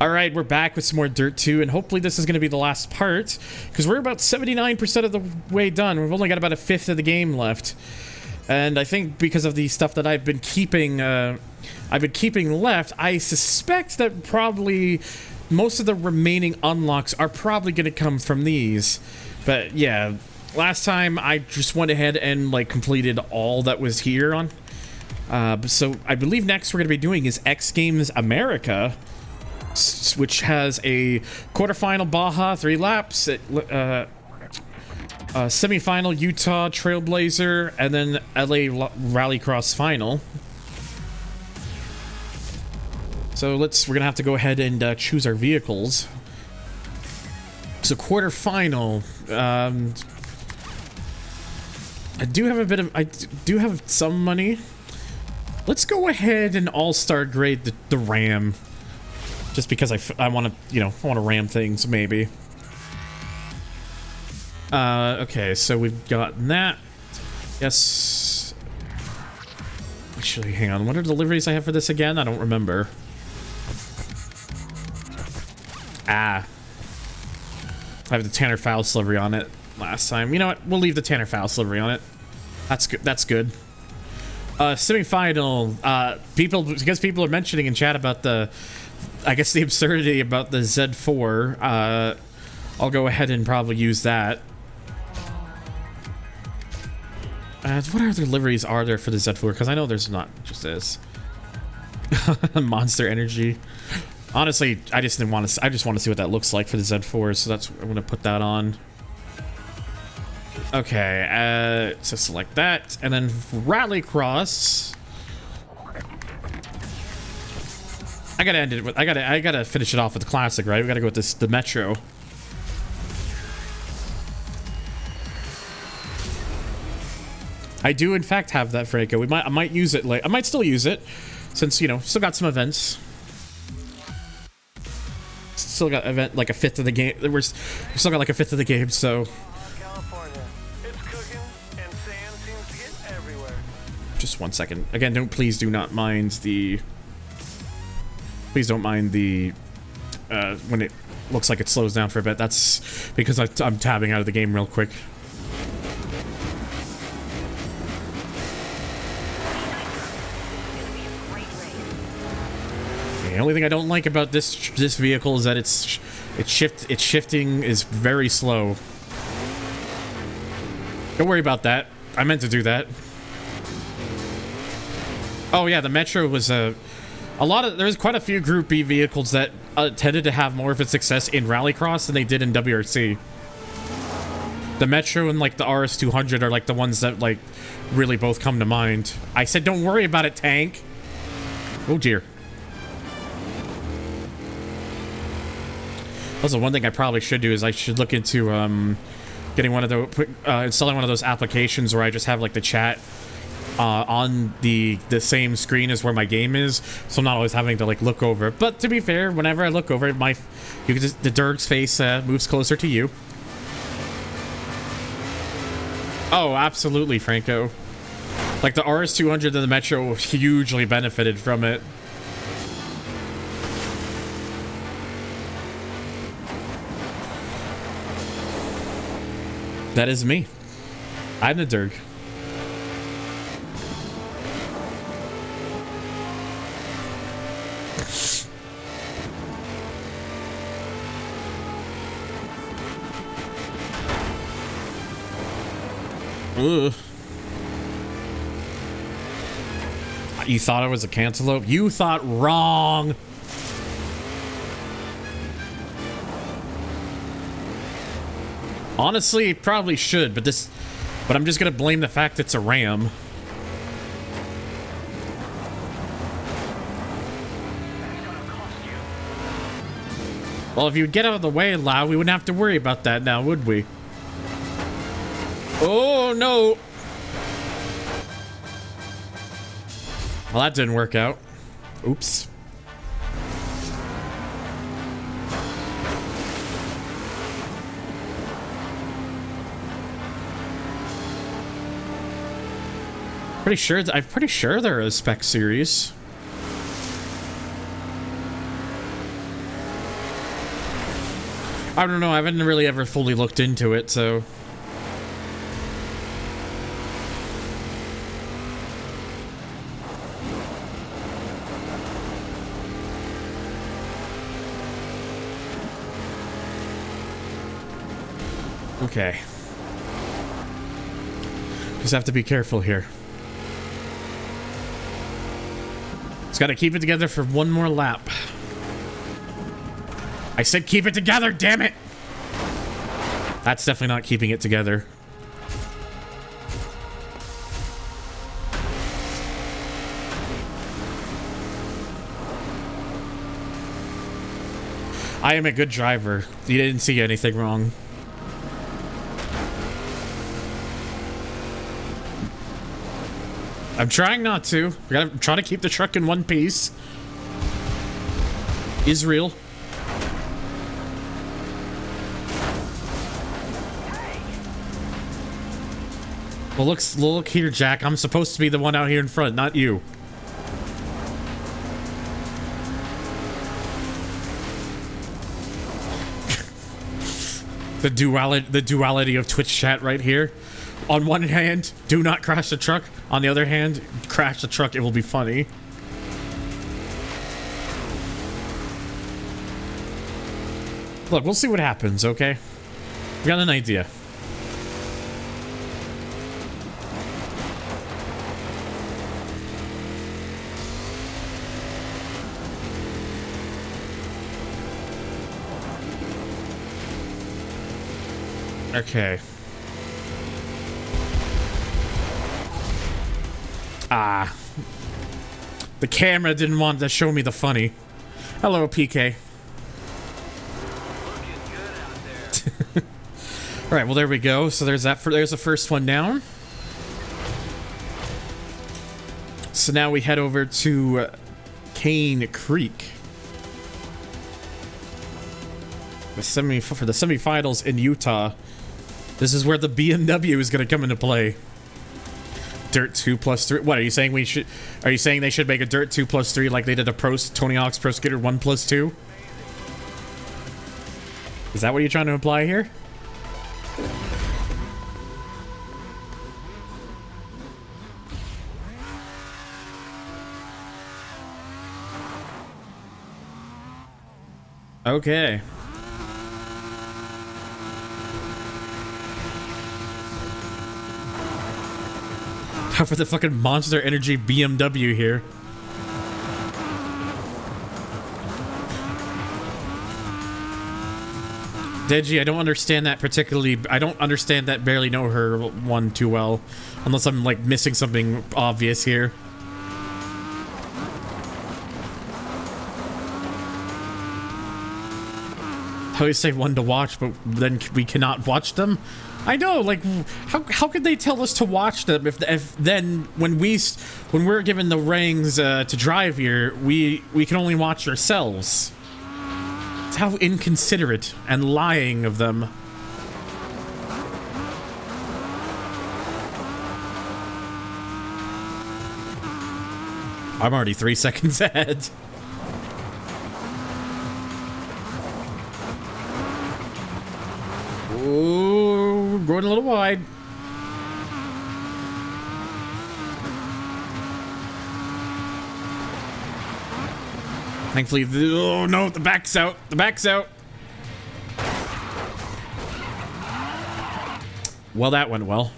All right, we're back with some more Dirt 2, and hopefully this is going to be the last part, because we're about 79% of the way done. We've only got about a fifth of the game left, and I think because of the stuff that I've been keeping left, I suspect that probably most of the remaining unlocks are probably going to come from these. But yeah, last time I just went ahead and like completed all that was here on. So I believe next we're going to be doing is X Games America, which has a quarterfinal Baja 3 laps, semifinal Utah Trailblazer, and then LA Rallycross final. So we're gonna have to go ahead and choose our vehicles. So quarterfinal, I do have some money. Let's go ahead and all-star grade the Ram. Just because I want to, I want to ram things, maybe. Okay, so we've got that. Yes. Actually, hang on. What are the deliveries I have for this again? I don't remember. I have the Tanner Faust livery on it last time. You know what? We'll leave the Tanner Faust livery on it. That's good. That's good. Semi-final. Because people are mentioning in chat about I guess the absurdity about the Z4, I'll go ahead and probably use that. What other liveries are there for the Z4? Because I know there's not just this. Monster Energy. Honestly, I just want to see what that looks like for the Z4, so I'm gonna put that on. Okay, so select that, and then Rallycross. I gotta end it with, I gotta finish it off with the classic, right? We gotta go with the Metro. I do in fact have that Franco. I might use it, like, I might still use it, since, still got some events. Still got event, like a fifth of the game. We still got like a fifth of the game, so. California. It's cooking, and sand seems to get everywhere. Just 1 second. Again, please do not mind the... Please don't mind the, when it looks like it slows down for a bit. That's because I'm tabbing out of the game real quick. The only thing I don't like about this vehicle is that its shifting is very slow. Don't worry about that. I meant to do that. Oh yeah, the Metro was there's quite a few Group B vehicles that tended to have more of a success in Rallycross than they did in WRC. The Metro and like the RS200 are like the ones that like really both come to mind. I said don't worry about it, tank. Oh dear. Also, one thing I probably should do is I should look into getting installing one of those applications where I just have like the chat on the same screen as where my game is, so I'm not always having to like look over it. But to be fair, whenever I look over it, the Dirk's face moves closer to you. Oh, absolutely, Franco. Like the RS200 and the Metro hugely benefited from it. That is me. I'm the Dirk. Ugh. You thought I was a cantaloupe? You thought wrong. Honestly, it probably should, but I'm just gonna blame the fact it's a Ram. Well, if you would get out of the way, Lau, we wouldn't have to worry about that now, would we? Oh, no. Well, that didn't work out. Oops. I'm pretty sure they're a spec series. I don't know. I haven't really ever fully looked into it, so... Okay. Just have to be careful here. Just gotta keep it together for one more lap. I said keep it together, damn it! That's definitely not keeping it together. I am a good driver. You didn't see anything wrong. I'm trying not to. We gotta try to keep the truck in one piece. Israel. Well, look here, Jack. I'm supposed to be the one out here in front, not you. The duality of Twitch chat right here. On one hand, do not crash the truck. On the other hand, crash the truck. It will be funny. Look, we'll see what happens, okay? We got an idea. Okay. Ah. The camera didn't want to show me the funny. Hello, PK. All right, well, there we go. So there's that. There's the first one down. So now we head over to Cane Creek. For the semifinals in Utah. This is where the BMW is going to come into play. Dirt 2 plus 3. What are you saying? Are you saying they should make a Dirt 2 plus 3 like they did a Tony Hawk's Pro Skater 1 plus 2? Is that what you're trying to imply here? Okay. For the fucking Monster Energy BMW here. Deji, I don't understand that particularly. I don't understand that barely know her one too well. Unless I'm like missing something obvious here. I always say one to watch, but then we cannot watch them. I know, like, how could they tell us to watch them if then when we're given the rings to drive here, we can only watch ourselves. It's how inconsiderate and lying of them. I'm already 3 seconds ahead. Ooh, going a little wide. Thankfully, oh no, the back's out. The back's out. Well, that went well.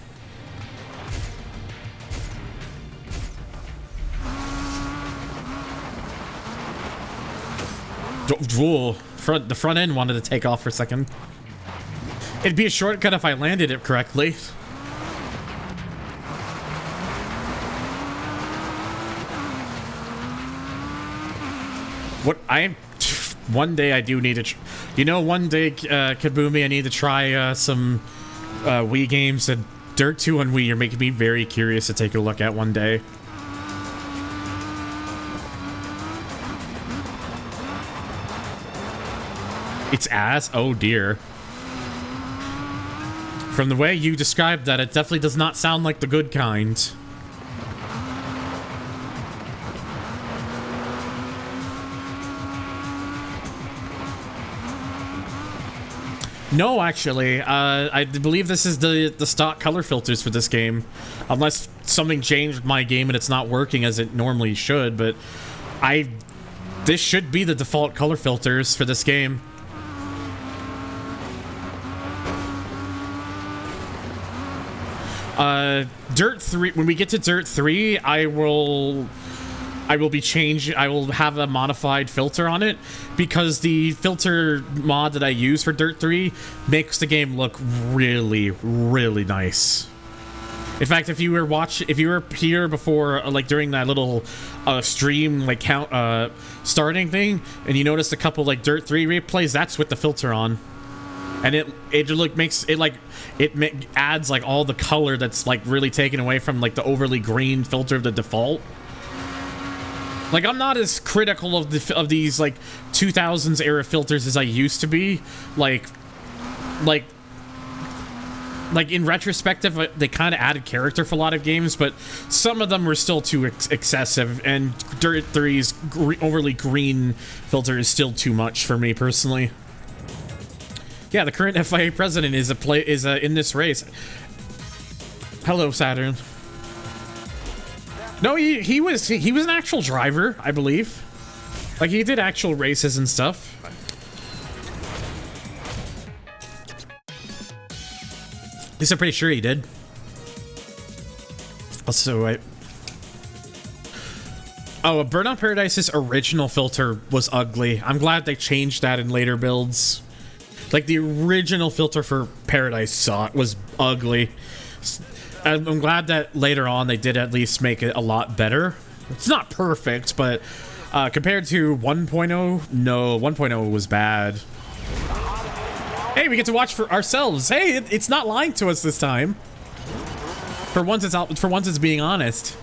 The front end wanted to take off for a second. It'd be a shortcut if I landed it correctly. One day I do need to, one day, Kaboomy, I need to try some Wii games. And Dirt 2 on Wii, you're making me very curious to take a look at one day. It's ass? Oh dear. From the way you described that, it definitely does not sound like the good kind. No, actually, I believe this is the stock color filters for this game, unless something changed my game and it's not working as it normally should. But this should be the default color filters for this game. Dirt 3, when we get to Dirt 3, I will have a modified filter on it, because the filter mod that I use for Dirt 3 makes the game look really, really nice. In fact, if you were here before, like during that little stream like count starting thing, and you noticed a couple like Dirt 3 replays, that's with the filter on. And it adds like all the color that's like really taken away from like the overly green filter of the default. Like, I'm not as critical of these like 2000s era filters as I used to be. Like in retrospective, they kind of added character for a lot of games, but some of them were still too excessive. And Dirt 3's overly green filter is still too much for me personally. Yeah, the current FIA president is in this race. Hello, Saturn. No, he was an actual driver, I believe. Like, he did actual races and stuff. At least I'm pretty sure he did. Also, Burnout Paradise's original filter was ugly. I'm glad they changed that in later builds. Like, the original filter for Paradise was ugly. I'm glad that later on they did at least make it a lot better. It's not perfect, but compared to 1.0, no, 1.0 was bad. Hey, we get to watch for ourselves. Hey, it's not lying to us this time. For once it's being honest.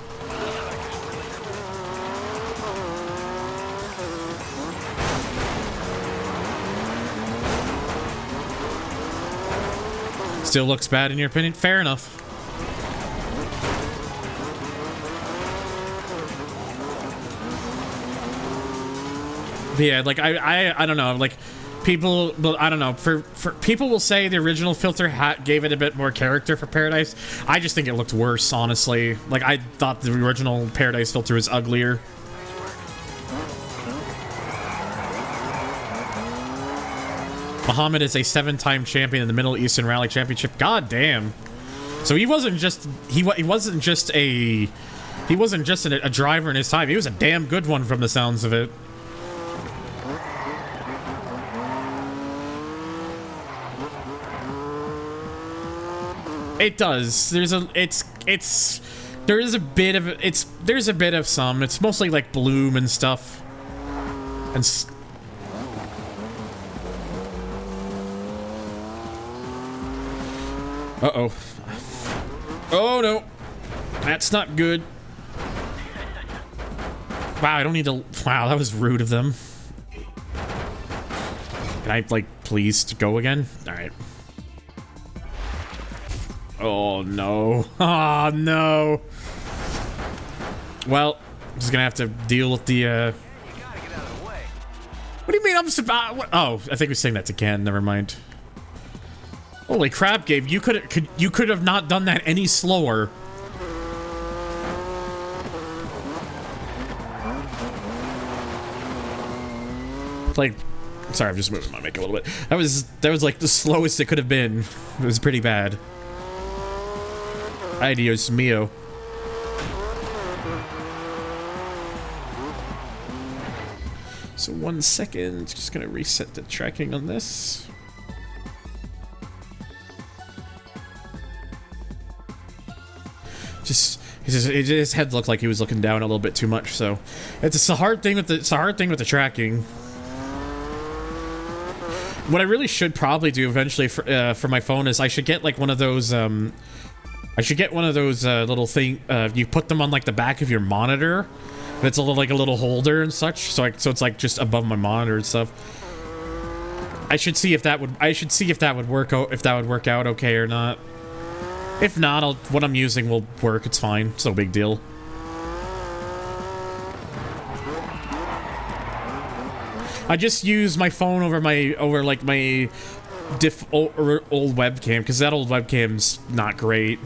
Still looks bad in your opinion? Fair enough. But yeah, like I don't know, like people, I don't know, for people will say the original filter gave it a bit more character for Paradise. I just think it looked worse, honestly. Like, I thought the original Paradise filter was uglier. Muhammad is a 7-time champion in the Middle Eastern Rally Championship. God damn. So he wasn't just a driver in his time. He was a damn good one from the sounds of it. It does. There's a bit of some. It's mostly like bloom and stuff. And uh-oh. Oh, no. That's not good. Wow, I don't need to... Wow, that was rude of them. Can I, like, please go again? Alright. Oh, no. Oh, no. Well, I'm just gonna have to deal with the, What do you mean I'm... Oh, I think we're saying that to Ken. Never mind. Holy crap, Gabe, you could have not done that any slower. Like, sorry, I'm just moving my mic a little bit. That was like the slowest it could have been. It was pretty bad. Ay, Dios mío. So 1 second, just gonna reset the tracking on this. His head looked like he was looking down a little bit too much, so it's a hard thing with the tracking. What I really should probably do eventually for my phone is I should get like one of those little thing you put them on like the back of your monitor. It's a little holder and such, so it's like just above my monitor and stuff. I should see if that would work out okay or not. If not, what I'm using will work. It's fine. It's no big deal. I just use my phone over my old webcam, because that old webcam's not great.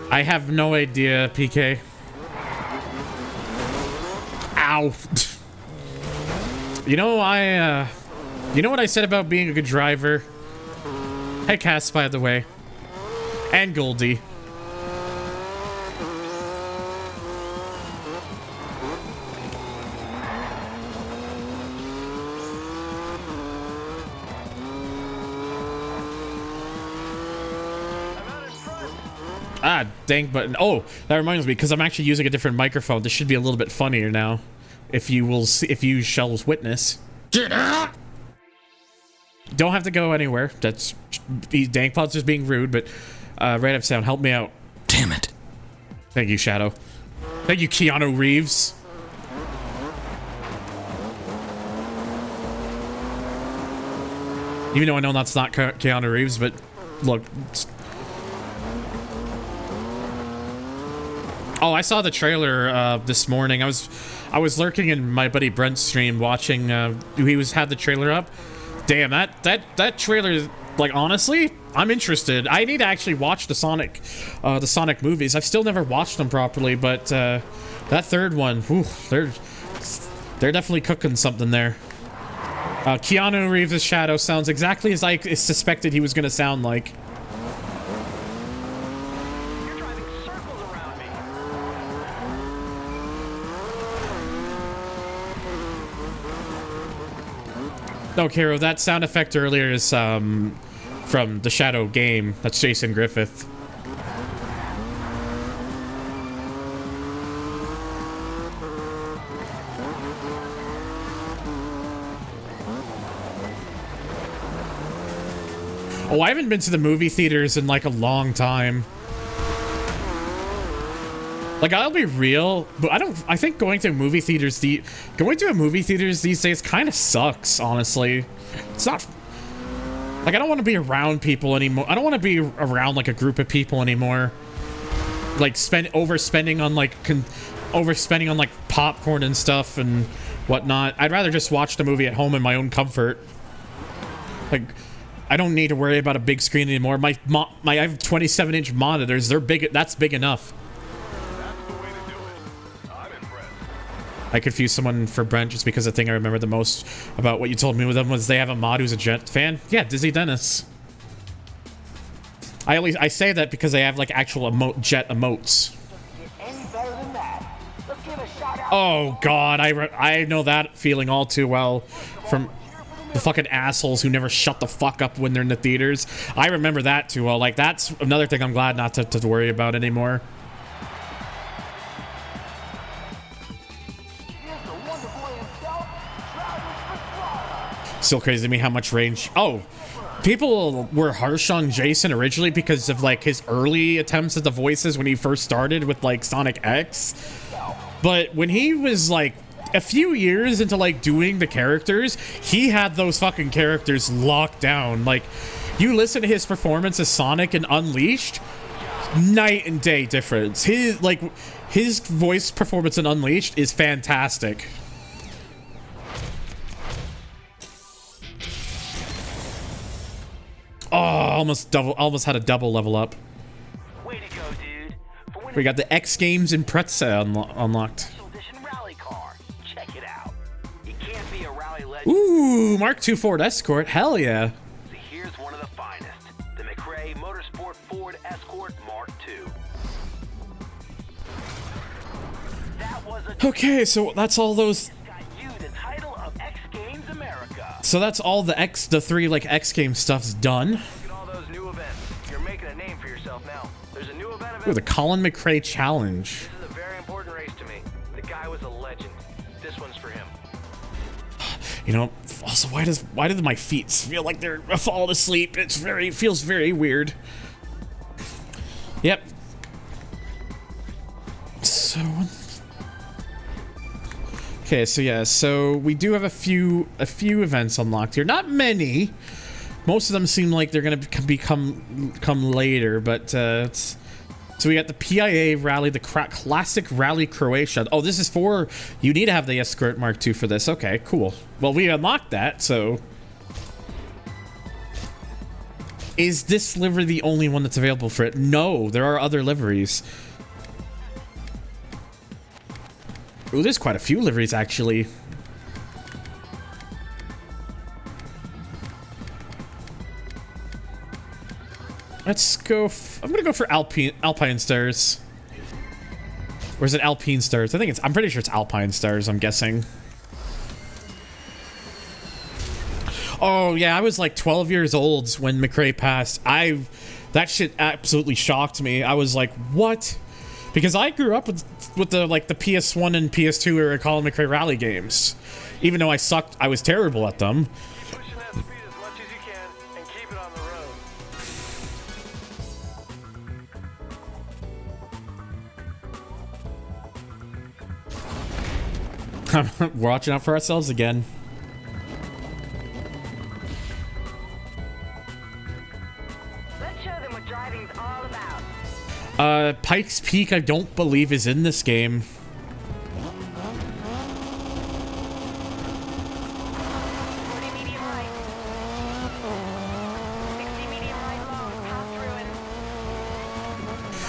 I have no idea, PK. Ow. You know, you know what I said about being a good driver? Hey, Cass, by the way. And Goldie. Ah, dang button. Oh, that reminds me, because I'm actually using a different microphone. This should be a little bit funnier now. If you will see, if you shall witness. Get out! Don't have to go anywhere. That's Dankpod's just being rude, but right up sound, help me out. Damn it. Thank you, Shadow. Thank you, Keanu Reeves. Even though I know that's not Keanu Reeves, but look. Oh, I saw the trailer this morning. I was lurking in my buddy Brent's stream watching. He had the trailer up. Damn, that trailer. Like, honestly, I'm interested. I need to actually watch the Sonic movies. I've still never watched them properly, but that third one, whew, they're definitely cooking something there. Keanu Reeves' Shadow sounds exactly as I suspected he was gonna sound like. No, Karo, that sound effect earlier is from the Shadow game. That's Jason Griffith. Oh, I haven't been to the movie theaters in like a long time. Like, I'll be real, but I think going to a movie theaters these days kind of sucks, honestly. It's not, like, I don't want to be around people anymore. I don't want to be around, like, a group of people anymore. Like, overspending on, like, popcorn and stuff and whatnot. I'd rather just watch the movie at home in my own comfort. Like, I don't need to worry about a big screen anymore. I have 27-inch monitors. They're big. That's big enough. I confused someone for Brent just because the thing I remember the most about what you told me with them was they have a mod who's a Jet fan. Yeah, Dizzy Dennis. I say that because they have like actual Jet emotes. Oh God, I know that feeling all too well from the fucking assholes who never shut the fuck up when they're in the theaters. I remember that too well. Like, that's another thing I'm glad not to worry about anymore. Still crazy to me how much range. Oh, people were harsh on Jason originally because of like his early attempts at the voices when he first started with like Sonic X. But when he was like a few years into like doing the characters, he had those fucking characters locked down. Like, you listen to his performance as Sonic in Unleashed, night and day difference. His voice performance in Unleashed is fantastic. Oh, almost had a double level up. Way to go, dude. We got the X Games and Pretza unlocked. Check it out. You can't be a rally legend. Ooh, Mark II Ford Escort, hell yeah. So here's one of the finest, the McRae Motorsport Ford Escort Mark II. Okay, so that's all those. So that's all the three like X Games stuff's done. Look at all those new events. You're making a name for yourself now. There's a new event. Ooh, the Colin McRae Challenge. This is a very important race to me. The guy was a legend. This one's for him. You know, also why did my feet feel like they're falling asleep? Feels very weird. Yep. So Okay, so yeah, so we do have a few events unlocked here. Not many. Most of them seem like they're gonna come later, but so we got the PIA rally, the classic rally Croatia. Oh, this is for, you need to have the escort Mark II for this. Okay, cool. Well, we unlocked that, so is this livery the only one that's available for it? No, there are other liveries. Ooh, there's quite a few liveries, actually. Let's go... I'm gonna go for Alpine Stars. Or is it Alpine Stars? I think it's... I'm pretty sure it's Alpine Stars, I'm guessing. Oh, yeah, I was like 12 years old when McRae passed. That shit absolutely shocked me. I was like, what? Because I grew up with the like the PS1 and PS2 era Colin McRae rally games. Even though I sucked, I was terrible at them. We're watching out for ourselves again. Let's show them what driving's all about. Pikes Peak, I don't believe is in this game.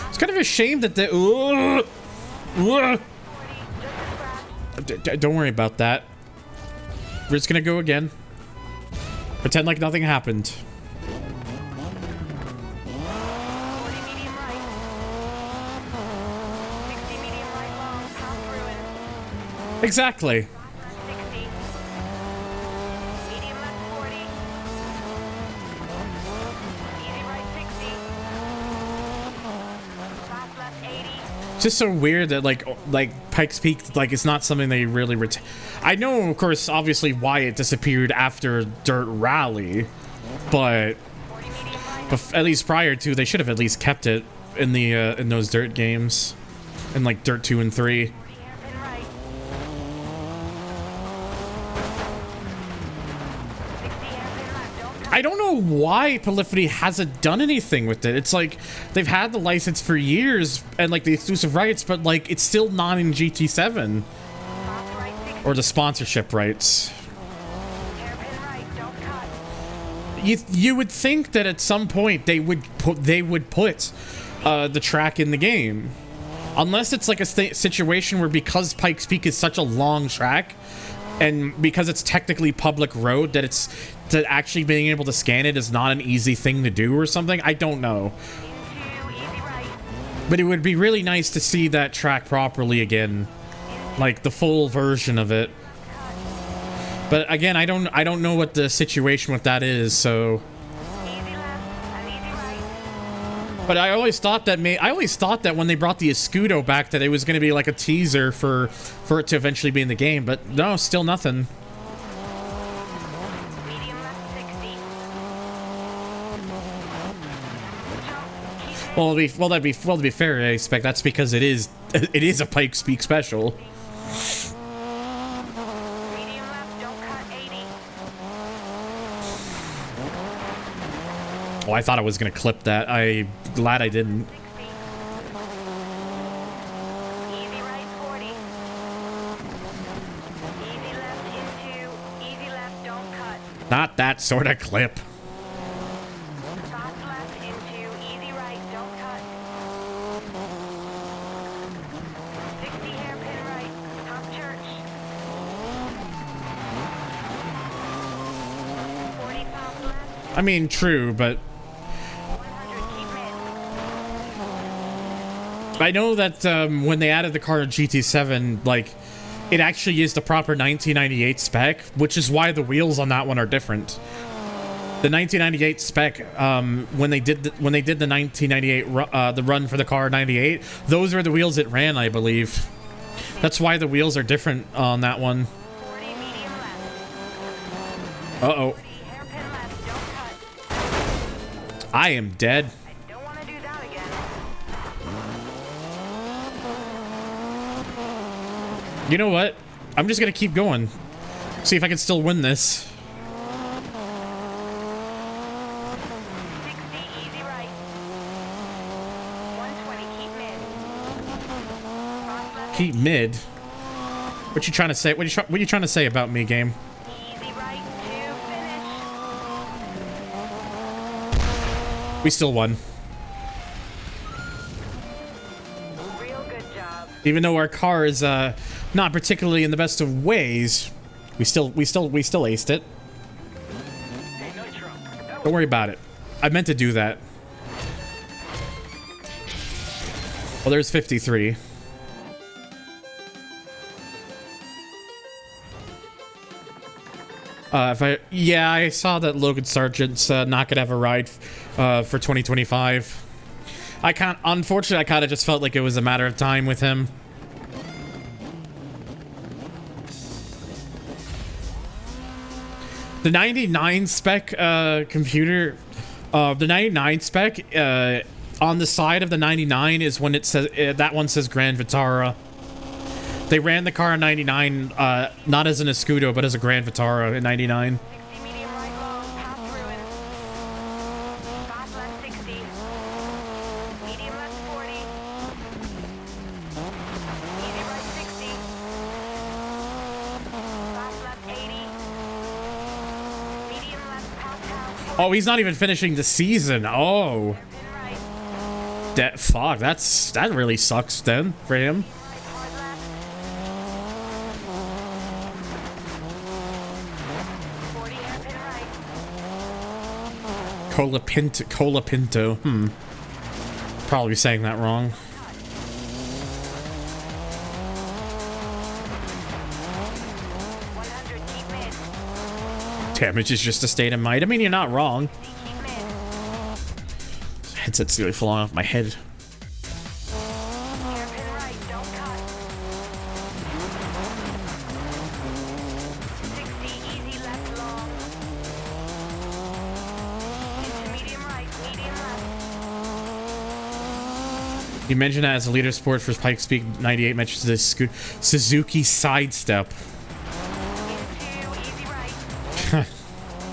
It's kind of a shame that the... Don't worry about that. We're just gonna go again. Pretend like nothing happened. Exactly. It's just so weird that like Pikes Peak, like, it's not something they really I know, of course, obviously why it disappeared after Dirt Rally, but at least prior to, they should have at least kept it in the in those Dirt games, in like Dirt 2 and 3. I don't know why Polyphony hasn't done anything with it. It's like they've had the license for years and like the exclusive rights, but like it's still not in GT7 or the sponsorship rights. You would think that at some point they would put the track in the game, unless it's like a situation where, because Pikes Peak is such a long track and because it's technically public road, that actually being able to scan it is not an easy thing to do or something. I don't know. But it would be really nice to see that track properly again. Like the full version of it. But again, I don't know what the situation with that is, so. But I always thought that when they brought the Escudo back, that it was going to be like a teaser for it to eventually be in the game, but no, still nothing. Well, to be fair, I expect that's because it is a Pikes Peak special. Oh, I thought I was gonna clip that. I'm glad I didn't. Easy right 40. Easy left into, easy left, don't cut. Not that sort of clip. Fast left into, easy right, don't cut. 60 hairpin right, top church. 40 pop left. I mean, true, but 100 keep mid. I know that when they added the car to GT7, like, it actually is the proper 1998 spec, which is why the wheels on that one are different. The 1998 spec, when they did the 1998 the run for the car 98, those are the wheels it ran, I believe. That's why the wheels are different on that one. 40 medium left. Uh-oh. 40 hairpin left, don't cut. I am dead. I don't want to do that again. You know what? I'm just gonna keep going. See if I can still win this. 60, easy right. 120, keep mid. Keep mid. What you trying to say? What you trying to say about me, game? Easy right to finish. We still won. Real good job. Even though our car is not particularly in the best of ways, we still aced it. Don't worry about it. I meant to do that. Well, there's 53. I saw that Logan Sargent's not gonna have a ride for 2025. Unfortunately, I kind of just felt like it was a matter of time with him. The 99 spec computer, the 99 spec on the side of the 99 is when it says that one says Grand Vitara. They ran the car in 99 not as an Escudo but as a Grand Vitara in 99. 60, medium right long, past ruin. Fast left 60. Medium left 40. Easy right 60. Fast left 80. Medium left past house. Oh, he's not even finishing the season. Oh, Pin right. that really sucks then for him. Hard left. 40, hairpin right. Colapinto. Probably saying that wrong. 100, keep mid. Damage is just a state of mind. I mean, you're not wrong. Keep mid. Headset's really falling off my head. Hairpin right, don't cut. 60, easy left long. Into medium right, medium left. You mentioned that as a leader sport for Pikes Peak 98 mentions the Suzuki sidestep. Into easy right.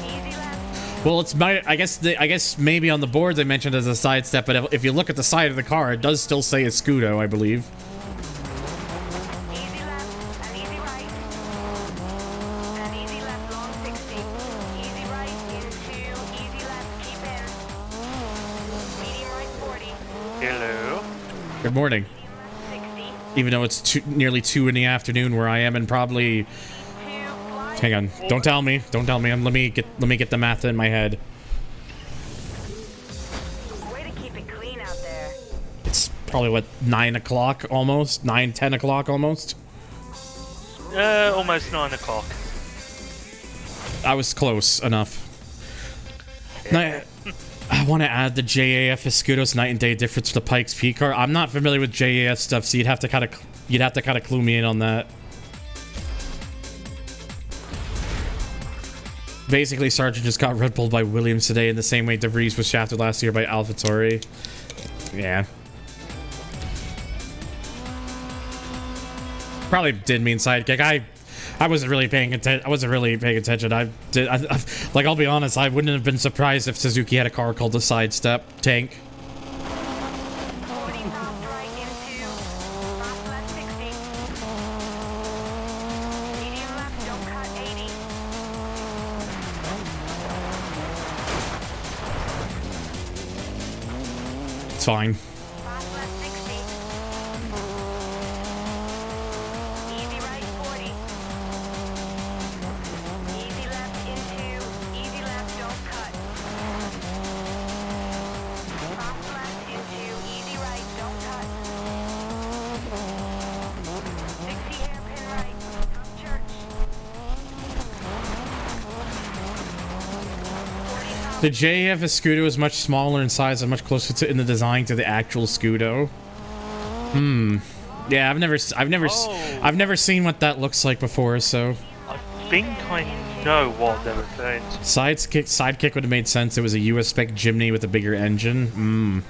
Easy left. Well, I guess maybe on the board they mentioned as a sidestep, but if you look at the side of the car, it does still say Escudo, I believe. Easy left and easy right. And easy left long 60. Easy right into easy left, keep in. Medium right 40. Hello. Good morning. Medium left 60. Even though it's nearly 2 in the afternoon where I am, and probably. Two, fly. Hang on. Don't tell me. Don't tell me. Let me get the math in my head. Way to keep it clean out there. It's probably what 9 o'clock almost, 10 o'clock almost. Almost 9 o'clock. I was close enough. Now, I want to add the JAF Escudo's night and day difference to the Pikes Peak car. I'm not familiar with JAF stuff, so you'd have to kind of clue me in on that. Basically, Sargent just got Red Bulled by Williams today in the same way DeVries was shafted last year by AlphaTauri. Yeah. Probably did mean sidekick. I wasn't really paying attention. Like, I'll be honest, I wouldn't have been surprised if Suzuki had a car called the Sidestep Tank. 40 fast right into fast left 60. Medium left, don't cut 80. It's fine. Fast left 60. Easy right 40. Easy left into easy left, don't cut. Fast left into easy right, don't cut. 60 hairpin right, top church. 40 south. The JF Escudo is much smaller in size and much closer in the design to the actual Scudo. Yeah, I've never seen what that looks like before, so I think I know what they're referring to. Sidekick would have made sense. It was a US spec Jimny with a bigger engine.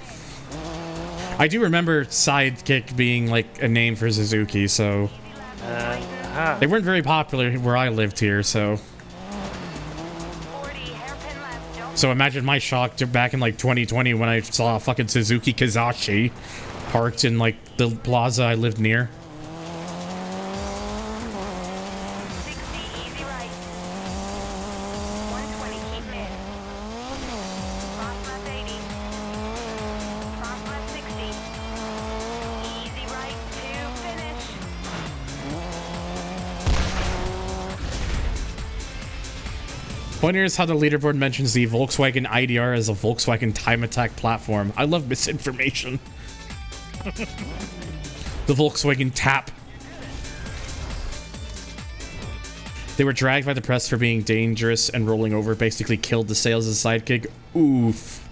I do remember Sidekick being like a name for Suzuki, so Ah. They weren't very popular where I lived here, so... 40, hairpin left, don't So imagine my shock back in like 2020 when I saw a fucking Suzuki Kizashi parked in like the plaza I lived near. 60, easy right. 120, keep mid. Cross left 80. Cross left 60. Easy right to finish. Pointer is how the leaderboard mentions the Volkswagen IDR as a Volkswagen time attack platform. I love misinformation. The Volkswagen TAP. They were dragged by the press for being dangerous and rolling over, basically killed the sales as a sidekick. Oof.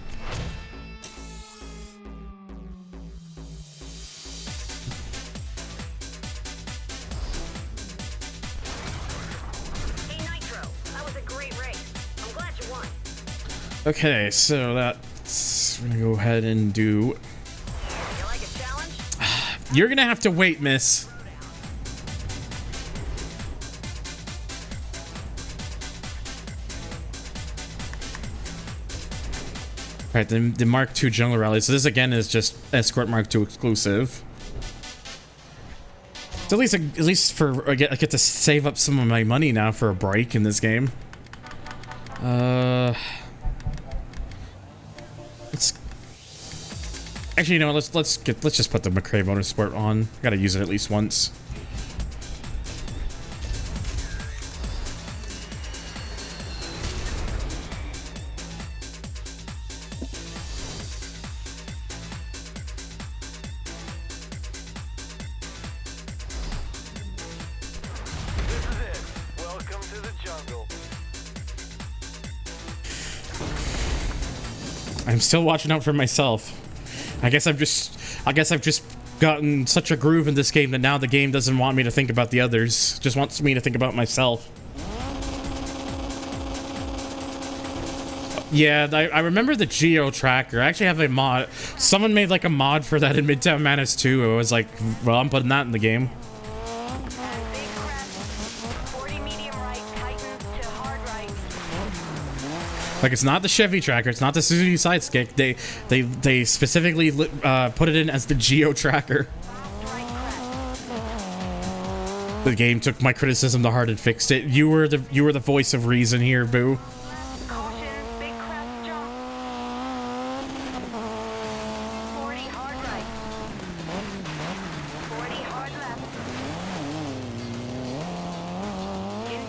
Hey Nitro, that was a great race. I'm glad you won. Okay, so that's... We're gonna go ahead and do... You like a challenge? You're gonna have to wait, miss. Alright, the Mark II Jungle Rally. So this again is just Escort Mark II exclusive. So at least for I get to save up some of my money now for a break in this game. Let's actually, you know, let's just put the McRae Motorsport on. Gotta use it at least once. Welcome to the jungle. I'm still watching out for myself. I guess I've just gotten such a groove in this game that now the game doesn't want me to think about the others. Just wants me to think about myself. Yeah, I remember the Geo Tracker. I actually have a mod. Someone made like a mod for that in Midtown Madness 2. I was like, well, I'm putting that in the game. Big crest. 40 medium right, tightens to hard right. Like, it's not the Chevy Tracker, it's not the Suzuki Sidekick. They specifically put it in as the Geo Tracker. Right crest. The game took my criticism to heart and fixed it. You were the voice of reason here, boo. Caution, big crest jump. 40 hard right. 40 hard left.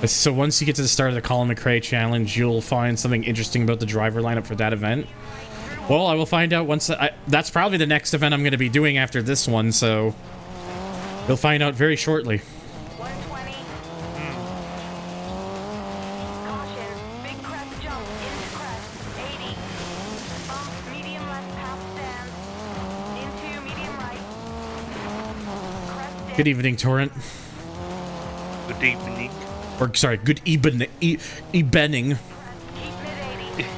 So once you get to the start of the Colin McRae challenge, you'll find something interesting about the driver lineup for that event. Well, I will find out once. That's probably the next event I'm going to be doing after this one, so you'll find out very shortly. 120. Caution, big crest jump into crest. 80. Bump, medium left half stand. Into medium right. Crest Good evening, Torrent. Good evening. Or sorry, good evening. Evening. Keep mid 80.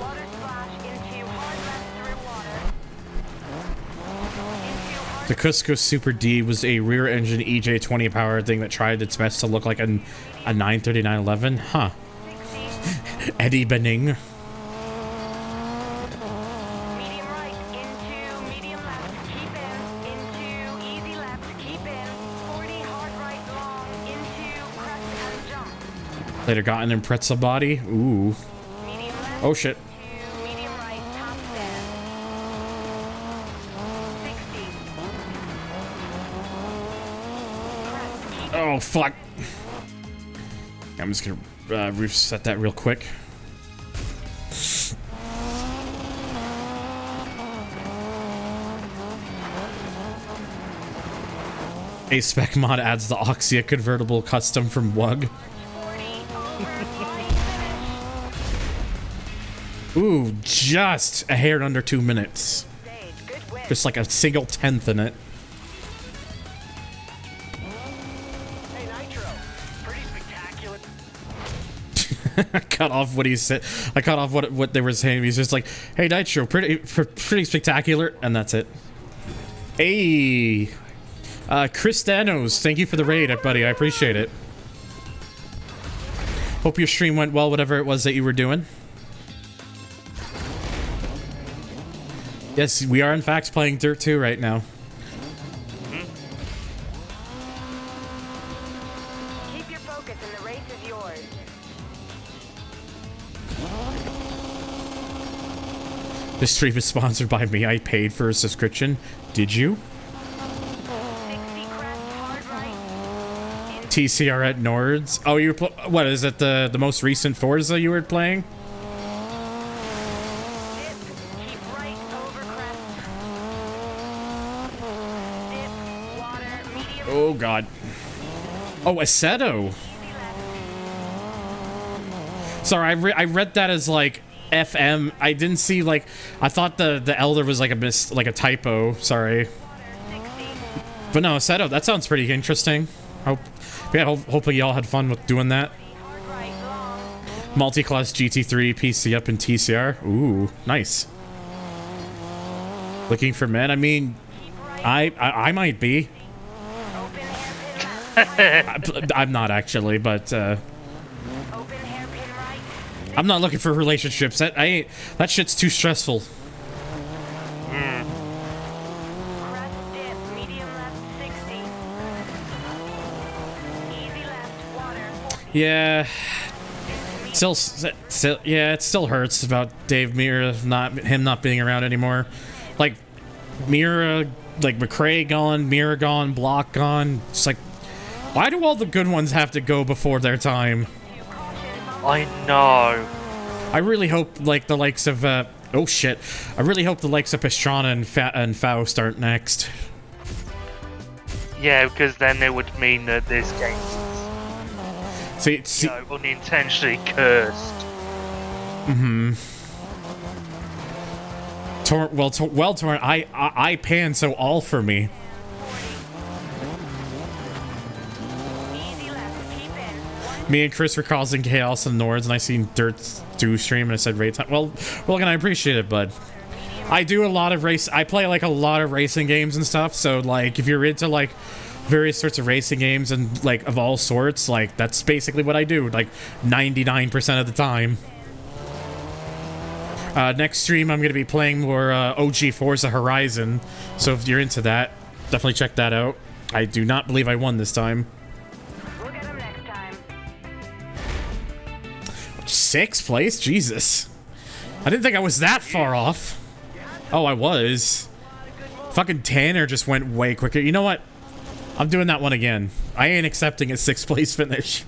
Water splash into hard left through water. Into hard The Cusco Super D was a rear-engine EJ20 powered thing that tried its best to look like a 93911. Huh. 60. Eddie Benning. Medium right into medium left. Keep in. Into easy left. Keep in. 40 hard right long. Into crest and jump. Later got an pretzel body. Ooh. Medium left. Oh shit. To medium right. Top stand. 60. Crest. Keep Oh fuck. I'm just gonna reset that real quick. A spec mod adds the Oxia convertible custom from WUG. 40 over 40 finish. Ooh, just a hair under 2 minutes. Stage. Good win. Just like a single tenth in it. Hey Nitro, pretty spectacular. I cut off what he said. I cut off what they were saying. He's just like, "Hey, Nitro, pretty spectacular," and that's it. Hey. Chris Danos, thank you for the raid, buddy. I appreciate it. Hope your stream went well, whatever it was that you were doing. Yes, we are in fact playing Dirt 2 right now. Keep your focus and the race is yours. This stream is sponsored by me. I paid for a subscription. Did you? 60 crest hard right. TCR at Nords. Oh, you were what is it? The most recent Forza you were playing? Dip. Keep right over crest. Dip. Water. Medium. Oh God. Oh, Assetto. Easy left. Sorry, I read that as like FM. I didn't see like I thought the Elder was like a typo. Sorry. 60. But no, Assetto. That sounds pretty interesting. Hopefully y'all had fun with doing that. Hard right. Long. Multi-class GT3, PC up in TCR. Ooh, nice. Looking for men? I mean, Keep right. I might be. Open hairpin left. I'm not actually, but Open hairpin right. I'm not looking for relationships. That shit's too stressful. Crest dip. Medium left. 60. Easy left. Water. 40. Yeah. Still, yeah, it still hurts about Dave Mira not being around anymore. Like Mira, like McRae gone, Mira gone, Block gone. It's like, why do all the good ones have to go before their time? I know. I really hope like the likes of oh shit. I really hope the likes of Pastrana and Faust aren't next. Yeah, because then it would mean that this game is, See, you know, unintentionally cursed. Torrent, I pan, so all for me. Easy left. Keep in. Me and Chris were causing chaos in Nords, and I seen Dirt 2 stream, and I said raid time. Well, and I appreciate it, bud. I do a lot of I play like a lot of racing games and stuff, so like if you're into like various sorts of racing games and like of all sorts, like that's basically what I do, like 99% of the time. Next stream I'm gonna be playing more OG Forza Horizon, so if you're into that, definitely check that out. I do not believe I won this time. We'll get him next time. 6th place? Jesus. I didn't think I was that far off. Oh, I was. Fucking Tanner just went way quicker. You know what? I'm doing that one again. I ain't accepting a 6th place finish.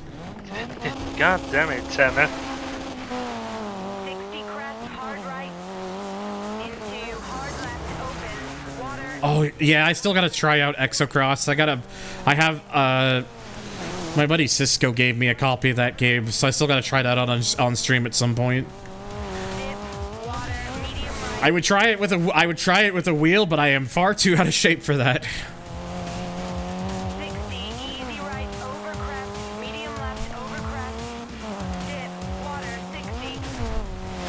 God damn it, Tanner. 60 crest hard right. Into hard left. Open. Water. Oh, yeah, I still gotta try out Exocross. I have, my buddy Cisco gave me a copy of that game, so I still gotta try that out on stream at some point. Dip. Water. Medium right. I would try it with a wheel, but I am far too out of shape for that. 60. Easy right. Over crest. Medium left. Over crest. Dip. Water. 60.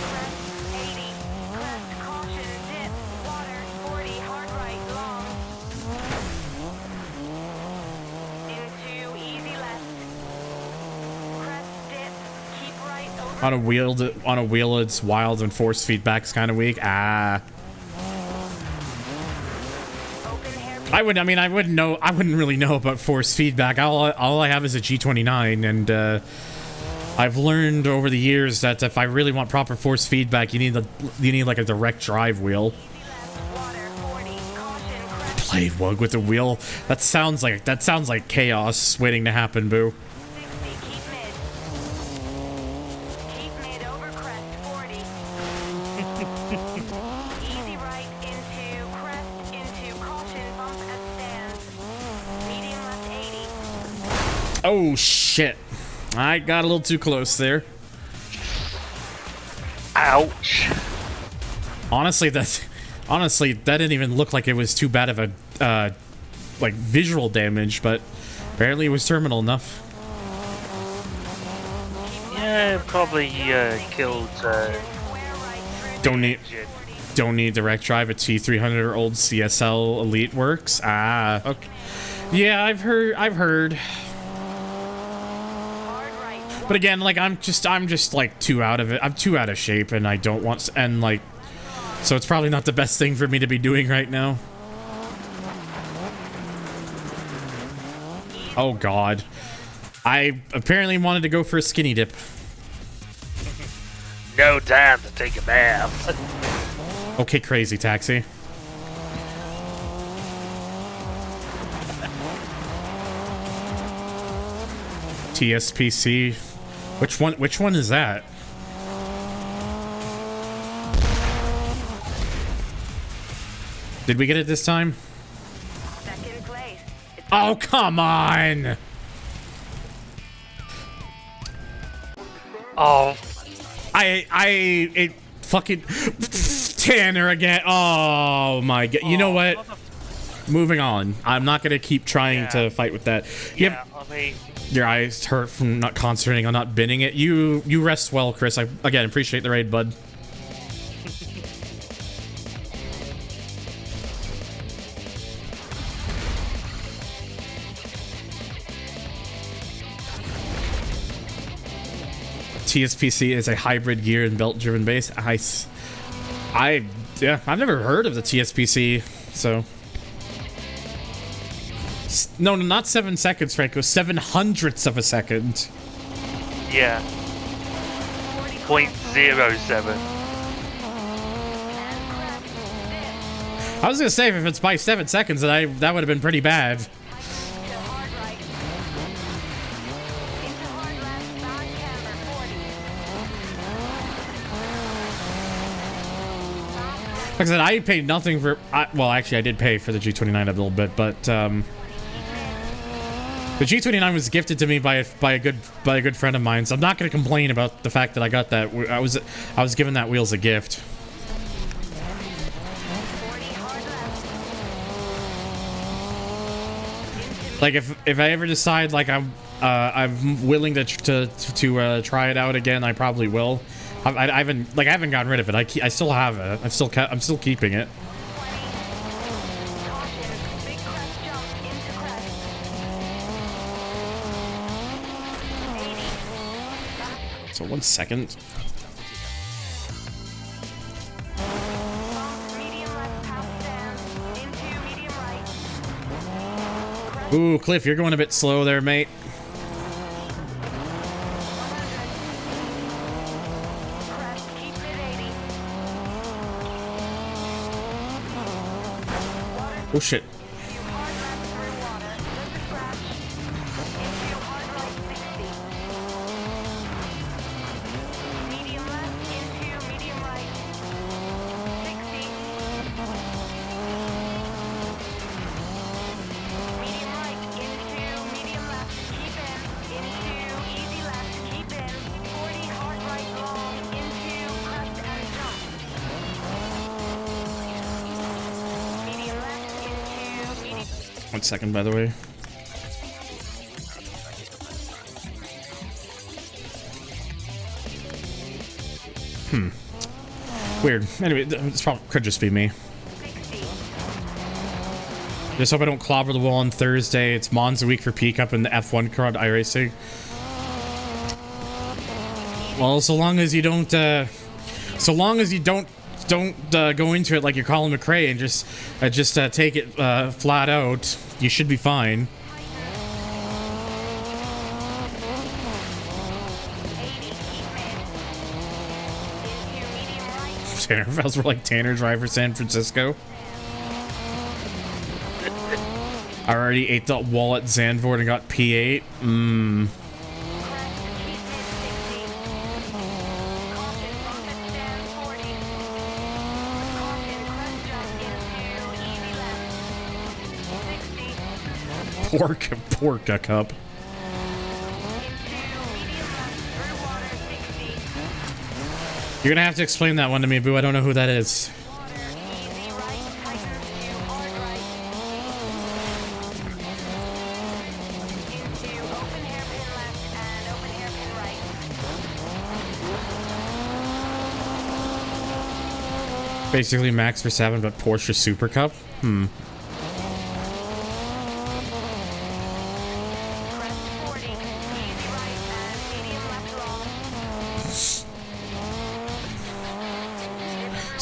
Crest. 80. Crest. Caution. Dip. Water. 40. Hard right. Long. Into easy left. Crest. Dip. Keep right. Over. On a wheel, it's wild and force feedback's kind of weak. Ah. Open hairpin. I wouldn't really know about force feedback. All I have is a G29, and I've learned over the years that if I really want proper force feedback, you need like a direct drive wheel. Water. 40. Caution. Crest. Blade wug with a wheel. That sounds like chaos waiting to happen, boo. 60. Keep mid. Keep mid over crest. 40. Easy right into crest into caution bump at stands. Medium left 80. Oh shit! I got a little too close there. Ouch. Honestly, that didn't even look like it was too bad of a like visual damage, but apparently it was terminal enough. Yeah, probably killed. Square right. Don't need direct drive. A T300 or old CSL Elite works. Ah, okay. Yeah, I've heard. Hard right. But again, like I'm just like too out of it. I'm too out of shape, and I don't want and like, so it's probably not the best thing for me to be doing right now. Oh God, I apparently wanted to go for a skinny dip. No time to take a bath. Okay, crazy taxi. TSPC. Which one is that? Did we get it this time? Second place. It's Oh, come on. Oh, It fucking Tanner again. Oh my God. You know what? Moving on. I'm not gonna keep trying to fight with that. yeah, I mean, Your eyes hurt from not concentrating on not binning it. You rest well, Chris. I again appreciate the raid, bud. TSPC is a hybrid gear and belt driven base. Yeah, I've never heard of the TSPC, so. No, not 7 seconds, Franco. 700ths of a second. yeah. 0.07. I was gonna say if it's by 7 seconds, then that would have been pretty bad. to hard right. Into hard left. Back camber 40. Like I said, I paid nothing for. Well, actually, I did pay for the G29 a little bit, but the G29 was gifted to me by a good friend of mine. So I'm not gonna complain about the fact that I got that. I was given that wheel as a gift. 40 hard left. Like if I ever decide like I'm willing to try it out again, I probably will. I haven't gotten rid of it. I still have it. I'm still keeping it. 20. Caution. Big crest jump into crest. 80. So 1 second. Bump. Medium left. Half stand. Into medium right. Crest. Ooh, Cliff, you're going a bit slow there, mate. 100. Crest. Keep it 80. Water. Oh shit. Into hard left through water. Just a scratch. Into hard right 60. Medium left into medium right. 60. Medium right into medium left. Keep in. Into easy left. Keep in. 40 hard right long into crest and jump. Medium left into medium. 1 second, by the way. Weird. Anyway, this probably could just be me. 60. Just hope I don't clobber the wall on Thursday. It's Monza week for Peak Up in the F1 crowd iRacing. Well, so long as you don't go into it like you're Colin McRae and just take it flat out, you should be fine. 80. Keep in. Into medium right. Tanner Fells were like Tanner driver San Francisco. I already ate the wall at Zandvoort and got P8. Crest. Keep in 60. Caution. Bump and stand 40. Caution. Crest jump into easy left. 60. Porka cup. Into medium left through water 60. You're gonna have to explain that one to me, Boo. I don't know who that is. Water easy right. Tighter to hard right. Into open hairpin left and open hairpin right. Basically Max Verstappen, but Porsche Super Cup.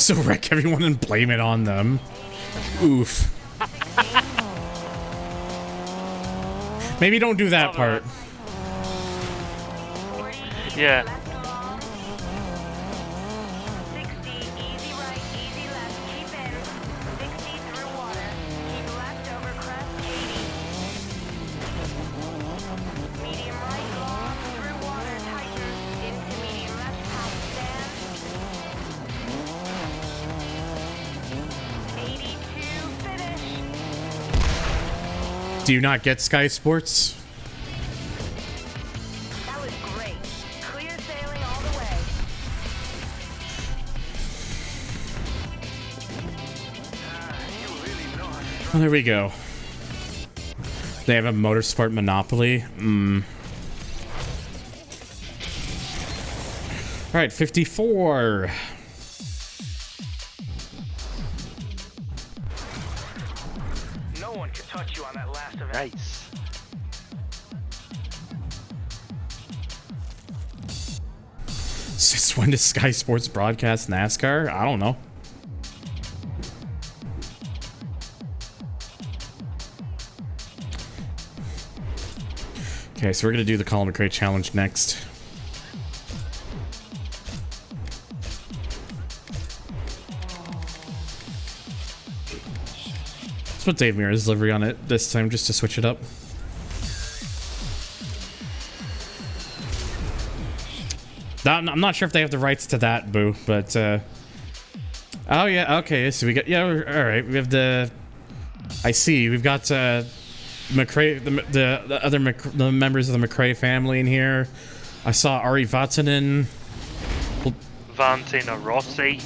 also wreck everyone and blame it on them. Oof. Maybe don't do that part. 40, Yeah. left long. 60, easy right, easy left, keep in. 60 through water, keep left over crest, 80. Medium right long, through water, tighten. Into medium left, past stand. 82, finish. Do you not get Sky Sports? That was great. Clear sailing all the way. Oh, there we go. They have a motorsport monopoly. All right, 54. No one could touch you on that last event. Nice. Since when does Sky Sports broadcast NASCAR? I don't know. Okay, so we're gonna do the Colin McRae challenge next. Let's put Dave Mirra's livery on it this time just to switch it up. I'm not sure if they have the rights to that, Boo, but oh yeah, okay, so we got, yeah, all right, we have the, I see, we've got McRae, the other the members of the McRae family in here. I saw Ari Vatanen. Valentino Rossi.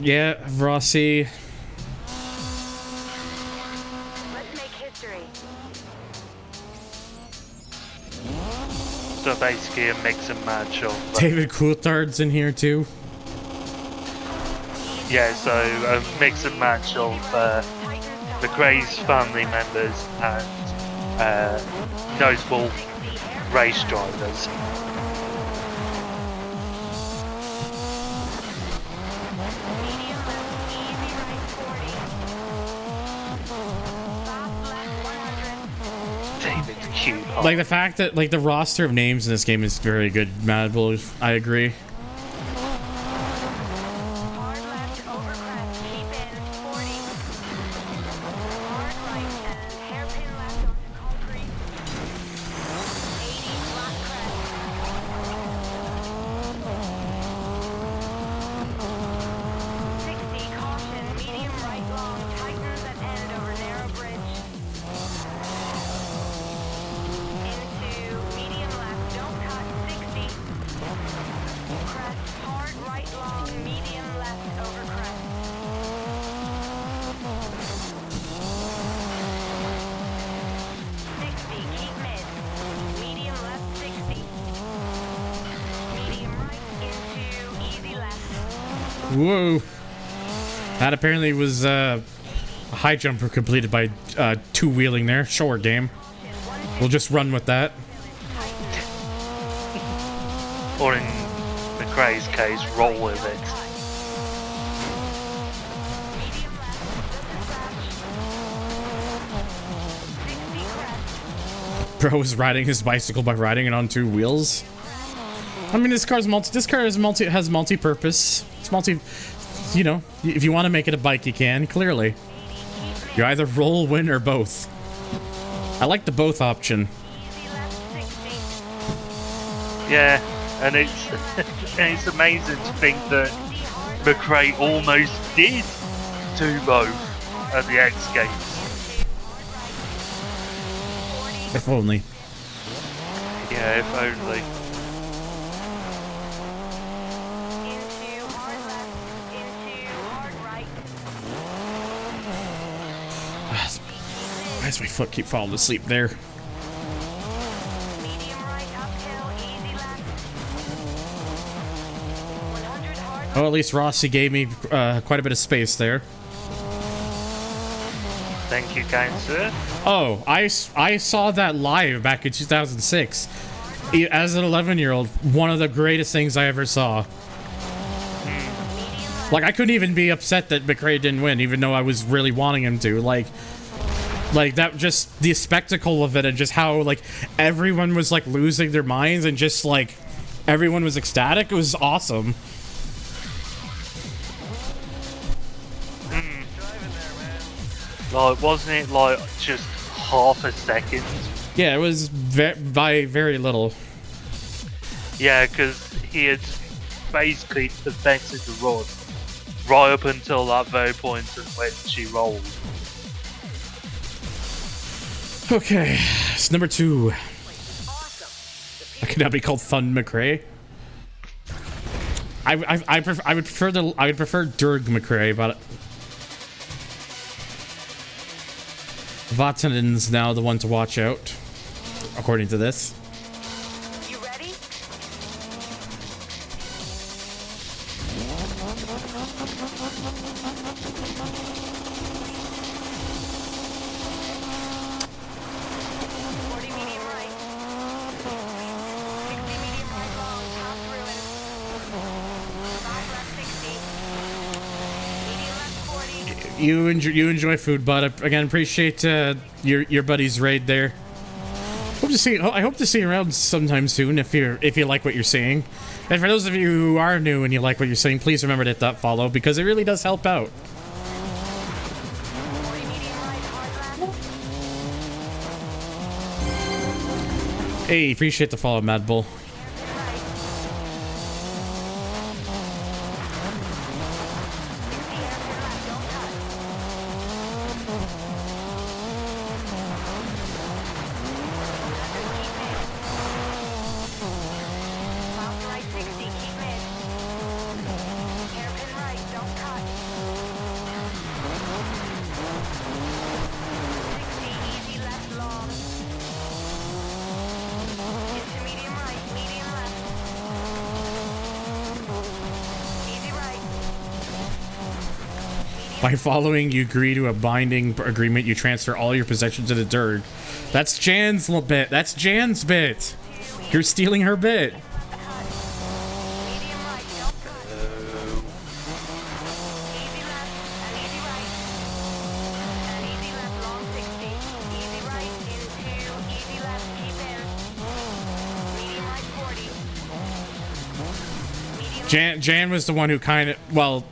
Yeah, Rossi. Let's make history. So basically a mix and match of David Coulthard's in here too. yeah, so a mix and match of McRae's family members and notable race drivers. Medium left, easy right, 40. Fast left, 100. David Q. Like the fact that like the roster of names in this game is very good, Mad Bull. I agree. Hard left, over crest, keep in, 40. Hard right and hairpin left onto concrete. 80, flat crest. 60, caution, medium right long, tightens at end over narrow bridge. Into medium left, don't cut, 60. Crest, hard right long, medium left over crest. 60, keep mid. Medium left, 60. Medium right into easy left. Whoa. That apparently was a high jumper completed by two-wheeling there. Sure, game. We'll just run with that. Or in McRae's case, roll with it. Medium left, just a scratch. 60 crest. Bro is riding his bicycle by riding it on two wheels. I mean, this car has multi-purpose. It's multi, you know, if you want to make it a bike, you can, clearly. You either roll, win, or both. I like the both option. Easy left, 60. Yeah, and it's it's amazing to think that McRae almost did do both at the X Games. If only. Yeah, if only. Into hard left, into hard right. Why does my foot keep falling asleep there? Medium right, uphill, easy left. 100 hard Oh, at least Rossi gave me quite a bit of space there. Thank you, kind sir. Oh, I saw that live back in 2006. As an 11-year-old, one of the greatest things I ever saw. medium Like, I couldn't even be upset that McRae didn't win, even though I was really wanting him to. Like that, just the spectacle of it, and just how, like, everyone was, like, losing their minds, and just, like, everyone was ecstatic. It was awesome. Like, wasn't it, like, just half a second? Yeah, it was by very little. Yeah, because he had basically perfected the run right up until that very point when she rolled. Okay, it's number 2. I could now be called Thun McRae. I would prefer Durg McRae, but Vatanen's now the one to watch out, according to this. You ready? You enjoy food, bud. Again, appreciate your buddy's raid there. I hope to see you around sometime soon if you like what you're seeing. And for those of you who are new and you like what you're seeing, please remember to hit that follow, because it really does help out. Hey, appreciate the follow, Mad Bull. By following, you agree to a binding agreement. You transfer all your possessions to the DiRT. That's Jan's little bit. That's Jan's bit. You're stealing her bit. Jan was the one who kind of, well,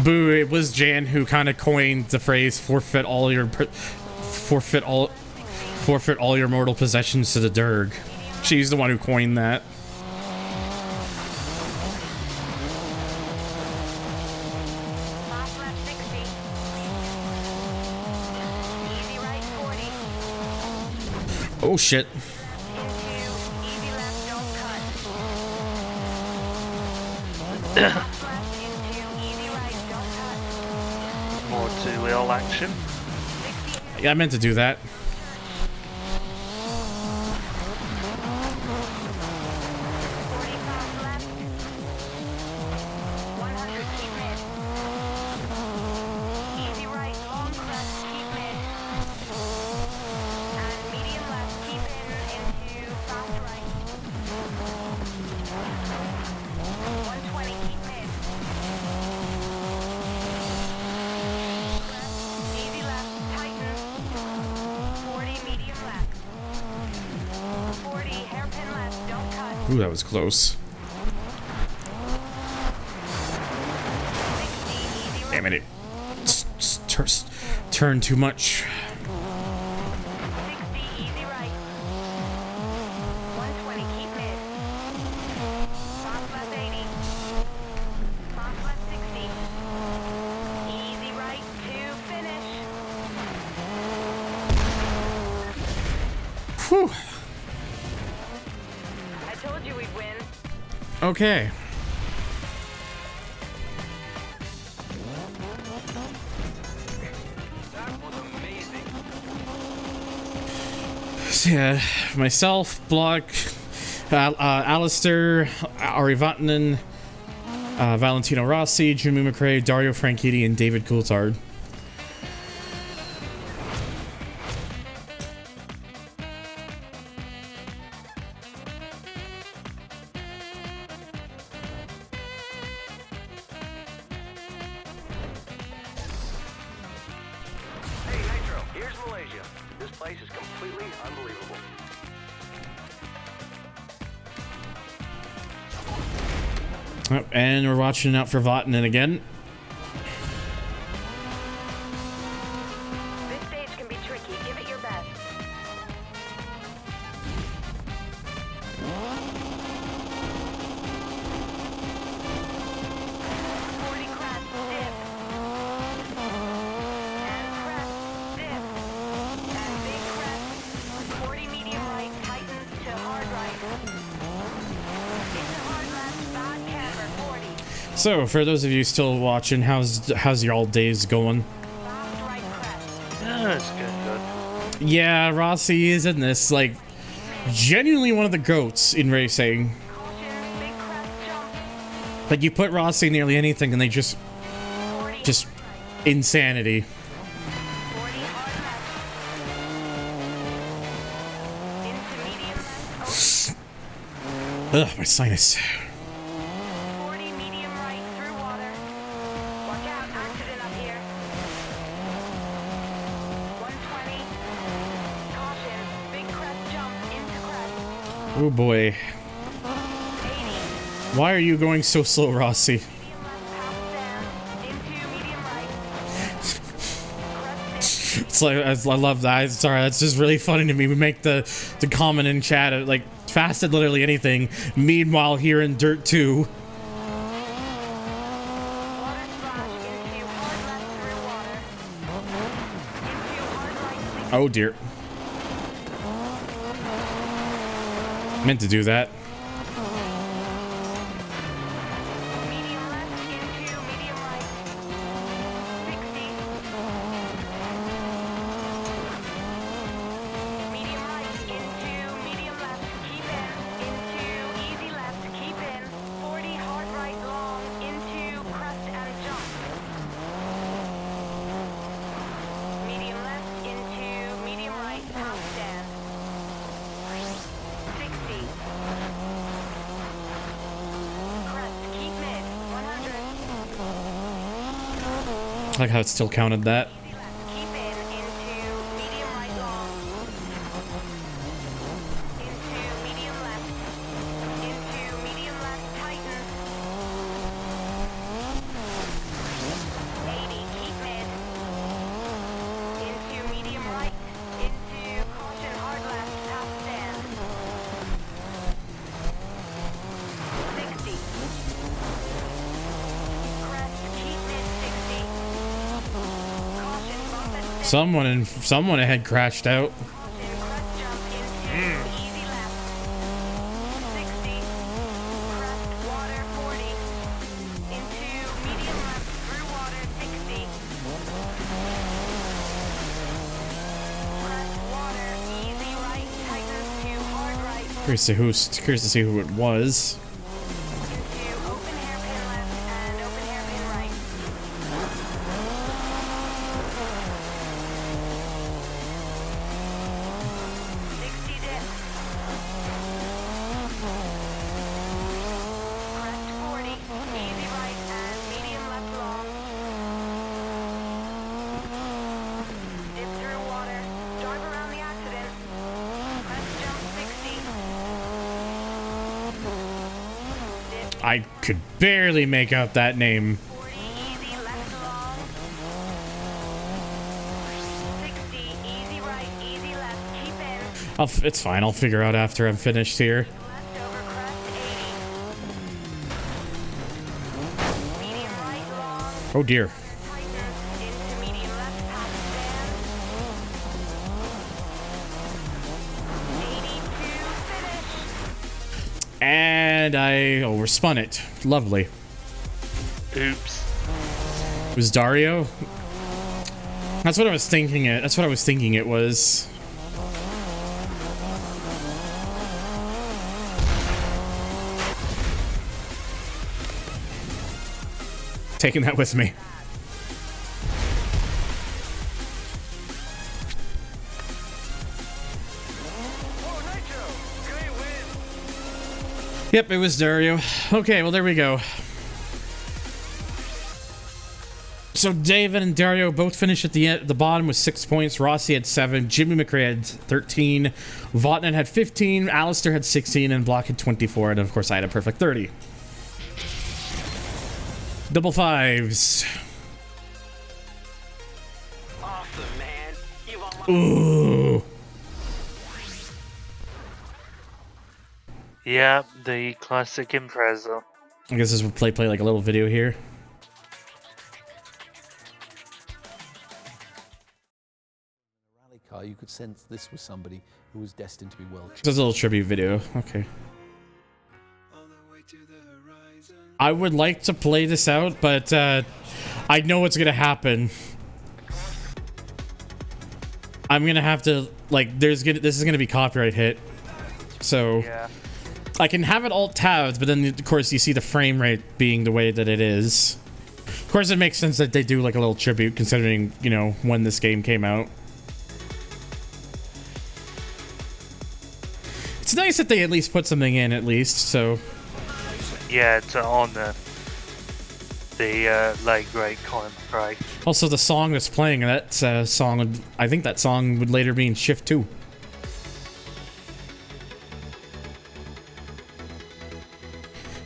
Boo, it was Jan who kind of coined the phrase forfeit all your mortal possessions to the DiRT. She's the one who coined that. Oh shit. More two-wheel action. Yeah, I meant to do that. Ooh, that was close. Damn it. Turn too much. Whew. Okay. So yeah, myself, Block, Alistair, Ari Vatanen, Valentino Rossi, Jimmy McRae, Dario Franchitti, and David Coulthard. Malaysia. This place is completely unbelievable. Oh, and we're watching out for Vatanen again. This stage can be tricky. Give it your best. 40 crest, dip. And crest, dip. And big crest. 40 medium right, tightens to hard right. Into hard left, bad camber, 40. So, for those of you still watching, how's your all days going? Fast right crest. Yeah, it's good. Yeah, Rossi is in this, like, genuinely one of the GOATs in racing. Caution, big crest jump. Like, you put Rossi in nearly anything and they just 40 insanity. 40 hard left. Into medium left. Ugh, my sinus. 40 medium right through water. Watch out, accident up here. 120. Caution, big crest jump into crest. Oh boy. 80. Why are you going so slow, Rossi? Medium left, half down. Into medium right. Crest It's like, I love that. Sorry, that's just really funny to me. We make the comment in chat, like, fast at literally anything. Meanwhile, here in Dirt 2. water splash into hard left through water. Into hard right. Oh dear. Meant to do that. Medium left into medium right. 60. Medium right into medium left. Keep in. Into easy left. Keep in. 40 hard right long. Into crest and jump. Medium left into medium right. Half stand. 60. Crest. Keep mid. 100. I like how it still counted that. Easy left. Keep in into medium right long. Into medium left. Into medium left tighten. 80. Keep mid. Into medium right. Into caution hard left. Half stand. 60. Crest. Keep mid 60. Caution bump and stick. Someone had crashed out. Caution, crest jump into easy left. 60. Crest, water, 40. Into medium left, through water, 60. Crest, water, easy right, tightens to hard right. Curious to see who it was. Into open hairpin left and open hairpin right. 60 dip. Crest 40, easy right and medium left long. Dip through water, drive around the accident. Crest jump 60. Dip I could barely make out that name. 40, easy left long. 60, easy right, easy left, keep in. It's fine. I'll figure out after I'm finished here. Left over crest 80. Medium right long, Oh dear. tightens into medium left half stand. 82 finish. And I overspun it. Lovely. Oops. It was Dario? That's what I was thinking it was. Taking that with me. Whoa, Nitro! Great win! Yep, it was Dario. Okay, well there we go. So David and Dario both finished at the bottom with 6 points. Rossi had 7. Jimmy McRae had 13. Votnan had 15. Alistair had 16. And Block had 24. And of course, I had a perfect 30. Double fives. Awesome, man. You've unlocked. Ooh. Yeah, the classic Impreza. I guess this will play like a little video here. Rally car, you could sense this was somebody who was destined to be world champion. Just a little tribute video. Okay. I would like to play this out, but I know what's gonna happen. I'm gonna have to this is gonna be copyright hit. So Yeah. I can have it alt tabbed, but then of course you see the frame rate being the way that it is. Of course, it makes sense that they do like a little tribute, considering, you know, when this game came out. It's nice that they at least put something in, at least, so. Yeah, to honor the late great Colin McRae. Also, the song that's playing, that song, I think that song would later be in Shift 2.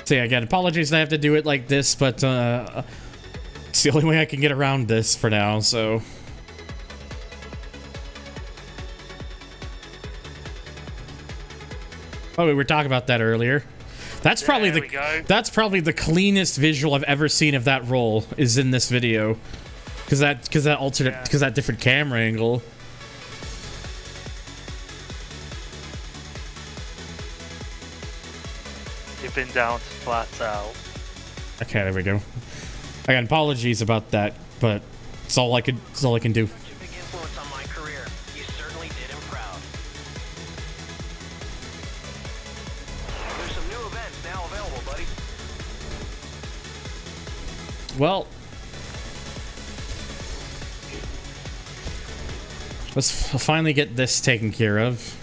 So yeah, again, apologies that I have to do it like this, but it's the only way I can get around this for now, so. Oh, we were talking about that earlier. That's probably There we go. that's probably the cleanest visual I've ever seen of that roll is in this video, because that different camera angle. You've been down to flat out. Okay, there we go. Again, apologies about that, but it's all I can do. Such a big influence on my career. You certainly did him proud. There's some new events now available, buddy. Well, let's finally get this taken care of.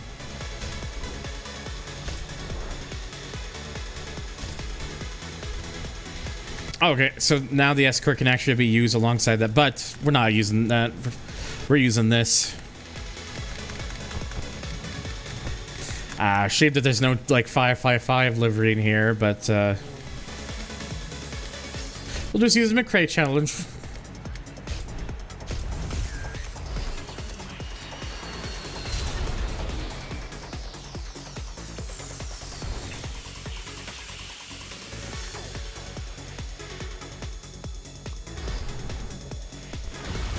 Okay, so now the escort can actually be used alongside that, but we're not using that. We're using this. Shame that there's no like 555 livery in here, but we'll just use the McRae challenge.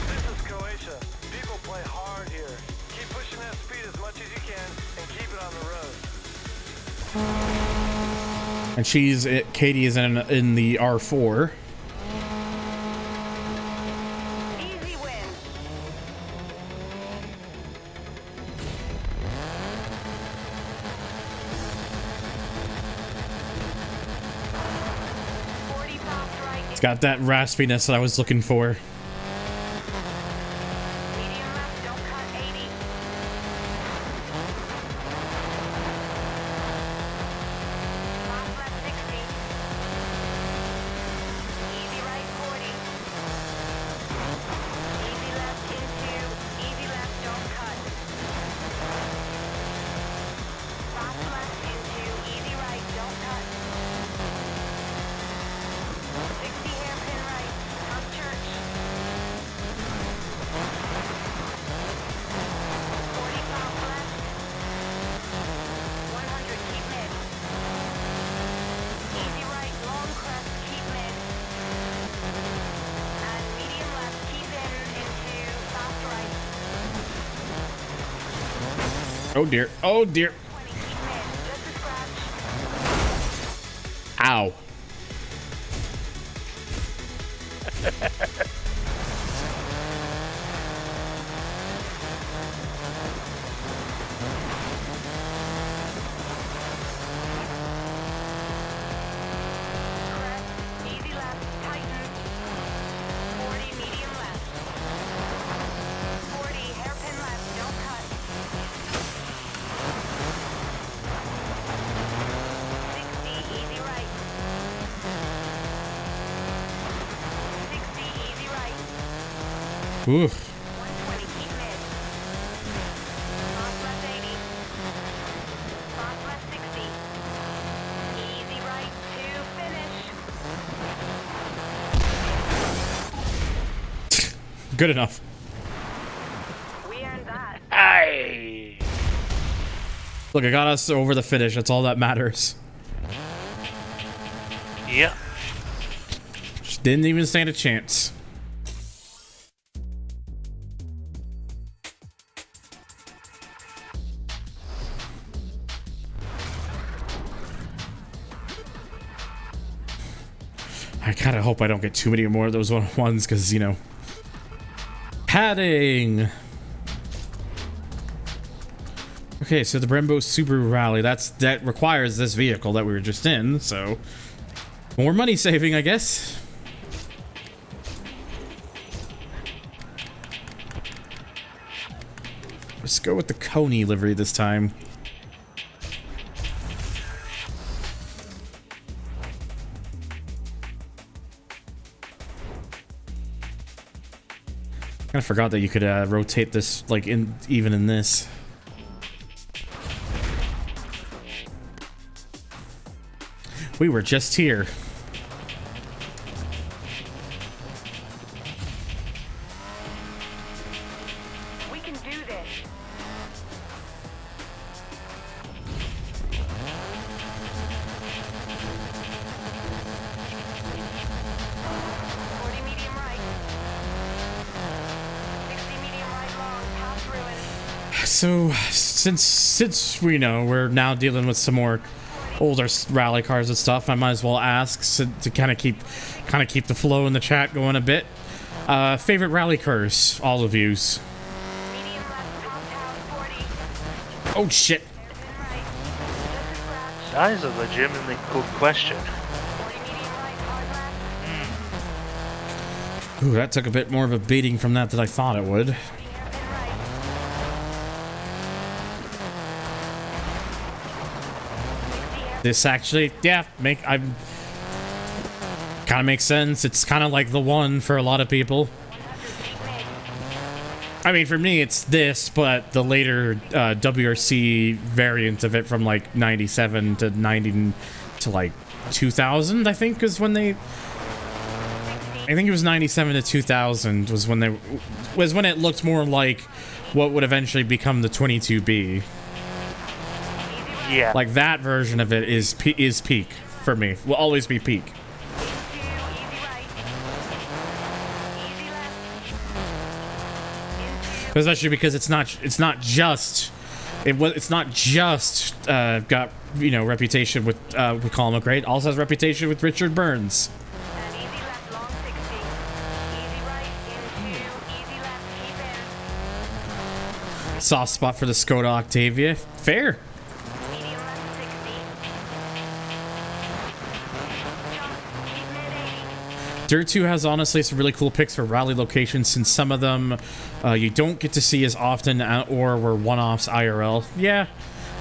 This is Croatia. People play hard here. Keep pushing that speed as much as you can and keep it on the road. And Katie is in the R4. Easy win. It's got that raspiness that I was looking for. Medium left, don't cut 80. Fast left 60. Easy right 40. Easy left into. Easy left, don't cut. Fast left into. Easy right, don't cut. 60 hairpin right. Front church. 45 left. 100, keep mid. Easy right, long crest, keep mid. And medium left, keep in into fast right. Oh dear. Oh dear. 20, keep mid. Just a scratch. Ow. Crest, easy left, tighten. 40, medium left. 40, hairpin left, don't cut. 60, easy right. 60, Ooh. 120, keep mid. Fast left 80. Fast left 60. Easy right to finish. Good enough. We earned that. Aye. Look, I got us over the finish. That's all that matters. Yep. Just didn't even stand a chance. I kind of hope I don't get too many more of those ones because, you know, padding. Okay, so the Brembo Subaru Rally, that requires this vehicle that we were just in, so more money saving, I guess. Let's go with the Coney livery this time. I forgot that you could rotate this, like, even in this. We were just here. We can do this. Medium right. 60 medium right long, past ruin. So, since we know we're now dealing with some more older rally cars and stuff, I might as well ask to kind of keep the flow in the chat going a bit. Favorite rally cars, all of yous. Medium left, top town 40. Oh shit! Hairpin right. Just a scratch. That is a legitimately good question. 40 medium right, hard left. Ooh, that took a bit more of a beating from that than I thought it would. 40 hairpin right. 60 hairpin. This actually, yeah, kind of makes sense. It's kind of like the one for a lot of people. 100 keep mid. I mean, for me, it's this, but the later WRC variant of it from like 97 to 90 to like 2000, I think, is when they. I think it was 97 to 2000 was when it looked more like what would eventually become the 22B. Yeah. Like that version of it is peak for me. Will always be peak. Easy right. Easy left. Into. Especially because it's not just got, you know, reputation with Colin McRae. It also has reputation with Richard Burns. And easy left, long 60. Easy right, into. Easy left, keep in. Soft spot for the Skoda Octavia. Fair. Medium left, 60. Jump, keep mid 80. Dirt 2 has honestly some really cool picks for rally locations, since some of them you don't get to see as often or were one-offs IRL. Yeah,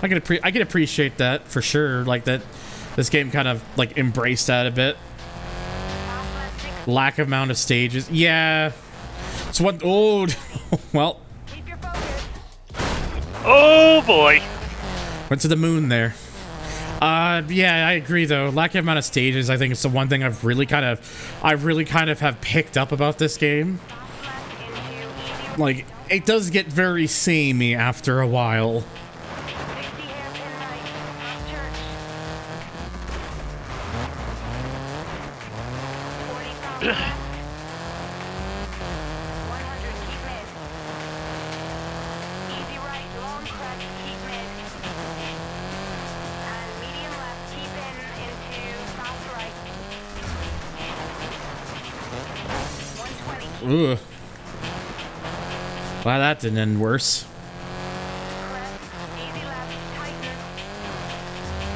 I can appreciate that for sure. Like that, this game kind of like embraced that a bit. Fast left, 60. Lack of amount of stages. Yeah. So what? Oh, well, Keep your focus. Oh boy. went to the moon there. Yeah, I agree though. Lack of amount of stages, I think it's the one thing I really kind of have picked up about this game. Fast left, into. Easy Like, it does get very samey after a while. 60 hairpin right. Past church. 40 south left. 100 keep mid. Easy right, long crest, keep mid. And medium left, keep in into fast right. 120 keep Ugh. Well, that didn't end worse. crest, easy left, tighten.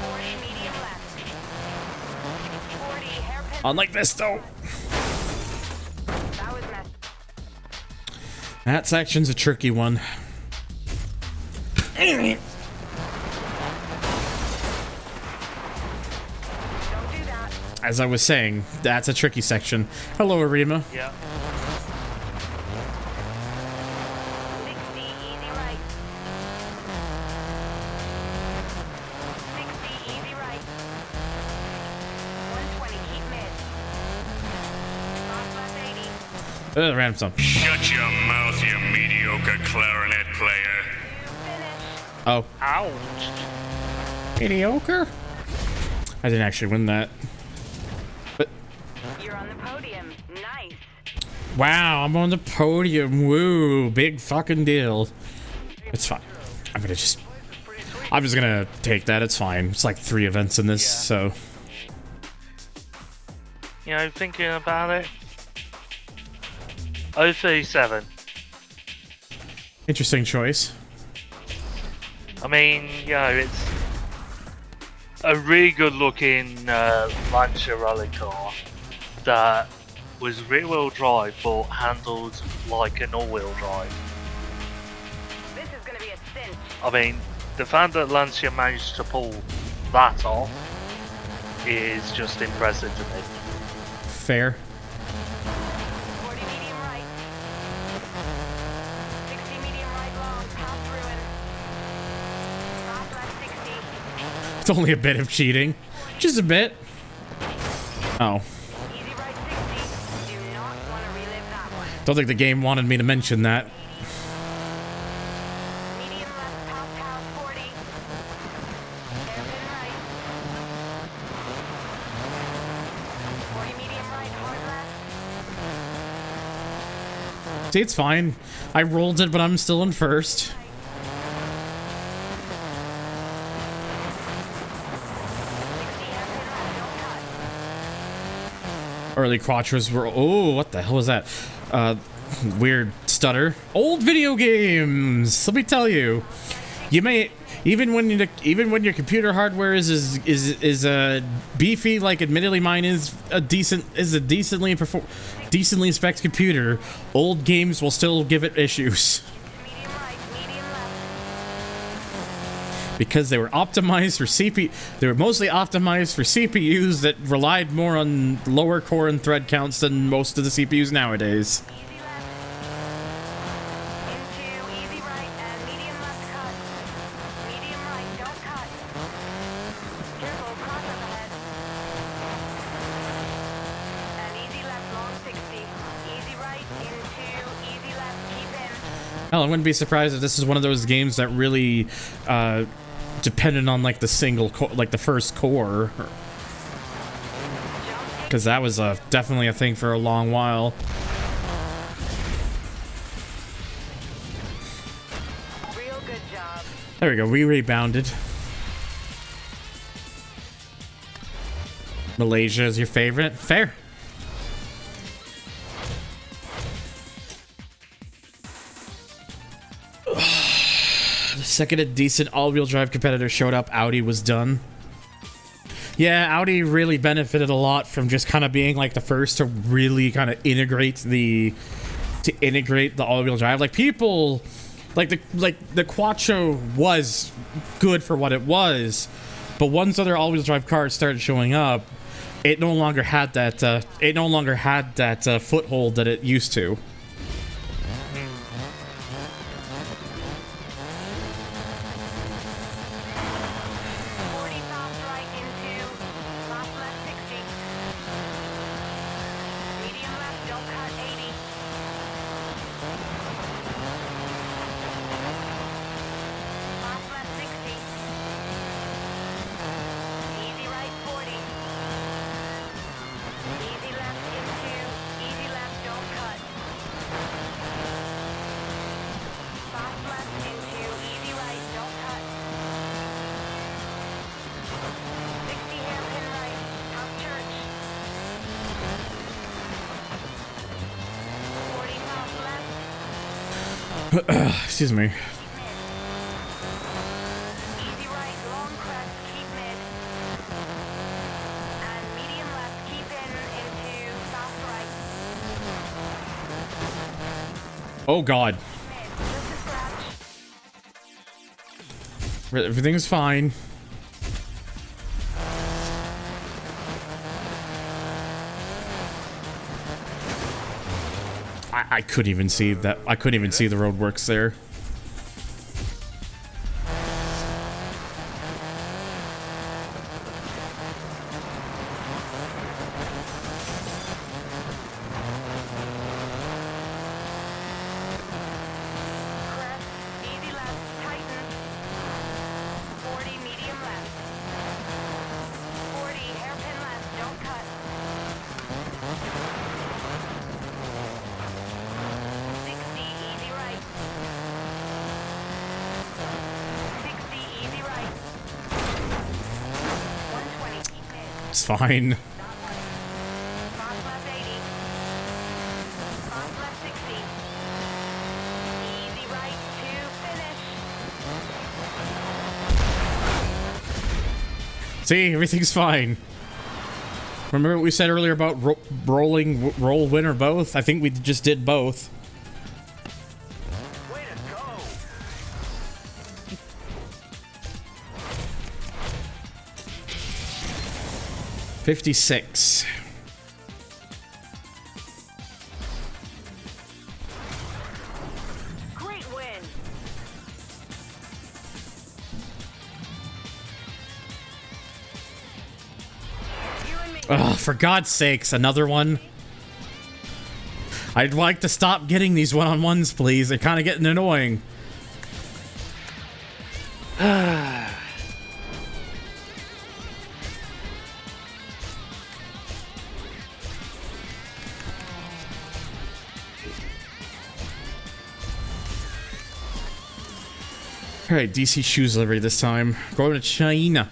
40 medium left. 40 hairpin. Unlike this, though. That was messed. That section's a tricky one. Don't do that. As I was saying, that's a tricky section. Hello, Arima. Yeah. Random song. Shut your mouth, you mediocre clarinet player. Oh. Ouch. Mediocre? I didn't actually win that. But You're on the podium. Nice. wow, I'm on the podium. Woo, big fucking deal. It's fine. I'm just gonna take that. It's fine. It's like 3 events in this, so. You know, thinking about it. 037. Interesting choice. I mean, you know, it's a really good looking Lancia rally car that was rear wheel drive but handled like an all wheel drive. This is gonna be a cinch. I mean, the fact that Lancia managed to pull that off is just impressive to me. Fair. 40 medium right. 60 medium right long. Past ruin. Fast left 60. It's only a bit of cheating. Just a bit. Oh. Easy right 60. Do not want to relive that one. Don't think the game wanted me to mention that. Medium left past house 40. Hairpin right. 40 medium right, hard left. See, it's fine. I rolled it, but I'm still in first. 60 hairpin left, don't cut. Early quattros were. Oh, what the hell was that? Weird stutter. Old video games. Let me tell you, you may even when your computer hardware is beefy, like admittedly mine is a decently spec'd computer. Old games will still give it issues. Medium right, medium left. Because they were optimized for CPU. They were mostly optimized for CPUs that relied more on lower core and thread counts than most of the CPUs nowadays. Easy left. Into easy right and medium left cut. Medium right, don't cut. Careful, cross up ahead. And easy left, long 60. Easy right into easy left, keep in. Hell, I wouldn't be surprised if this is one of those games that really depended on like the the first core, because that was definitely a thing for a long while. Real good job. There we go. We rebounded. Malaysia is your favorite? Fair. The second a decent all-wheel drive competitor showed up, Audi was done. Yeah, Audi really benefited a lot from just kind of being like the first to really kind of integrate the all-wheel drive. Like people, like the Quattro was good for what it was, but once other all-wheel drive cars started showing up, it no longer had that foothold that it used to. 40 fast right into fast left 60. Medium left, don't cut 80. Fast left 60. Easy right 40. Easy left into easy left, don't cut. Fast left into easy right, don't cut. 60 hairpin right, House Church. 40 fast left, Excuse me. mid. Easy right, long crest, keep mid. And medium left, keep in into fast right. Oh God, Mid, just a scratch. everything's fine. I couldn't even see that. I couldn't even see the roadworks there. It's fine. Box left 80. Box left 60. Easy right to finish. See, everything's fine. Remember what we said earlier about roll, win, or both? I think we just did both. Way to go! 56. Great win. You and me. Ugh, for God's sakes, another one. I'd like to stop getting these one-on-ones, please. They're kind of getting annoying. Alright, DC shoes delivery this time. Going to China.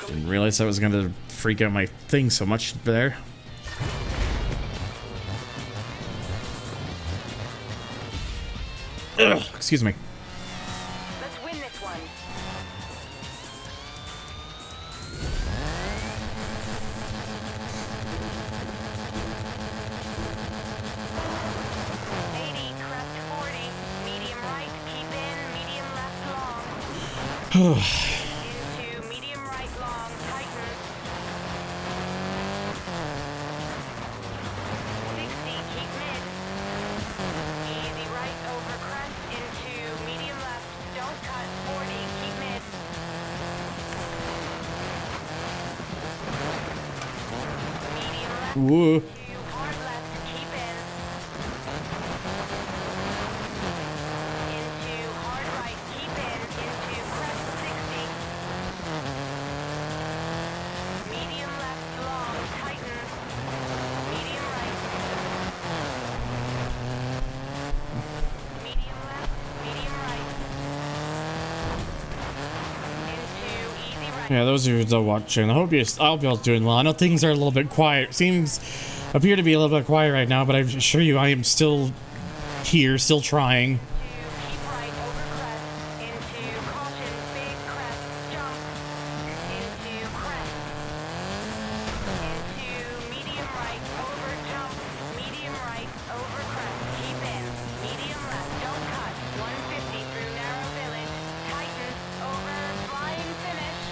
Didn't realize I was gonna freak out my thing so much there. Ugh, excuse me. Let's win this one. Crest 40, medium right, keep in, medium left long. Into medium right long, tighten. 60, keep mid. Easy right over crest, into medium left, don't cut, 40, keep mid. Medium left. Whoa. Hard left, keep in. Into hard right, keep in. Into crest 60. Medium left, long, tighten. Medium right. Medium left, medium right. Into easy right. Yeah, those of you that are watching, I hope y'all doing well. I know things are a little bit quiet. Appear to be a little bit quiet right now, but I assure you I am still here, still trying. Keep right over crest, into caution, big crest, jump, into crest, into medium right, over jump, medium right, over crest, keep in, medium left, don't cut, 150 through narrow village, tighten, over, flying finish.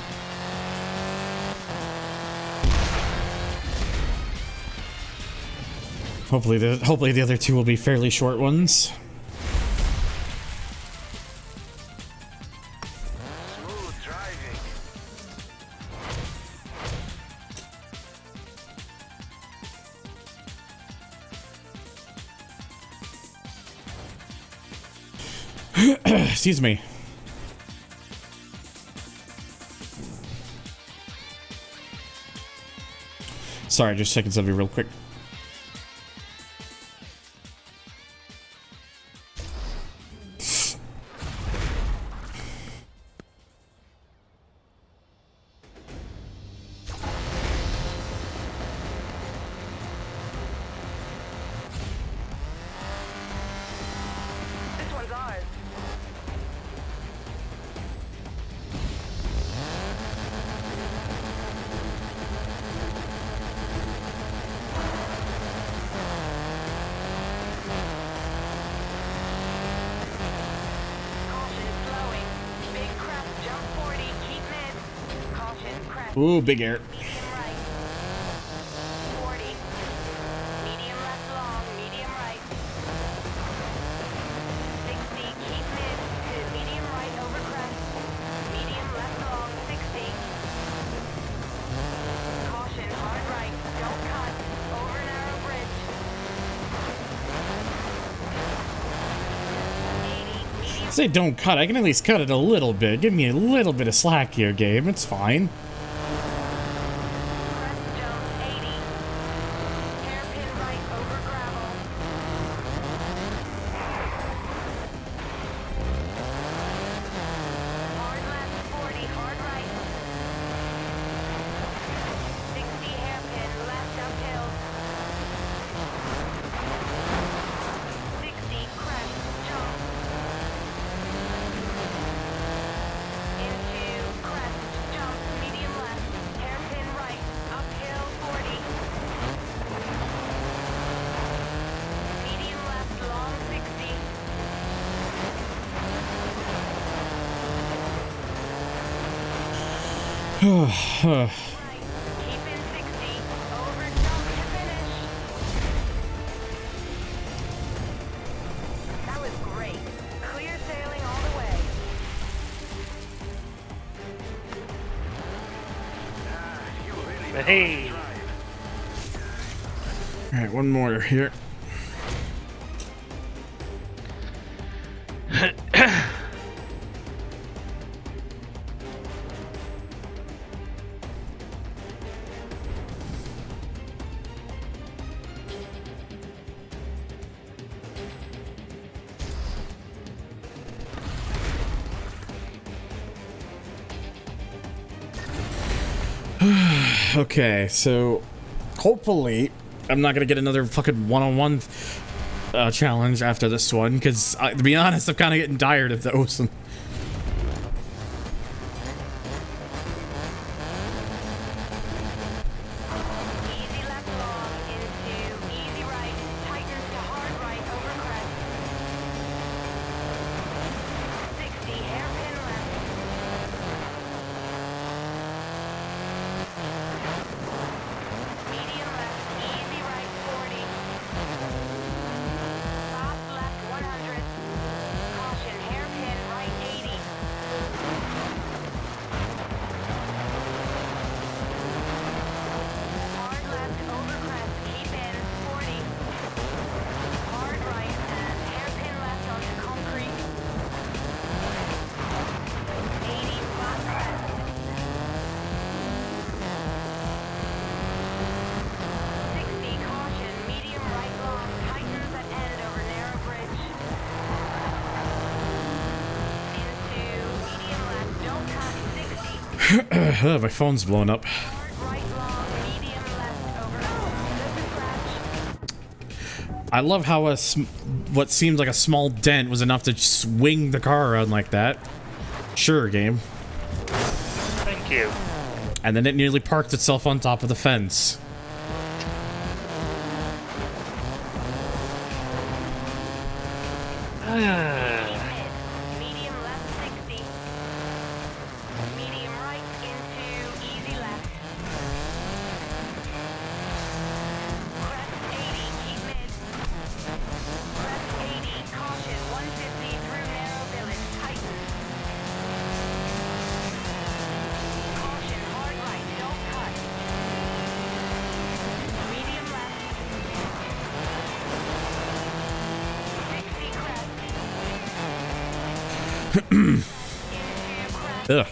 Hopefully the other two will be fairly short ones. Smooth driving. Excuse me. Sorry, just checking something real quick. This one's ours. Caution, slowing, big crest, jump 40, keep mid, caution, crest. Ooh, big air. Medium right. 40. Medium left long, medium right. 60, keep mid to medium right over crest. Medium left long, 60. Caution, hard right, don't cut. Over narrow bridge. 80, medium Say don't cut. I can at least cut it a little bit. Give me a little bit of slack here, game. It's fine. crest jump, 80. Hairpin right over gravel. Right. Keep in 60. Over jump to finish. That was great. Clear sailing all the way. Hey. All right, one more here. Okay, so hopefully I'm not gonna get another fucking one-on-one challenge after this one, because to be honest, I'm kind of getting tired of those. Easy left long into easy right. Tightens to hard right over crest. 60 hairpin left. Medium left, easy right 40. Soft left 100. Caution, hairpin right 80. Hard left over crest, keep in 40. Hard right and hairpin left onto concrete. 80 flat crest. 60 caution, medium right long, tightens at end over narrow bridge. Into medium left, don't cut 60. My phone's blown up. Hard right long, medium left over. Good scratch. I love how what seemed like a small dent was enough to swing the car around like that. Sure, game. Thank you. And then it nearly parked itself on top of the fence. Medium left 60. Medium right into easy left. Crest 80, keep mid. Crest 80, caution 150 through narrow village, tighten. Caution, hard right, don't cut. Medium left. 60 crest. Into crest. Ugh.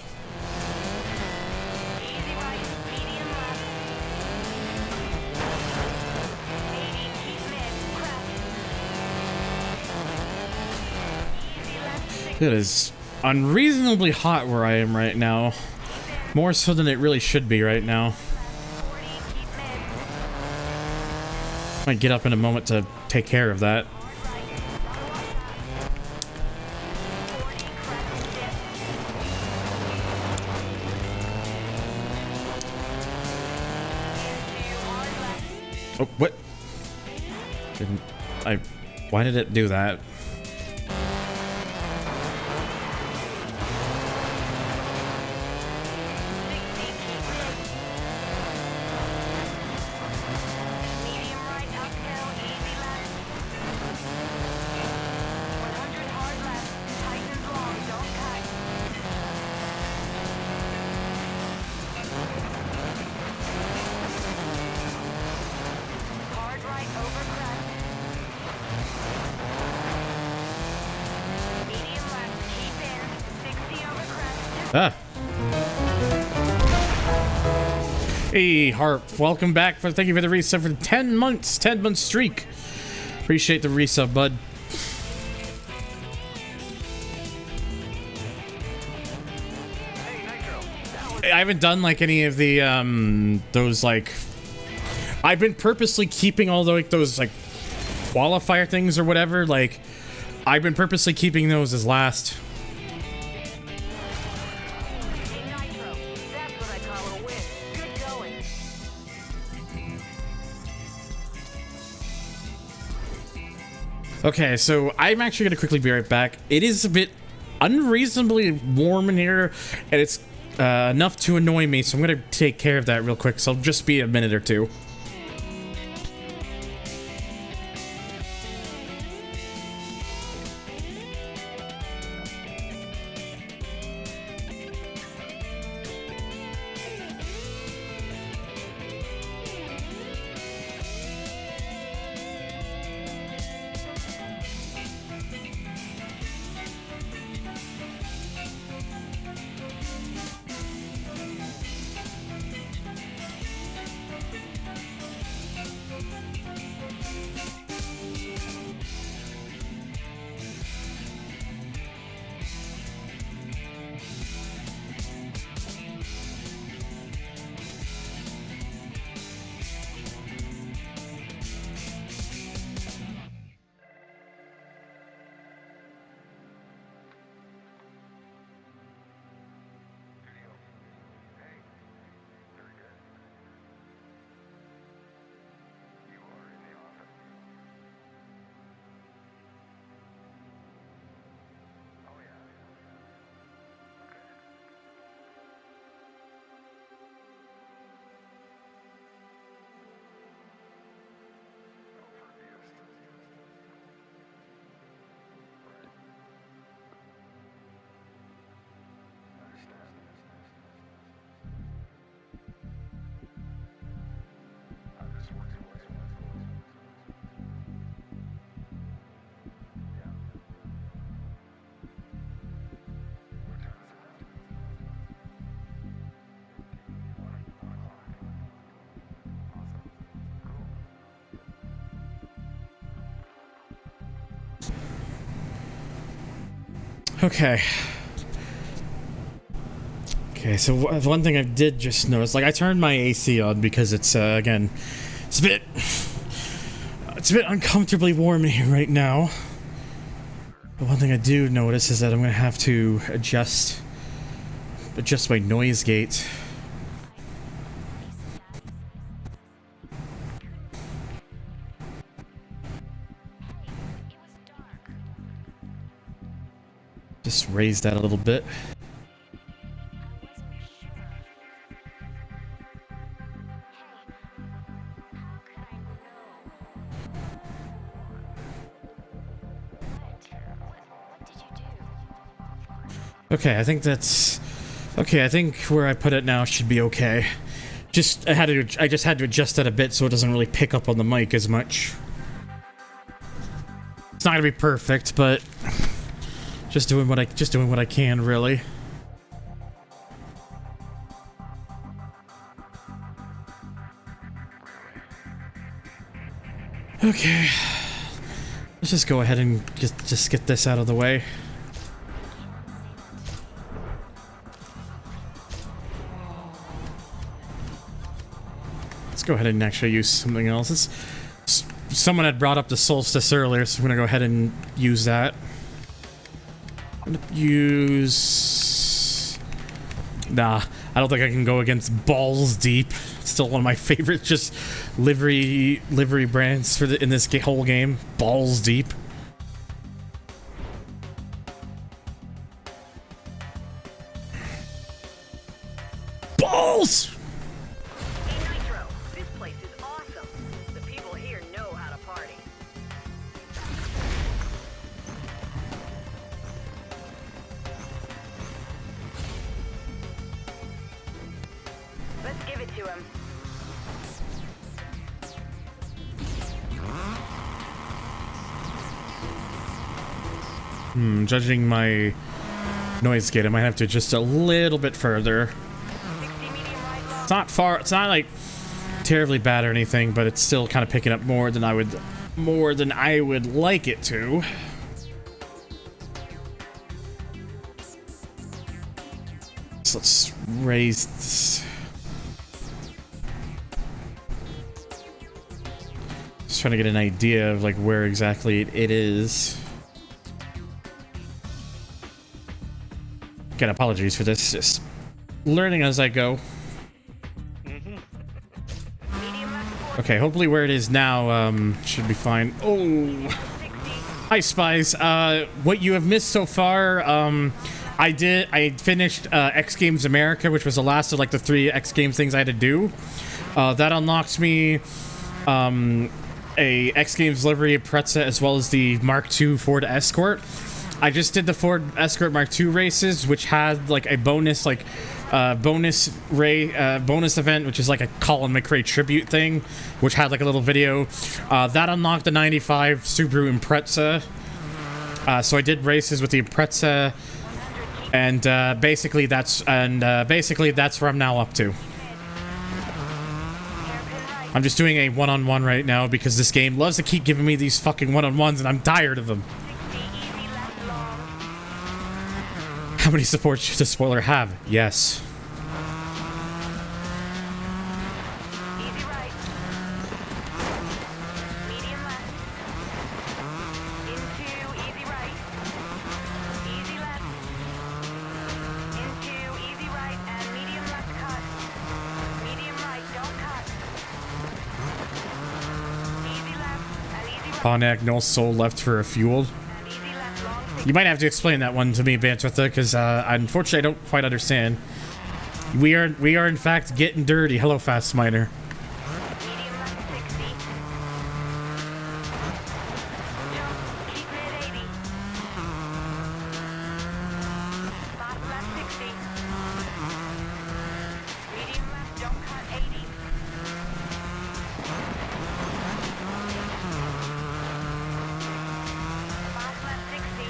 Easy right, medium left. 80, keep mid, crest. Easy left 60. It is unreasonably hot where I am right now. More so than it really should be right now. 40, keep mid. Might get up in a moment to take care of that. Right, 40, crest, dip. Into hard left. Oh, what? Didn't I? Why did it do that? 60, keep mid. Medium right uphill, easy left. 100 hard left, tightens long, don't cut. Hard right over crest. Medium left, keep in. 60 over crest. Ah. Hey, Harp, welcome back. Thank you for the resub for 10 months, 10-month streak. Appreciate the resub, bud. I haven't done like any of the those like I've been purposely keeping all the, like those like qualifier things or whatever. Like I've been purposely keeping those as last. Nitro, that's what I call a win. Good going. Okay, so I'm actually gonna quickly be right back. It is a bit unreasonably warm in here, and it's enough to annoy me, so I'm gonna take care of that real quick, so I'll just be a minute or two. Okay. Okay, so one thing I did just notice, like I turned my AC on because it's again, it's a bit uncomfortably warm in here right now. But one thing I do notice is that I'm gonna have to adjust my noise gate. Just raise that a little bit. Okay, I think that's okay. I think where I put it now should be okay. I just had to adjust that a bit so it doesn't really pick up on the mic as much. It's not gonna be perfect, but just doing what I can, really. Okay, let's just go ahead and just get this out of the way. Let's go ahead and actually use something else. Someone had brought up the solstice earlier, so I'm gonna go ahead and use that. I'm gonna use... Nah, I don't think I can go against Balls Deep. Still one of my favorite just livery brands for in this whole game. Balls Deep. Balls! Hey Nitro, this place is awesome. The people here know how to party. Let's give it to him. Judging my noise gate, I might have to adjust a little bit further. 60 medium right low. It's not far. It's not like terribly bad or anything, but it's still kind of picking up more than I would like it to. So let's raise this. Just trying to get an idea of like where exactly it is. Again, apologies for this. Just learning as I go. Medium left Okay, hopefully where it is now should be fine. Oh, 60. hi Spies. What you have missed so far, I finished X Games America, which was the last of like the 3 X Games things I had to do. That unlocked me a X Games livery Preza as well as the Mark II Ford Escort. I just did the Ford Escort Mark II races, which had like a bonus bonus event, which is like a Colin McRae tribute thing, which had like a little video. That unlocked the 95 Subaru Impreza. So I did races with the Impreza, and basically that's where I'm now up to. I'm just doing a one-on-one right now because this game loves to keep giving me these fucking one-on-ones, and I'm tired of them. How many supports should the spoiler have? Yes. Easy right. Medium left. Into easy right. Easy left. Into easy right and medium left cut. Medium right, don't cut. Easy left and easy right. Pontiac, no soul left for a fuel. And easy left, long 60. You might have to explain that one to me, Bantertha, because unfortunately I don't quite understand. We are in fact getting dirty. Hello, Fast Miner. Medium left 60. Jump, keep mid 80. Fast left 60. Medium left, don't cut 80. Fast left 60.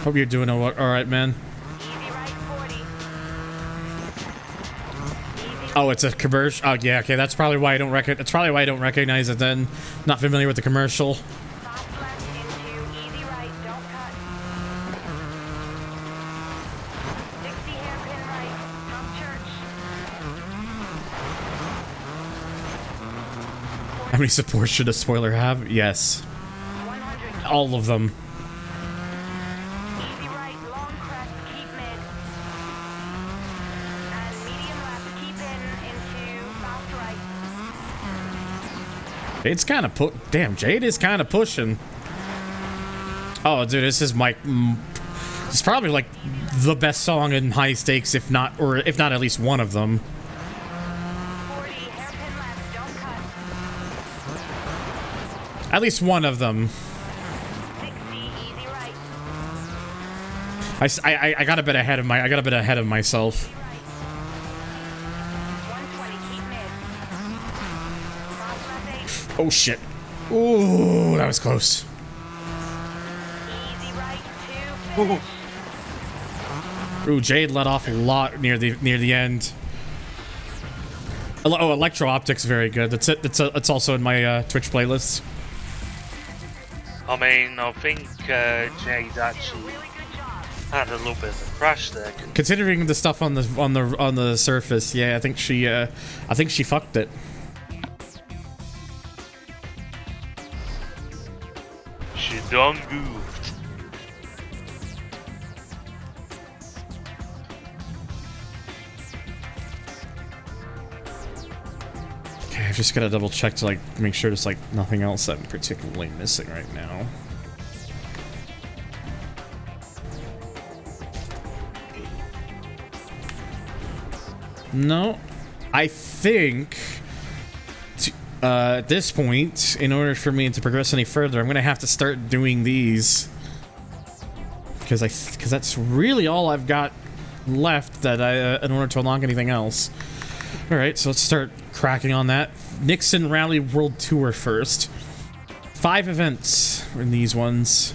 Hope you're doing all right, man. Easy right 40. Easy Oh, it's a commercial. Oh, yeah. Okay, that's probably why I don't recognize it. Then, not familiar with the commercial. fast left into easy right, don't cut. 60 hairpin right, from church. How many supports should a spoiler have? Yes, 100. all of them. Easy right, long crest, keep mid. And medium left, keep in into fast right. Jade's kind of damn, Jade is kind of pushing. Oh, dude, this is it's probably like the best song in high stakes, if not at least one of them. 40, hairpin left, don't cut. At least one of them. 60, easy right. I got a bit ahead of myself. 120, keep mid. Fast left 8. Oh shit. Ooh, that was close. Easy right, 2, finish. Ooh, Jade let off a lot near the end. Oh, Electro Optics, very good. That's it. It's also in my Twitch playlists. I mean, I think Jade actually had a little bit of a crash there. Considering the stuff on the surface, yeah, I think she fucked it. She done goofed. Okay, I've just gotta double check to like make sure there's like nothing else I'm particularly missing right now. No, I think at this point, in order for me to progress any further, I'm gonna have to start doing these because that's really all I've got left that in order to unlock anything else. All right, so let's start cracking on that. Nixon Rally World Tour first. 5 events in these ones.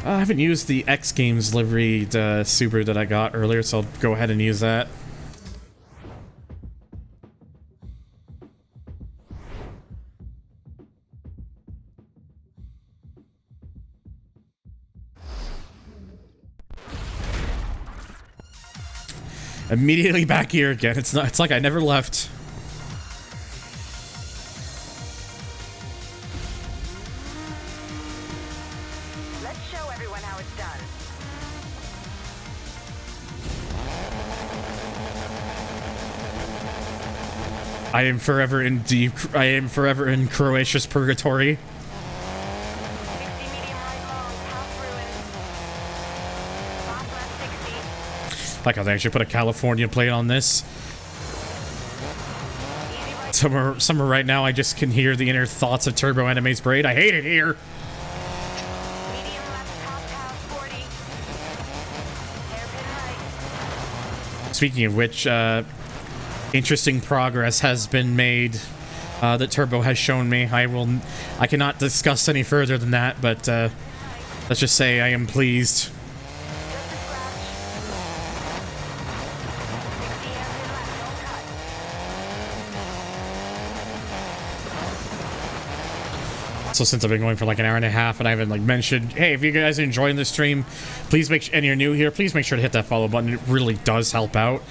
I haven't used the X Games livery Subaru that I got earlier, so I'll go ahead and use that. Immediately back here again. It's like I never left. Let's show everyone how it's done. I am forever in Croatia's purgatory. 60 medium right long, past ruins. Fast left 60. Like how they actually put a California plate on this. Easy right. Summer right now, I just can hear the inner thoughts of Turbo Anime's braid. I hate it here. Medium left, top house 40. Hairpin right. Speaking of which, interesting progress has been made that Turbo has shown me. I cannot discuss any further than that, but let's just say I am pleased. Just a scratch. 60 hairpin left, don't cut. So since I've been going for like an hour and a half and I haven't like mentioned, hey, if you guys are enjoying this stream, please and you're new here, please make sure to hit that follow button. It really does help out.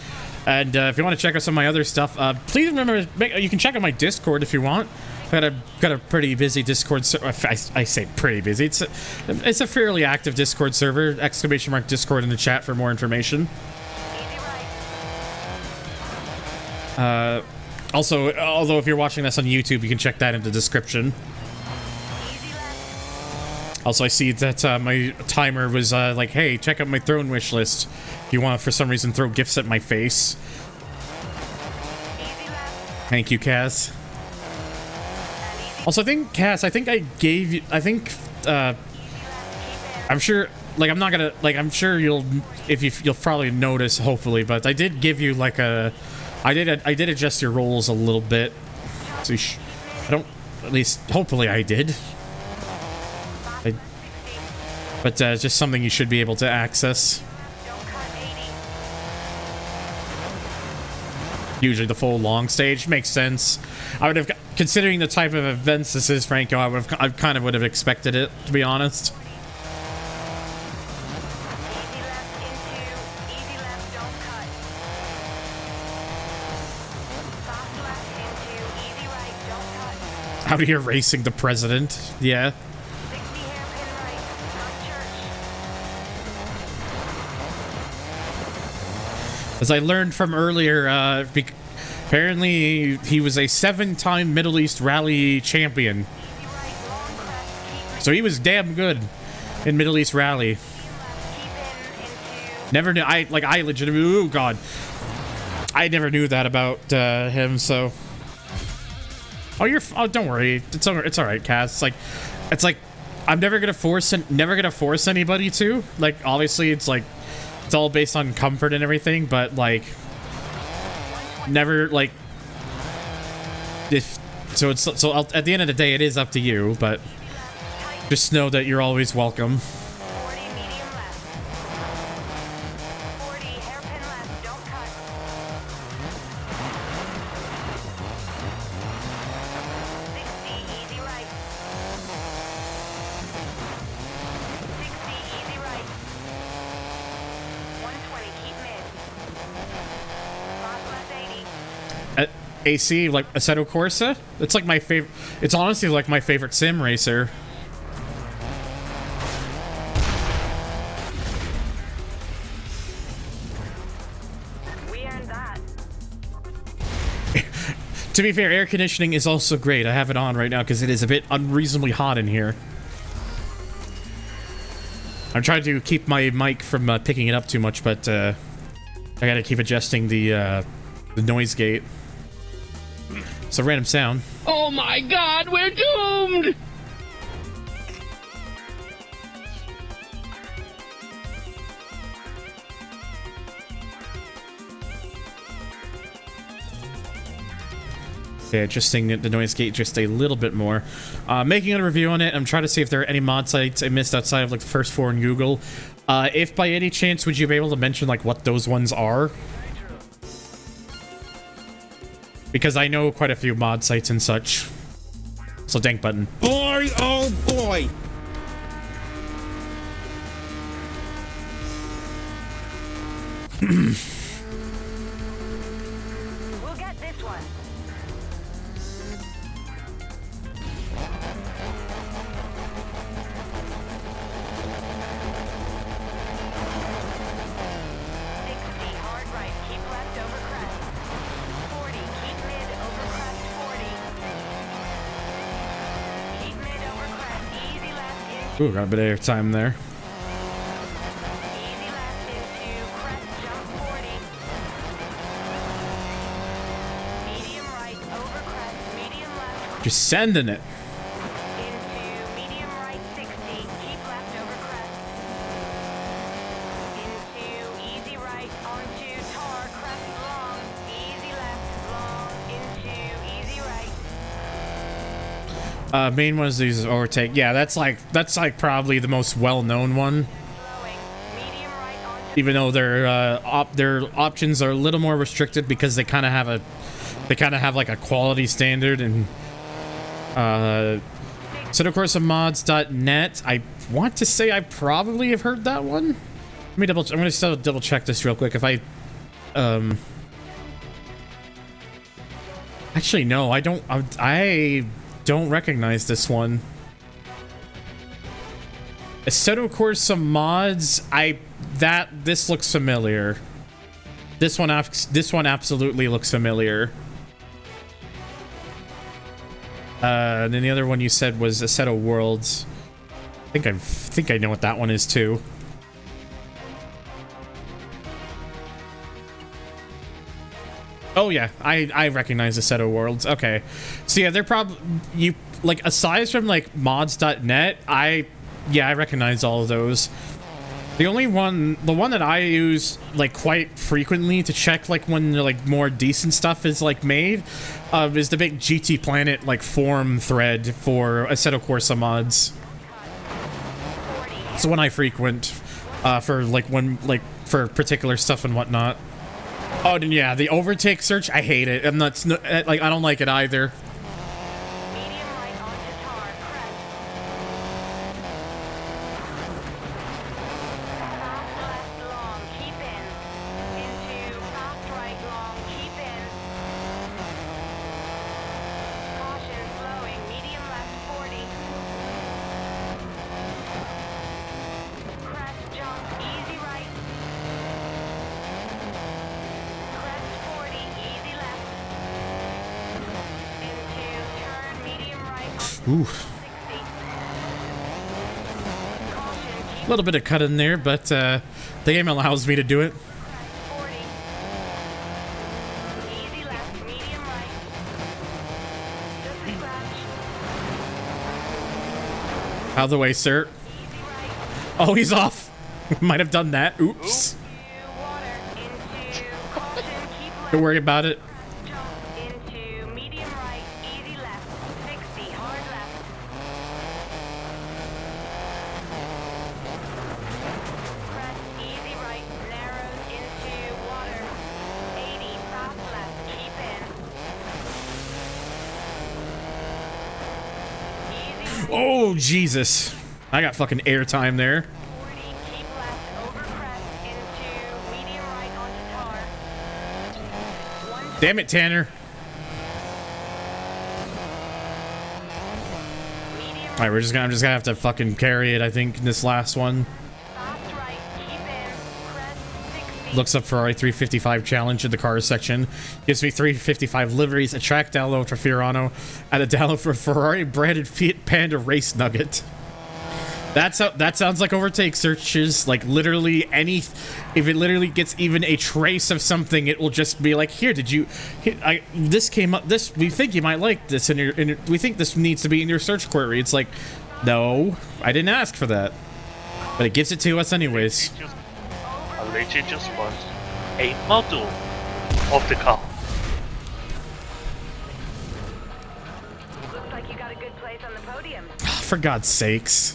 And if you want to check out some of my other stuff, please remember, you can check out my Discord if you want. I've got a pretty busy Discord server. I say pretty busy. It's a fairly active Discord server. !Discord in the chat for more information. Easy right. Also, although if you're watching this on YouTube, you can check that in the description. Easy left. Also, I see that my timer was like, hey, check out my throne wish list. If you want to, for some reason, throw gifts at my face. Easy left. Thank you, Cass. And easy Also, I think, Cass, I think I gave you, I think, left. Keep in. I'm sure, like, I'm not gonna, like, I'm sure you'll probably notice, hopefully, but I did give you, like, I did adjust your rolls a little bit. So I don't, at least, hopefully I did. But it's just something you should be able to access. Don't cut 80. Usually the full long stage makes sense. I would have, considering the type of events this is, Franco, I kind of would have expected it, to be honest. Easy left into. Easy left, don't cut. Fast left into. Easy right, don't cut. Out here racing the president. Yeah. 60 hairpin right, not church. As I learned from earlier, apparently he was a 7-time Middle East Rally champion. Easy right, long crest, keep So he was damn good in Middle East Rally. left, keep in into. Never knew. I legitimately. Oh God. I never knew that about him. So. Oh, don't worry. It's all right, Cass. It's like, I'm never gonna force anybody to. Like, obviously, it's like, it's all based on comfort and everything. But like, never like. At the end of the day, it is up to you. But just know that you're always welcome. 40 medium left. 40 hairpin left, don't cut. 60 easy right. 60 easy right. 120 keep mid. Fast left 80. AC, like Assetto Corsa. It's like my favorite. It's honestly like my favorite sim racer. We earned that. To be fair, air conditioning is also great. I have it on right now because it is a bit unreasonably hot in here. I'm trying to keep my mic from picking it up too much, but I gotta keep adjusting the noise gate. It's a random sound. Oh my god, we're doomed! Yeah, adjusting the noise gate just a little bit more. Making a review on it. I'm trying to see if there are any mod sites I missed outside of like the first 4 in Google. If by any chance, would you be able to mention like what those ones are? Because I know quite a few mod sites and such. So dank button. Boy, oh boy! We'll get this one. Hard right, keep left over crest. 40, keep mid over Ooh, got a bit of air time there. Easy left into crest jump 40. Medium right over crest, medium left Just sending it. into medium right 60. Keep left over crest. Into easy right onto tar, crest long. Easy left long into easy right. Main one is these overtake. Yeah, that's like probably the most well-known one. Slowing. Medium right onto Even though their options are a little more restricted because they kind of have like a quality standard. And so of course mods.net, I want to say I probably have heard that one. Let me I'm gonna still double check this real quick. If I actually no, I don't recognize this one. Assetto Corsa mods, this looks familiar. This one absolutely looks familiar. And then the other one you said was Assetto Worlds. I think I know what that one is too. Oh yeah, I recognize Assetto Worlds. Okay, so yeah, they're probably like aside from like mods.net, I recognize all of those. The one that I use like quite frequently to check like when like more decent stuff is like made, is the big GT Planet like forum thread for Assetto Corsa mods. It's the one I frequent for like for particular stuff and whatnot. Oh, then yeah, the overtake search, I hate it. Like I don't like it either. medium right onto tar, crest. Fast left long, keep in. Into fast right long, keep in. Caution, slowing, medium left 40. Crest jump, easy right. Crest 40, easy left. Into turn, medium right onto Ooh, 60. Caution, keep a little bit of cut in there, but the game allows me to do it. 40. Easy left, medium right. Just a scratch. Out of the way, sir. Easy right. Oh, he's off. Might have done that. Oops. Into water. Into caution, keep left. Don't worry about it. Jump into medium right, easy left. 60, hard left. Crest, easy right, narrows into water. 80, fast left, keep in. Easy right. Oh, Jesus. I got fucking airtime there. 40, keep left, over crest, into medium right onto tar. Damn it, Tanner. Medium All right, I'm just gonna have to fucking carry it, I think, in this last one. fast right, keep in. Crest, 60. Looks up Ferrari 355 challenge in the cars section. Gives me 355 liveries, a track download for Fiorano, and a download for Ferrari branded Fiat Panda race nugget. That sounds like overtake searches. Like literally if it literally gets even a trace of something, it will just be like, here, this came up. This, we think you might like this, and we think this needs to be in your search query. It's like, no, I didn't ask for that, but it gives it to us anyways. I literally just want a model of the car. Looks like you got a good place on the podium. For God's sakes.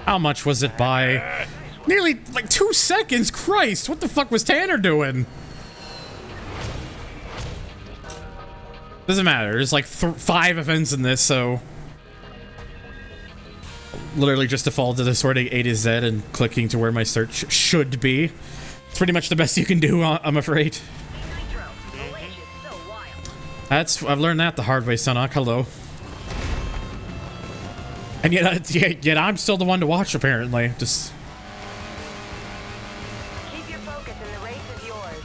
How much was it by? Nearly like 2 seconds. Christ, what the fuck was Tanner doing? Doesn't matter. There's like 5 events in this, so literally just default to the sorting A to Z and clicking to where my search should be. It's pretty much the best you can do, I'm afraid. Nitro, Malaysia's so wild. I've learned that the hard way, Sunoc. Hello. And yet I'm still the one to watch, apparently. Just Keep your focus and the race is yours.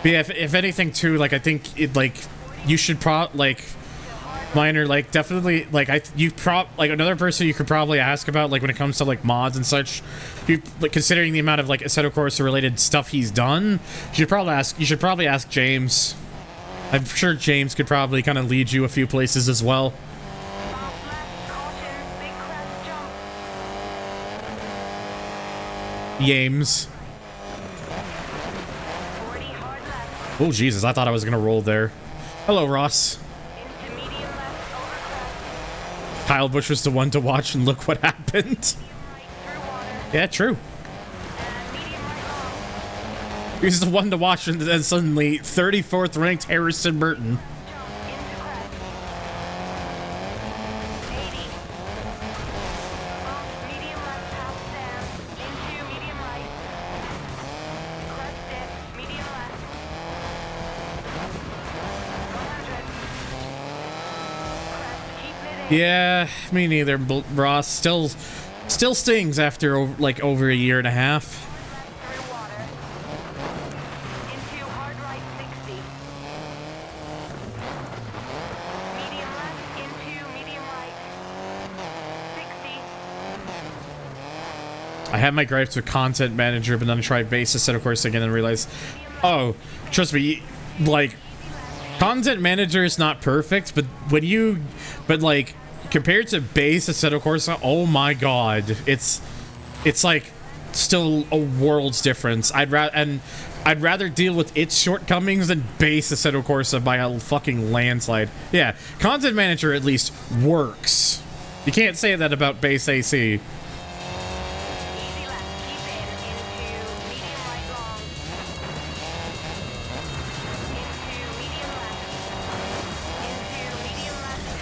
But yeah, if anything too, like I think it like you should like Minor, like definitely like like another person you could probably ask about like when it comes to like mods and such. You like considering the amount of like Assetto Corsa related stuff he's done, you should probably ask James. I'm sure James could probably kind of lead you a few places as well. James. Oh Jesus, I thought I was gonna roll there. Hello, Ross. Kyle Busch was the one to watch, and look what happened. Yeah, true. He's the one to watch, and then suddenly 34th ranked Harrison Burton. Yeah, me neither, Ross. Still stings after like over a year and a half. I had my gripes with Content Manager, but then I tried Basis Set, of course, again, and realized, oh, trust me, like, Content Manager is not perfect, but like, compared to Base Assetto Corsa, oh my god, it's like still a world's difference. I'd rather deal with its shortcomings than Base Assetto Corsa by a fucking landslide. Yeah, Content Manager at least works. You can't say that about Base AC.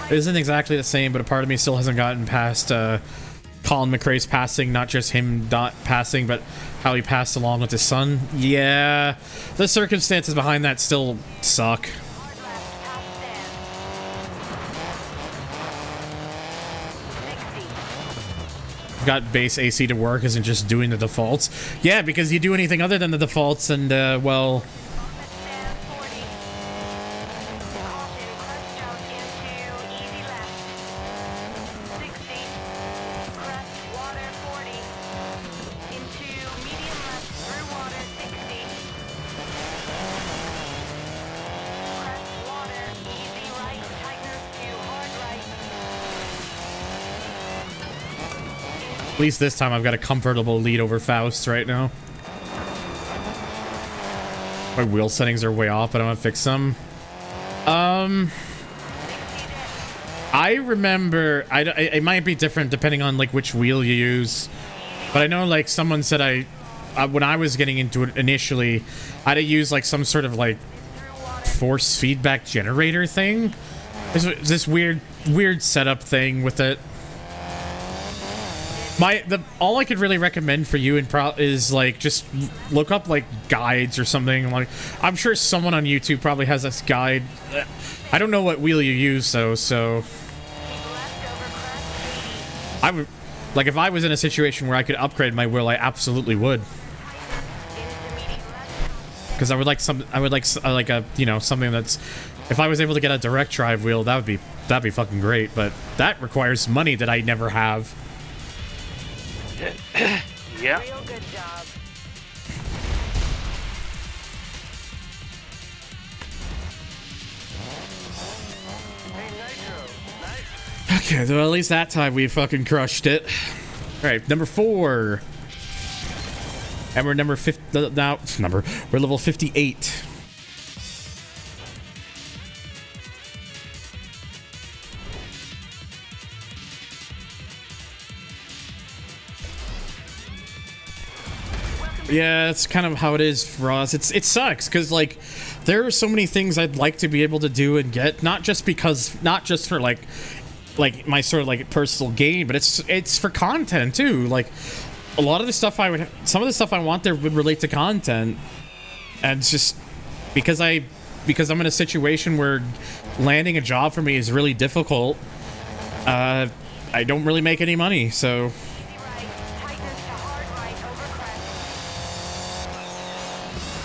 It isn't exactly the same, but a part of me still hasn't gotten past Colin McRae's passing, not just him not passing, but how he passed along with his son. Yeah, the circumstances behind that still suck. Got base AC to work isn't just doing the defaults. Yeah, because you do anything other than the defaults and, well... At least this time I've got a comfortable lead over Faust right now. My wheel settings are way off, but I'm gonna fix them. I remember, it might be different depending on like which wheel you use, but I know like someone said when I was getting into it initially, I had to use like some sort of like force feedback generator thing. There's this weird setup thing with it. All I could really recommend for you is like just look up like guides or something. Like I'm sure someone on YouTube probably has this guide. I don't know what wheel you use though, so I would like if I was in a situation where I could upgrade my wheel, I absolutely would. Because I would like a you know something that's if I was able to get a direct drive wheel, that'd be fucking great. But that requires money that I never have. Yeah. Real good job. Okay, well at least that time we fucking crushed it. All right, number 4, and we're number 50 now. We're level 58. Yeah, that's kind of how it is for us. It sucks because like there are so many things I'd like to be able to do and get, not just for like my sort of like personal gain, but it's for content too. Like a lot of the stuff some of the stuff I want there would relate to content, and it's just because I'm in a situation where landing a job for me is really difficult. I don't really make any money, so.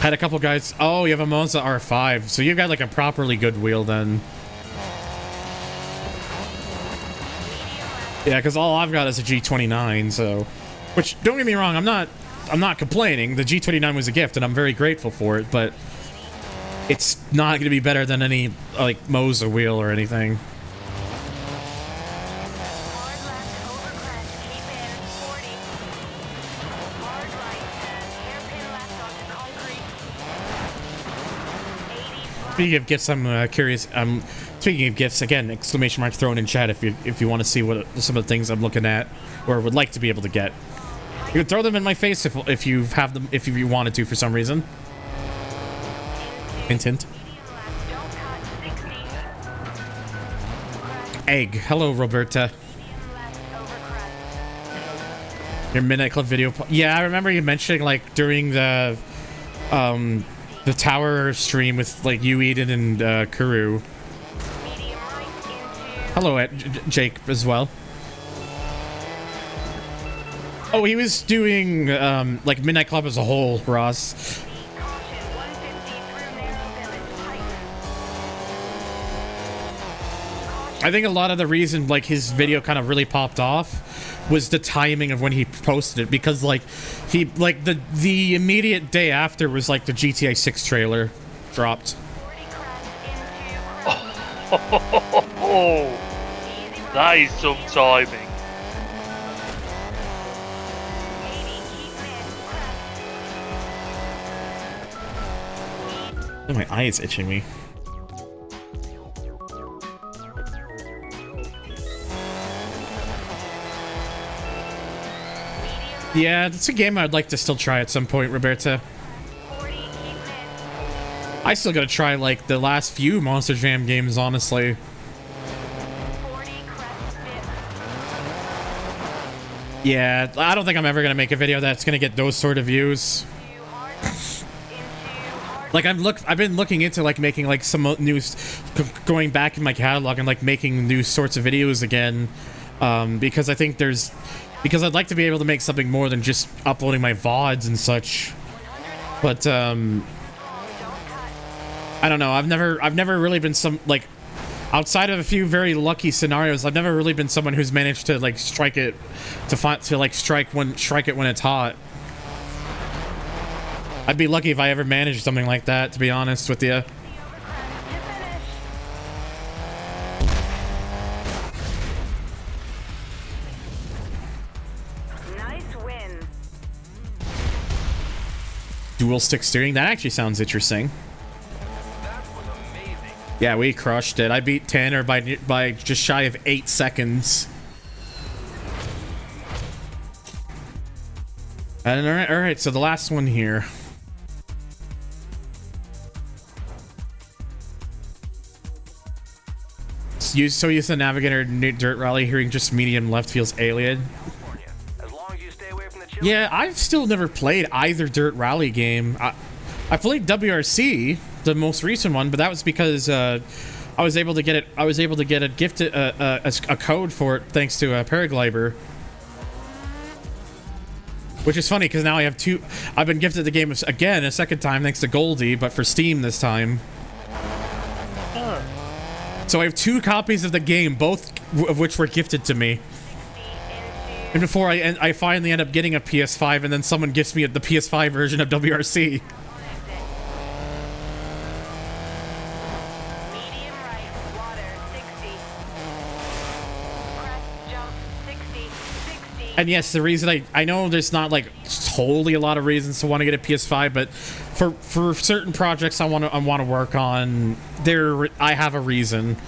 Had a couple guys. Oh, you have a Monza R5, so you've got like a properly good wheel then. Yeah, because all I've got is a G29, so. Which, don't get me wrong, I'm not complaining. The G29 was a gift, and I'm very grateful for it, but it's not going to be better than any like Moza wheel or anything. Hard left over crest, keep in, 40. Hard right and hairpin left onto concrete. 80 flat. Speaking of gifts, I'm curious. Speaking of gifts, again, exclamation mark thrown in chat if you want to see what some of the things I'm looking at or would like to be able to get. You can throw them in my face if you have them if you wanted to for some reason. Hint, hint. Medium left, don't cut, 60. Crest, Egg. Hello, Roberta. medium left over crest. Your Midnight Club video. Yeah, I remember you mentioning like during the tower stream with like you, Eden, and Kuru. Medium right into Hello, Jake as well. Oh, he was doing like Midnight Club as a whole, Ross. caution, 150 through narrow village, tighten. I think a lot of the reason like his video kind of really popped off was the timing of when he posted it, because like he like the immediate day after was like the GTA 6 trailer dropped. 40 crest into Oh, that is some timing. 80, keep mid, crest. Oh, my eye is itching me. Yeah, it's a game I'd like to still try at some point, Roberta. 40, keep mid. I still gotta try like the last few Monster Jam games, honestly. 40 crest dip. Yeah, I don't think I'm ever gonna make a video that's gonna get those sort of views. Into hard into hard. Like I've been looking into like making like some new, going back in my catalog and like making new sorts of videos again, because I think because I'd like to be able to make something more than just uploading my VODs and such. But I don't know. I've never really been like outside of a few very lucky scenarios. I've never really been someone who's managed to like strike it strike it when it's hot. I'd be lucky if I ever managed something like that, to be honest with you. Nice win. Dual stick steering. That actually sounds interesting. Yeah, we crushed it. I beat Tanner by just shy of 8 seconds. And all right. So the last one here. So use the Navigator Dirt Rally. Hearing just medium left feels alien. As long as you stay away from the children. Yeah, I've still never played either Dirt Rally game. I played WRC, the most recent one, but that was because I was able to get it. I was able to get a gifted a code for it thanks to a Paraglider. Which is funny because now I have two. I've been gifted the game again a second time thanks to Goldie, but for Steam this time. So I have 2 copies of the game, both of which were gifted to me. And before I finally end up getting a PS5, and then someone gifts me the PS5 version of WRC. Medium right, water, 60. Crest jump, 60, 60. And yes, the reason I know there's not like totally a lot of reasons to want to get a PS5, but for certain projects I want to work on, I have a reason.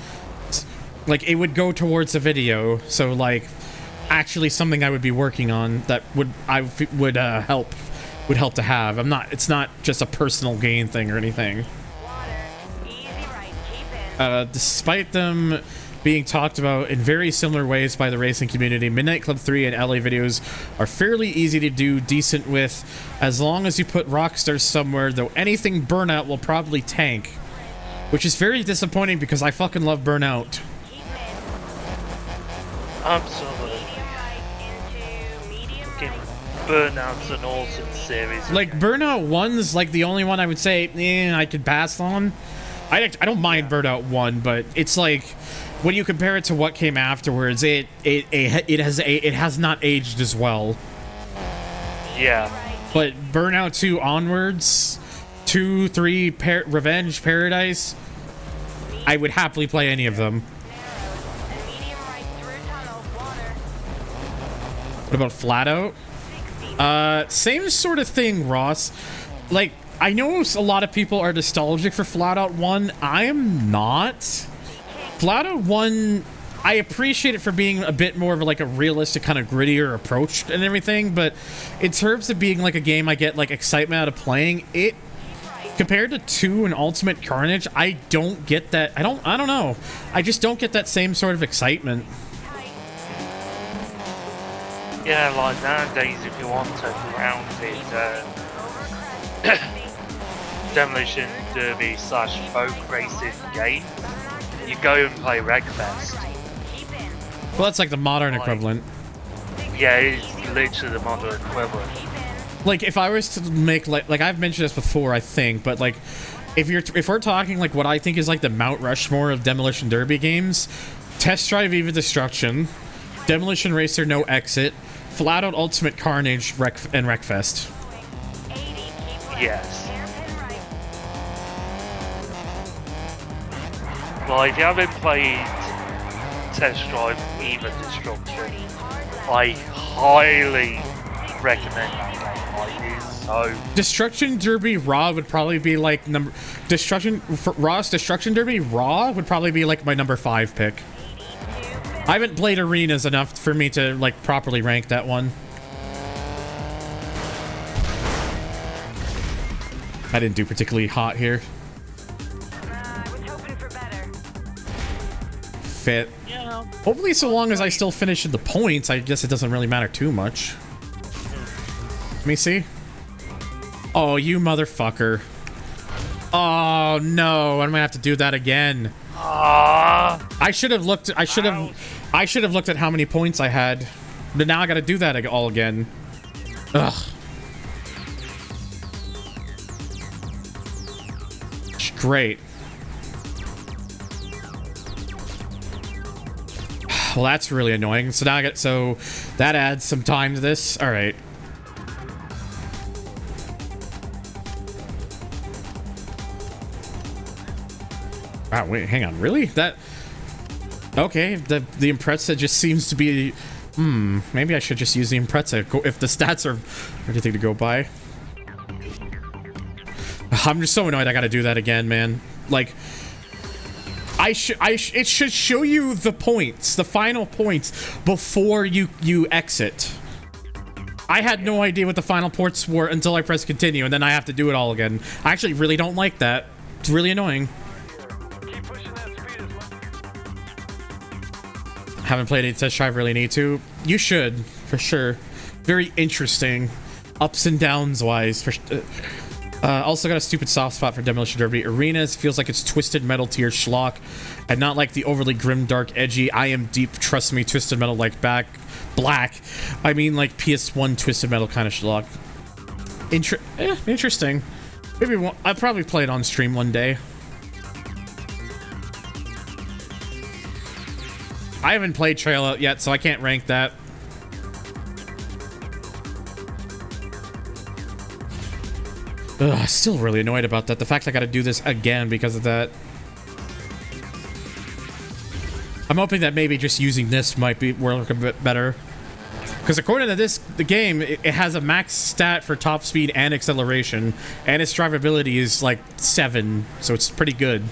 Like it would go towards a video, so like actually something I would be working on that would help to have. It's not just a personal gain thing or anything. Water, easy right, keep in. Despite them being talked about in very similar ways by the racing community, Midnight Club 3 and LA videos are fairly easy to do decent with, as long as you put Rockstar somewhere, though anything Burnout will probably tank. Which is very disappointing because I fucking love Burnout. Keep mid. Absolutely. Medium right into medium Okay. right. Burnout's an awesome series. Like Burnout 1's like the only one I would say I could pass on. I don't mind Burnout 1, but it's like when you compare it to what came afterwards, it has not aged as well. Yeah. But Burnout 2 onwards, 2, 3, Revenge, Paradise, I would happily play any of them. And medium right through tunnel, water. What about Flat Out? Same sort of thing, Ross. Like, I know a lot of people are nostalgic for Flat Out 1. I am not. Flat Out 1, I appreciate it for being a bit more of like a realistic kind of grittier approach and everything, but in terms of being like a game I get like excitement out of playing, it compared to 2 and Ultimate Carnage, I don't get that. I don't know. I just don't get that same sort of excitement. Yeah, like nowadays, if you want a grounded demolition derby / folk racing game, you go and play Wreckfest. Well, that's like the modern equivalent. Yeah, it's literally the modern equivalent. Like, if I was to make like I've mentioned this before, I think, but like if we're talking like what I think is like the Mount Rushmore of demolition derby games, Test Drive Eva Destruction, Demolition Racer No Exit, Flat Out Ultimate Carnage, and Wreckfest. Yes. Well, if you haven't played Test Drive Eva Destruction, I highly recommend that game. Like, it's so... Destruction Derby Raw would probably be like Destruction Derby Raw would probably be like my number 5 pick. I haven't played arenas enough for me to like properly rank that one. I didn't do particularly hot here. I was hoping for better. Fit. Hopefully, so long as I still finish in the points, I guess it doesn't really matter too much. Let me see. Oh, you motherfucker. Oh no, I'm gonna have to do that again. I should have looked at how many points I had. But now I gotta do that all again. Ugh. Great. Well, that's really annoying. So now so that adds some time to this. All right. Wow, wait, hang on. Really? That... Okay, the Impreza just seems to be... maybe I should just use the Impreza if the stats are anything to go by. I'm just so annoyed I gotta do that again, man. Like... it should show you the points, the final points, before you exit. I had no idea what the final points were until I pressed continue, and then I have to do it all again. I actually really don't like that. It's really annoying. Haven't played any Test Drive, really need to. You should, for sure. Very interesting. Ups and downs wise. Also got a stupid soft spot for Demolition Derby. Arenas feels like it's Twisted Metal tier schlock, and not like the overly grim, dark, edgy, I am deep, trust me, Twisted Metal like black. I mean like PS1 Twisted Metal kind of schlock. Interesting. Maybe I'll probably play it on stream one day. I haven't played Trail Out yet, so I can't rank that. Ugh, still really annoyed about that. The fact I gotta do this again because of that. I'm hoping that maybe just using this might work a bit better. Because according to the game, it has a max stat for top speed and acceleration, and its drivability is like 7, so it's pretty good.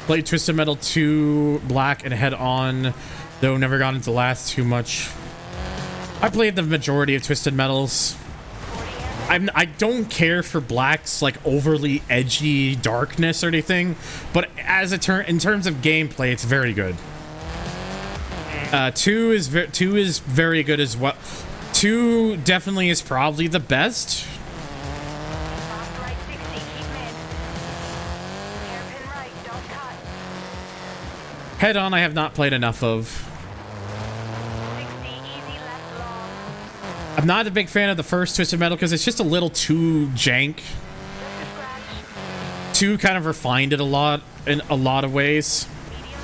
Played Twisted Metal 2 Black and Head On, though never got into last too much. I played the majority of Twisted Metals. I don't care for Black's like overly edgy darkness or anything, but in terms of gameplay, it's very good. 2 is very good as well. 2 definitely is probably the best. Soft right 60, keep mid. Hairpin right, don't cut. Head On, I have not played enough of. 60, easy left long. I'm not a big fan of the first Twisted Metal because it's just a little too jank. Just a scratch. 2 kind of refined it a lot in a lot of ways. Medium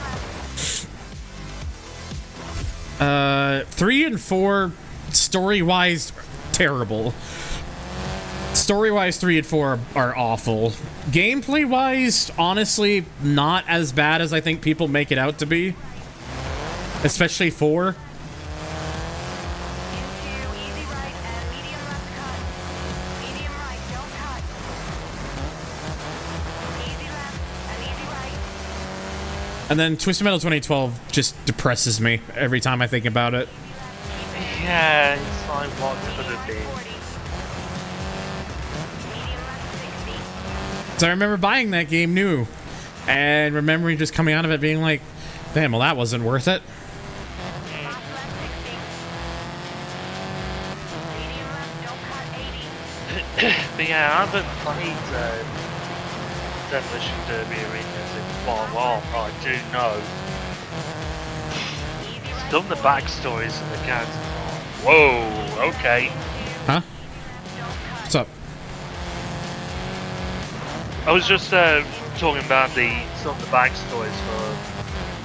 left. 3 and 4, story-wise, terrible. Story-wise, 3 and 4 are awful. Gameplay-wise, honestly, not as bad as I think people make it out to be. Especially 4. Into easy right and medium left cut. Medium right, don't cut. Easy left and easy right. And then Twisted Metal 2012 just depresses me every time I think about it. Yeah, it's like what could it be? 40. Medium left 60. So I remember buying that game new and remembering just coming out of it being like, damn, well, that wasn't worth it. Soft left 60. Medium left, don't cut 80. But yeah, I haven't played Demolition Derby Arenas in quite a while, but I do know. Easy right. Done the backstories and the characters. Whoa, okay. Huh? Don't cut. What's up? I was just talking about some of the backstories for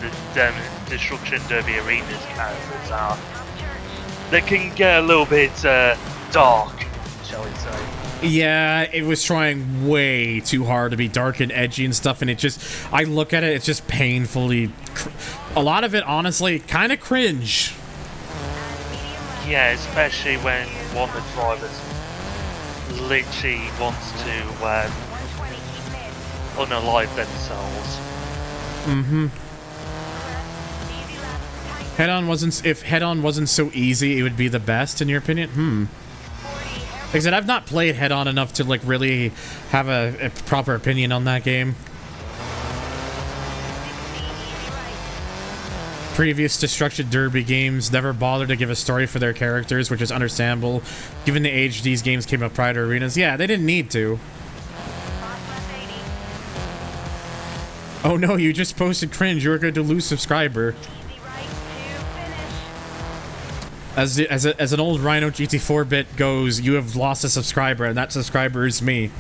the Destruction Derby Arenas characters. Top church. They can get a little bit dark, shall we say. Yeah, it was trying way too hard to be dark and edgy and stuff, and it just, I look at it, it's just painfully, a lot of it, honestly, kind of cringe. Yeah, especially when one of the drivers literally wants to 120, keep mid. unalive themselves. Mm-hmm. Easy left, tight. Head On wasn't, if Head On wasn't so easy, it would be the best, in your opinion? 40, Like I said, I've not played Head On enough to, like, really have a proper opinion on that game. 60, easy right. Previous Destruction Derby games never bothered to give a story for their characters, which is understandable, given the age these games came out prior to Arenas. Yeah, they didn't need to. Soft left 80. Oh no, you just posted cringe, you're going to lose subscriber. Easy right to finish. As an old Rhino GT4 bit goes, you have lost a subscriber, and that subscriber is me.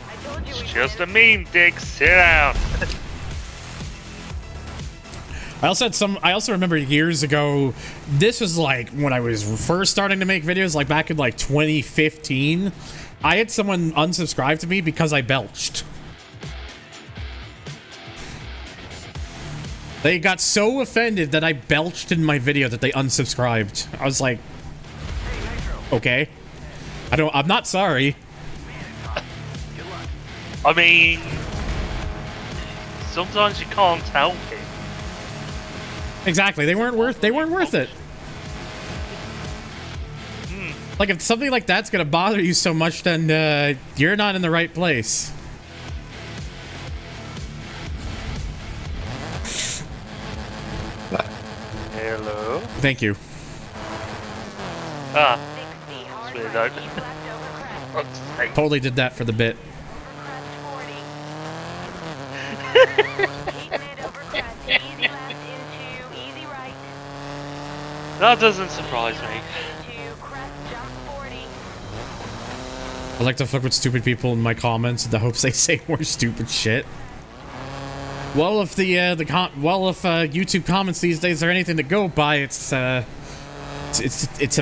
I told you It's we just a could. meme, Dick. Sit down. I also remember years ago, this was like when I was first starting to make videos, like back in like 2015. I had someone unsubscribe to me because I belched. They got so offended that I belched in my video that they unsubscribed. I was like, okay. I'm not sorry. I mean, sometimes you can't help it. Exactly. They weren't worth it. Like if something like that's gonna bother you so much, then you're not in the right place. Hello. Thank you. Ah, 60, hard Sweet, right, though. keep left over crest. fuck's sake. Totally did that for the bit. Over crest 40. Keep mid over crest. Easy left into easy right. That doesn't surprise me. Into crest jump 40. I like to fuck with stupid people in my comments in the hopes they say more stupid shit. Well, if YouTube comments these days are anything to go by, it's a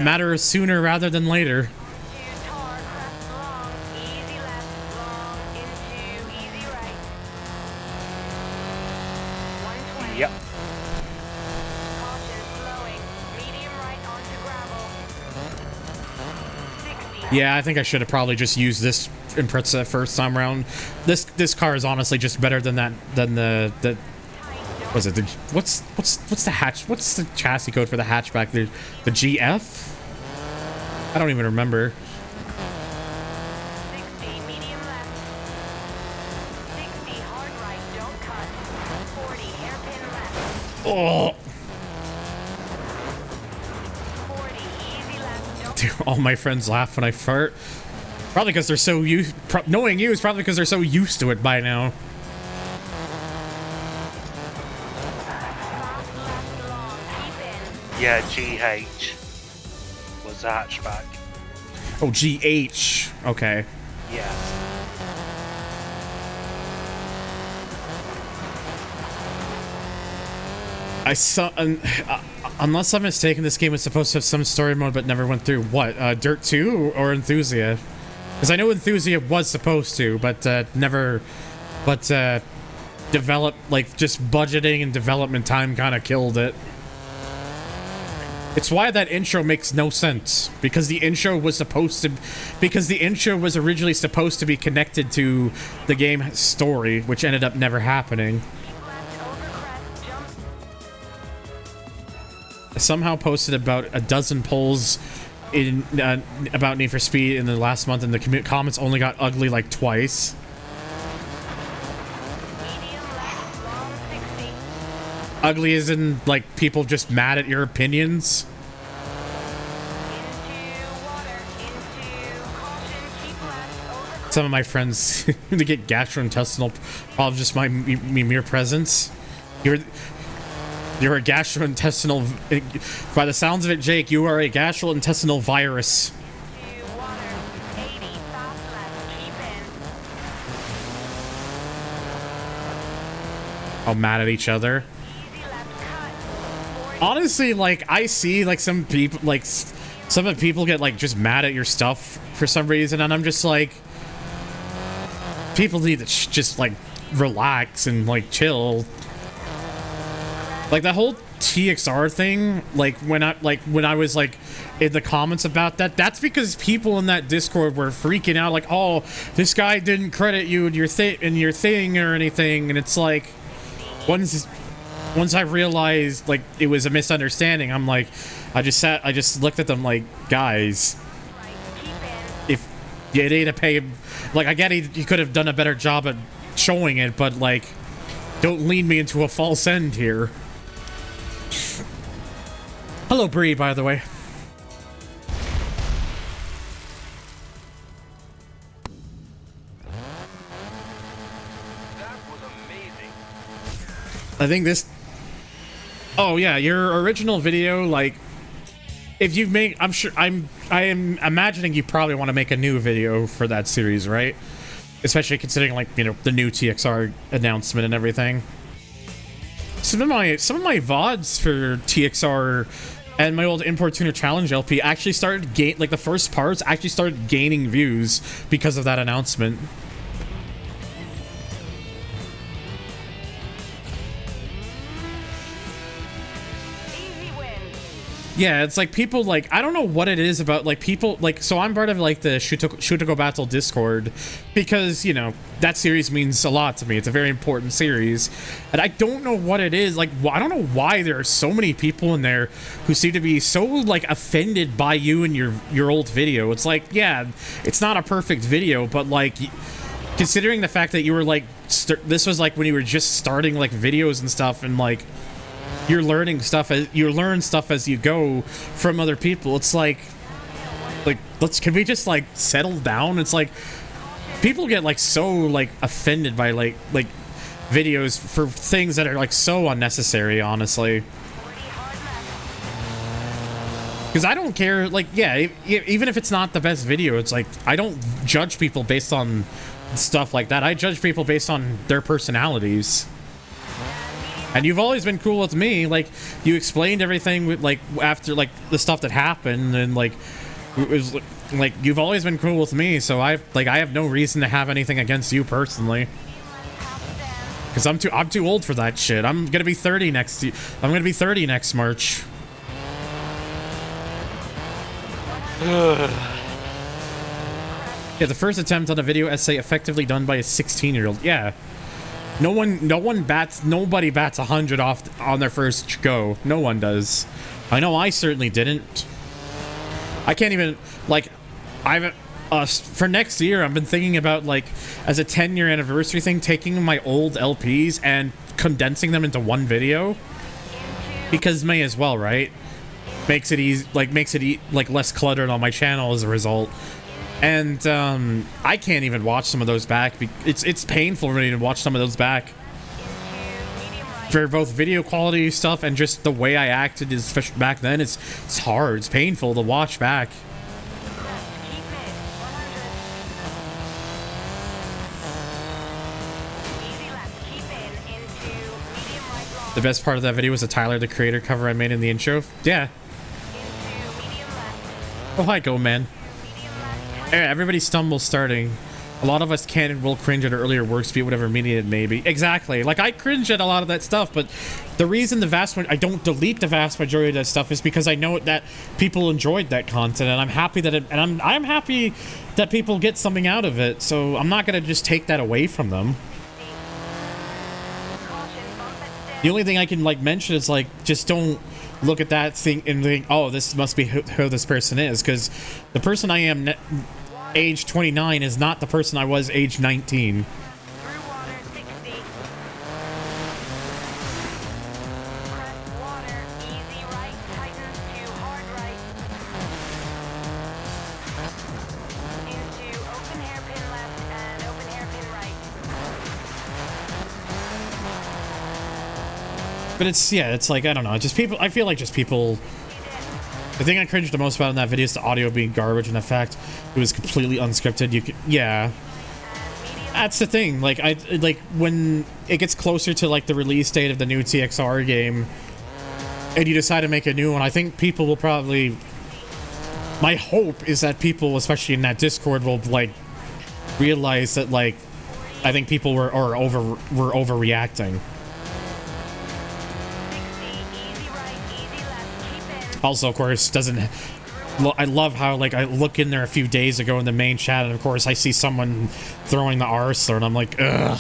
matter of sooner rather than later. To tar crest long. Easy left long into easy right. 120. Yep. Caution slowing. Medium right onto gravel. 60. Yeah, I think I should have probably just used this Impreza first time around. This car is honestly just better than the what's it? What's the hatch? What's the chassis code for the hatchback? The GF? I don't even remember. 60 medium left. 60 hard right, don't cut. 40 hairpin left. Oh, All my friends laugh when I fart. Probably because they're so used. Knowing you is probably because they're so used to it by now. Yeah, GH was the hatchback. Oh, GH. Okay. Yeah. I saw, unless I'm mistaken, this game was supposed to have some story mode, but never went through. What, Dirt 2 or Enthusia? Because I know Enthusia was supposed to, but never. But develop, like, just budgeting and development time kind of killed it. It's why that intro makes no sense, because the intro was supposed to, because the intro was originally supposed to be connected to the game story, which ended up never happening. I somehow posted about a dozen polls in about Need for Speed in the last month, and the comments only got ugly like twice. Ugly as in, like, people just mad at your opinions. Some of my friends to get gastrointestinal problems just my mere presence. You're a gastrointestinal. By the sounds of it, Jake, you are a gastrointestinal virus. All mad at each other. Honestly, like, I see, like, some people, like, some of the people get, like, just mad at your stuff for some reason, and I'm just like, people need to just, like, relax and, like, chill. Like, the whole TXR thing, like, when I was, like, in the comments about that, that's because people in that Discord were freaking out, like, oh, this guy didn't credit you in your thing or anything, and it's like, once I realized, like, it was a misunderstanding, I'm like, I just looked at them like, guys, if you need to pay him, like, I get he could have done a better job at showing it, but, like, don't lead me into a false end here. Hello, Bree, by the way. That was amazing. I think this... Oh, yeah, your original video, like, if you've made... I am imagining you probably want to make a new video for that series, right? Especially considering, like, you know, the new TXR announcement and everything. Some of my VODs for TXR and my old Import Tuner Challenge LP actually started the first parts actually started gaining views because of that announcement. Yeah, it's like people, like, I don't know what it is about, like, people, like, so I'm part of, like, the Shoot to Go Battle Discord because, you know, that series means a lot to me. It's a very important series, and I don't know what it is. Like, I don't know why there are so many people in there who seem to be so, like, offended by you and your old video. It's like, yeah, it's not a perfect video, but, like, considering the fact that you were, like, this was, like, when you were just starting, like, videos and stuff, and, like, you're learning stuff as you learn stuff as you go from other people. It's like can we just, like, settle down? It's like people get, like, so, like, offended by like videos for things that are, like, so unnecessary, honestly. Because I don't care, like, yeah, even if it's not the best video, it's like I don't judge people based on stuff like that. I judge people based on their personalities. And you've always been cool with me. Like, you explained everything with, like, after, like, the stuff that happened, and, like, it was, like, you've always been cool with me, so I have no reason to have anything against you personally. Because I'm too old for that shit. I'm gonna be 30 next March. Yeah, the first attempt on a video essay effectively done by a 16-year-old. Yeah. Nobody bats 100 off on their first go. No one does. I know I certainly didn't. I can't even, like, for next year, I've been thinking about, like, as a 10-year anniversary thing, taking my old LPs and condensing them into one video. Because may as well, right? makes it easy, like like less cluttered on my channel as a result. And I can't even watch some of those back. It's painful for me to watch some of those back for both video quality stuff and just the way I acted, especially back then. It's hard. It's painful to watch back. The best part of that video was the Tyler the Creator cover I made in the intro. Yeah. Oh, hi, Go Man. Yeah, everybody stumbles starting. A lot of us can and will cringe at earlier works, be it whatever media it may be. Exactly. Like, I cringe at a lot of that stuff, but the reason I don't delete the vast majority of that stuff is because I know that people enjoyed that content, and I'm happy that I'm happy that people get something out of it. So I'm not gonna just take that away from them. The only thing I can like mention is like, just don't look at that thing and think, oh, this must be who this person is, because the person I am age 29 is not the person I was age 19. Through water 60. Crest water, easy right, tightens to hard right. Into open hairpin left and open hairpin right. But it's, yeah, it's like, I don't know, just people, I feel like just people. The thing I cringed the most about in that video is the audio being garbage, and the fact it was completely unscripted. You could, yeah, that's the thing. Like, when it gets closer to like the release date of the new TXR game, and you decide to make a new one, I think people will probably. My hope is that people, especially in that Discord, will like realize that like, I think people were overreacting. Also, of course, I love how, like, I look in there a few days ago in the main chat, and of course, I see someone throwing the R slur, and I'm like, ugh.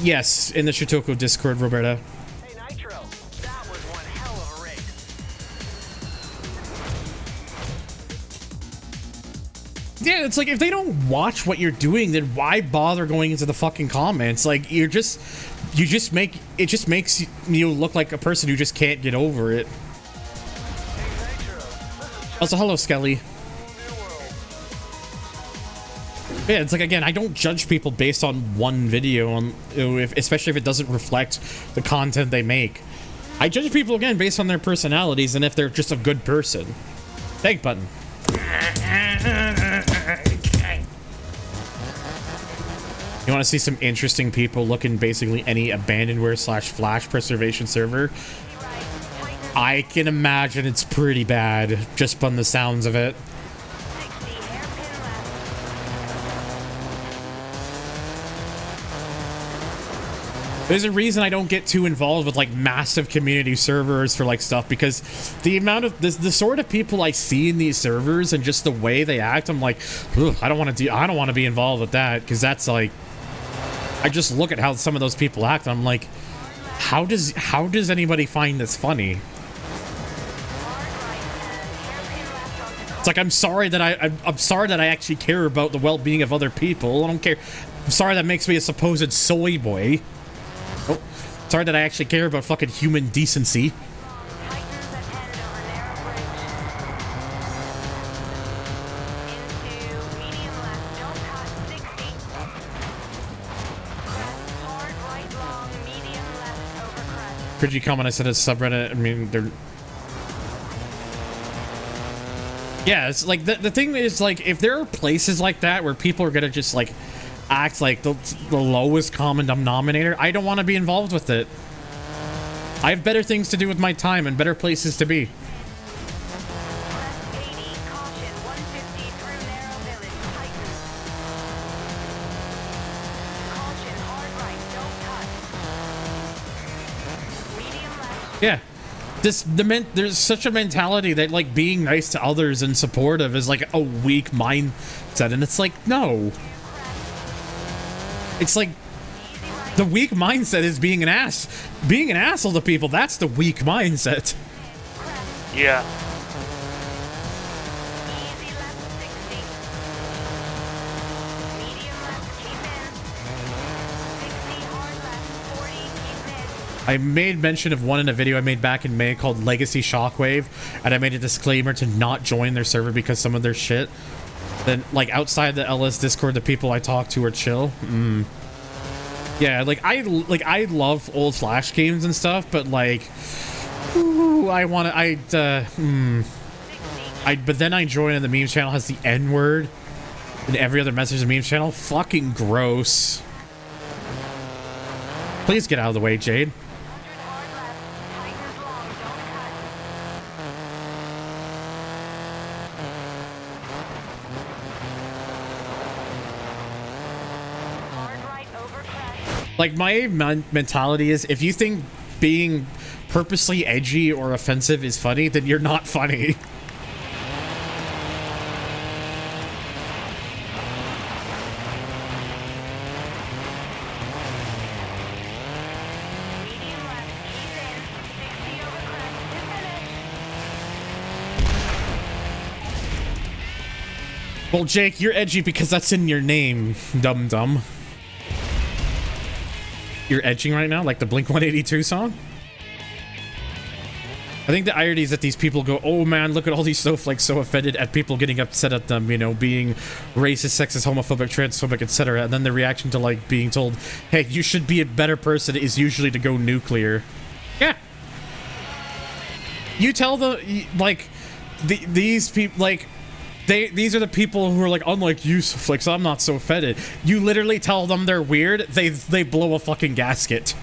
Yes, in the Shotoko Discord, Roberta. Yeah, it's like, if they don't watch what you're doing, then why bother going into the fucking comments? Like, it just makes you look like a person who just can't get over it. Also, hello, Skelly. Yeah, it's like, again, I don't judge people based on one video, especially if it doesn't reflect the content they make. I judge people, again, based on their personalities and if they're just a good person. Thank button. You want to see some interesting people look in basically any abandonware / flash preservation server? I can imagine it's pretty bad, just from the sounds of it. There's a reason I don't get too involved with like massive community servers for like stuff, because the amount of the sort of people I see in these servers and just the way they act, I'm like, ugh, I don't want to be involved with that, because that's like, I just look at how some of those people act, and I'm like, how does anybody find this funny? It's like, I'm sorry that I actually care about the well-being of other people. I don't care. I'm sorry that makes me a supposed soy boy. Oh, sorry that I actually care about fucking human decency. Could you comment? I said a subreddit. I mean, they're. Yeah, it's like the thing is, like, if there are places like that where people are gonna just like act like the lowest common denominator, I don't want to be involved with it. I have better things to do with my time and better places to be. Yeah, there's such a mentality that like being nice to others and supportive is like a weak mindset, and it's like, no. It's like The weak mindset is being an asshole to people. That's the weak mindset. Yeah. Easy left 60. Medium left, keep in. 60 hard left, 40, keep mid. I made mention of one in a video I made back in May called Legacy Shockwave, and I made a disclaimer to not join their server because some of their shit. Then, like, outside the LS Discord, the people I talk to are chill. Yeah, I love old Flash games and stuff, but like, ooh, but then I join and the memes channel has the N word, and every other message in the memes channel, fucking gross. Please get out of the way, Jade. 100 hard left, tightens long, don't cut. Hard right over crest. Like, my mentality is, if you think being purposely edgy or offensive is funny, then you're not funny. Medium left, keep in. 60 over crest to finish. Well, Jake, you're edgy because that's in your name, dum-dum. You're edging right now, like the Blink-182 song? I think the irony is that these people go, oh man, look at all these snowflakes so offended at people getting upset at them, you know, being racist, sexist, homophobic, transphobic, etc. And then the reaction to, like, being told, hey, you should be a better person is usually to go nuclear. Yeah. You tell the, like, these people, like, these are the people who are like, unlike you, Snowflakes, I'm not so offended. You literally tell them they're weird, they blow a fucking gasket.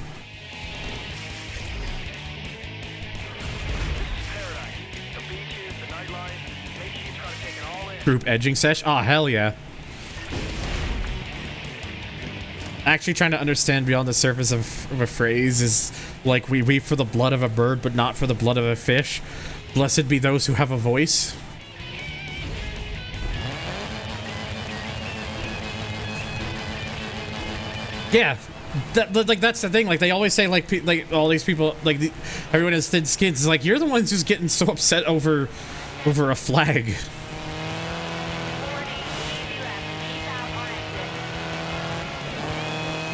The beaches, the nightlife. Make sure you try to take it all in. Group edging sesh? Ah, hell yeah. Actually trying to understand beyond the surface of a phrase is like, we weep for the blood of a bird, but not for the blood of a fish. Blessed be those who have a voice. Yeah, that's the thing. Like, they always say, like all these people, like everyone has thin skins. It's like, you're the ones who's getting so upset over a flag. 40, easy left, keep out on exit.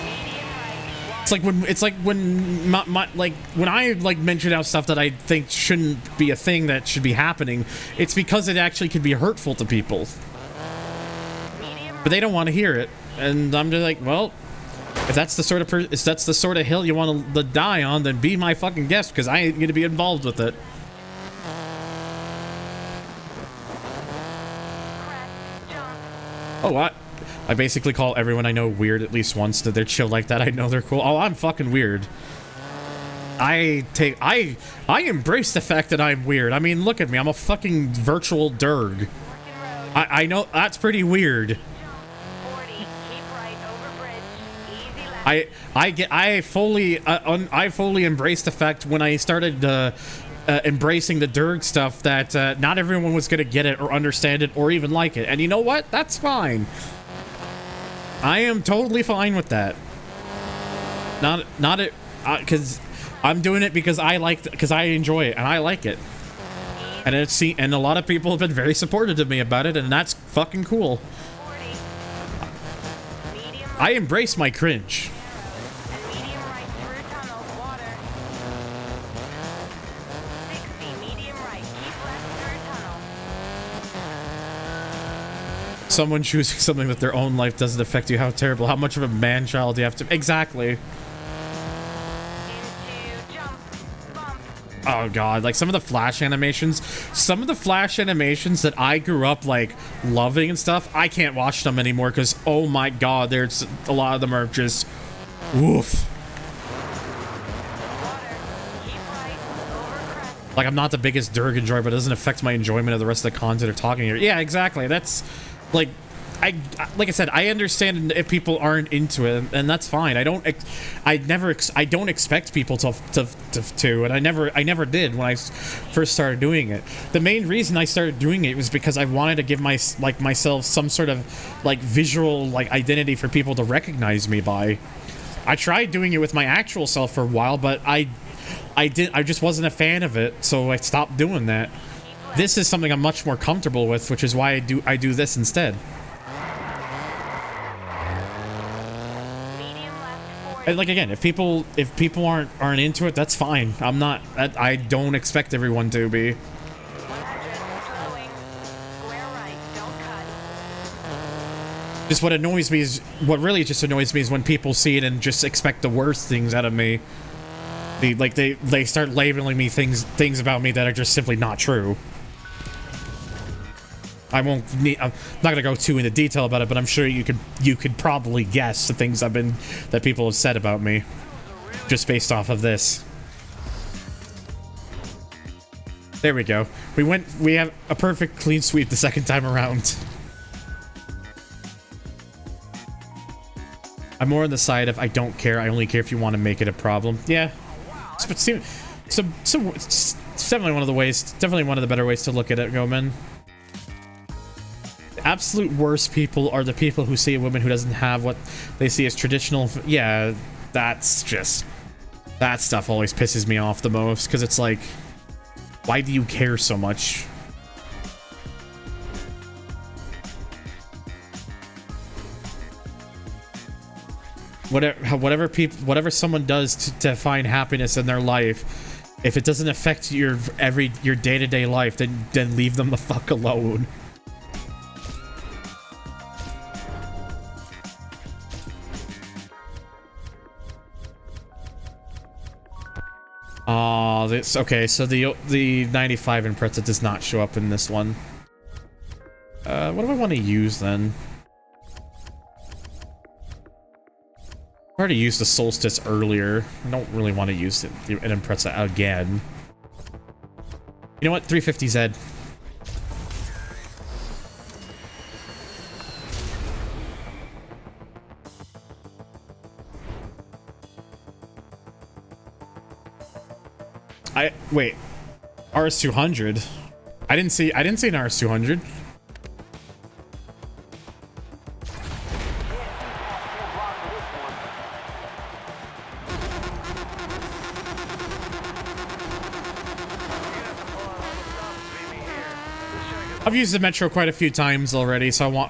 Medium right, It's like when I like mention out stuff that I think shouldn't be a thing that should be happening. It's because it actually could be hurtful to people, medium but they don't want to hear it. And I'm just like, well, if that's the sort of hill you want to die on, then be my fucking guest, because I ain't gonna be involved with it. crest, jump. Oh, I basically call everyone I know weird at least once. That they're chill like that, I know they're cool. Oh, I'm fucking weird. I embrace the fact that I'm weird. I mean, look at me. I'm a fucking virtual derg. Working road, I know that's pretty weird. jump. 40, keep right over bridge. Easy left. I fully embraced the fact when I started embracing the derg stuff that not everyone was gonna get it or understand it or even like it. And you know what? That's fine. I am totally fine with that. Not it, because I'm doing it because I enjoy it and I like it. And and a lot of people have been very supportive of me about it, and that's fucking cool. 40. Medium I embrace my cringe. and medium right through tunnel, water. 60, medium right, keep left through tunnel. Someone choosing something with their own life doesn't affect you. How terrible. How much of a man-child do you have to... Exactly. Into jump, bump. Oh god, like some of the Flash animations that I grew up like loving and stuff, I can't watch them anymore because oh my god, there's a lot of them are just woof. Water, keep right, over crest. Like, I'm not the biggest Durg enjoyer, but it doesn't affect my enjoyment of the rest of the content or talking here. Yeah, exactly. That's like, like I said, I understand if people aren't into it, and that's fine. I don't expect people to, and I never did when I first started doing it. The main reason I started doing it was because I wanted to give myself some sort of like visual like identity for people to recognize me by. I tried doing it with my actual self for a while, but I just wasn't a fan of it, so I stopped doing that. This is something I'm much more comfortable with, which is why I do this instead. Medium left 40. And like again, if people aren't into it, that's fine. I'm not. I don't expect everyone to be. 100, slowing. Square right, don't cut. Just what annoys me is what really just annoys me is when people see it and just expect the worst things out of me. They start labeling me things about me that are just simply not true. I'm not gonna go too into detail about it, but I'm sure you could probably guess the things that people have said about me, just based off of this. There we go. We have a perfect clean sweep the second time around. I'm more on the side of I don't care. I only care if you want to make it a problem. Yeah. So it's definitely one of the ways, definitely one of the better ways to look at it, Goman. The absolute worst people are the people who see a woman who doesn't have what they see as traditional. Yeah, that stuff always pisses me off the most, because it's like, why do you care so much? Whatever someone does to find happiness in their life, if it doesn't affect your day-to-day life, then leave them the fuck alone. This okay. So the 95 Impreza does not show up in this one. What do I want to use then? I already used the Solstice earlier. I don't really want to use an Impreza again. You know what? 350Z. Wait. RS200. I didn't see an RS200. I've used the Metro quite a few times already, so I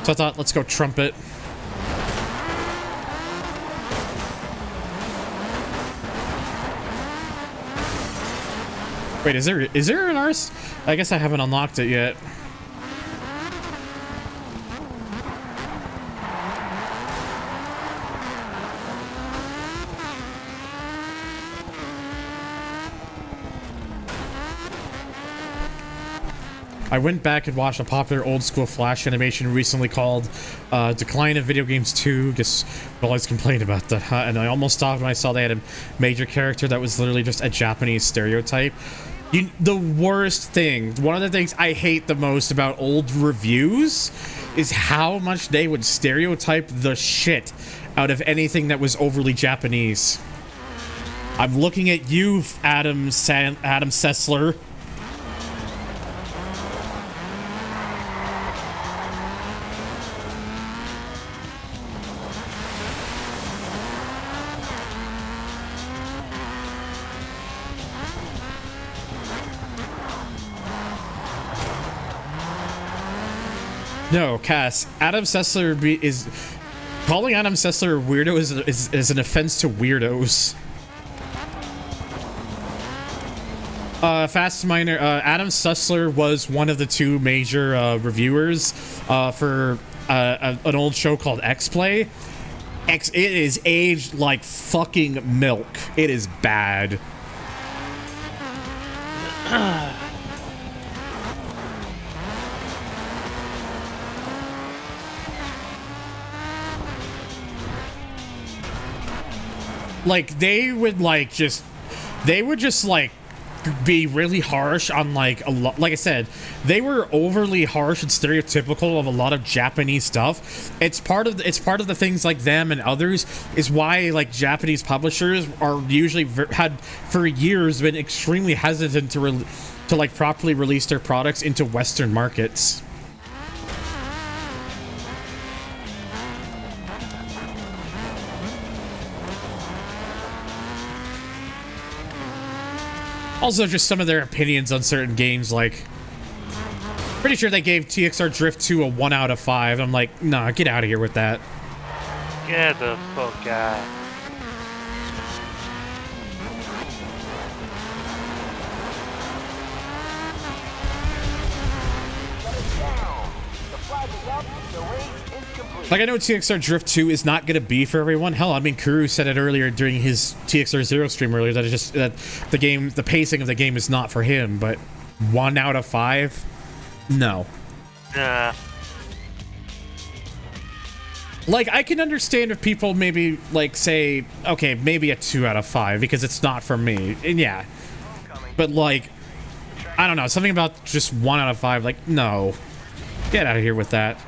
thought, let's go Trumpet. Wait, is there an RS? I guess I haven't unlocked it yet. I went back and watched a popular old school Flash animation recently called Decline of Video Games 2. Guess we'll always complain about that, huh? And I almost stopped when I saw they had a major character that was literally just a Japanese stereotype. The worst thing, one of the things I hate the most about old reviews is how much they would stereotype the shit out of anything that was overly Japanese. I'm looking at you, Adam Sessler. No, Cass. Adam Sessler calling Adam Sessler a weirdo is an offense to weirdos. Fast Minor. Adam Sessler was one of the two major reviewers for an old show called X-Play. It is aged like fucking milk. It is bad. Like they would just be really harsh on like a lot. Like I said, they were overly harsh and stereotypical of a lot of Japanese stuff. It's part of the things like them and others is why like Japanese publishers are usually had for years been extremely hesitant to like properly release their products into Western markets. Also, just some of their opinions on certain games, like, pretty sure they gave TXR Drift 2 a 1 out of 5. I'm like, nah, get out of here with that. Get the fuck out. Like, I know TXR Drift 2 is not going to be for everyone. Hell, I mean, Kuru said it earlier during his TXR 0 stream earlier that the pacing of the game is not for him, but 1 out of 5? No. Nah. Like, I can understand if people maybe, like, say, okay, maybe a 2 out of 5 because it's not for me. And yeah. But, like, I don't know. Something about just 1 out of 5, like, no. Get out of here with that.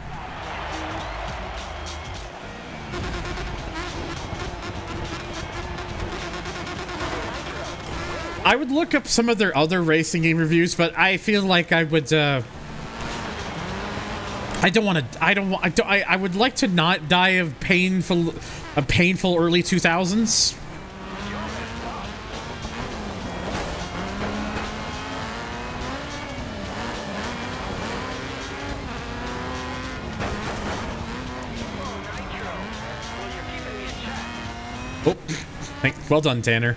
I would look up some of their other racing game reviews, but I feel like I would, I would like to not die of painful early 2000s. Oh, well done, Tanner.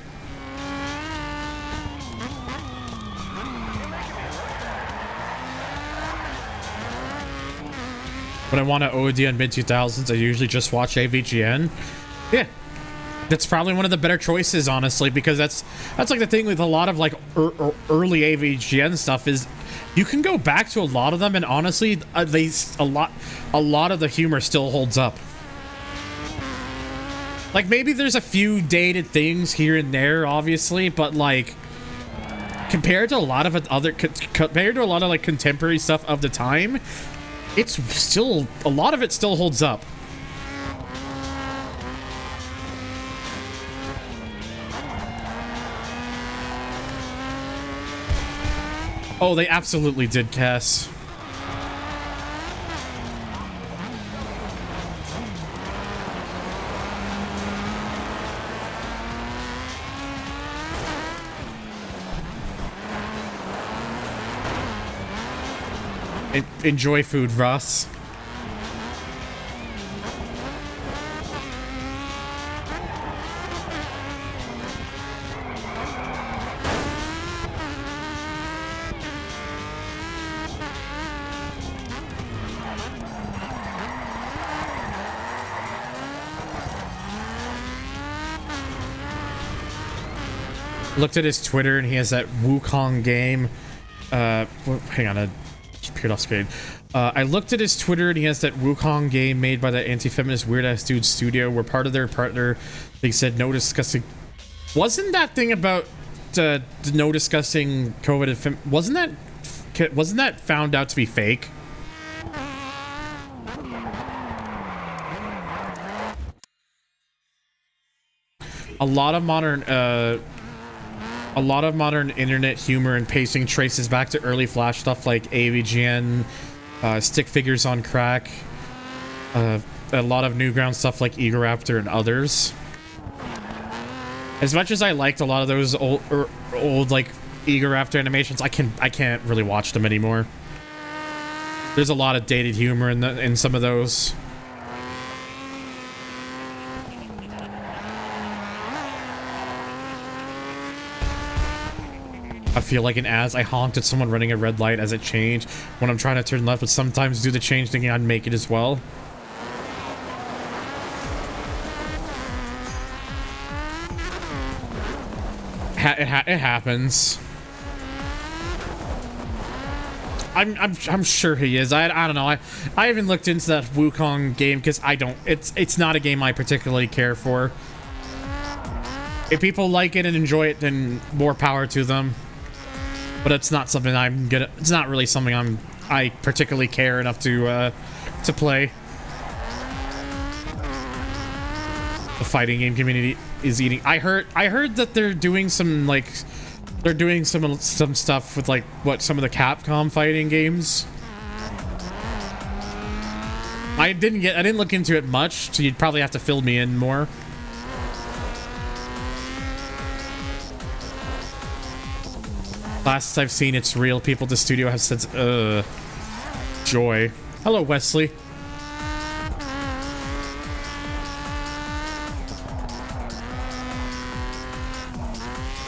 When I want to OD on mid-2000s, I usually just watch AVGN. Yeah. That's probably one of the better choices, honestly, because that's like the thing with a lot of like early AVGN stuff is you can go back to a lot of them, and honestly, a lot of the humor still holds up. Like, maybe there's a few dated things here and there, obviously, but like compared to a lot of like contemporary stuff of the time, it's still, a lot of it still holds up. Oh, they absolutely did, Cass. Enjoy food, Russ. Looked at his Twitter and he has that Wukong game. Hang on, just appeared off screen. I looked at his Twitter and he has that Wukong game made by that anti-feminist weird-ass dude studio where part of their partner, they said no discussing. Wasn't that thing about no discussing COVID and wasn't that found out to be fake? A lot of modern internet humor and pacing traces back to early Flash stuff like AVGN, stick figures on crack, a lot of Newground stuff like Egoraptor and others. As much as I liked a lot of those old like Egoraptor animations, I can't really watch them anymore. There's a lot of dated humor in some of those. I feel like an ass. I honked at someone running a red light as it changed when I'm trying to turn left, but sometimes do the change thinking I'd make it as well. It happens. I'm sure he is. I don't know. I haven't looked into that Wukong game because it's not a game I particularly care for. If people like it and enjoy it, then more power to them. But it's not something it's not really something I particularly care enough to play. The fighting game community is eating. I heard that they're doing some some stuff with like some of the Capcom fighting games. I didn't look into it much, so you'd probably have to fill me in more. Last I've seen, it's real. People at the studio have said, joy. Hello, Wesley.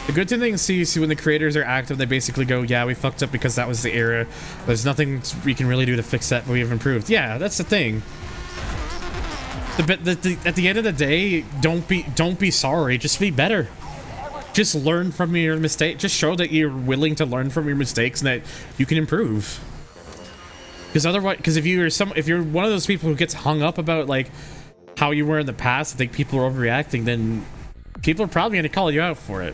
The good thing is, see when the creators are active, they basically go, yeah, we fucked up because that was the era. There's nothing we can really do to fix that, but we've improved. Yeah, that's the thing. At the end of the day, don't be sorry. Just be better. Just learn from your mistake. Just show that you're willing to learn from your mistakes and that you can improve. Because otherwise, if you're one of those people who gets hung up about like how you were in the past, I think people are overreacting, then people are probably going to call you out for it.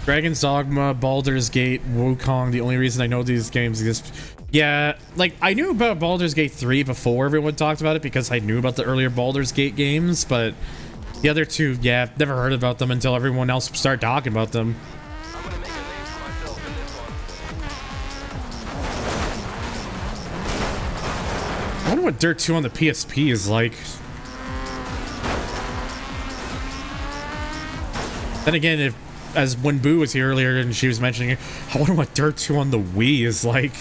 Dragon's Dogma, Baldur's Gate, Wukong, the only reason I know these games exist. Yeah, like, I knew about Baldur's Gate 3 before everyone talked about it because I knew about the earlier Baldur's Gate games, but the other two, yeah, I've never heard about them until everyone else started talking about them. I'm gonna make a name for myself in this one. I wonder what Dirt 2 on the PSP is like. Then again, as when Boo was here earlier and she was mentioning it, I wonder what Dirt 2 on the Wii is like.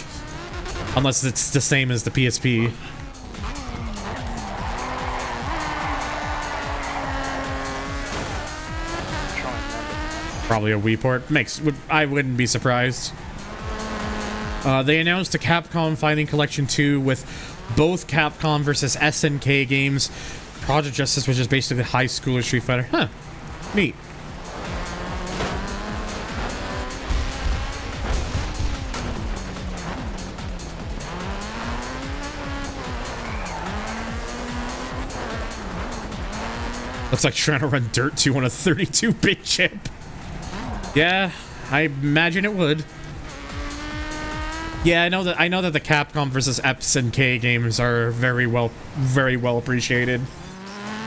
Unless it's the same as the PSP. Probably a Wii port. I wouldn't be surprised. They announced a Capcom Fighting Collection 2 with both Capcom versus SNK games. Project Justice, which is basically high schooler Street Fighter. Huh. Neat. Looks like trying to run Dirt 2 on a 32-bit chip. Yeah, I imagine it would. Yeah, I know that the Capcom versus SNK games are very well appreciated.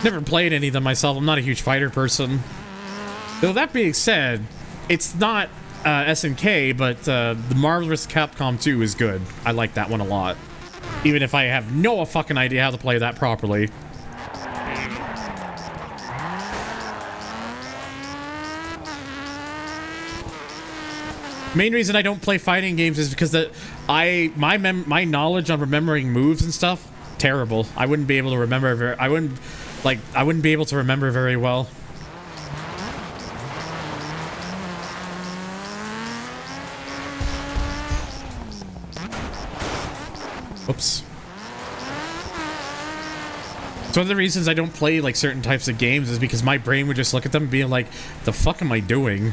Never played any of them myself. I'm not a huge fighter person. Though that being said, it's not SNK, but the Marvel vs. Capcom 2 is good. I like that one a lot. Even if I have no fucking idea how to play that properly. Main reason I don't play fighting games is because my knowledge on remembering moves and stuff, terrible. I wouldn't be able to remember I wouldn't be able to remember very well. Oops. So one of the reasons I don't play like certain types of games is because my brain would just look at them and be like, the fuck am I doing?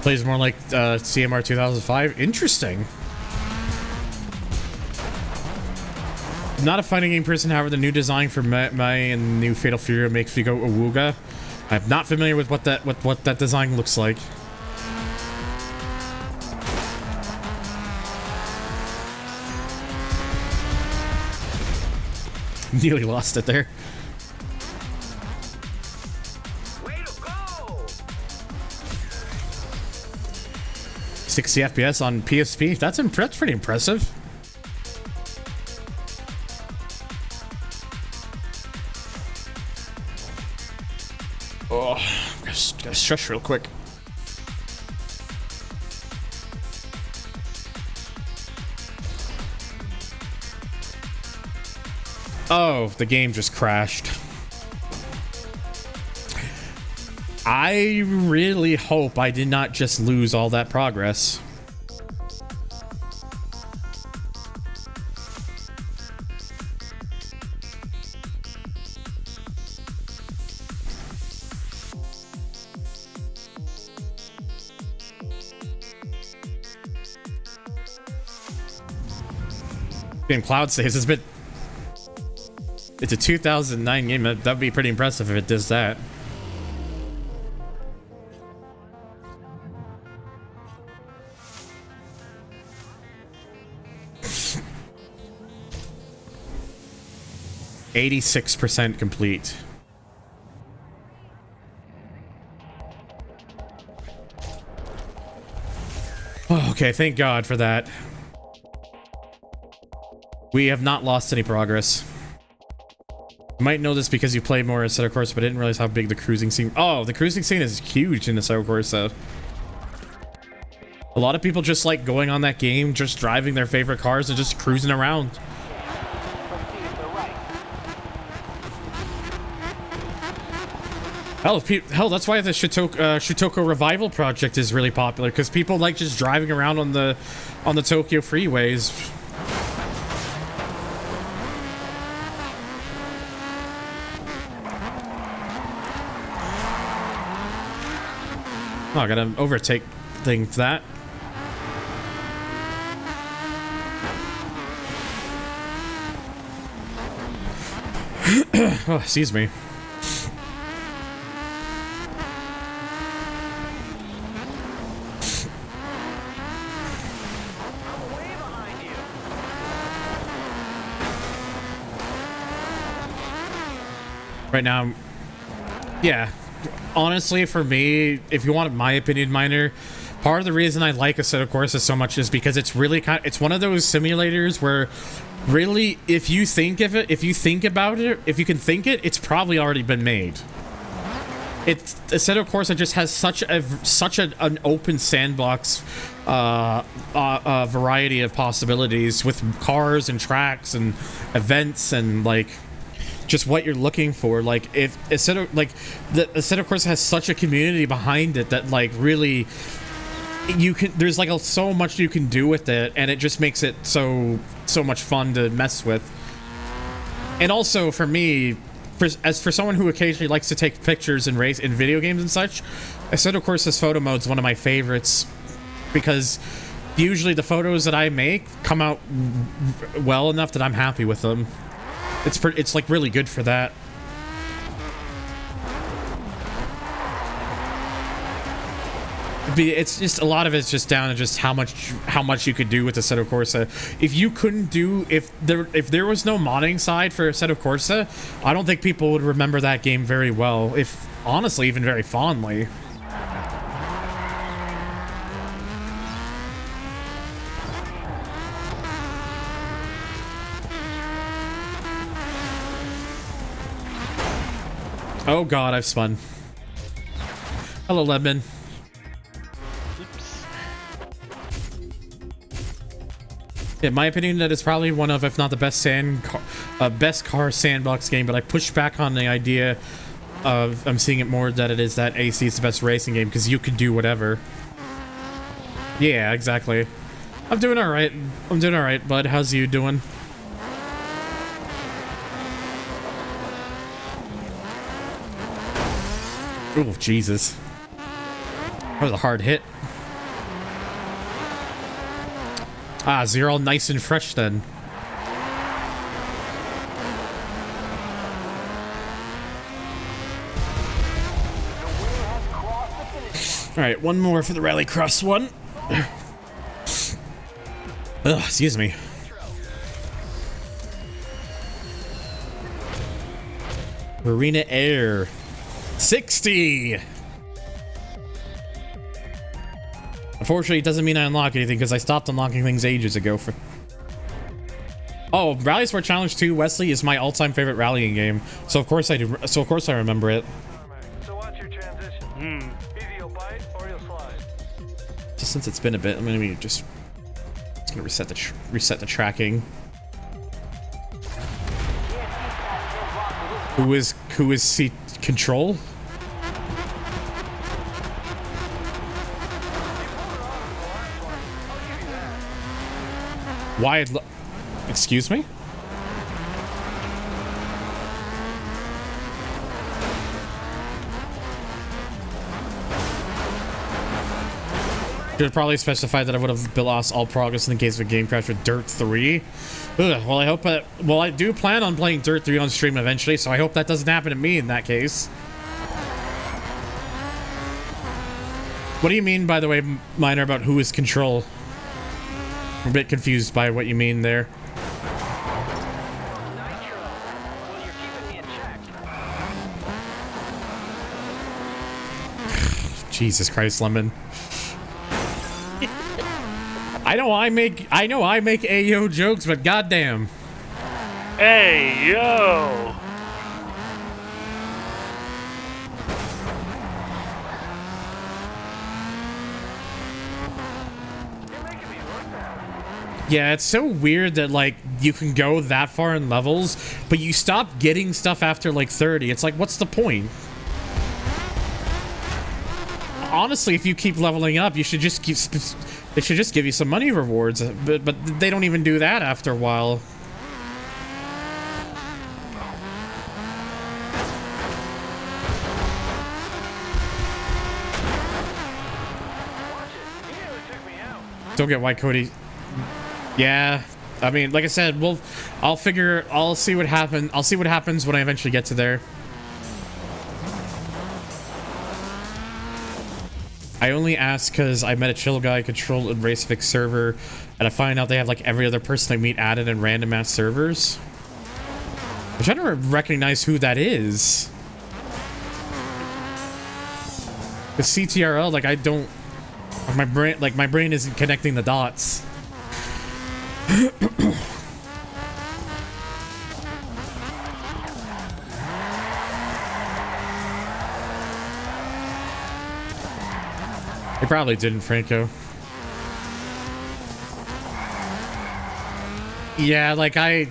Plays more like CMR 2005. Interesting. Not a fighting game person, however, the new design for Mei and the new Fatal Fury makes me go awooga. I'm not familiar with what that design looks like. Nearly lost it there. 60 FPS on PSP. That's pretty impressive. Oh, gotta stretch real quick. Oh, the game just crashed. I really hope I did not just lose all that progress. Game Cloud saves. It's a 2009 game. That'd be pretty impressive if it does that. %86 complete. Oh, okay, thank God for that. We have not lost any progress. You might know this because you played more Assetto Corsa, but I didn't realize how big the cruising scene... Oh, the cruising scene is huge in Assetto Corsa. A lot of people just like going on that game, just driving their favorite cars and just cruising around. Hell, that's why the Shutoko Revival project is really popular, because people like just driving around on the Tokyo freeways. Oh, I got an overtake thing to that. Oh, excuse me. Right now, yeah. Honestly, for me, if you want my opinion, Miner, part of the reason I like Assetto Corsa so much is because it's really it's one of those simulators where really, if you think of it, if you think about it, if you can think it, it's probably already been made. Assetto Corsa just has such an open sandbox variety of possibilities with cars and tracks and events and like just what you're looking for. Like if Assetto Corsa has such a community behind it that like really there's like so much you can do with it, and it just makes it so much fun to mess with. And also for me, for someone who occasionally likes to take pictures and race in video games and such, Assetto Corsa's photo mode is one of my favorites, because usually the photos that I make come out well enough that I'm happy with them. It's like really good for that. It's just a lot of it's just down to just how much you could do with Assetto Corsa. If there was no modding side for Assetto Corsa, I don't think people would remember that game very well, if honestly even very fondly. Oh God, I've spun. Hello, Lemon. In my opinion, that is probably one of, if not the best car sandbox game, but I push back on the idea of, I'm seeing it more that it is that AC is the best racing game, because you can do whatever. Yeah, exactly. I'm doing alright. I'm doing alright, bud. How's you doing? Oh, Jesus. That was a hard hit. Ah, so you're all nice and fresh then. Alright, one more for the Rallycross one. Ugh, excuse me. Marina Air. 60! Unfortunately, it doesn't mean I unlock anything, because I stopped unlocking things ages ago. Oh, Rally Sport Challenge 2, Wesley, is my all-time favorite rallying game. So of course I do. So of course I remember it. So watch your transition. Either you'll bite or you'll slide. Just since it's been a bit, I'm gonna reset the tracking. Who is seat control? Why? Excuse me? Should probably specify that I would have lost all progress in the case of a game crash with Dirt 3. Ugh, well, I hope that... Well, I do plan on playing Dirt 3 on stream eventually, so I hope that doesn't happen to me in that case. What do you mean, by the way, Miner, about who is control? I'm a bit confused by what you mean there. Jesus Christ, Lemon. I know I make Ayo jokes, but goddamn. Hey, yo! Yeah, it's so weird that, like, you can go that far in levels, but you stop getting stuff after, like, 30. It's like, what's the point? Honestly, if you keep leveling up, you should just keep... They should just give you some money rewards, but they don't even do that after a while. Don't get why Cody... Yeah, I mean, like I said, I'll see what happens. I'll see what happens when I eventually get to there. I only ask because I met a chill guy control and RaceFix server, and I find out they have like every other person I meet added in random ass servers. I'm trying to recognize who that is. The CTRL, like I don't, my brain isn't connecting the dots. They probably didn't, Franco. Yeah, like I'd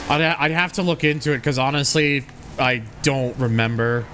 have to look into it because honestly, I don't remember.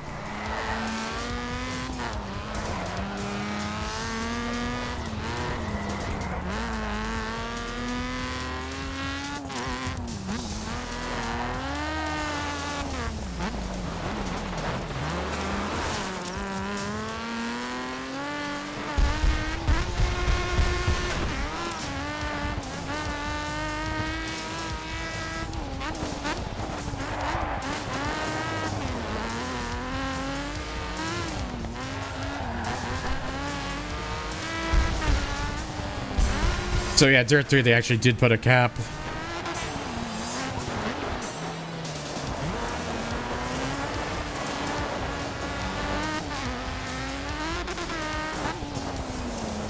So yeah, Dirt 3, they actually did put a cap.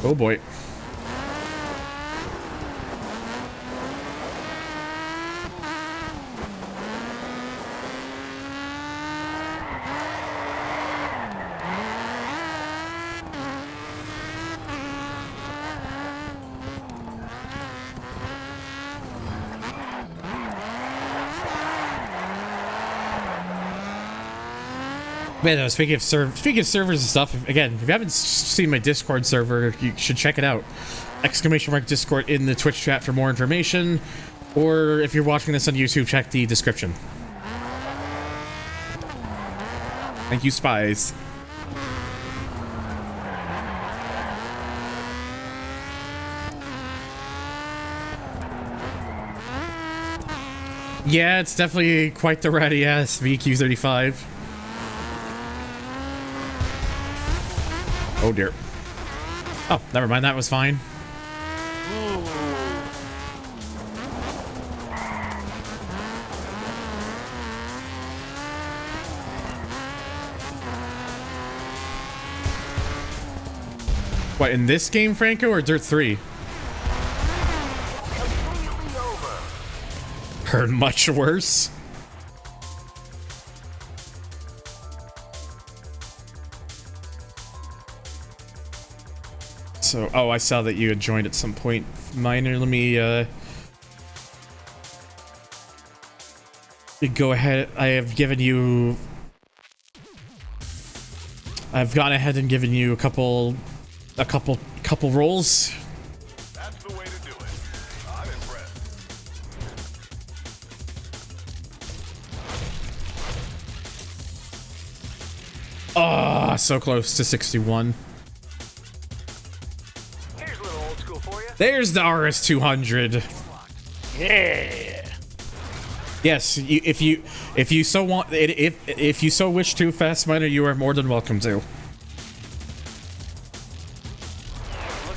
Oh boy. Man, no, speaking of servers and stuff, again, if you haven't seen my Discord server, you should check it out. !Discord in the Twitch chat for more information. Or if you're watching this on YouTube, check the description. Thank you, spies. Yeah, it's definitely quite the ratty ass VQ35. Oh dear. Oh, never mind. That was fine. What, in this game, Franco, or Dirt 3? Heard much worse. So, oh, I saw that you had joined at some point. Miner, let me, go ahead. I've gone ahead and given you a couple rolls. That's the way to do it. I'm impressed. Ah, so close to 61. school for you. There's the RS200. Yeah. Yes, if you so want, if you so wish to, Fast Miner, you are more than welcome to. Look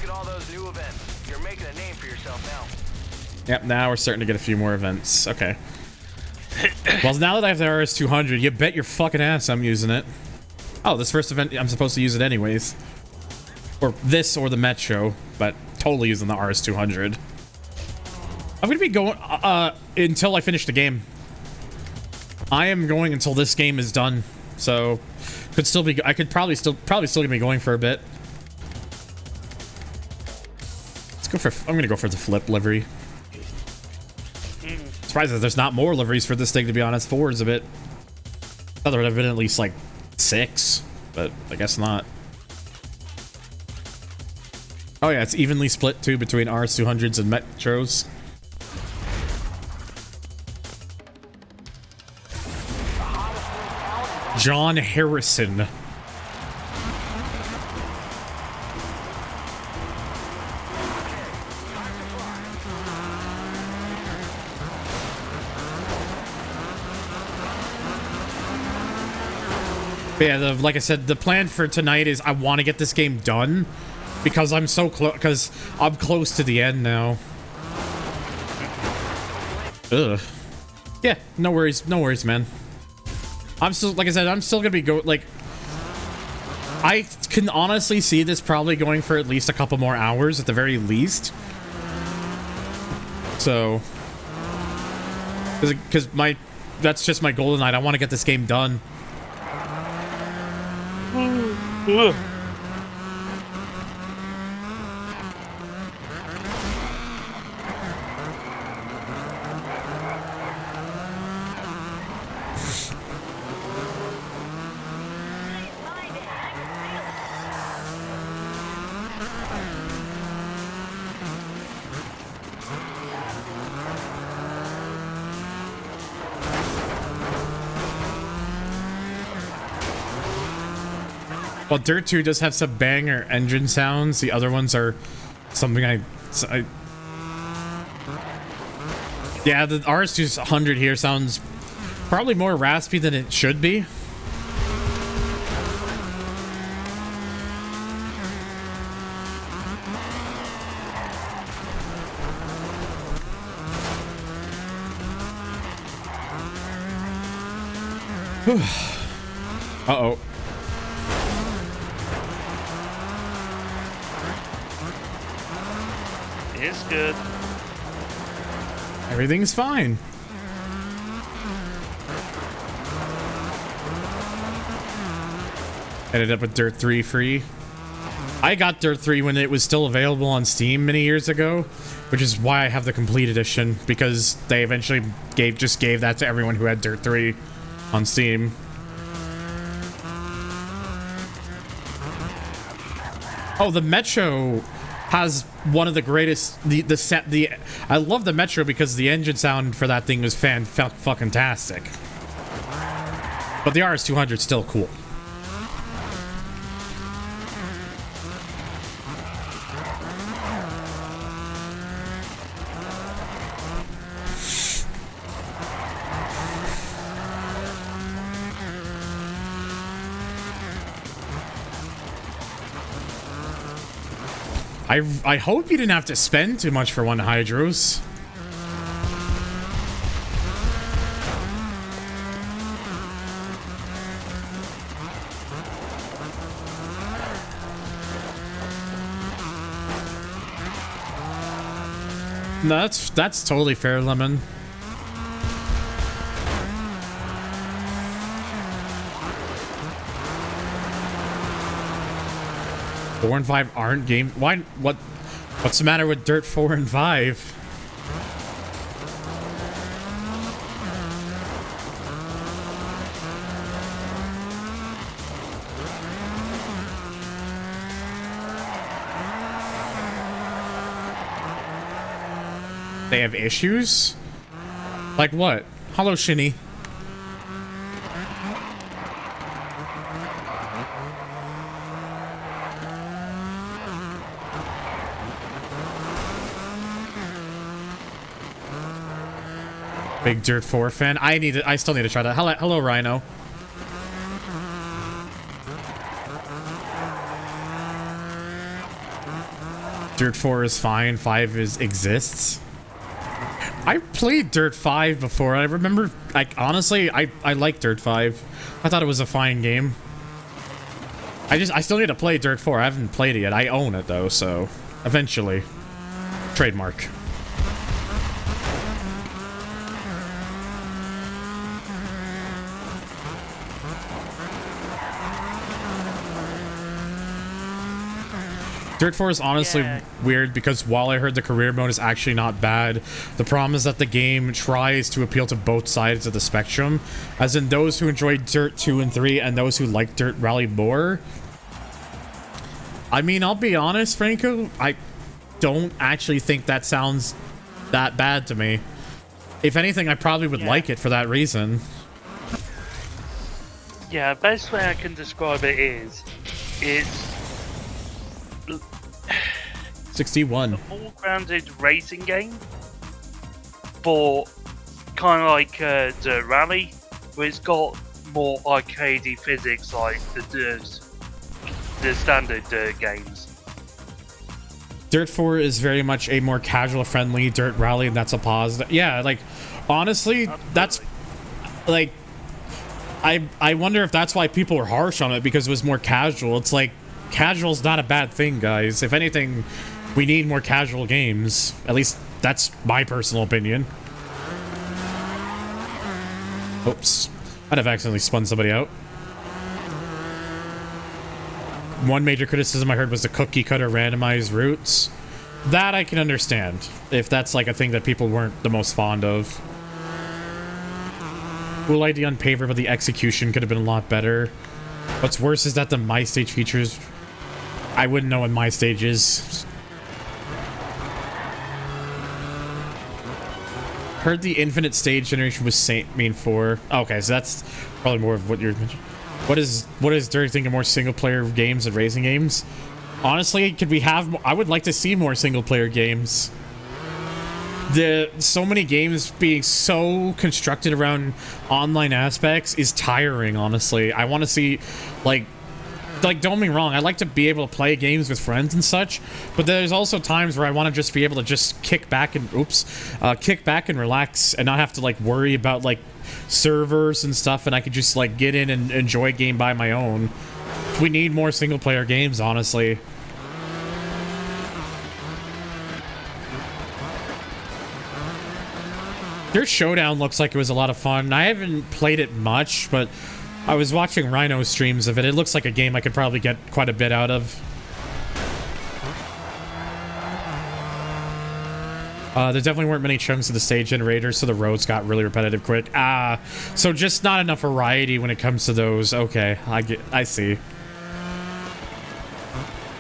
at all those new events. You're making a name for yourself now. Yep, now we're starting to get a few more events. Okay. Well, now that I have the RS200, you bet your fucking ass I'm using it. Oh, this first event, I'm supposed to use it anyways. Or this or the Metro, but totally using the RS200. I'm gonna be going until I finish the game. I am going until this game is done. So I could probably still be going for a bit. I'm gonna go for the flip livery. Surprised that there's not more liveries for this thing, to be honest. 4 is a bit. I thought there would have been at least like 6, but I guess not. Oh yeah, it's evenly split too between RS200s and Metros. John Harrison. But yeah, like I said, the plan for tonight is I want to get this game done because I'm so close. Because I'm close to the end now. Ugh. Yeah, no worries, man. I'm still, like I said, I'm still gonna be like. I can honestly see this probably going for at least a couple more hours at the very least. So, because that's just my goal tonight. I want to get this game done. Ugh. Well, Dirt 2 does have some banger engine sounds. The other ones are something yeah, the RS200 here sounds probably more raspy than it should be. Uh-oh. It's good. Everything's fine. Ended up with Dirt 3 free. I got Dirt 3 when it was still available on Steam many years ago, which is why I have the complete edition, because they eventually just gave that to everyone who had Dirt 3 on Steam. Oh, the Metro has one of the greatest. I love the Metro because the engine sound for that thing was fucking-tastic. But the RS200 is still cool. I hope you didn't have to spend too much for one Hydros. No, that's totally fair, Lemon. Four and 5 aren't game. Why? What's the matter with Dirt 4 and 5? They have issues? Like what? Hello, Shinny. Big Dirt 4 fan. I still need to try that. Hello, Rhino. Dirt 4 is fine. 5 exists. I played Dirt 5 before. I remember, like, honestly, I like Dirt 5. I thought it was a fine game. I still need to play Dirt 4. I haven't played it yet. I own it though, so eventually. Trademark. Dirt 4 is honestly weird because while I heard the career mode is actually not bad, the problem is that the game tries to appeal to both sides of the spectrum, as in those who enjoyed Dirt 2 and 3 and those who like Dirt Rally more. I mean, I'll be honest, Franco, I don't actually think that sounds that bad to me. If anything, I probably would like it for that reason. Yeah, best way I can describe it is, it's 61. a more grounded racing game, but kind of like Dirt Rally, where it's got more arcadey physics like the standard Dirt games. Dirt 4 is very much a more casual friendly Dirt Rally, and that's a positive. Yeah, like, honestly, that's, like, I wonder if that's why people were harsh on it, because it was more casual. It's like, casual's not a bad thing, guys. If anything, we need more casual games. At least, that's my personal opinion. Oops. I'd have accidentally spun somebody out. One major criticism I heard was the cookie cutter randomized routes. That I can understand, if that's like a thing that people weren't the most fond of. Cool idea on paper, but the execution could have been a lot better. What's worse is that the My Stage features... I wouldn't know what My Stage is. Heard the infinite stage generation was Saint Mean 4. Okay, so that's probably more of what you're mentioning. What is Dirt think of more single player games and racing games? Honestly, could we have more? I would like to see more single player games. So many games being so constructed around online aspects is tiring, honestly. I want to see, like don't get me wrong, I like to be able to play games with friends and such, but there's also times where I want to just be able to just kick back and relax and not have to like worry about like servers and stuff, and I could just like get in and enjoy a game by my own. We need more single player games, honestly. Dirt Showdown looks like it was a lot of fun. I haven't played it much, but I was watching Rhino streams of it. It looks like a game I could probably get quite a bit out of. There definitely weren't many chunks of the stage generator, so the roads got really repetitive quick. So just not enough variety when it comes to those. Okay, I see.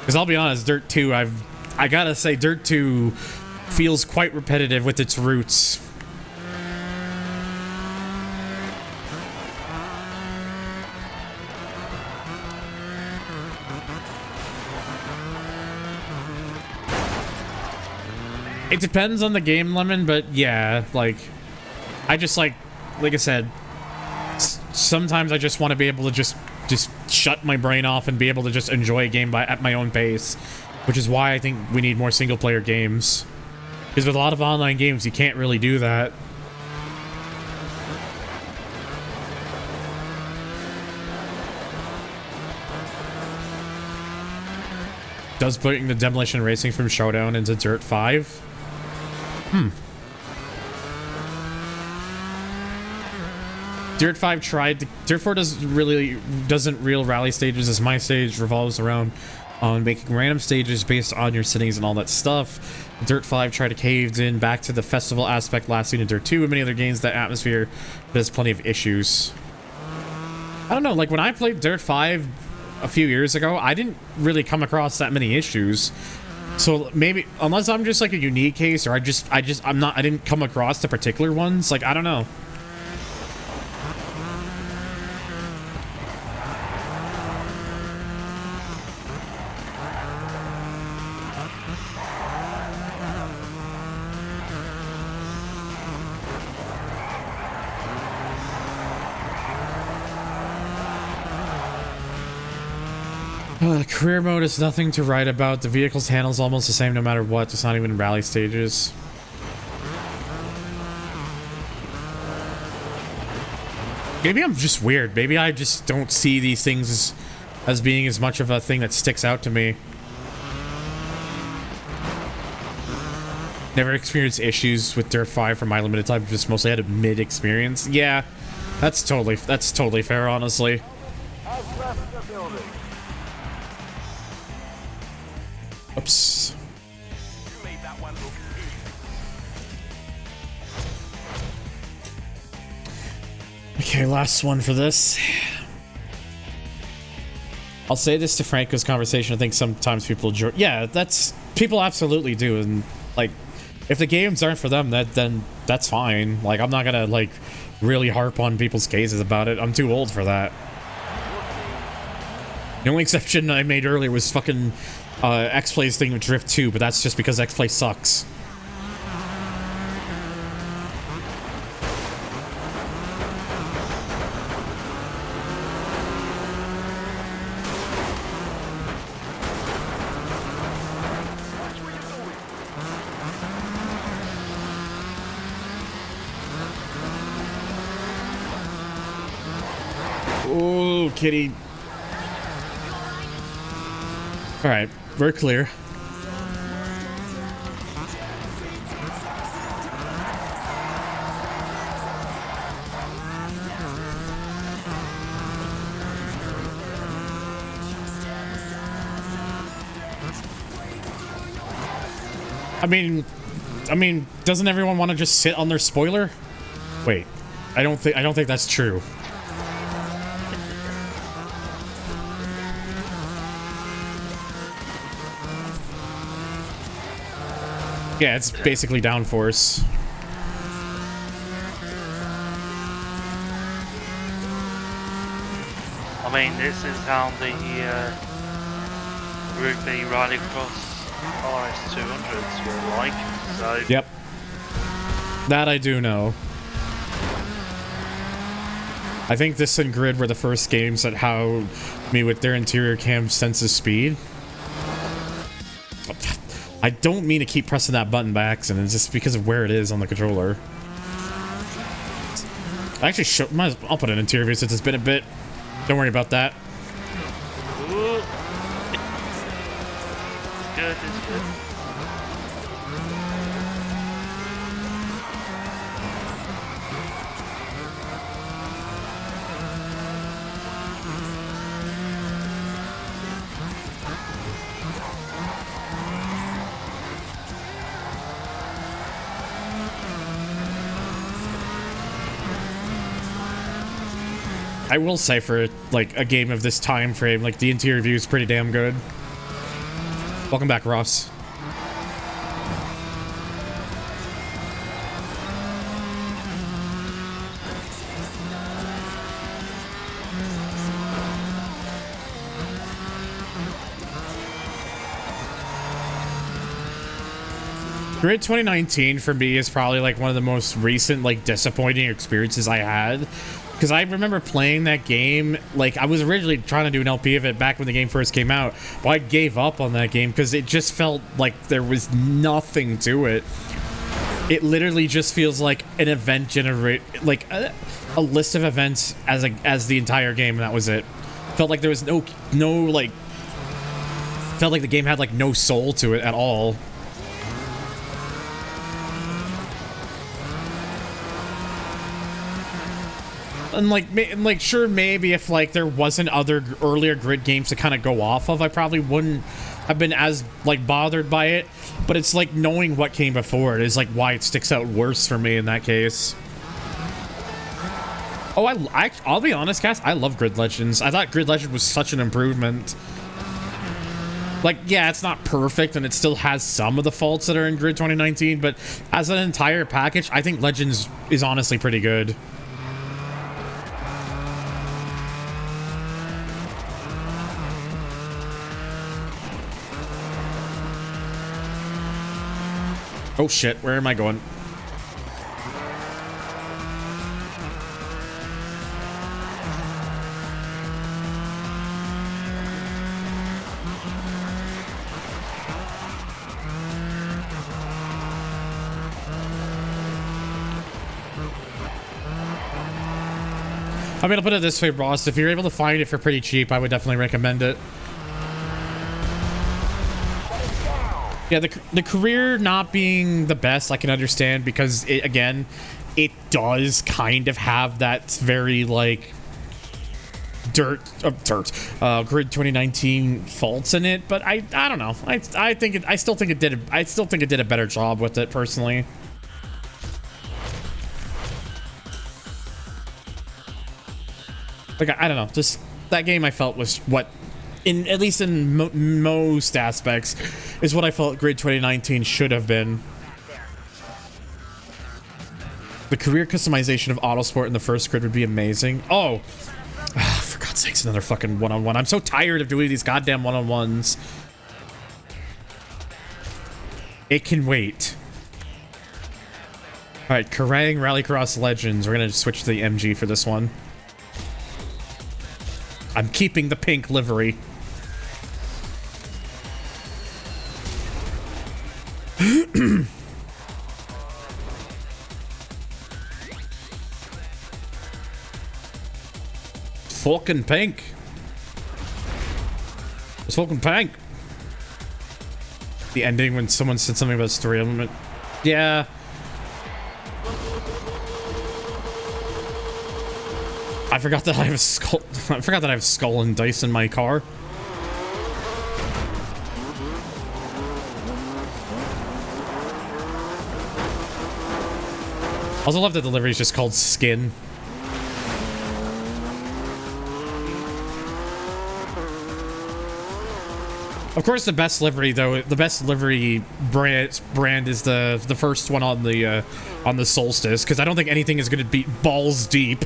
Because I'll be honest, Dirt 2, I gotta say, Dirt 2 feels quite repetitive with its roots. It depends on the game, Lemon, but yeah, like, I just like I said, sometimes I just want to be able to just shut my brain off and be able to just enjoy a game at my own pace, which is why I think we need more single-player games. Because with a lot of online games, you can't really do that. Does putting the demolition racing from Showdown into Dirt 5? Dirt 5 tried to... Dirt 4 doesn't real rally stages, as My Stage revolves around on making random stages based on your settings and all that stuff. Dirt 5 tried to cave in back to the festival aspect last seen in Dirt 2 and many other games. That atmosphere has plenty of issues. I don't know, like when I played Dirt 5 a few years ago, I didn't really come across that many issues. So maybe, unless I'm just like a unique case, or I didn't come across the particular ones, like, I don't know. Career mode is nothing to write about. The vehicle's handle's almost the same no matter what. It's not even rally stages. Maybe I'm just weird. Maybe I just don't see these things as being as much of a thing that sticks out to me. Never experienced issues with Dirt 5 for my limited time. Just mostly had a mid experience. Yeah, that's totally fair, honestly. Oops. Okay, last one for this. I'll say this to Franco's conversation. I think sometimes people yeah, people absolutely do, and like, if the games aren't for them, then that's fine. Like, I'm not gonna like really harp on people's cases about it. I'm too old for that. The only exception I made earlier was fucking X-Play's thing with Drift 2, but that's just because X-Play sucks. Oh, kitty. All right, we're clear. I mean, doesn't everyone want to just sit on their spoiler? Wait, I don't think that's true. Yeah, it's basically downforce. I mean, this is how the Route B Rallycross RS200s were like, so... Yep. That I do know. I think this and Grid were the first games that how me with their interior cam senses speed. I don't mean to keep pressing that button by accident, it's just because of where it is on the controller. I actually I'll put an interior view since it's been a bit. Don't worry about that. Ooh. Good, it's good. I will say for like a game of this time frame, like the interior view is pretty damn good. Welcome back, Ross. Grid 2019 for me is probably like one of the most recent like disappointing experiences I had, because I remember playing that game. Like, I was originally trying to do an LP of it back when the game first came out, but I gave up on that game because it just felt like there was nothing to it. It literally just feels like an event like a list of events as the entire game, and that was it. Felt like there was no like, felt like the game had like no soul to it at all. And like, sure, maybe if like there wasn't other earlier Grid games to kind of go off of, I probably wouldn't have been as like bothered by it. But it's like knowing what came before it is like why it sticks out worse for me in that case. Oh, I'll be honest, Cass, I love Grid Legends. I thought Grid Legend was such an improvement. Like, yeah, it's not perfect and it still has some of the faults that are in Grid 2019, but as an entire package, I think Legends is honestly pretty good. Oh shit, where am I going? I mean, I'll put it this way, Ross. If you're able to find it for pretty cheap, I would definitely recommend it. Yeah, the career not being the best, I can understand, because, again, it does kind of have that very, like, Grid 2019 faults in it, but I don't know. I still think it did a better job with it, personally. Like, I don't know, just that game I felt was what, at least in most aspects, is what I felt Grid 2019 should have been. The career customization of Autosport in the first grid would be amazing. Oh, for God's sakes, another fucking one-on-one. I'm so tired of doing these goddamn one-on-ones. It can wait. All right, Kerrang! Rallycross Legends. We're gonna switch to the MG for this one. I'm keeping the pink livery. Fucking pink. It's fucking pink. The ending when someone said something about story element. Yeah. I forgot that I have a skull. I forgot that I have skull and dice in my car. I also love that the livery is just called Skin. Of course, the best livery, though, the best livery brand is the first one on the Solstice, because I don't think anything is going to beat Balls Deep.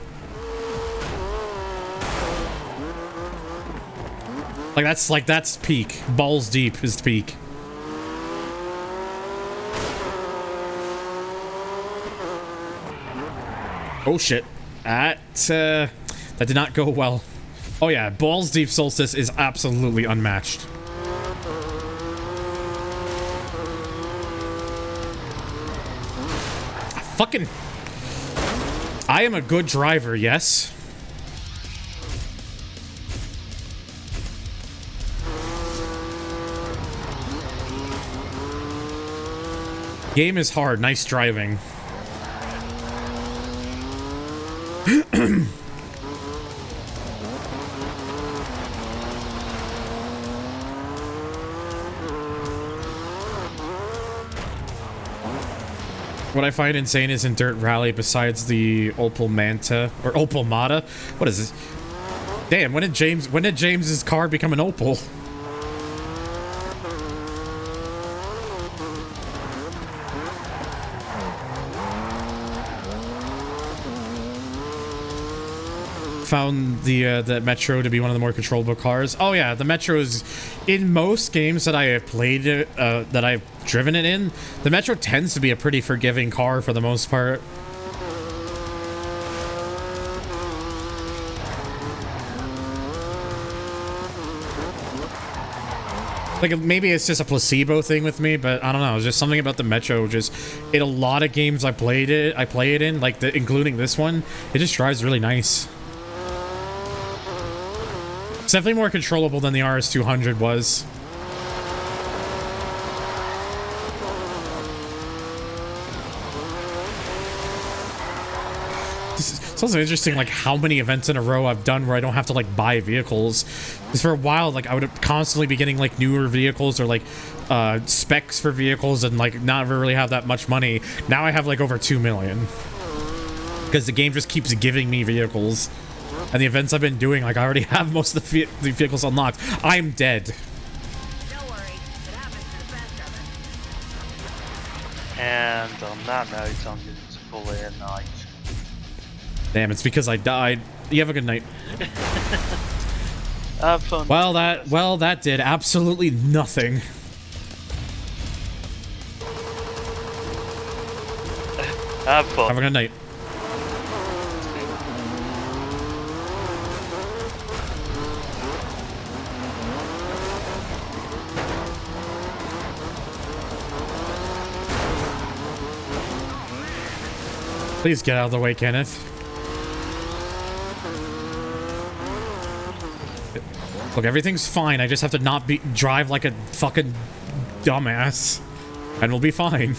That's peak. Balls Deep is peak. Oh shit. That did not go well. Oh yeah, Balls Deep Solstice is absolutely unmatched. Fucking... I am a good driver, yes. Game is hard. Nice driving. What I find insane is in Dirt Rally, besides the Opel Manta or Opel Mata, what is this? Damn, when did James's car become an Opel? Found the Metro to be one of the more controllable cars. Oh yeah, the Metro is, in most games that I have played it, that I've driven it in, the Metro tends to be a pretty forgiving car for the most part. Like, maybe it's just a placebo thing with me, but I don't know. It's just something about the Metro. Just in a lot of games I play it in, like including this one, it just drives really nice. It's definitely more controllable than the RS200 was. It's also interesting, like, how many events in a row I've done where I don't have to, like, buy vehicles. Because for a while, like, I would constantly be getting, like, newer vehicles or, like, specs for vehicles and, like, not really have that much money. Now I have, like, over 2 million. Because the game just keeps giving me vehicles. And the events I've been doing, like, I already have most of the vehicles unlocked. I'm dead. Don't worry, it happens to the best of us. And on that note, I'm going to call it a night. Damn, it's because I died. You have a good night. Have fun. Well, that did absolutely nothing. Have fun. Have a good night. Please get out of the way, Kenneth. Look, everything's fine. I just have to not drive like a fucking dumbass, and we'll be fine.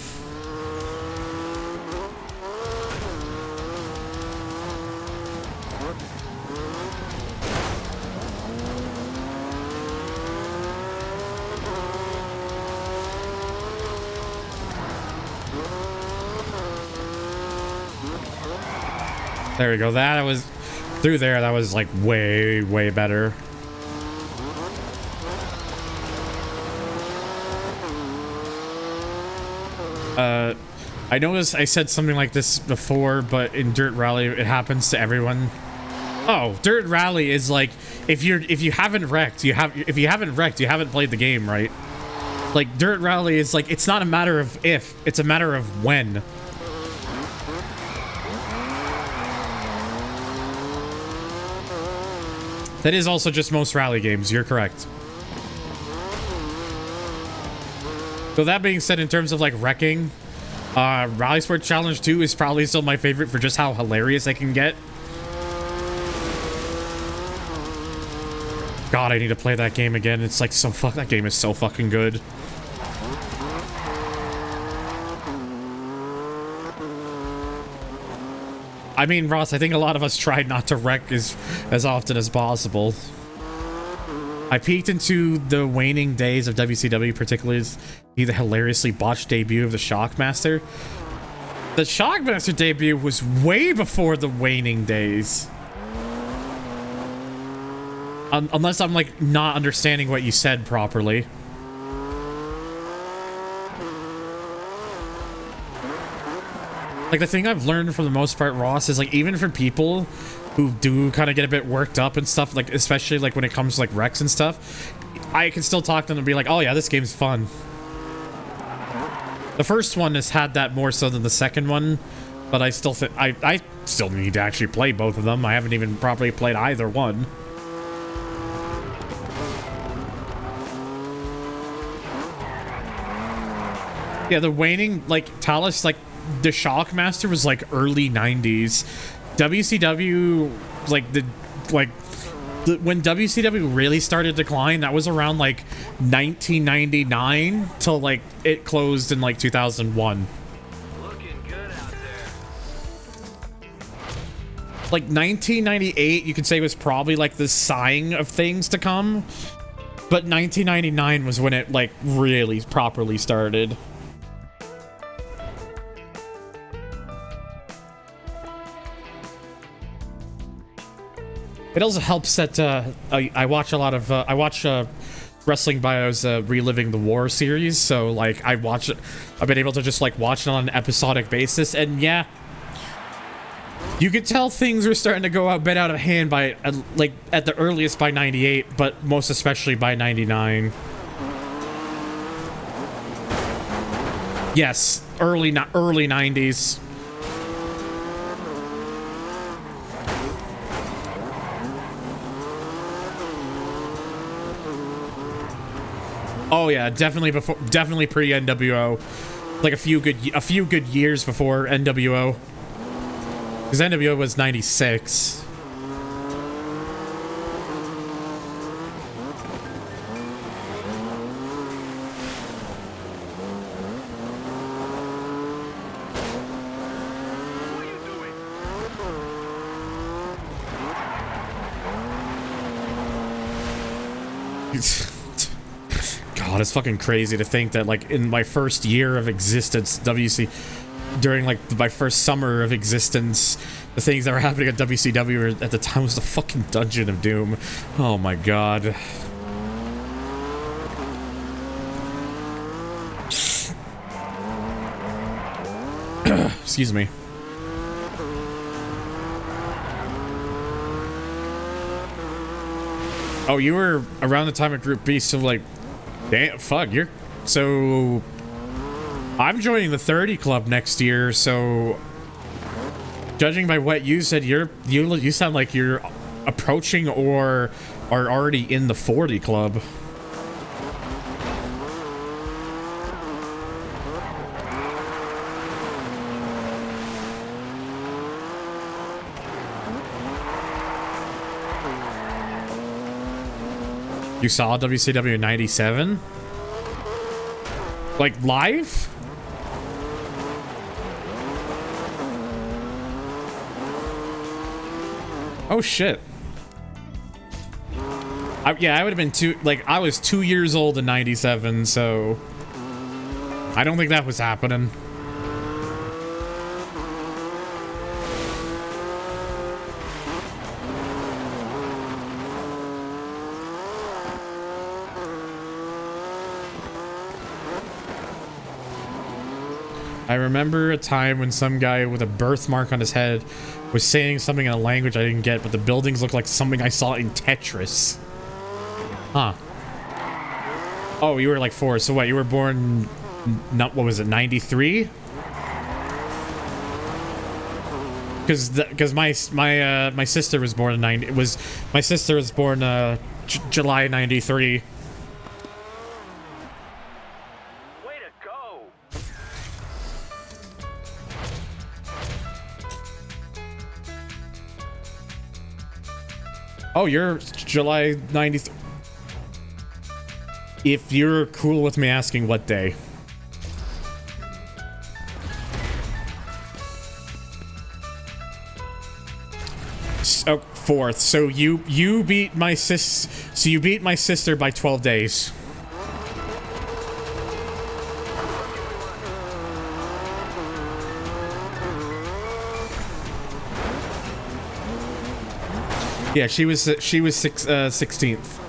There we go. That was through there. That was like way better. I noticed I said something like this before, but in Dirt Rally it happens to everyone. Oh, Dirt Rally is like if you haven't wrecked, you haven't played the game, right? Like Dirt Rally is like, it's not a matter of if, it's a matter of when. That is also just most rally games. You're correct. So that being said, in terms of like wrecking, Rally Sport Challenge 2 is probably still my favorite for just how hilarious I can get. God, I need to play that game again. It's like so that game is so fucking good. I mean, Ross, I think a lot of us tried not to wreck as often as possible. I peeked into the waning days of WCW, particularly the hilariously botched debut of the Shockmaster. The Shockmaster debut was way before the waning days. Unless I'm like not understanding what you said properly. Like the thing I've learned for the most part, Ross, is like even for people who do kind of get a bit worked up and stuff, like especially like when it comes to like wrecks and stuff, I can still talk to them and be like, oh yeah, this game's fun. The first one has had that more so than the second one, but I still think I still need to actually play both of them. I haven't even properly played either one. Yeah, the waning, like Talus, like the Shockmaster was like early 90s. WCW, when WCW really started to decline, that was around like 1999 till like it closed in like 2001. Looking good out there. Like 1998, you could say was probably like the sign of things to come, but 1999 was when it like really properly started. It also helps that I watch a lot of Wrestling Bio's Reliving the War series, so like I've been able to just like watch it on an episodic basis, and yeah, you could tell things were starting to go a bit out of hand by like at the earliest by 98, but most especially by 99. Yes, early 90s. Oh yeah, definitely pre NWO, like a few good years before NWO, because NWO was 96. God, it's fucking crazy to think that like in my first year of existence, during like my first summer of existence, the things that were happening at WCW at the time was the fucking Dungeon of Doom. Oh my God. Excuse me. Oh, you were around the time of Group B, so like, damn, fuck, so I'm joining the 30 club next year, so judging by what you said, you sound like you're approaching or are already in the 40 club. You saw WCW 97? Like, live? Oh, shit. Yeah, I would have been I was 2 years old in 97, so I don't think that was happening. I remember a time when some guy with a birthmark on his head was saying something in a language I didn't get, but the buildings looked like something I saw in Tetris. Huh. Oh, you were like 4. So what? You were born, what was it, 93? Because my sister was born in 90. My sister was born July 93. Way to go! Oh, you're July 93. If you're cool with me asking what day. So, 4th. So you beat my sister by 12 days. Yeah, she was 16th.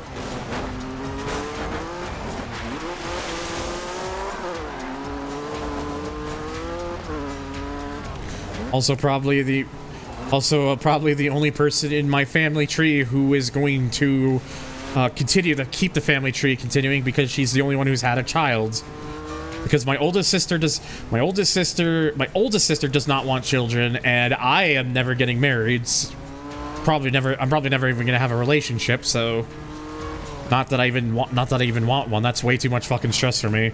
Also probably the only person in my family tree who is going to continue to keep the family tree continuing, because she's the only one who's had a child. Because my oldest sister does not want children, and I am never getting married. I'm probably never even gonna have a relationship, so not that I even want one. That's way too much fucking stress for me.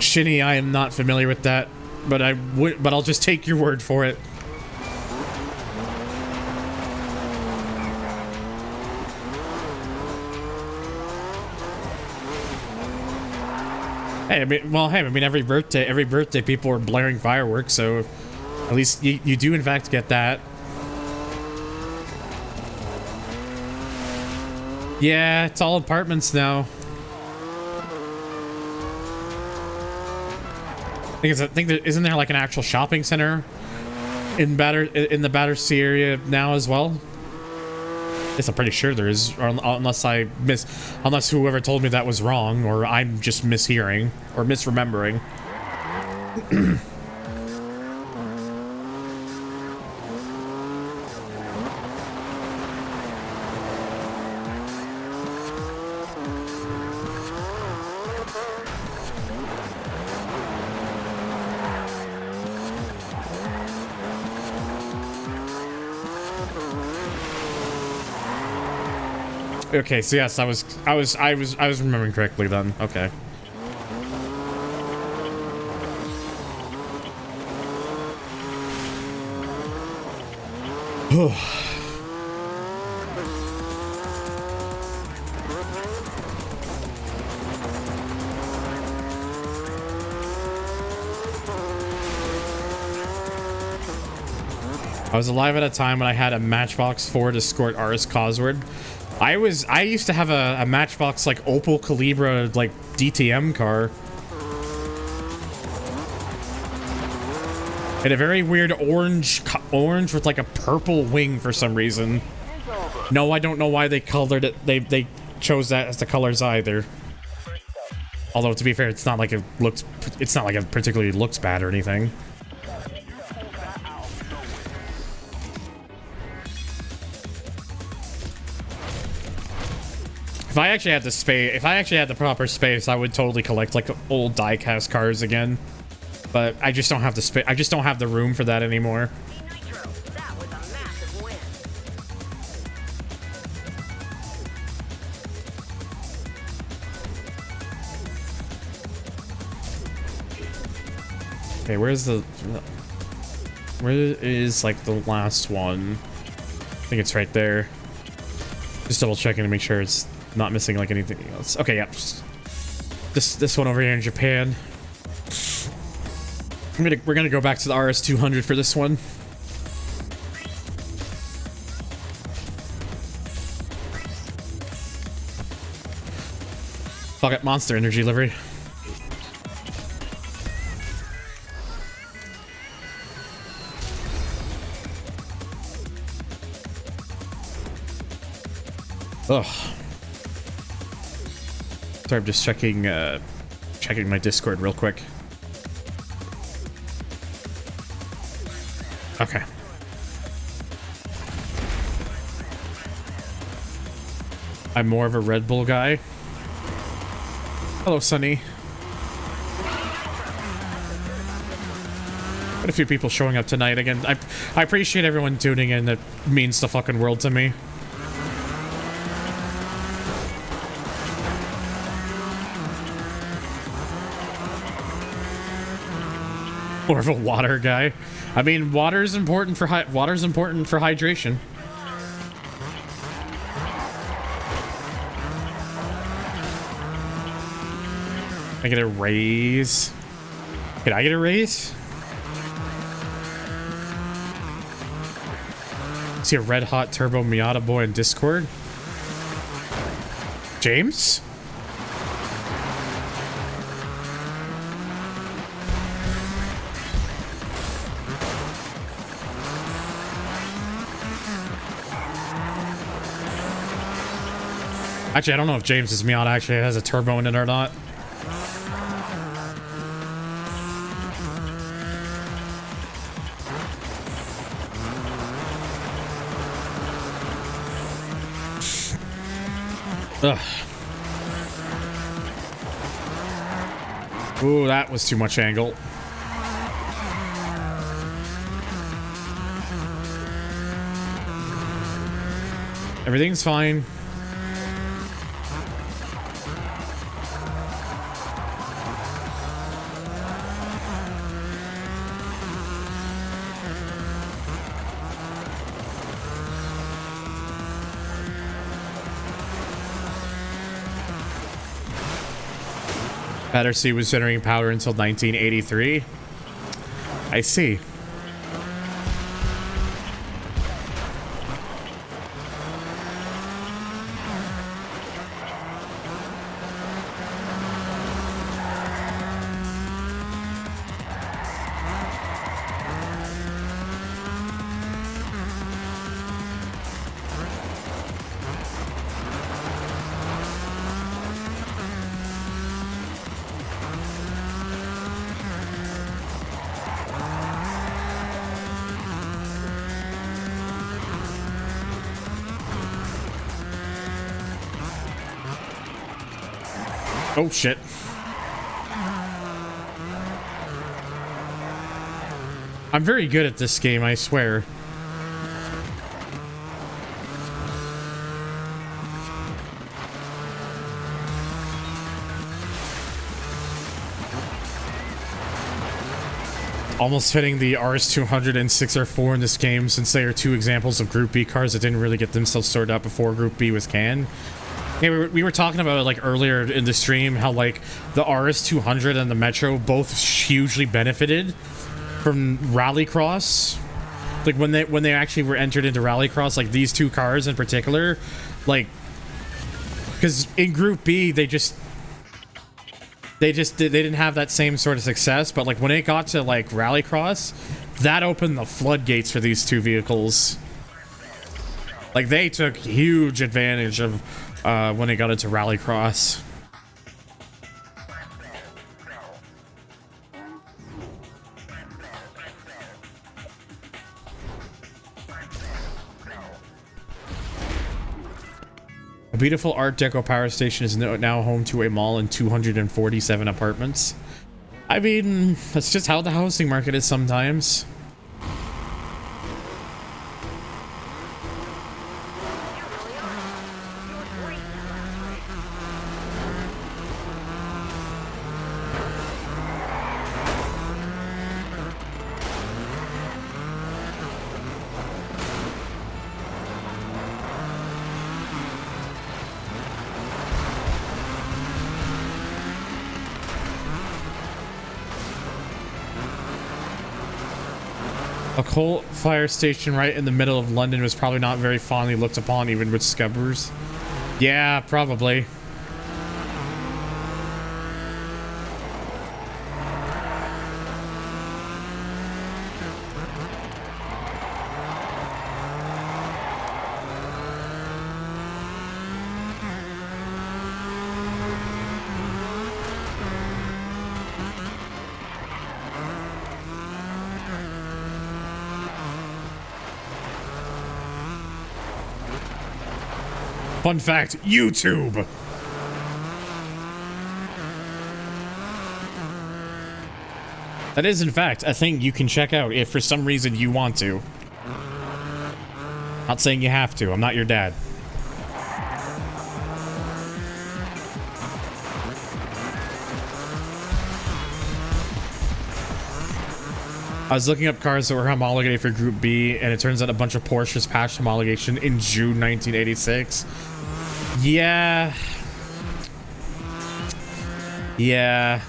Shinny, I am not familiar with that, but I'll just take your word for it. Hey, I mean, every birthday people are blaring fireworks, so at least you do in fact get that. Yeah, it's all apartments now. I think there isn't there like an actual shopping center in the Battersea area now as well. Yes, I'm pretty sure there is, or unless whoever told me that was wrong, or I'm just mishearing or misremembering. Okay, so yes, I was remembering correctly then. Okay. I was alive at a time when I had a Matchbox Ford Escort RS Cosworth. I used to have a Matchbox like Opel Calibra like DTM car. Had a very weird orange with like a purple wing for some reason. No, I don't know why they colored it. They chose that as the colors either. Although to be fair, it's not like it particularly looks bad or anything. If I actually had the proper space, I would totally collect like old diecast cars again. But I just don't have the space. I just don't have the room for that anymore. Nitro, that was a massive win. Okay, where is like the last one? I think it's right there. Just double checking to make sure it's not missing like anything else. Okay, yep. This one over here in Japan. We're gonna go back to the RS200 for this one. Fuck it, Monster Energy livery. Ugh. Sorry, I'm just checking my Discord real quick. Okay. I'm more of a Red Bull guy. Hello, Sunny. Got a few people showing up tonight again. I appreciate everyone tuning in. That means the fucking world to me. More of a water guy. I mean, water's important for hydration. I get a raise. Can I get a raise? See a red hot turbo Miata boy in Discord. James? Actually, I don't know if James's Miata actually has a turbo in it or not. Ugh. Ooh, that was too much angle. Everything's fine. Battersea was generating power until 1983. I see. Oh shit. I'm very good at this game, I swear. Almost fitting the RS200 and 6R4 in this game, since they are two examples of Group B cars that didn't really get themselves sorted out before Group B was canned. Yeah, we were talking about it like earlier in the stream, how like the RS200 and the Metro both hugely benefited from Rallycross. Like when they actually were entered into Rallycross, like these two cars in particular, like because in Group B they didn't have that same sort of success, but like when it got to like Rallycross, that opened the floodgates for these two vehicles. Like they took huge advantage of when it got into Rallycross. A beautiful Art Deco power station is now home to a mall and 247 apartments. I mean, that's just how the housing market is sometimes. A coal fire station right in the middle of London was probably not very fondly looked upon, even with scubbers. Yeah, probably. Fun fact, YouTube! That is, in fact, a thing you can check out if for some reason you want to. Not saying you have to, I'm not your dad. I was looking up cars that were homologated for Group B, and it turns out a bunch of Porsches passed homologation in June 1986. Yeah. Yeah.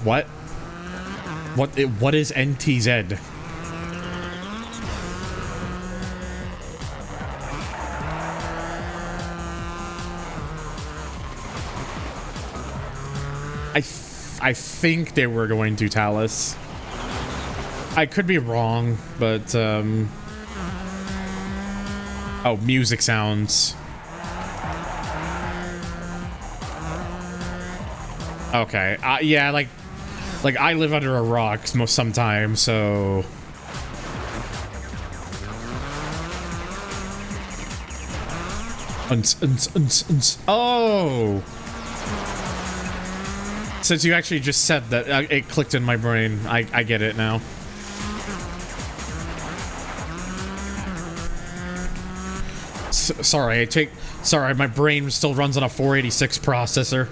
What? What is NTZ? I think they were going to Talus. I could be wrong, but oh, music sounds. Okay, yeah, like I live under a rock sometimes, so. Oh. Since you actually just said that, it clicked in my brain. I get it now. Sorry, sorry, my brain still runs on a 486 processor.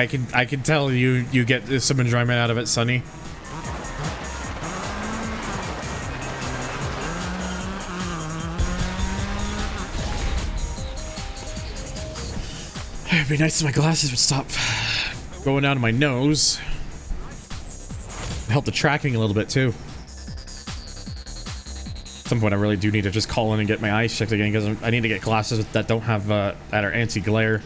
I can tell you get some enjoyment out of it, Sonny. It'd be nice if my glasses would stop going down to my nose. Help the tracking a little bit too. At some point, I really do need to just call in and get my eyes checked again because I need to get glasses that don't have that are anti-glare.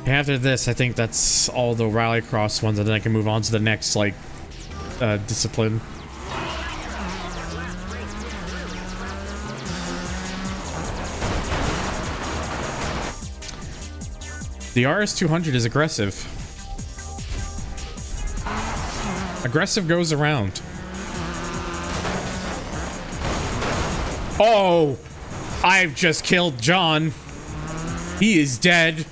After this, I think that's all the rallycross ones, and then I can move on to the next, like, discipline. The RS200 is aggressive. Aggressive goes around. Oh! I've just killed John. He is dead.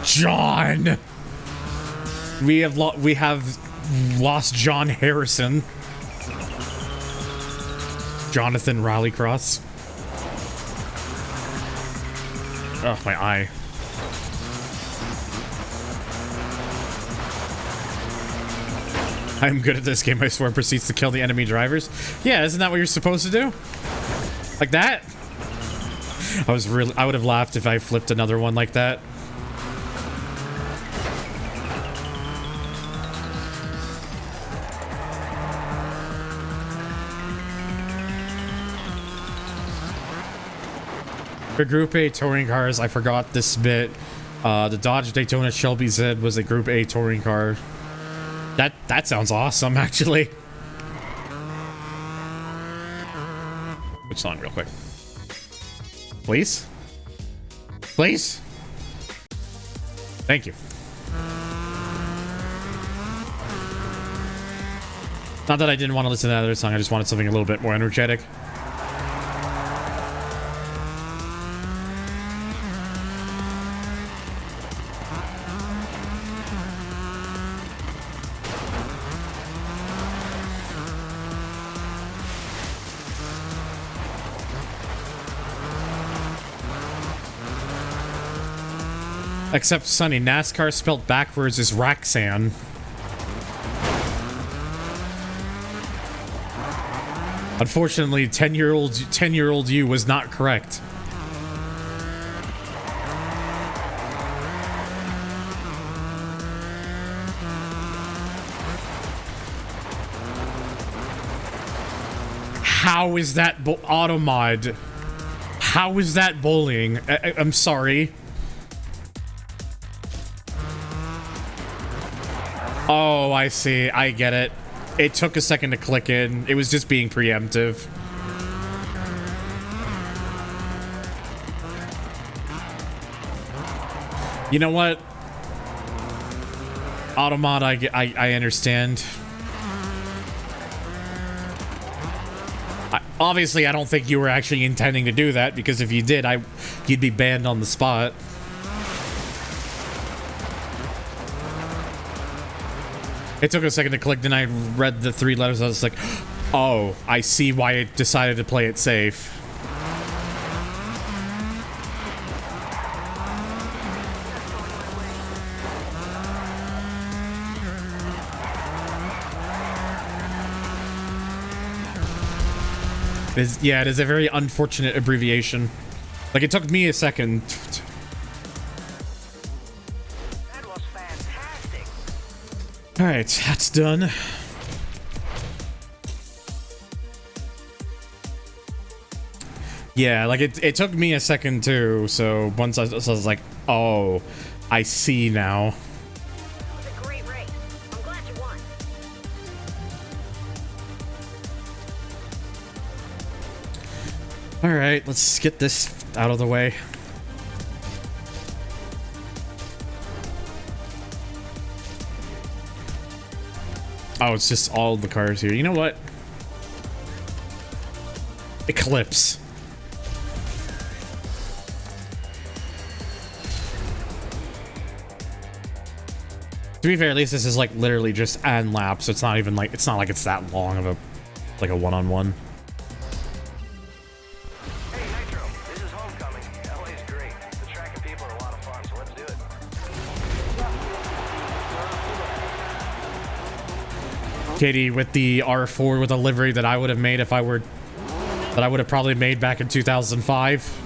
John. We have lost John Harrison. Jonathan Rallycross. Oh, my eye. I'm good at this game, I swear. Proceeds to kill the enemy drivers. Yeah, isn't that what you're supposed to do? Like that? I would have laughed if I flipped another one like that. For Group A touring cars, I forgot this bit. The Dodge Daytona Shelby Z was a Group A touring car. That sounds awesome, actually. Which song, real quick? Please? Please? Thank you. Not that I didn't want to listen to that other song, I just wanted something a little bit more energetic. Except, Sonny, NASCAR spelled backwards is Raxan. Unfortunately, 10-year-old you was not correct. How is that automod? How is that bullying? I'm sorry. Oh, I see. I get it. It took a second to click in. It was just being preemptive. You know what? Automod, I understand. Obviously, I don't think you were actually intending to do that, because if you did, you'd be banned on the spot. It took a second to click, then I read the 3 letters, I was like, oh, I see why it decided to play it safe. Yeah, it is a very unfortunate abbreviation. Like, it took me a second. That was fantastic. Alright, that's done. Yeah, like, it took me a second too, so once I was like, oh, I see now. That was a great race. I'm glad you won. Alright, let's get this out of the way. Oh, it's just all the cars here. You know what? Eclipse. To be fair, at least this is like literally just an lap, so it's not even like it's that long of a like a one-on-one. Hey, Nitro, this is homecoming. LA's great. The track and people are a lot of fun, so let's do it. Katie with the R4 with a livery that I would have made if I were that I would have probably made back in 2005.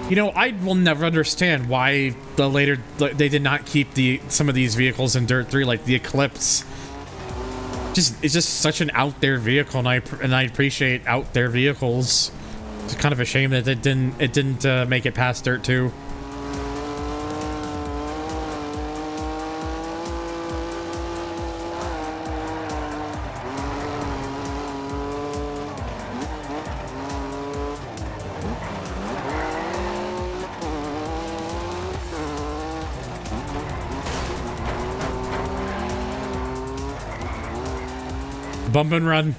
You know, I will never understand why they did not keep some of these vehicles in Dirt 3, like the Eclipse. It's just such an out there vehicle, and I appreciate out there vehicles. It's kind of a shame that it didn't make it past Dirt 2. Bump and run.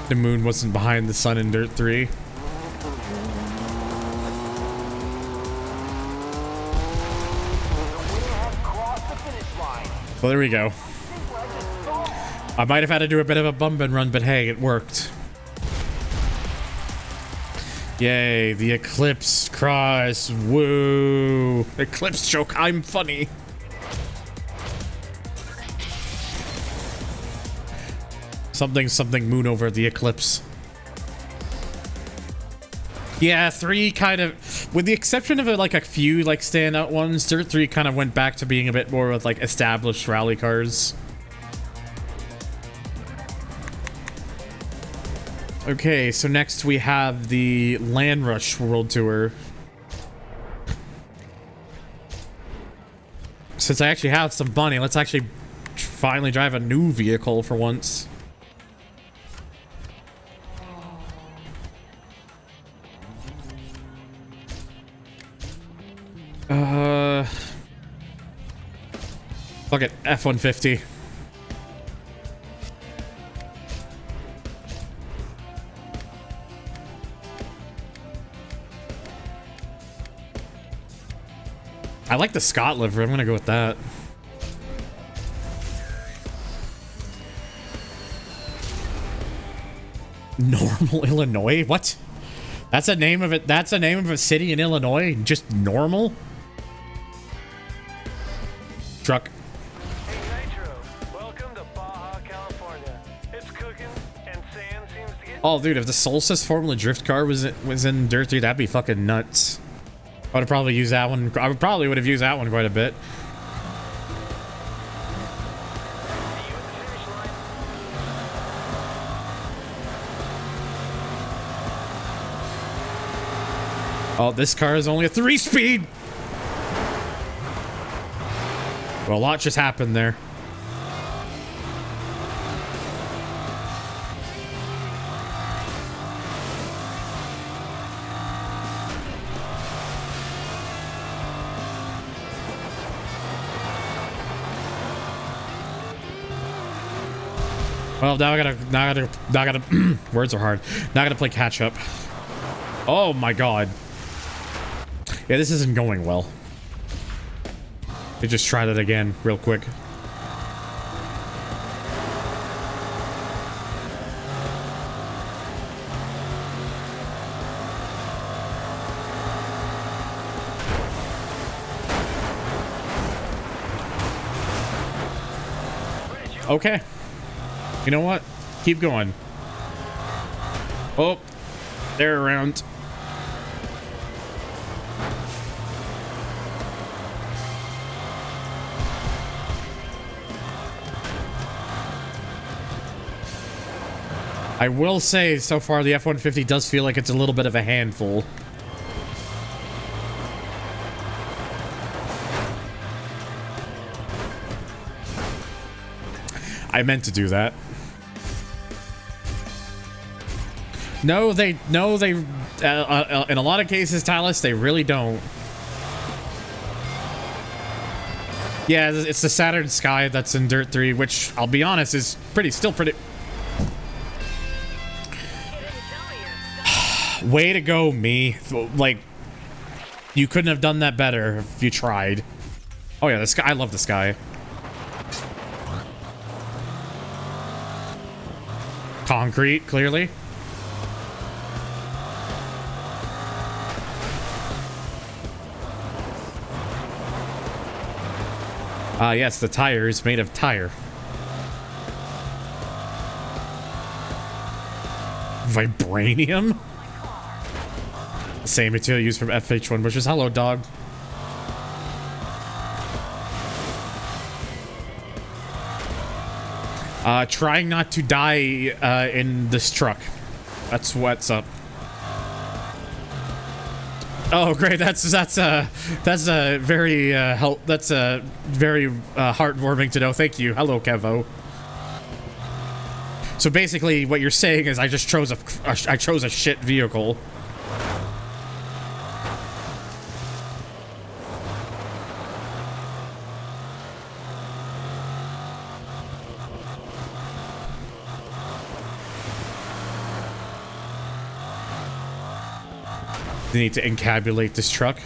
The moon wasn't behind the sun in Dirt 3. Well, there we go. I might have had to do a bit of a bump and run, but hey, it worked. Yay, the Eclipse cross. Woo. Eclipse joke, I'm funny. Something moon over the Eclipse. Yeah, 3 kind of, with the exception of like a few like standout ones, Dirt 3 kind of went back to being a bit more with like established rally cars. Okay, so next we have the Land Rush World Tour. Since I actually have some money, let's actually finally drive a new vehicle for once. Fuck it, F-150. I like the Scott livery. I'm gonna go with that. Normal, Illinois? What? That's a name of it. That's a name of a city in Illinois. Just normal? Truck. Hey Nitro, welcome to Baja, California. It's cooking and sand seems to get Oh, dude, if the Solstice Formula Drift car was in Dirt 3, that'd be fucking nuts. I would have probably used that one. I probably would have used that one quite a bit. Oh, this car is only a 3-speed. Well, a lot just happened there. Well, now I gotta, words are hard. Now I gotta play catch up. Oh my god. Yeah, this isn't going well. They just tried it again, real quick. Okay. You know what? Keep going. Oh, they're around. I will say, so far, the F-150 does feel like it's a little bit of a handful. I meant to do that. No, in a lot of cases, Talus, they really don't. Yeah, it's the Saturn Sky that's in Dirt 3, which, I'll be honest, is still pretty... Way to go, me. Like, you couldn't have done that better if you tried. Oh yeah, the Sky, I love the Sky. Concrete, clearly. Yes, the tire is made of tire. Vibranium? Same material used from FH1 bushes. Hello, dog. Trying not to die in this truck. That's what's up. Oh, great! That's a very very heartwarming to know. Thank you. Hello, Kevo. So basically, what you're saying is I just chose I chose a shit vehicle. They need to encabulate this truck.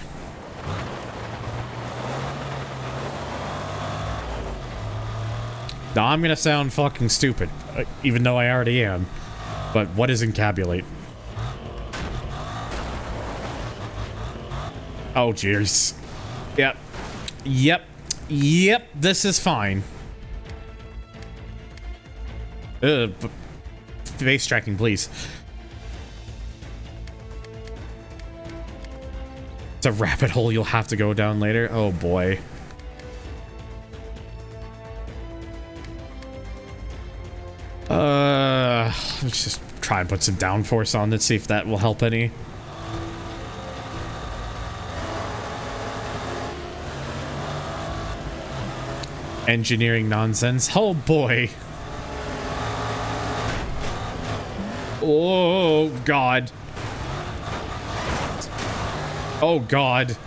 Now I'm gonna sound fucking stupid, even though I already am. But what is encabulate? Oh, jeez. Yep. Yep. Yep. This is fine. Face tracking, please. It's a rabbit hole you'll have to go down later. Oh boy. Let's just try and put some downforce on it, see if that will help any. Engineering nonsense. Oh boy. Oh god. Oh god.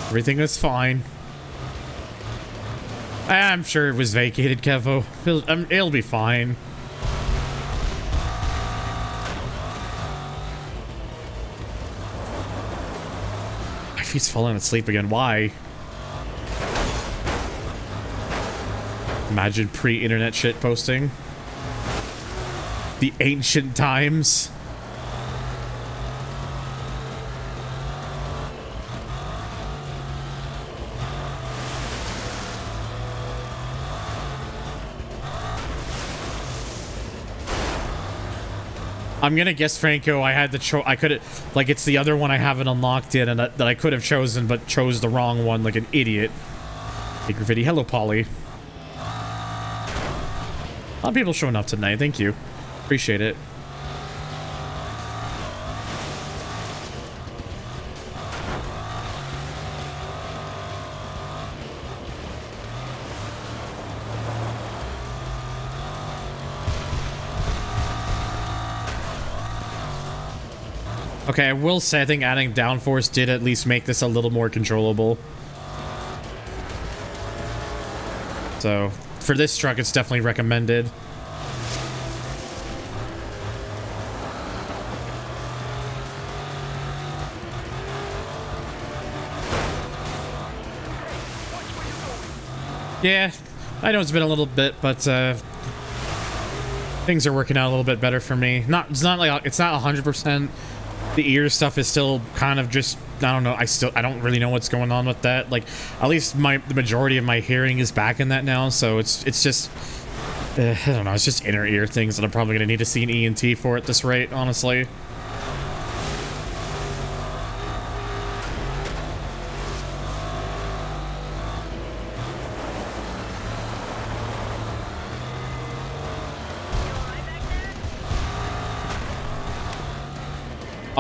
Everything is fine. I'm sure it was vacated, Kevo. It'll be fine. My feet's falling asleep again. Why? Imagine pre-internet shit posting. The ancient times. I'm gonna guess, Franco, I had the I could have, like, it's the other one I haven't unlocked yet, and that I could have chosen, but chose the wrong one like an idiot. Hey, Graffiti. Hello, Polly. A lot of people showing up tonight. Thank you. Appreciate it. Okay, I will say I think adding downforce did at least make this a little more controllable. So, for this truck, it's definitely recommended. Yeah, I know it's been a little bit, but things are working out a little bit better for me. It's not 100%. The ear stuff is still kind of just, I don't know. I don't really know what's going on with that. Like, at least the majority of my hearing is back in that now. So it's just, I don't know. It's just inner ear things that I'm probably going to need to see an ENT for at this rate, honestly.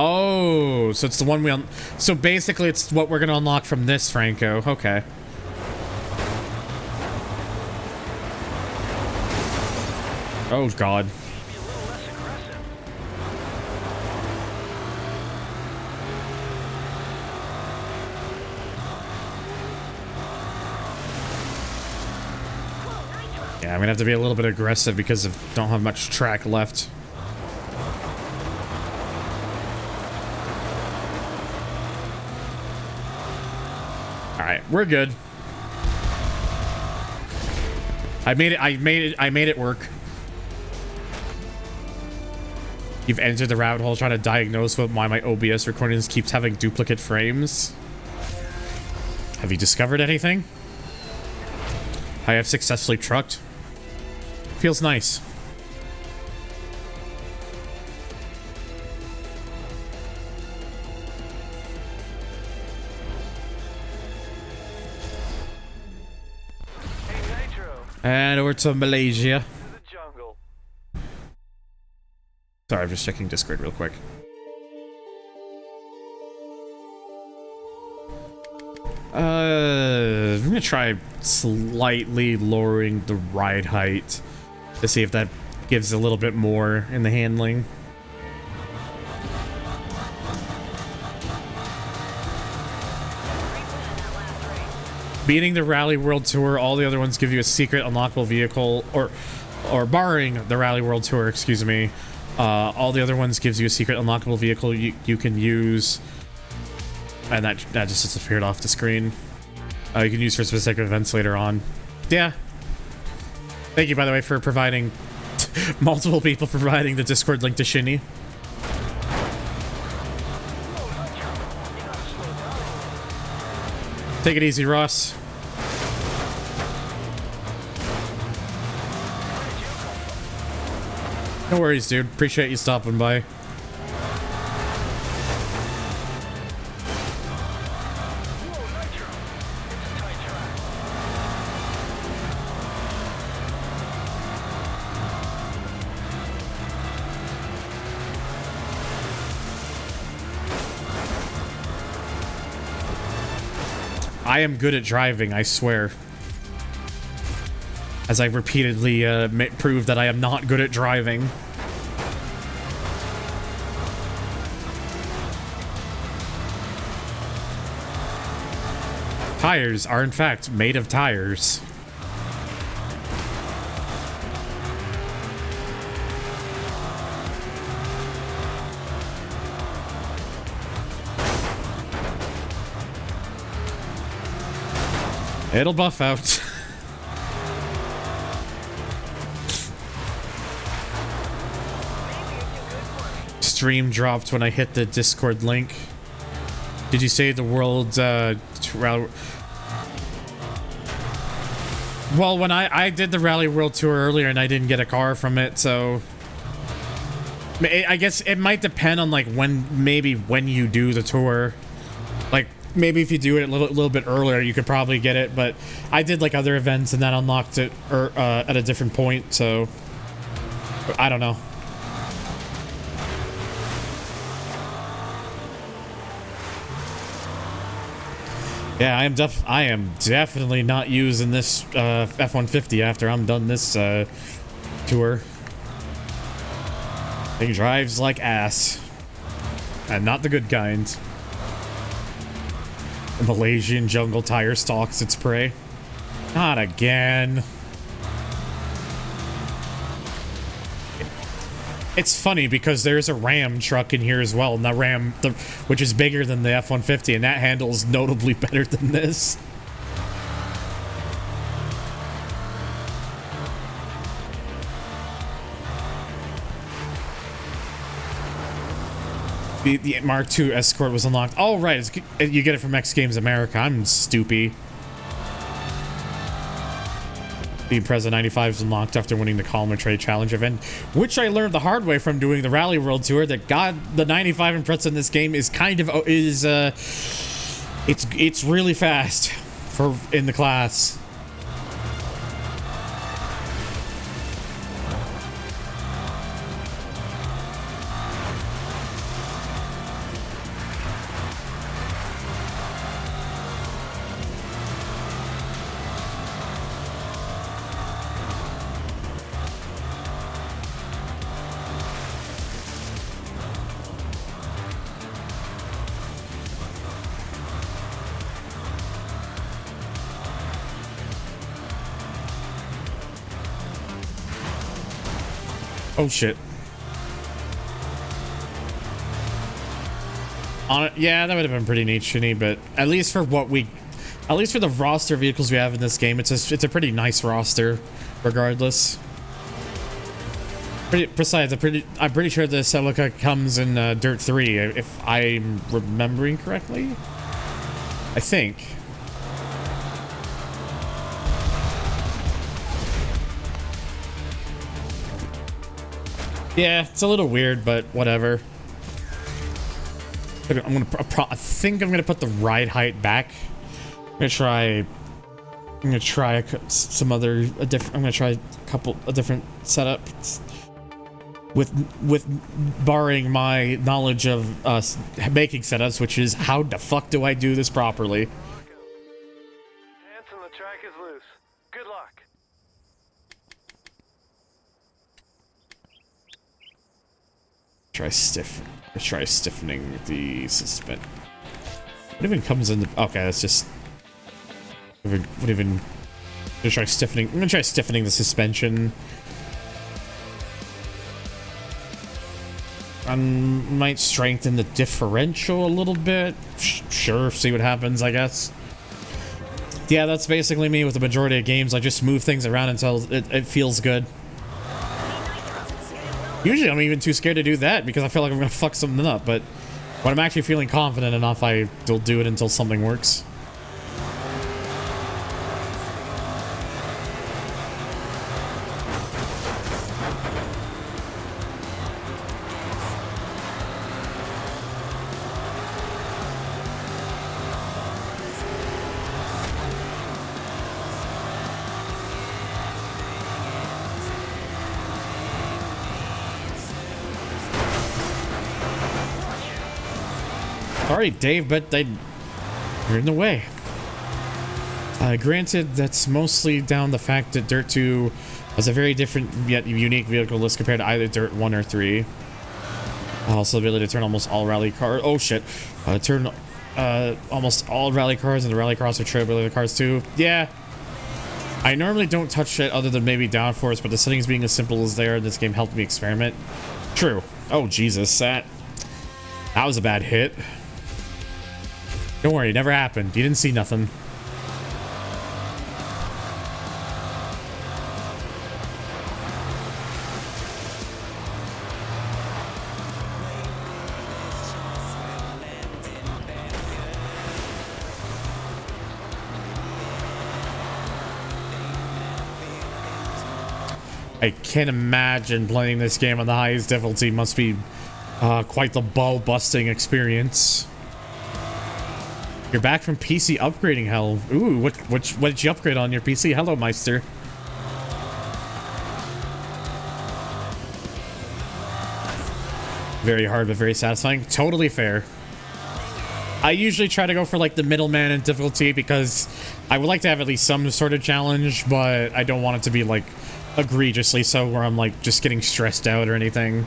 Oh, so it's the one so basically it's what we're gonna unlock from this, Franco. Okay. Oh god. Yeah, I'm gonna have to be a little bit aggressive because I don't have much track left. Alright, we're good. I made it work. You've entered the rabbit hole trying to diagnose why my OBS recordings keeps having duplicate frames. Have you discovered anything? I have successfully trucked. Feels nice. And over to Malaysia. Sorry, I'm just checking Discord real quick. I'm gonna try slightly lowering the ride height to see if that gives a little bit more in the handling. Beating the Rally World Tour, all the other ones give you a secret unlockable vehicle, or barring the Rally World Tour, excuse me, all the other ones gives you a secret unlockable vehicle you can use, and that just disappeared off the screen. You can use for specific events later on. Yeah. Thank you, by the way, for providing multiple people providing the Discord link to Shinny. Take it easy, Ross. No worries, dude. Appreciate you stopping by. I am good at driving, I swear. As I've repeatedly proved that I am not good at driving. Tires are in fact made of tires. It'll buff out. Stream dropped when I hit the Discord link. Did you say the world well, when I did the Rally World Tour earlier and I didn't get a car from it, so I guess it might depend on like when you do the tour. Like maybe if you do it a little bit earlier, you could probably get it, but I did like other events and that unlocked it at a different point, so I don't know. Yeah, I am definitely not using this F-150 after I'm done this tour. Thing drives like ass. And not the good kind. The Malaysian jungle tire stalks its prey. Not again. It's funny because there's a Ram truck in here as well, and the Ram, which is bigger than the F-150, and that handles notably better than this. The Mark II Escort was unlocked. Oh, right. You get it from X Games America. I'm stupid. The Impreza 95 is unlocked after winning the Column Trade Challenge event, which I learned the hard way from doing the Rally World Tour. That the 95 Impreza in this game is kind of it's really fast for in the class. Oh shit. Yeah, that would have been pretty neat, shitty, but at least for the roster vehicles we have in this game, it's a pretty nice roster, regardless. Besides, I'm pretty sure the Celica comes in Dirt 3, if I'm remembering correctly. I think. Yeah, it's a little weird, but whatever. I think I'm gonna put the ride height back. I'm gonna try some other I'm gonna try a couple of different setups with barring my knowledge of making setups, which is how the fuck do I do this properly? Hanson, the track is loose. Good luck. Try stiffening the suspend. What even comes in the... Okay, that's just... I'm gonna try stiffening the suspension. I might strengthen the differential a little bit. Sure, see what happens, I guess. Yeah, that's basically me with the majority of games. I just move things around until it feels good. Usually I'm even too scared to do that because I feel like I'm gonna fuck something up, but when I'm actually feeling confident enough, I'll do it until something works. Sorry, Dave, but you're in the way. Granted, that's mostly down the fact that Dirt 2 has a very different yet unique vehicle list compared to either Dirt 1 or 3. Also, the ability to turn almost all rally cars. Oh shit! Turn almost all rally cars into rallycross or trailblazer cars too. Yeah. I normally don't touch it other than maybe downforce, but the settings being as simple as they are, this game helped me experiment. True. Oh Jesus, that was a bad hit. Don't worry, it never happened. You didn't see nothing. I can't imagine playing this game on the highest difficulty. Must be quite the ball-busting experience. You're back from PC upgrading hell. Ooh, what did you upgrade on your PC? Hello, Meister. Very hard, but very satisfying. Totally fair. I usually try to go for like the middleman in difficulty because I would like to have at least some sort of challenge, but I don't want it to be like egregiously so where I'm like just getting stressed out or anything.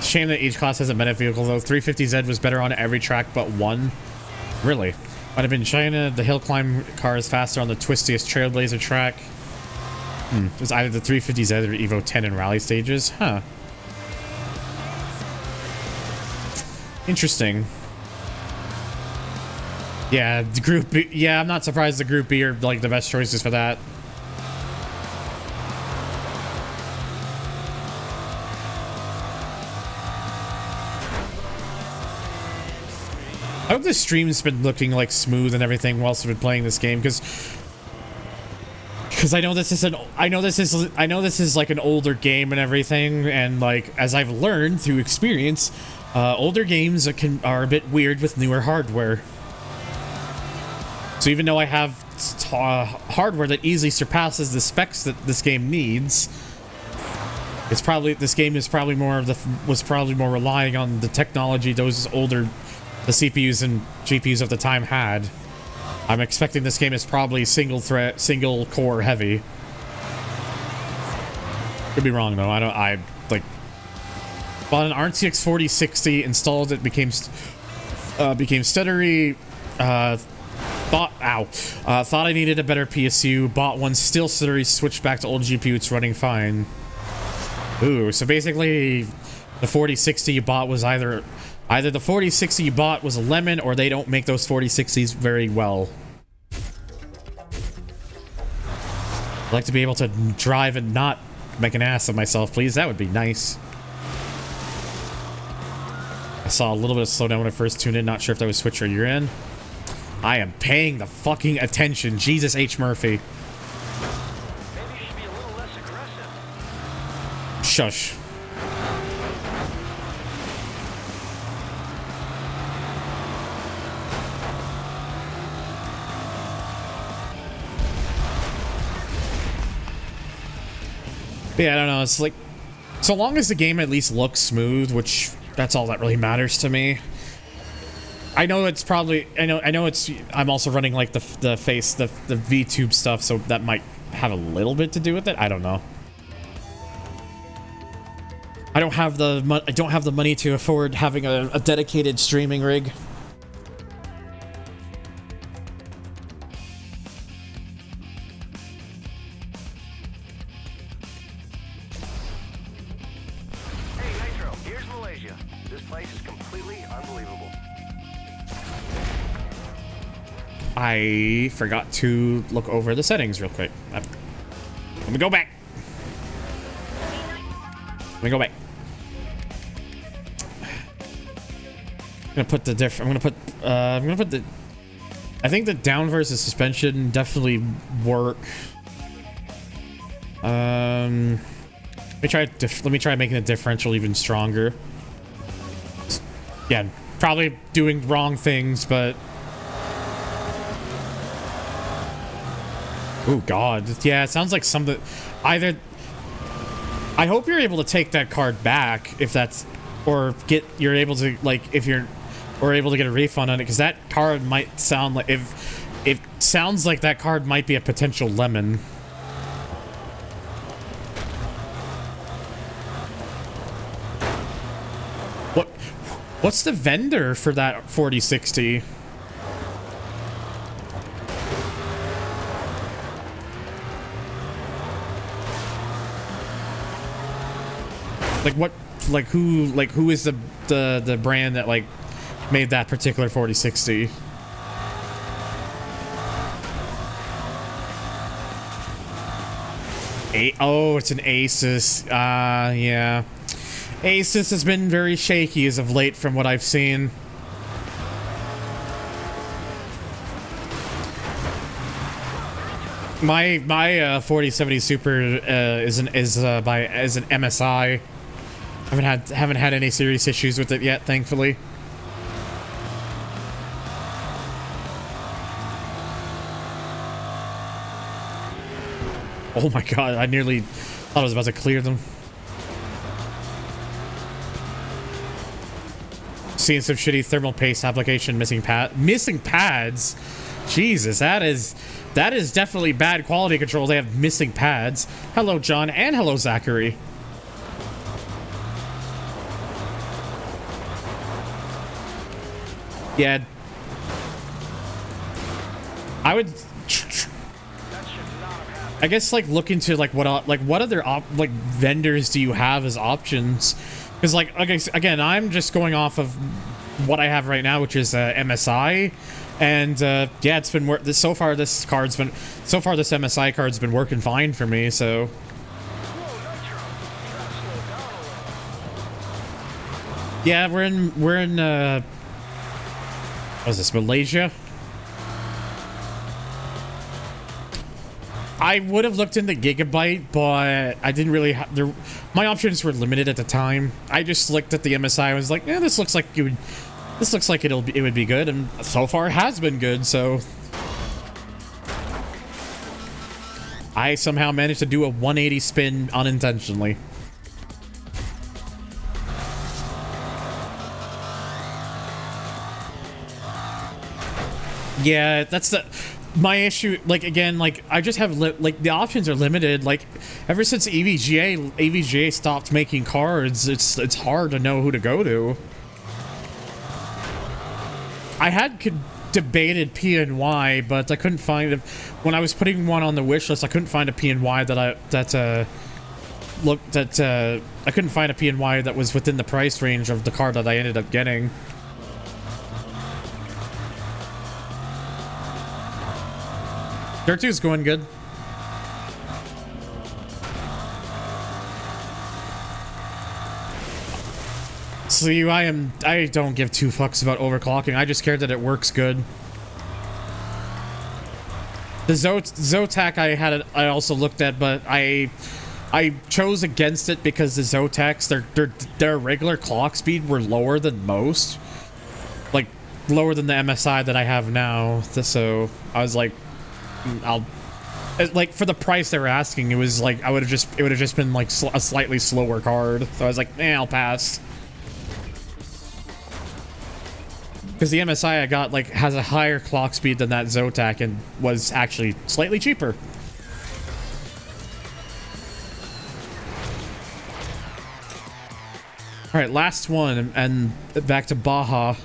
Shame that each class has a meta vehicle though. 350Z was better on every track but one. Really? Might have been China. The hill climb car is faster on the twistiest trailblazer track. It was either the 350Z or Evo 10 in rally stages. Huh. Interesting. Yeah, the Group B. Yeah, I'm not surprised the Group B are like the best choices for that. I hope the stream's been looking like smooth and everything whilst we've been playing this game, because I know this is like an older game and everything, and like as I've learned through experience, older games are a bit weird with newer hardware. So even though I have hardware that easily surpasses the specs that this game needs, this game is probably more relying on the technology those older the CPUs and GPUs of the time had. I'm expecting this game is probably single core heavy. Could be wrong though. I bought an RTX 4060, installed it, became stuttery. Thought I needed a better PSU. Bought one, still stuttery. Switched back to old GPU. It's running fine. Ooh, so basically, the 4060 you bought was either the 4060 you bought was a lemon, or they don't make those 4060s very well. I'd like to be able to drive and not make an ass of myself, please. That would be nice. I saw a little bit of slowdown when I first tuned in. Not sure if that was Switch or you're in. I am paying the fucking attention. Jesus H. Murphy. Maybe you should be a little less aggressive. Shush. Yeah, I don't know. It's like, so long as the game at least looks smooth, which that's all that really matters to me. I know it's probably, I'm also running like the VTube stuff, so that might have a little bit to do with it. I don't know. I don't have the money to afford having a dedicated streaming rig. Hey, Nitro, here's Malaysia. This place is completely unbelievable. I forgot to look over the settings real quick. Let me go back. Let me go back. I'm gonna put the I think the down versus suspension definitely work. Let me try making the differential even stronger. Yeah, probably doing wrong things, but oh god, yeah, it sounds like either I hope you're able to take that card back if that's, or you're able to, like, if you're, or able to get a refund on it, because that card might sound like, if it sounds like that card might be a potential lemon. What's the vendor for that 4060? Like what? Like who? Like who is the brand that like made that particular 4060? Oh, it's an Asus. Yeah. Asus has been very shaky as of late from what I've seen. My 4070 Super is an MSI. Haven't had any serious issues with it yet, thankfully. Oh my god, I nearly thought I was about to clear them. Seeing some shitty thermal paste application, missing pads. Jesus, that is definitely bad quality control. They have missing pads. Hello, John, and hello, Zachary. Yeah, I would. I guess like look into like what other like vendors do you have as options? Because like again, I'm just going off of what I have right now, which is MSI, and yeah, it's been so far. This MSI card's been working fine for me. So yeah, we're in what is this, Malaysia? I would have looked into Gigabyte, but I didn't really have my options were limited at the time. I just looked at the MSI. I was like, yeah, this looks like it would be good, and so far it has been good. So I somehow managed to do a 180 spin unintentionally. Yeah, that's my issue. Like again, like I just have like the options are limited. Like ever since EVGA stopped making cards, it's hard to know who to go to. I had debated PNY, but I couldn't find it when I was putting one on the wish list. I couldn't find a PNY I couldn't find a PNY that was within the price range of the card that I ended up getting. DiRT 2 is going good. See, I don't give two fucks about overclocking. I just care that it works good. The Zotac I also looked at, but I chose against it because the Zotacs, their regular clock speed were lower than most. Like lower than the MSI that I have now. So I was like, like for the price they were asking, it was like it would have just been like a slightly slower card. So I was like, I'll pass. Because the MSI I got like has a higher clock speed than that Zotac and was actually slightly cheaper. All right, last one and back to Baja.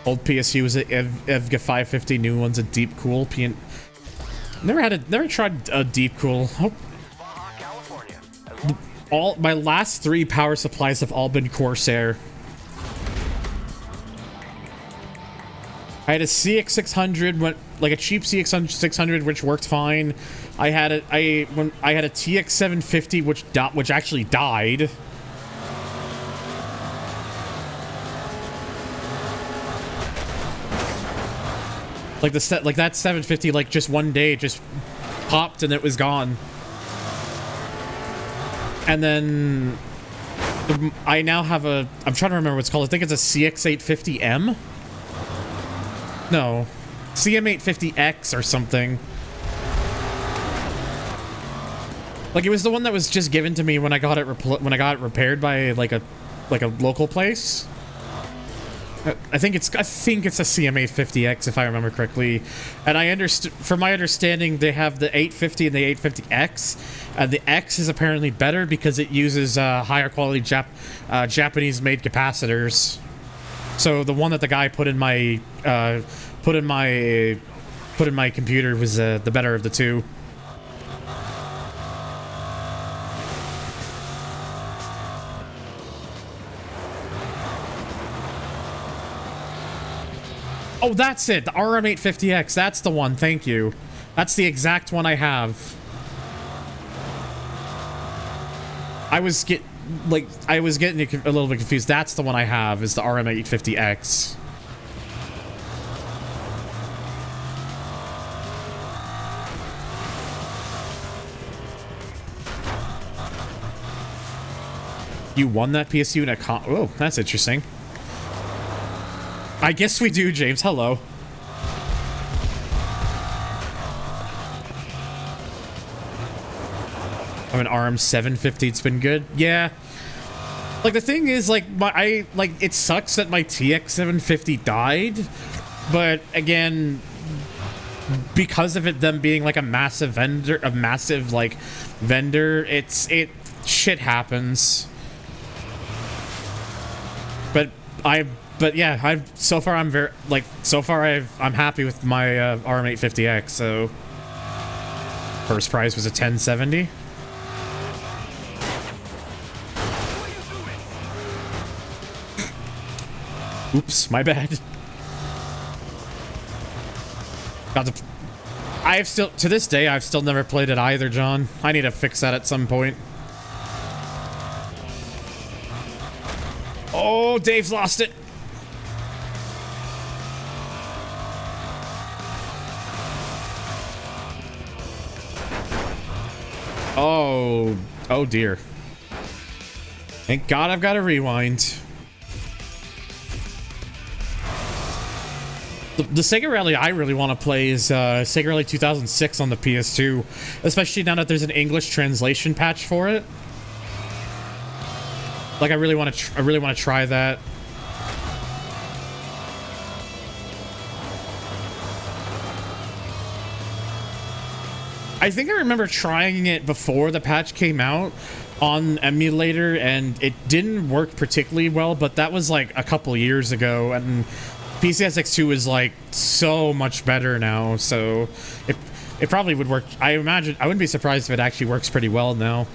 Old PSU was it Evga 550, new one's a deep cool. Never tried a deep cool. All my last 3 power supplies have all been Corsair. I had a CX600, like a cheap CX600, which worked fine. I had a TX750, which actually died. Like that 750, like just one day just popped and it was gone. And then I now have I'm trying to remember what it's called. I think it's a CX850M. No, CM850X or something. Like, it was the one that was just given to me when I got it repaired by like a local place. I think it's a CM850X if I remember correctly, and from my understanding they have the 850 and the 850X, and the X is apparently better because it uses higher quality Japanese made capacitors. So the one that the guy put in my computer was the better of the two. Oh, that's it. The RM850X. That's the one. Thank you. That's the exact one I have. I was getting a little bit confused. That's the one I have. Is the RM850X. You won that PSU in a oh, that's interesting. I guess we do, James. Hello. I'm an RM750. It's been good. Yeah. Like, the thing is, like, it sucks that my TX750 died, but again, because of them being like a massive vendor, shit happens. But yeah, I'm happy with my RM850X. So first prize was a 1070. Oops, my bad. To this day, I've still never played it either, John. I need to fix that at some point. Oh, Dave's lost it. Oh dear. Thank God I've got a rewind. The Sega Rally I really want to play is Sega Rally 2006 on the PS2, especially now that there's an English translation patch for it. Like, I really want to try that. I think I remember trying it before the patch came out on emulator, and it didn't work particularly well, but that was like a couple years ago, and PCSX2 is like so much better now, so it probably would work. I imagine I wouldn't be surprised if it actually works pretty well now.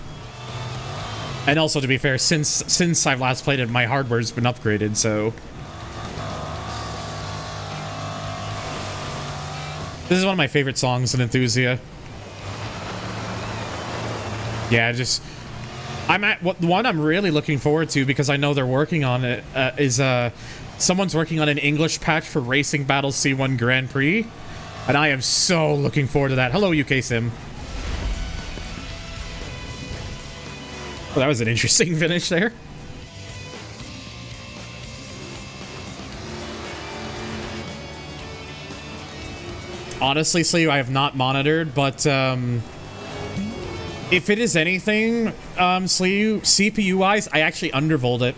And also, to be fair, since I've last played it, my hardware's been upgraded, so this is one of my favorite songs in Enthusia. Yeah, the one I'm really looking forward to, because I know they're working on it, is someone's working on an English patch for Racing Battle C1 Grand Prix, and I am so looking forward to that. Hello, UK Sim. Well, that was an interesting finish there. Honestly, Sleeve, I have not monitored, but if it is anything, Sleeve, CPU-wise, I actually undervolt it.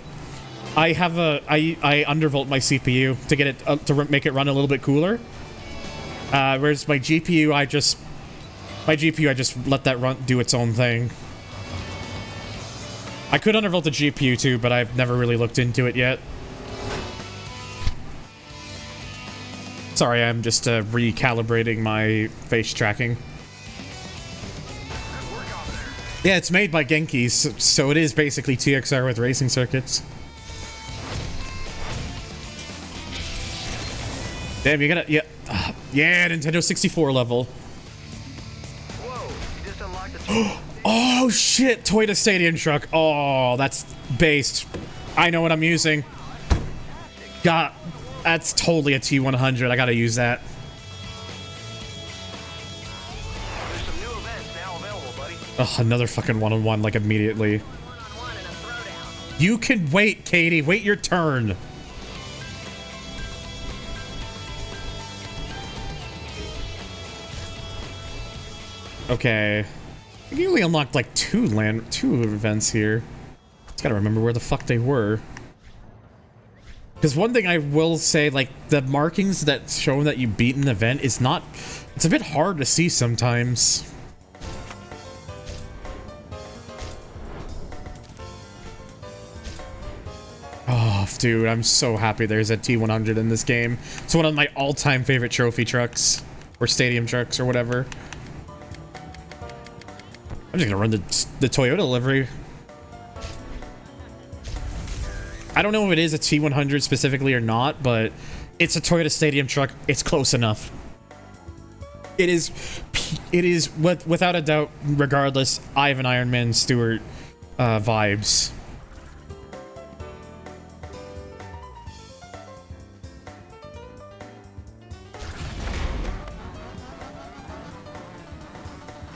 I undervolt my CPU to get it to make it run a little bit cooler. Whereas my GPU, I just let that do its own thing. I could undervolt the GPU too, but I've never really looked into it yet. Sorry, I'm just recalibrating my face tracking. Yeah, it's made by Genki, so it is basically TXR with racing circuits. Damn, you gotta, yeah, Nintendo 64 level. Whoa, you just unlocked the Oh shit, Toyota Stadium truck. Oh, that's based. I know what I'm using. God, that's totally a T100. I gotta use that. There's some new events now available, buddy. Oh, another fucking one-on-one, like, immediately. You can wait, Katie. Wait your turn. Okay. I only unlocked like two events here. Just gotta remember where the fuck they were. Because one thing I will say, like, the markings that show that you beat an event is not... It's a bit hard to see sometimes. Oh, dude, I'm so happy there's a T100 in this game. It's one of my all-time favorite trophy trucks. Or stadium trucks, or whatever. I'm just gonna run the Toyota livery. I don't know if it is a T100 specifically or not, but it's a Toyota Stadium truck. It's close enough. It is without a doubt, regardless, Ivan Iron Man Stewart vibes.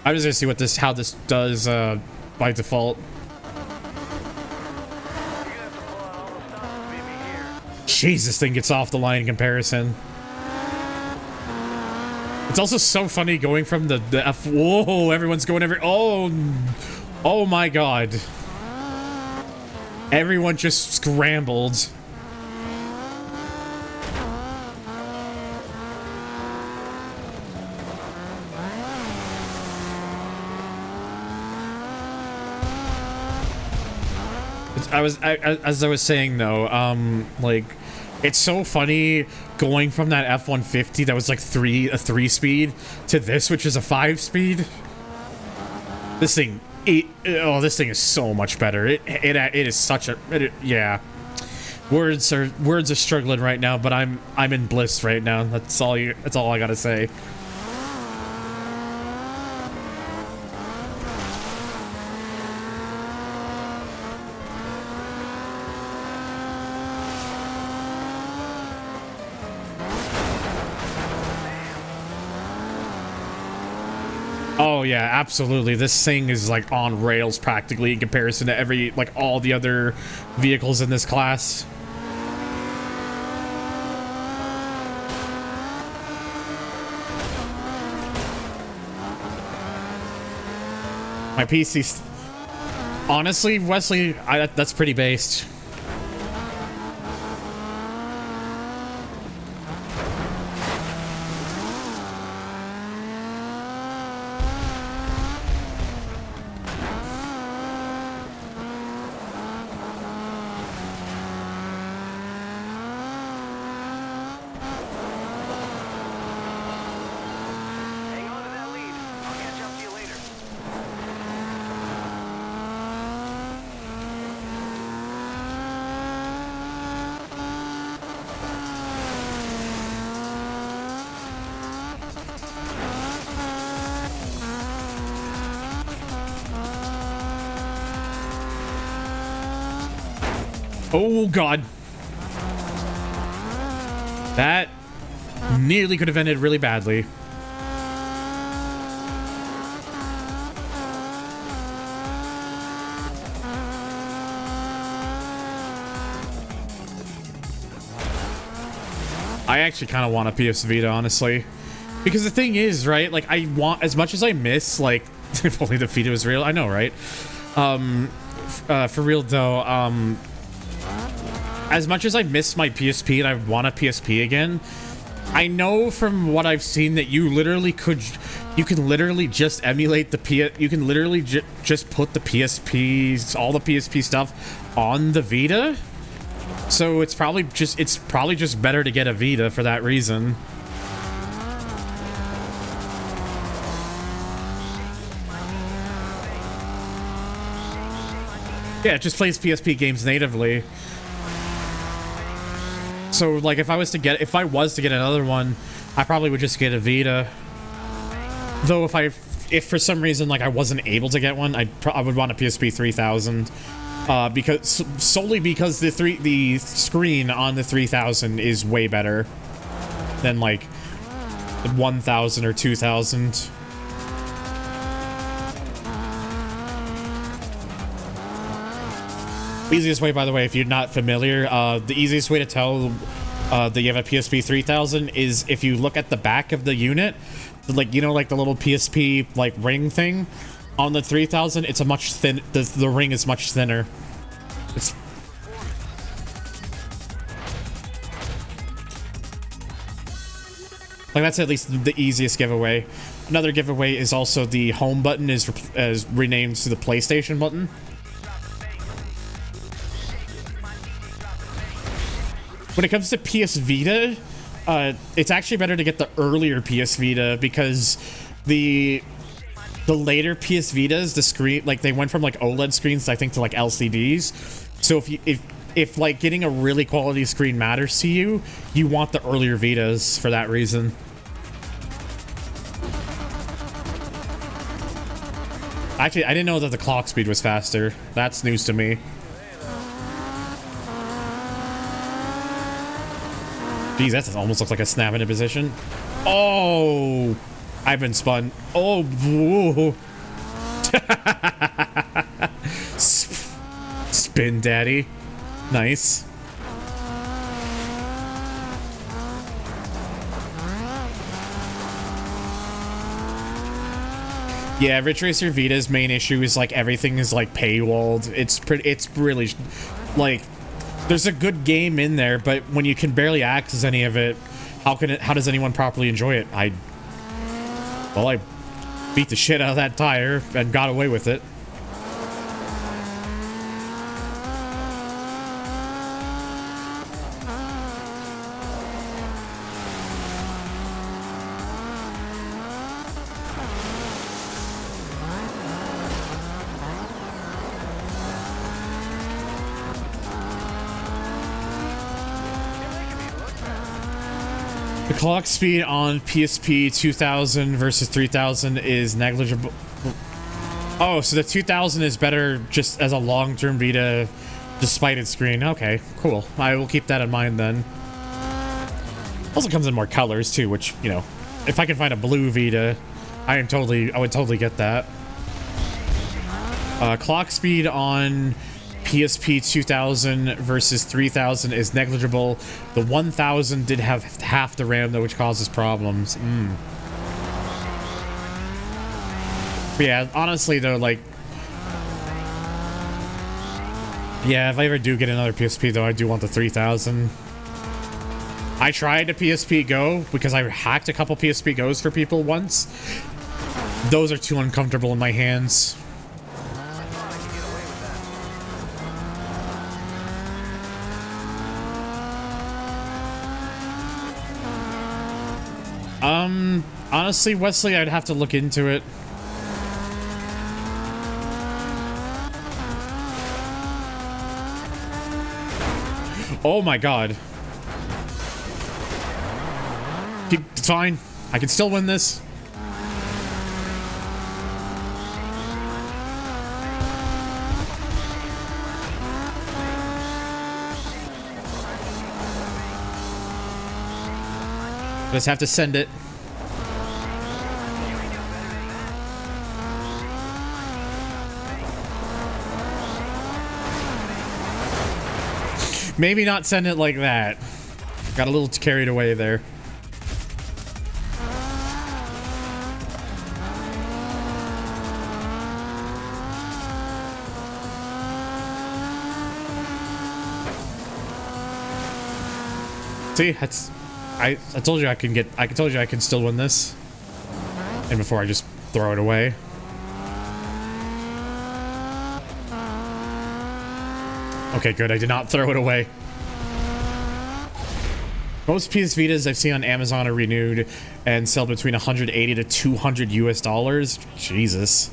I'm just gonna see how this does by default. Jeez, this thing gets off the line in comparison. It's also so funny going from the F. Whoa, everyone's going oh my god. Everyone just scrambled. As I was saying though, like, it's so funny going from that F-150 that was like a 3-speed to this, which is a 5-speed. This thing, this thing is so much better. It is such a, yeah. Words are struggling right now, but I'm in bliss right now. That's all I gotta say. Oh yeah, absolutely. This thing is like on rails practically in comparison to all the other vehicles in this class. My PC, honestly, Wesley, that's pretty based. Oh god. That nearly could have ended really badly. I actually kind of want a PS Vita, honestly. Because the thing is, right, like, I want, as much as I miss, like, if only the Vita was real, I know, right? For real, though, as much as I miss my PSP and I want a PSP again, I know from what I've seen that you can literally just emulate the you can literally just put the PSPs, all the PSP stuff on the Vita. So it's probably just better to get a Vita for that reason. Yeah, it just plays PSP games natively. So, like, if I was to get another one, I probably would just get a Vita. Though, if for some reason, like, I wasn't able to get one, I would want a PSP 3000. Solely because the screen on the 3000 is way better than, like, 1000 or 2000. Easiest way, by the way, if you're not familiar, the easiest way to tell that you have a PSP 3000 is if you look at the back of the unit, like, you know, like the little PSP, like, ring thing. On the 3000, it's a much thin. The ring is much thinner. It's like that's at least the easiest giveaway. Another giveaway is also the home button is renamed to the PlayStation button. When it comes to PS Vita, it's actually better to get the earlier PS Vita because the later PS Vitas, the screen, like they went from like OLED screens, I think, to like LCDs. So if like getting a really quality screen matters to you, you want the earlier Vitas for that reason. Actually, I didn't know that the clock speed was faster. That's news to me. Geez, that almost looks like a snap into position. Oh, I've been spun. Oh, whoa. Spin daddy. Nice. Yeah, Ridge Racer Vita's main issue is like everything is like paywalled. It's really like there's a good game in there, but when you can barely access any of it, how does anyone properly enjoy it? I beat the shit out of that tire and got away with it. The clock speed on PSP 2000 versus 3000 is negligible. Oh, so the 2000 is better just as a long-term Vita despite its screen. Okay, cool. I will keep that in mind then. Also comes in more colors too, which, you know, if I can find a blue Vita, I would totally get that. Clock speed on PSP 2000 versus 3000 is negligible. The 1000 did have half the RAM though, which causes problems. But yeah, honestly though, like, yeah, if I ever do get another PSP though, I do want the 3000. I tried a PSP Go because I hacked a couple PSP Go's for people once. Those are too uncomfortable in my hands. Honestly, Wesley, I'd have to look into it. Oh my god. It's fine. I can still win this. Just have to send it. Maybe not send it like that. Got a little carried away there. See, that's I told you I told you I can still win this. And before I just throw it away. Okay, good. I did not throw it away. Most PS Vitas I've seen on Amazon are renewed and sell between 180 to 200 US dollars. Jesus.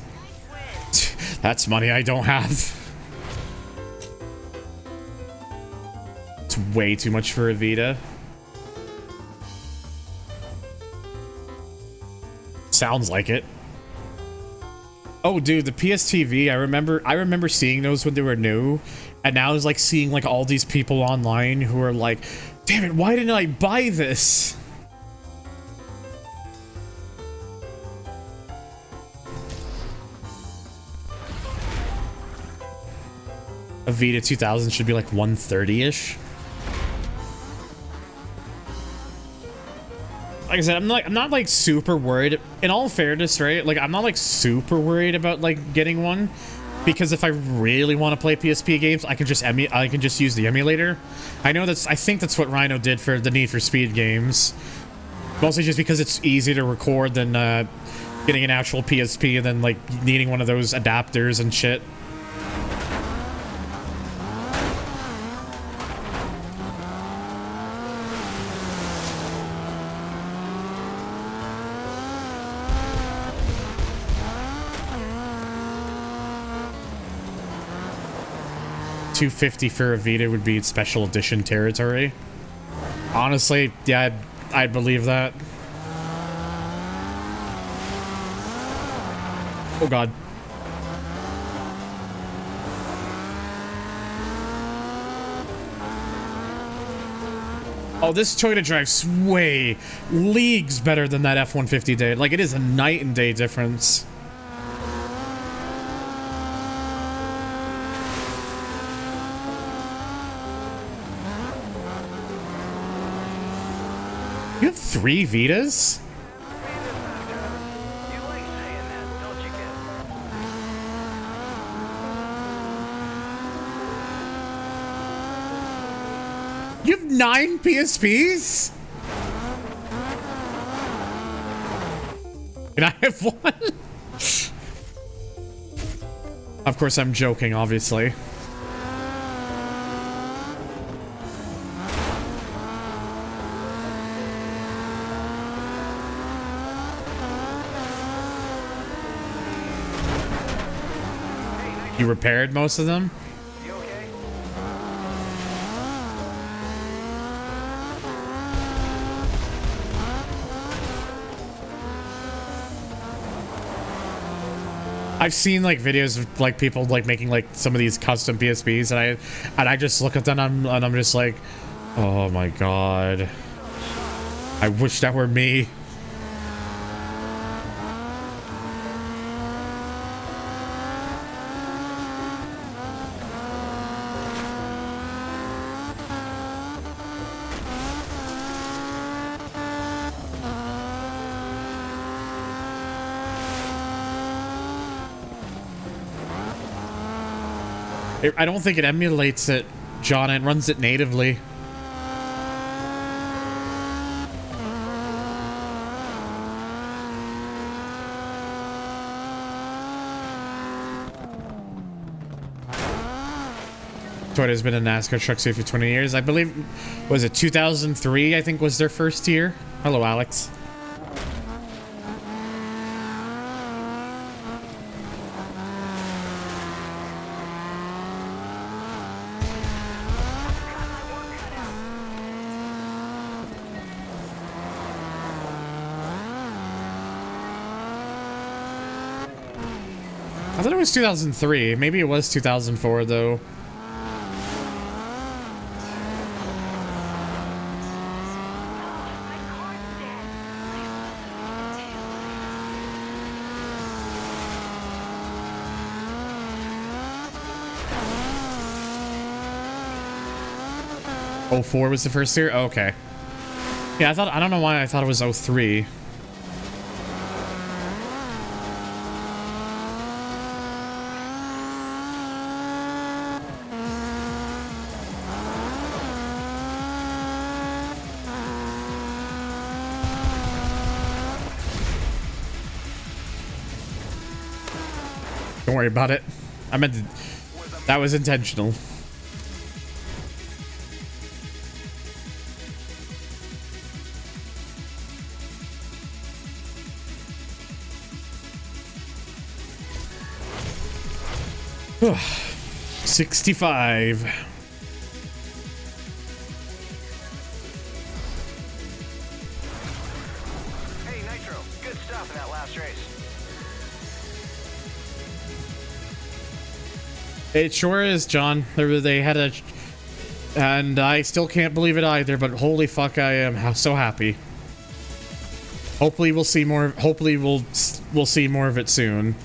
That's money I don't have. It's way too much for a Vita. Sounds like it. Oh, dude, the PSTV, I remember seeing those when they were new. And now it's like seeing like all these people online who are like, damn it, why didn't I buy this? A Vita 2000 should be like 130-ish. like I said, I'm not like super worried. In all fairness, right? Like I'm not like super worried about like getting one, because if I really want to play PSP games, I can just use the emulator. I think that's what Rhino did for the Need for Speed games. Mostly just because it's easier to record than getting an actual PSP and then like needing one of those adapters and shit. $250 for a Vita would be special edition territory. Honestly, yeah, I'd believe that. Oh god. Oh, this Toyota drives way leagues better than that F-150 did. Like, it is a night and day difference. You have 3 Vitas? You like saying that, don't you, kid? You have 9 PSPs? Can I have one? Of course, I'm joking, obviously. You repaired most of them? You okay? I've seen like videos of like people like making like some of these custom PSPs, and I just look at them and I'm just like, oh my god, I wish that were me. I don't think it emulates it, John. It runs it natively. Toyota's been a NASCAR truck series for 20 years. I believe, was it 2003, I think was their first year? Hello, Alex. I thought it was 2003. Maybe it was 2004, though. Oh, 04 was the first year? Oh, okay. Yeah, I don't know why I thought it was 03. Don't worry about it. I meant to, that was intentional. Ugh. 65. Hey, Nitro, good stuff in that last race. It sure is, John. They had a... And I still can't believe it either, but holy fuck, I am so happy. Hopefully we'll see more... Hopefully we'll see more of it soon.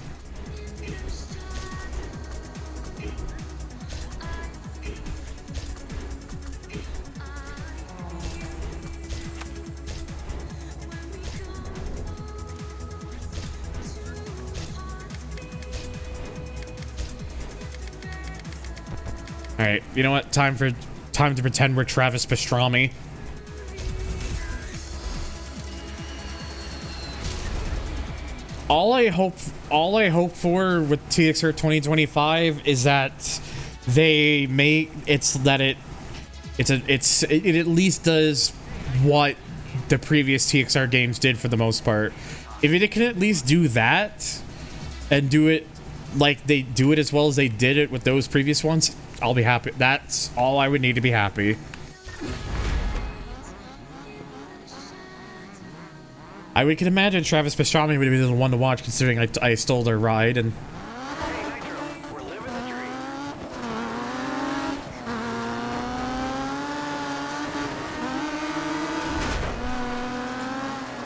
All right, you know what? Time to pretend we're Travis Pastrami. All I hope for with TXR 2025 is that they make it at least does what the previous TXR games did for the most part. If it can at least do that and do it like they do it as well as they did it with those previous ones, I'll be happy. That's all I would need to be happy. I can imagine Travis Pastrami would be the one to watch, considering I stole their ride and. Hey, Nitro, we're living the dream.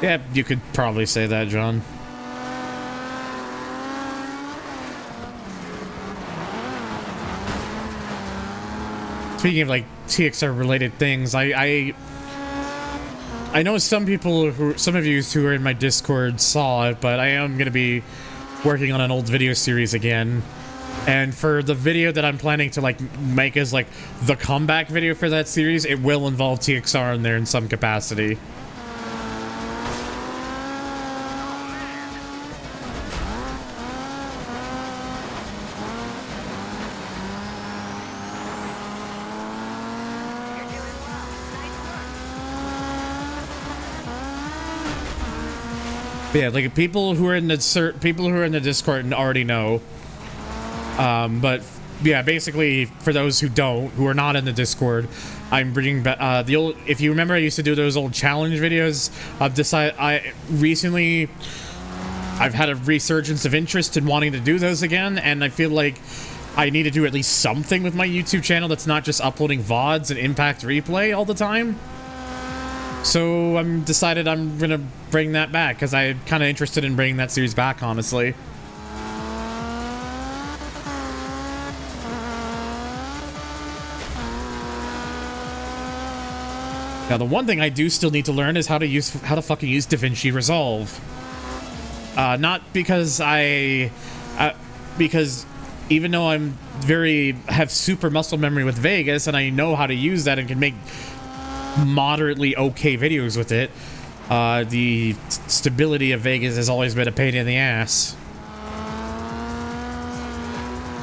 Yeah, you could probably say that, John. Speaking of like TXR related things, I know some of you who are in my Discord saw it, but I am going to be working on an old video series again. And for the video that I'm planning to like make as like the comeback video for that series, it will involve TXR in there in some capacity. Yeah, like people who are in the Discord already know. But yeah, basically for those who are not in the Discord, I'm bringing back the old. If you remember, I used to do those old challenge videos. I've had a resurgence of interest in wanting to do those again, and I feel like I need to do at least something with my YouTube channel that's not just uploading VODs and Impact Replay all the time. So I'm decided I'm gonna bring that back because I'm kind of interested in bringing that series back, honestly. Now the one thing I do still need to learn is how to fucking use DaVinci Resolve. Not because because even though have super muscle memory with Vegas and I know how to use that and can make moderately okay videos with it, the stability of Vegas has always been a pain in the ass.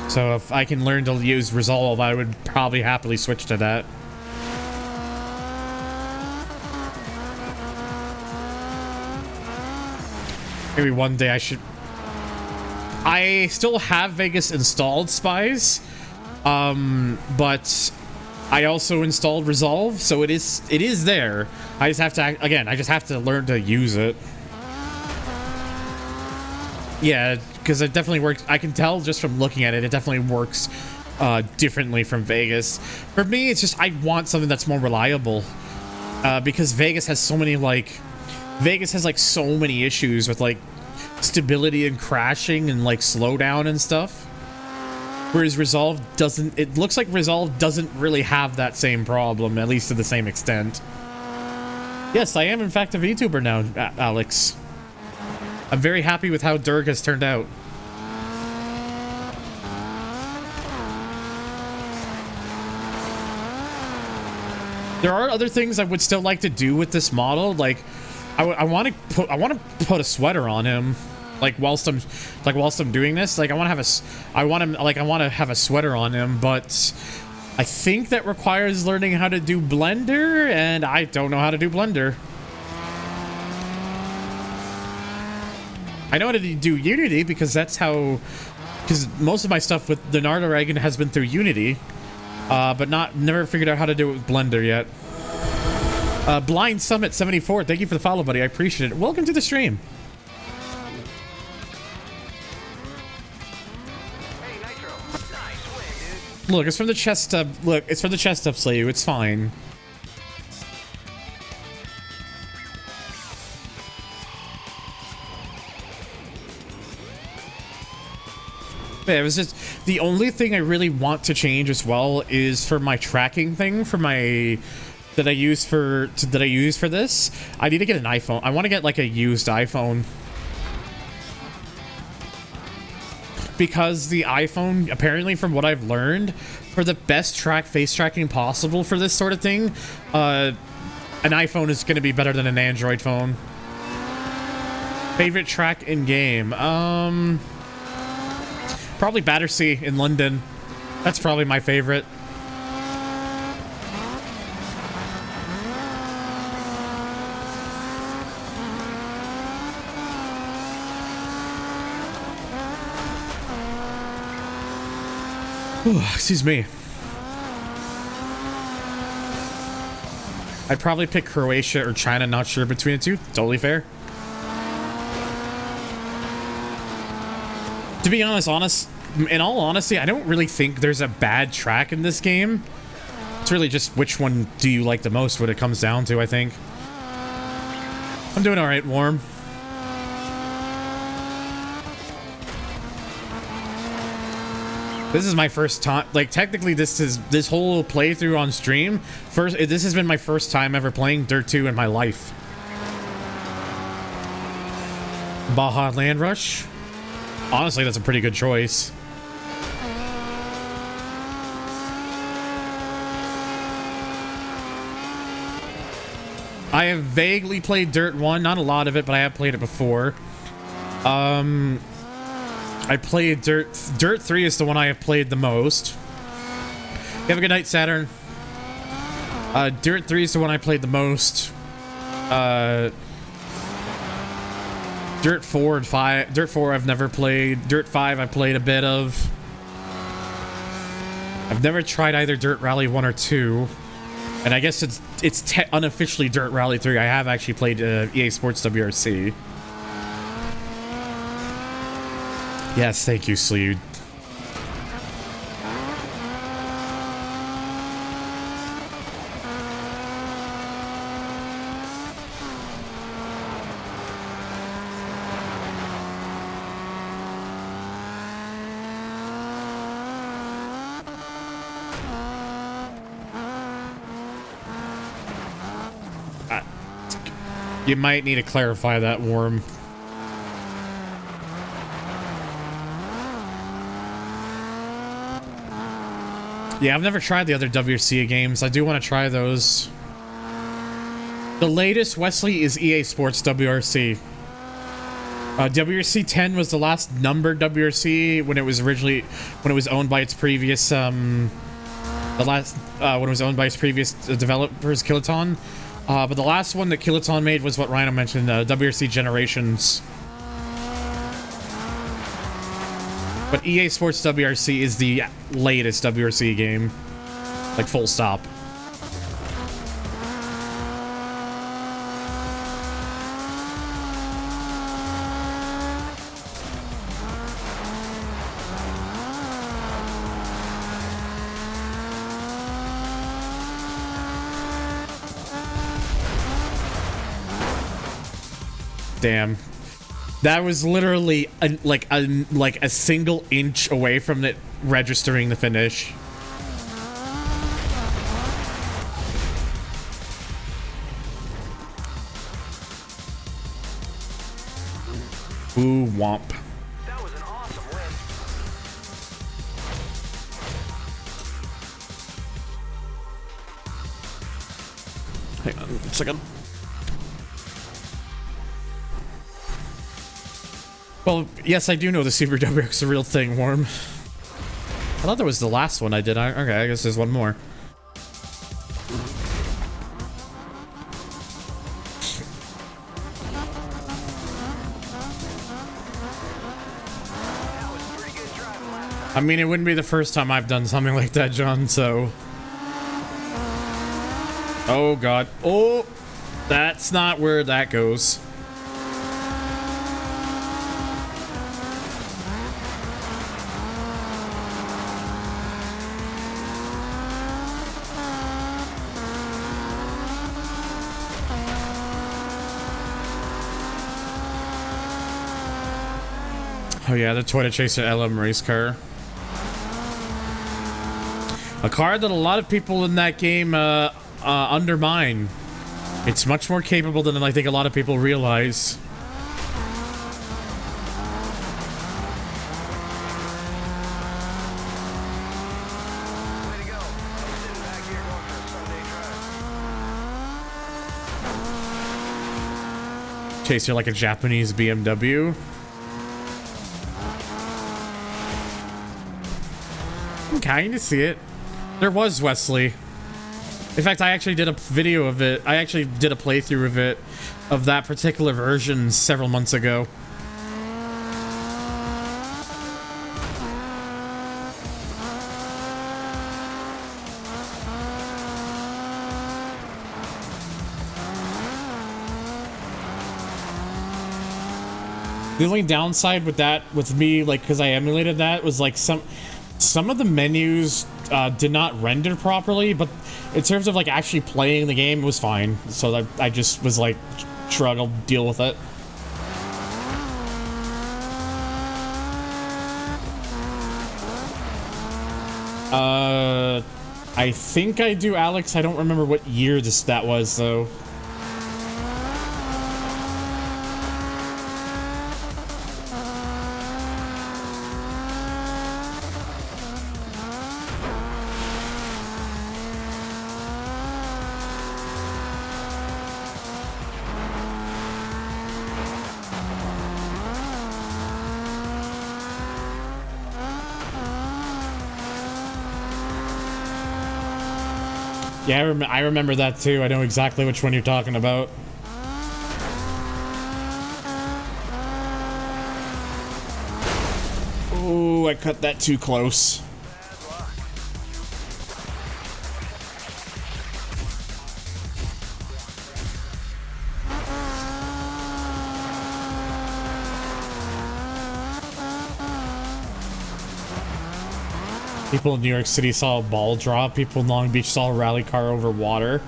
So if I can learn to use Resolve, I would probably happily switch to that. Maybe one day I should. I still have Vegas installed, Spies, but I also installed Resolve, so it is there. I just have to learn to use it. Yeah, because it definitely works. I can tell just from looking at it, it definitely works differently from Vegas. For me, it's just I want something that's more reliable, because Vegas has so many so many issues with like stability and crashing and like slowdown and stuff. Whereas Resolve doesn't. It looks like Resolve doesn't really have that same problem, at least to the same extent. Yes, I am in fact a VTuber now, Alex. I'm very happy with how Dirk has turned out. There are other things I would still like to do with this model, like I want to put a sweater on him, like whilst I'm doing this. Like I want to have a sweater on him, but I think that requires learning how to do Blender, and I don't know how to do Blender. I know how to do Unity because most of my stuff with the Nardo Dragon has been through Unity, but never figured out how to do it with Blender yet. Blind Summit 74, thank you for the follow, buddy. I appreciate it. Welcome to the stream. Hey, Nitro. Nice win, dude. Look, it's from the chest up. Look, it's from the chest up, Slayu. It's fine. Yeah, it was just the only thing I really want to change as well is for my tracking thing for my that I use for this. I need to get an iPhone. I want to get like a used iPhone because the iPhone, apparently from what I've learned, for the best face tracking possible for this sort of thing, an iPhone is going to be better than an Android phone. Favorite track in game? Probably Battersea in London. That's probably my favorite. Ooh, excuse me. I'd probably pick Croatia or China, not sure between the two. Totally fair. To be honest, in all honesty, I don't really think there's a bad track in this game. It's really just which one do you like the most, what it comes down to, I think. I'm doing alright, Warm. This is my first time, like, technically this whole playthrough on stream, this has been my first time ever playing Dirt 2 in my life. Baja Land Rush? Honestly, that's a pretty good choice. I have vaguely played Dirt 1, not a lot of it, but I have played it before. I played Dirt 3 is the one I have played the most. You have a good night, Saturn. Dirt 3 is the one I played the most. Dirt 4 and 5. Dirt 4 I've never played. Dirt 5 I played a bit of. I've never tried either Dirt Rally 1 or 2. And I guess it's unofficially Dirt Rally 3. I have actually played EA Sports WRC. Yes, thank you, Sleud. You might need to clarify that, Worm. Yeah, I've never tried the other WRC games. I do want to try those. The latest, Wesley, is EA Sports WRC. WRC 10 was the last numbered WRC when it was owned by its previous developers, Kiloton. But the last one that Kiloton made was what Rhino mentioned, WRC Generations. But EA Sports WRC is the latest WRC game. Like, full stop. Damn. That was literally a single inch away from it registering the finish. Ooh, womp. That was an awesome win. Hang on a second. Well, yes, I do know the Super WX is a real thing, Worm. I thought that was the last one I did. Okay, I guess there's one more. I mean, it wouldn't be the first time I've done something like that, John, so... Oh, God. Oh! That's not where that goes. Oh yeah, the Toyota Chaser LM race car. A car that a lot of people in that game undermine. It's much more capable than I think a lot of people realize. case you're like a Japanese BMW. I can kind of see it. There was Wesley. In fact, I actually did a video of it. I actually did a playthrough of it, of that particular version several months ago. The only downside with that, with me, like, because I emulated that, was like some of the menus did not render properly, but in terms of like actually playing the game, it was fine. So I just was like, shrug, I'll deal with it. I think I do, Alex. I don't remember what year that was, though. Yeah, I remember that too. I know exactly which one you're talking about. Ooh, I cut that too close. People in New York City saw a ball drop. People in Long Beach saw a rally car over water.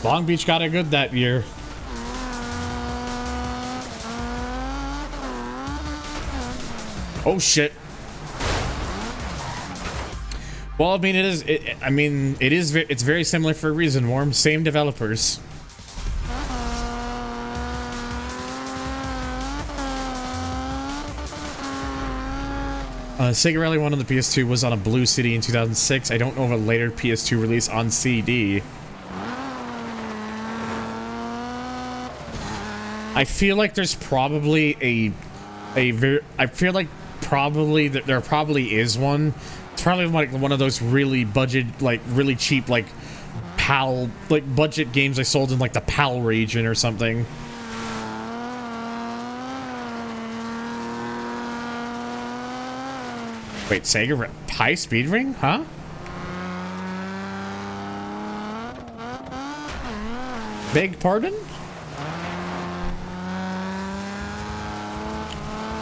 Long Beach got it good that year. Oh shit. Well, I mean, it's very similar for a reason, Worm. Same developers. Sega Rally 1 on the PS2 was on a Blue City in 2006. I don't know of a later PS2 release on CD. I feel like there's probably I feel like probably that there probably is one. It's probably like one of those really budget, like really cheap, like PAL, like budget games I sold in like the PAL region or something. Wait, Sega High Speed Ring? Huh? Beg pardon?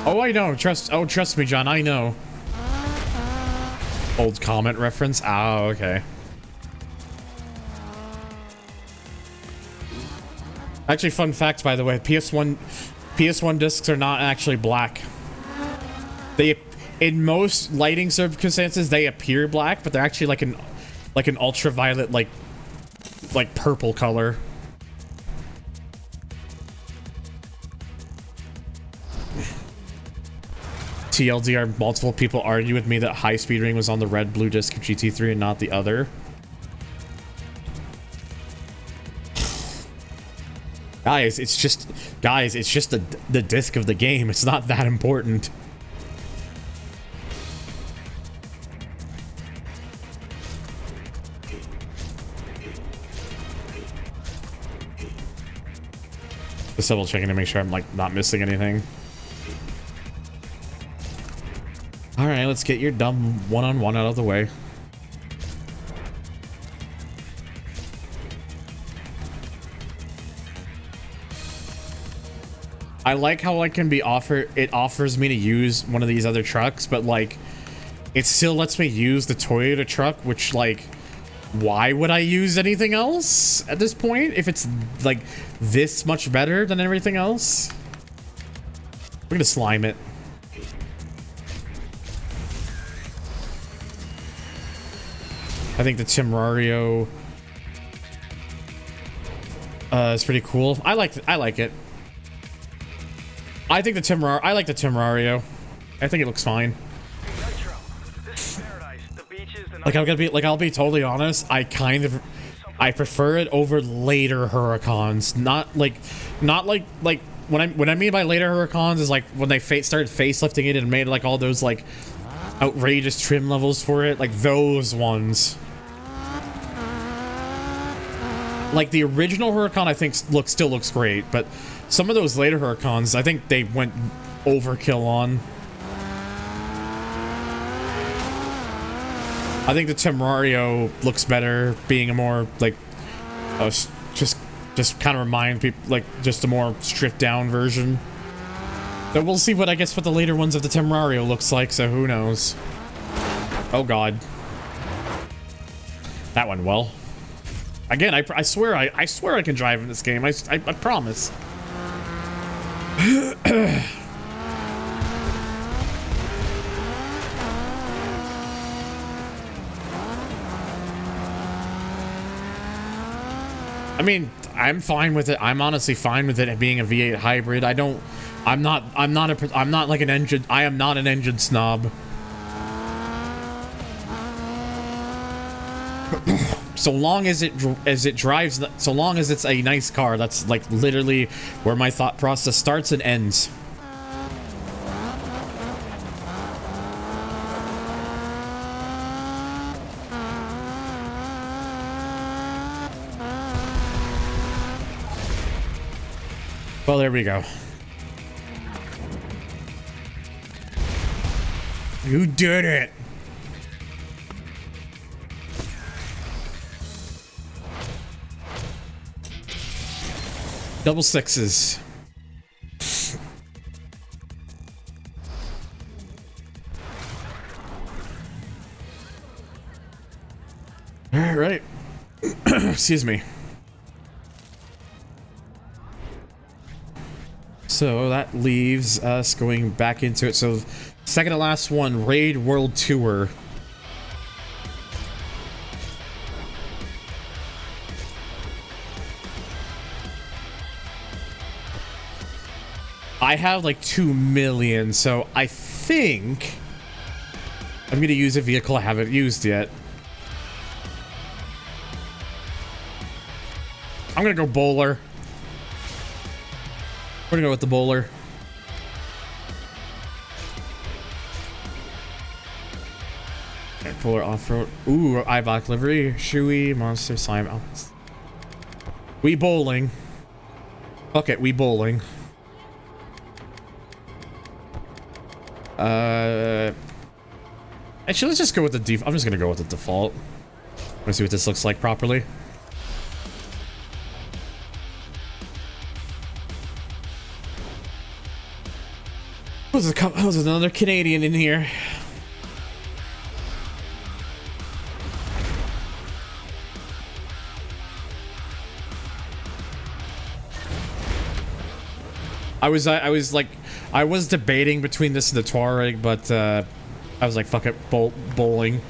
Oh, I know. Trust me, John. I know. Old comment reference. Oh, okay. Actually, fun fact, by the way, PS1 discs are not actually black. In most lighting circumstances, they appear black, but they're actually like an ultraviolet, like purple color. TLDR, multiple people argue with me that High Speed Ring was on the red blue disc of GT3 and not the other. Guys, it's just the disc of the game. It's not that important. Just double checking to make sure I'm like not missing anything. All right, let's get your dumb one-on-one out of the way. I like how it can be it offers me to use one of these other trucks, but like it still lets me use the Toyota truck, which like why would I use anything else at this point if it's like this much better than everything else? We're gonna slime it. I think the Temerario is pretty cool. I like it. I like the Temerario. I think it looks fine. Like I'll be totally honest. I what I mean by later Huracans is like when they started facelifting it and made like all those like outrageous trim levels for it, like those ones. Like the original Huracan, I think still looks great, but some of those later Huracans, I think they went overkill on. I think the Temerario looks better, being a more like just kind of remind people like just a more stripped down version. But we'll see what I guess what the later ones of the Temerario looks like. So who knows? Oh God, that went well. Again, I swear I swear I can drive in this game. I promise. I mean, I'm fine with it. I'm honestly fine with it being a V8 hybrid. I'm not like an engine. I am not an engine snob. So long as it drives, so long as it's a nice car, that's like literally where my thought process starts and ends. Well, there we go. You did it. Double sixes. All right. Excuse me. So that leaves us going back into it. So second to last one, Raid World Tour. I have like 2 million, so I think I'm gonna use a vehicle I haven't used yet. I'm gonna go bowler. We're gonna go with the bowler. Bowler off-road. Ooh, Ibach livery. Shoey, monster, slime. Oh. We bowling. Okay, we bowling. Actually, let's just go with the default. I'm just gonna go with the default. Let's see what this looks like properly. Oh, there's another Canadian in here. I was debating between this and the Touareg, but I was like, fuck it, bowling.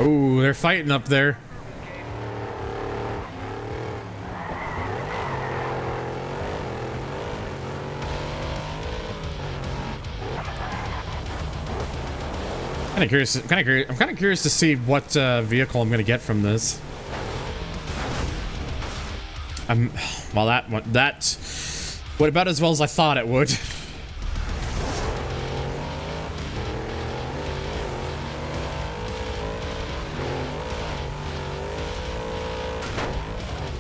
Ooh, they're fighting up there. I'm kind of curious to see what vehicle I'm gonna get from this. Well, that went about as well as I thought it would.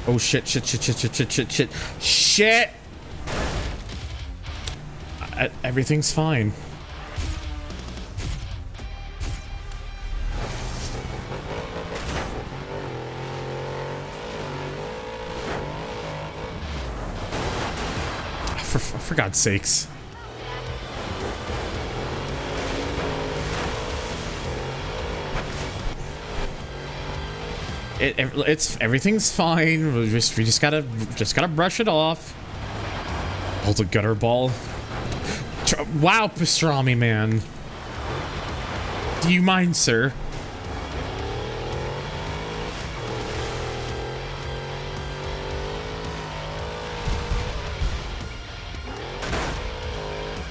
Oh shit! Everything's fine. For God's sakes. Everything's fine. We just gotta brush it off. Hold a gutter ball. Wow, pastrami man. Do you mind, sir?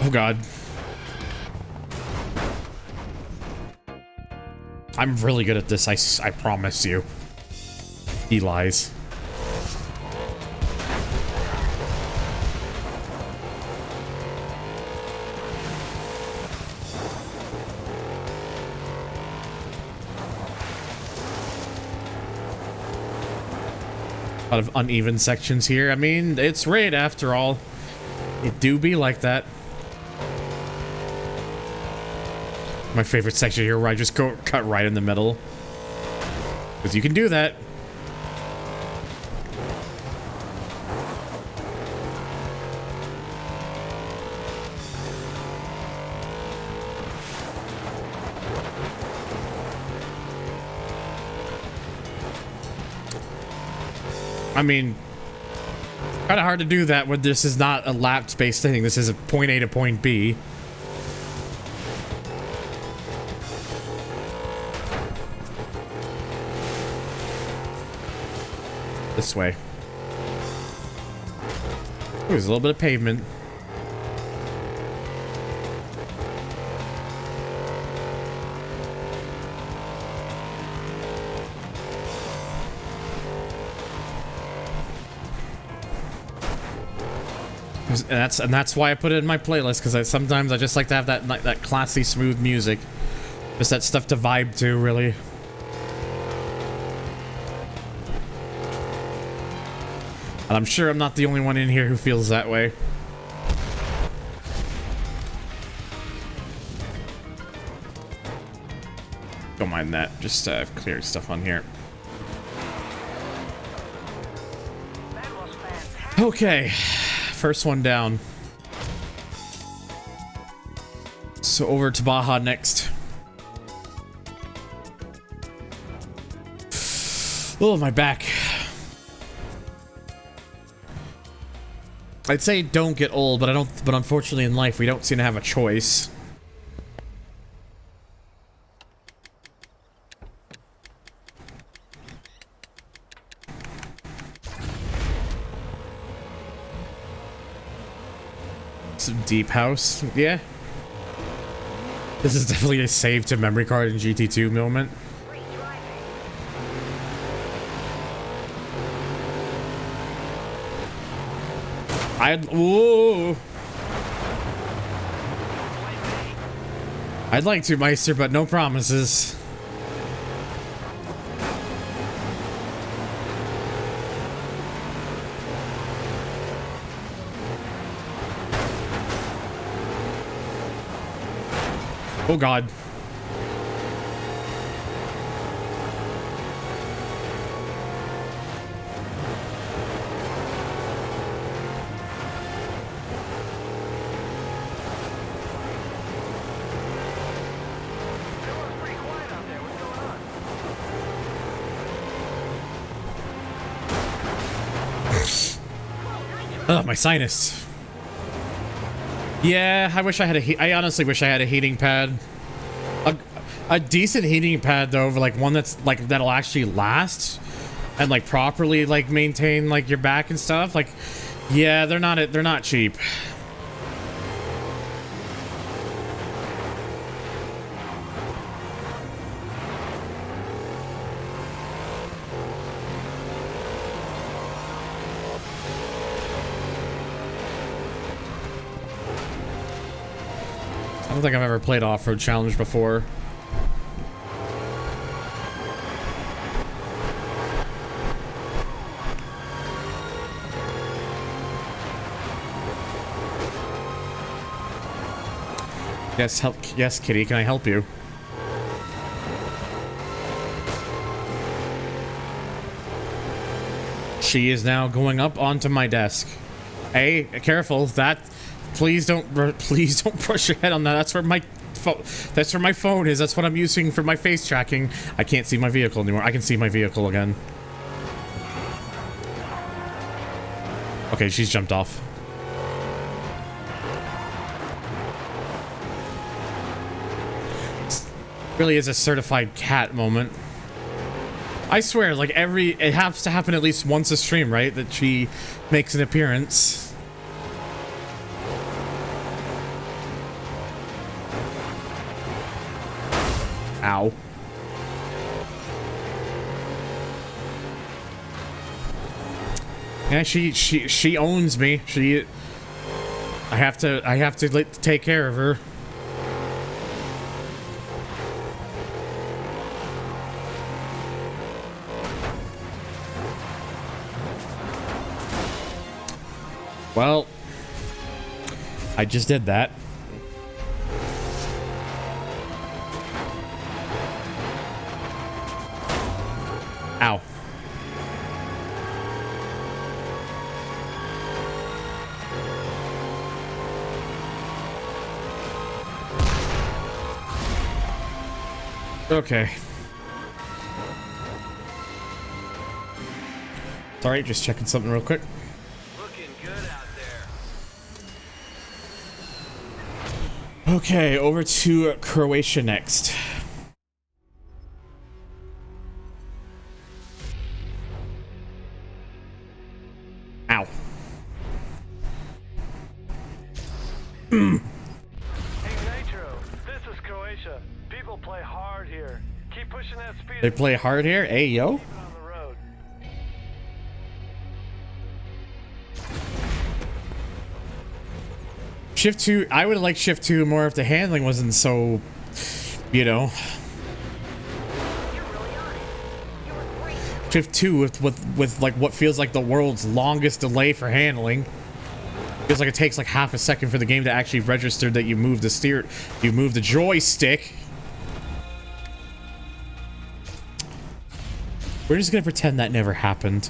Oh god. I'm really good at this, I promise you. He lies. A lot of uneven sections here. I mean, it's raid after all. It do be like that. My favorite section here where I just go cut right in the middle. Because you can do that. I mean, kind of hard to do that when this is not a lap-based thing. This is a point A to point B. This way. Ooh, there's a little bit of pavement. And that's why I put it in my playlist, because sometimes I just like to have that classy, smooth music. Just that stuff to vibe to, really. And I'm sure I'm not the only one in here who feels that way. Don't mind that. Just clear stuff on here. Okay. First one down. So over to Baja next. Oh, my back. I'd say don't get old, but but unfortunately in life we don't seem to have a choice. Some deep house, yeah. This is definitely a save to memory card in GT2 moment. I'd like to, Meister, but no promises. Oh god. Ugh, my sinus. Yeah, I wish I had I honestly wish I had a heating pad. A decent heating pad though, for like one that's like that'll actually last and like properly like maintain like your back and stuff. Like, yeah, they're not cheap. I don't think I've ever played Off-Road Challenge before. Yes, yes, Kitty, can I help you? She is now going up onto my desk. Hey, careful, please don't brush your head on that. That's where my phone is. That's what I'm using for my face tracking. I can't see my vehicle anymore. I can see my vehicle again. Okay, she's jumped off. Really is a certified cat moment. I swear, like it has to happen at least once a stream, right? That she makes an appearance. Yeah, she owns me. I have to take care of her. Well, I just did that. Ow. Okay. Sorry, just checking something real quick. Looking good out there. Okay, over to Croatia next. Ow. Hey Nitro, this is Croatia. People play hard here. Keep pushing that speed. They play hard here? Hey, yo. Keep it on the road. Shift 2, I would have liked Shift 2 more if the handling wasn't so, you know. Shift 2 with like what feels like the world's longest delay for handling. Feels like it takes like half a second for the game to actually register that you moved the joystick. We're just gonna pretend that never happened.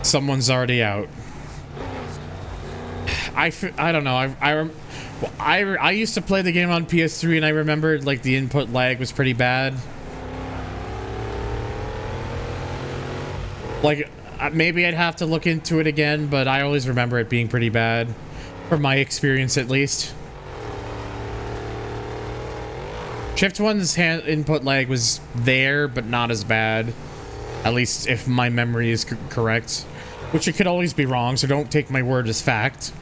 Someone's already out. I don't know. I used to play the game on PS3 and I remembered like the input lag was pretty bad. Like maybe I'd have to look into it again, but I always remember it being pretty bad, from my experience at least. Shift 1's input lag was there, but not as bad. At least if my memory is correct. Which it could always be wrong, so don't take my word as fact.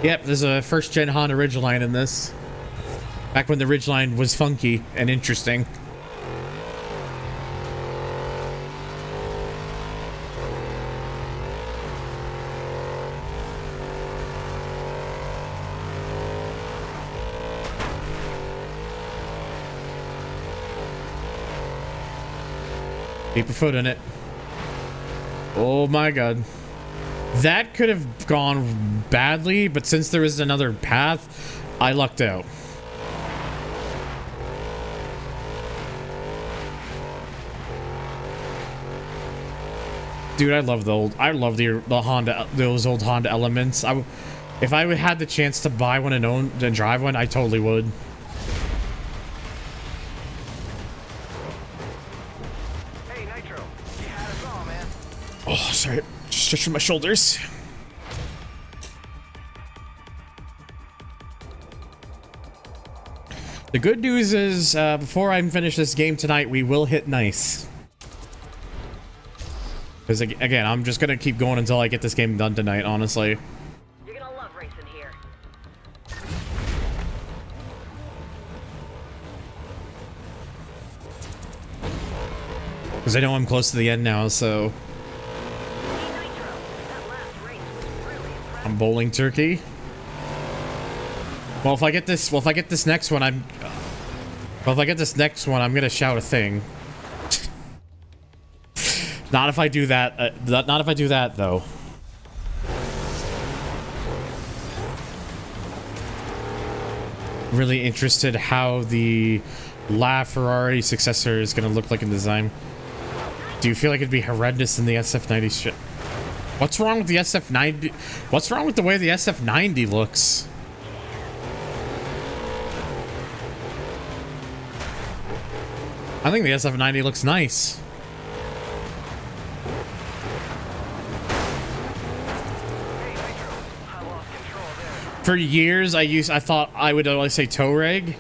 Yep, there's a first-gen Honda Ridgeline in this. Back when the Ridgeline was funky and interesting. Keep your foot in it. Oh my god. That could have gone badly, but since there is another path, I lucked out. Dude, I love the Honda, those old Honda Elements. If I had the chance to buy one and drive one, I totally would. Oh, sorry. Just stretching my shoulders. The good news is, before I finish this game tonight, we will hit nice. Because, again, I'm just going to keep going until I get this game done tonight, honestly. You're gonna love racing here. Because I know I'm close to the end now, so... I'm bowling turkey. Well, if I get this next one, I'm gonna shout a thing. Not if I do that. Not if I do that, though. Really interested how the LaFerrari successor is gonna look like in design. Do you feel like it'd be horrendous in the SF90 shit? What's wrong with the SF90? What's wrong with the way the SF90 looks? I think the SF90 looks nice. Hey Nitro, I lost control there. For years, I thought I would always say Touareg,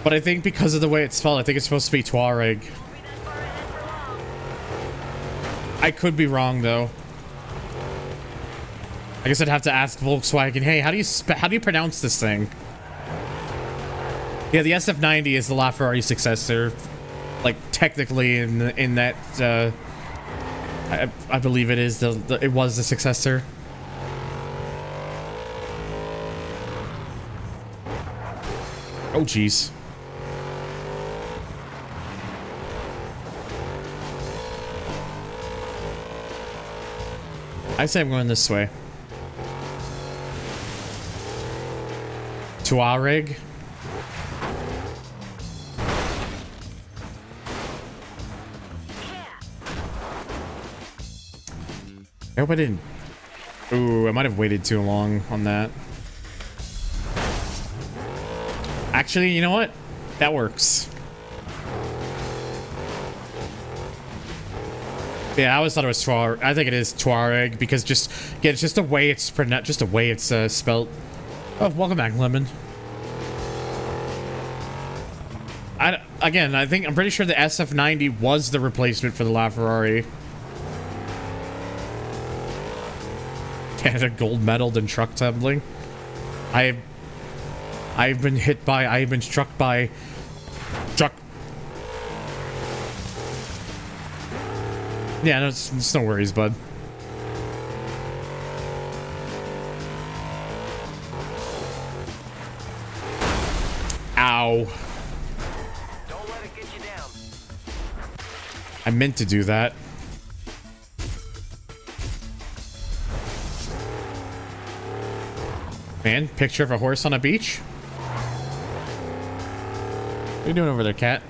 but I think because of the way it's spelled, I think it's supposed to be Tuareg. I could be wrong though. I guess I'd have to ask Volkswagen, hey, how do you pronounce this thing? Yeah, the SF90 is the LaFerrari successor, like technically in that I believe it is it was the successor. Oh jeez. I say I'm going this way. Tuareg. I hope I didn't. Ooh, I might have waited too long on that. Actually, you know what? That works. Yeah, I always thought it was Tuareg. I think it is Tuareg because just it's just the way it's pronounced, just the way it's spelled. Oh, welcome back, Lemon. Again, I'm pretty sure the SF90 was the replacement for the LaFerrari. Canada gold medaled in truck tumbling. I've been struck by truck. Yeah, no, it's no worries, bud. Ow. Don't let it get you down. I meant to do that. Man, picture of a horse on a beach? What are you doing over there, cat?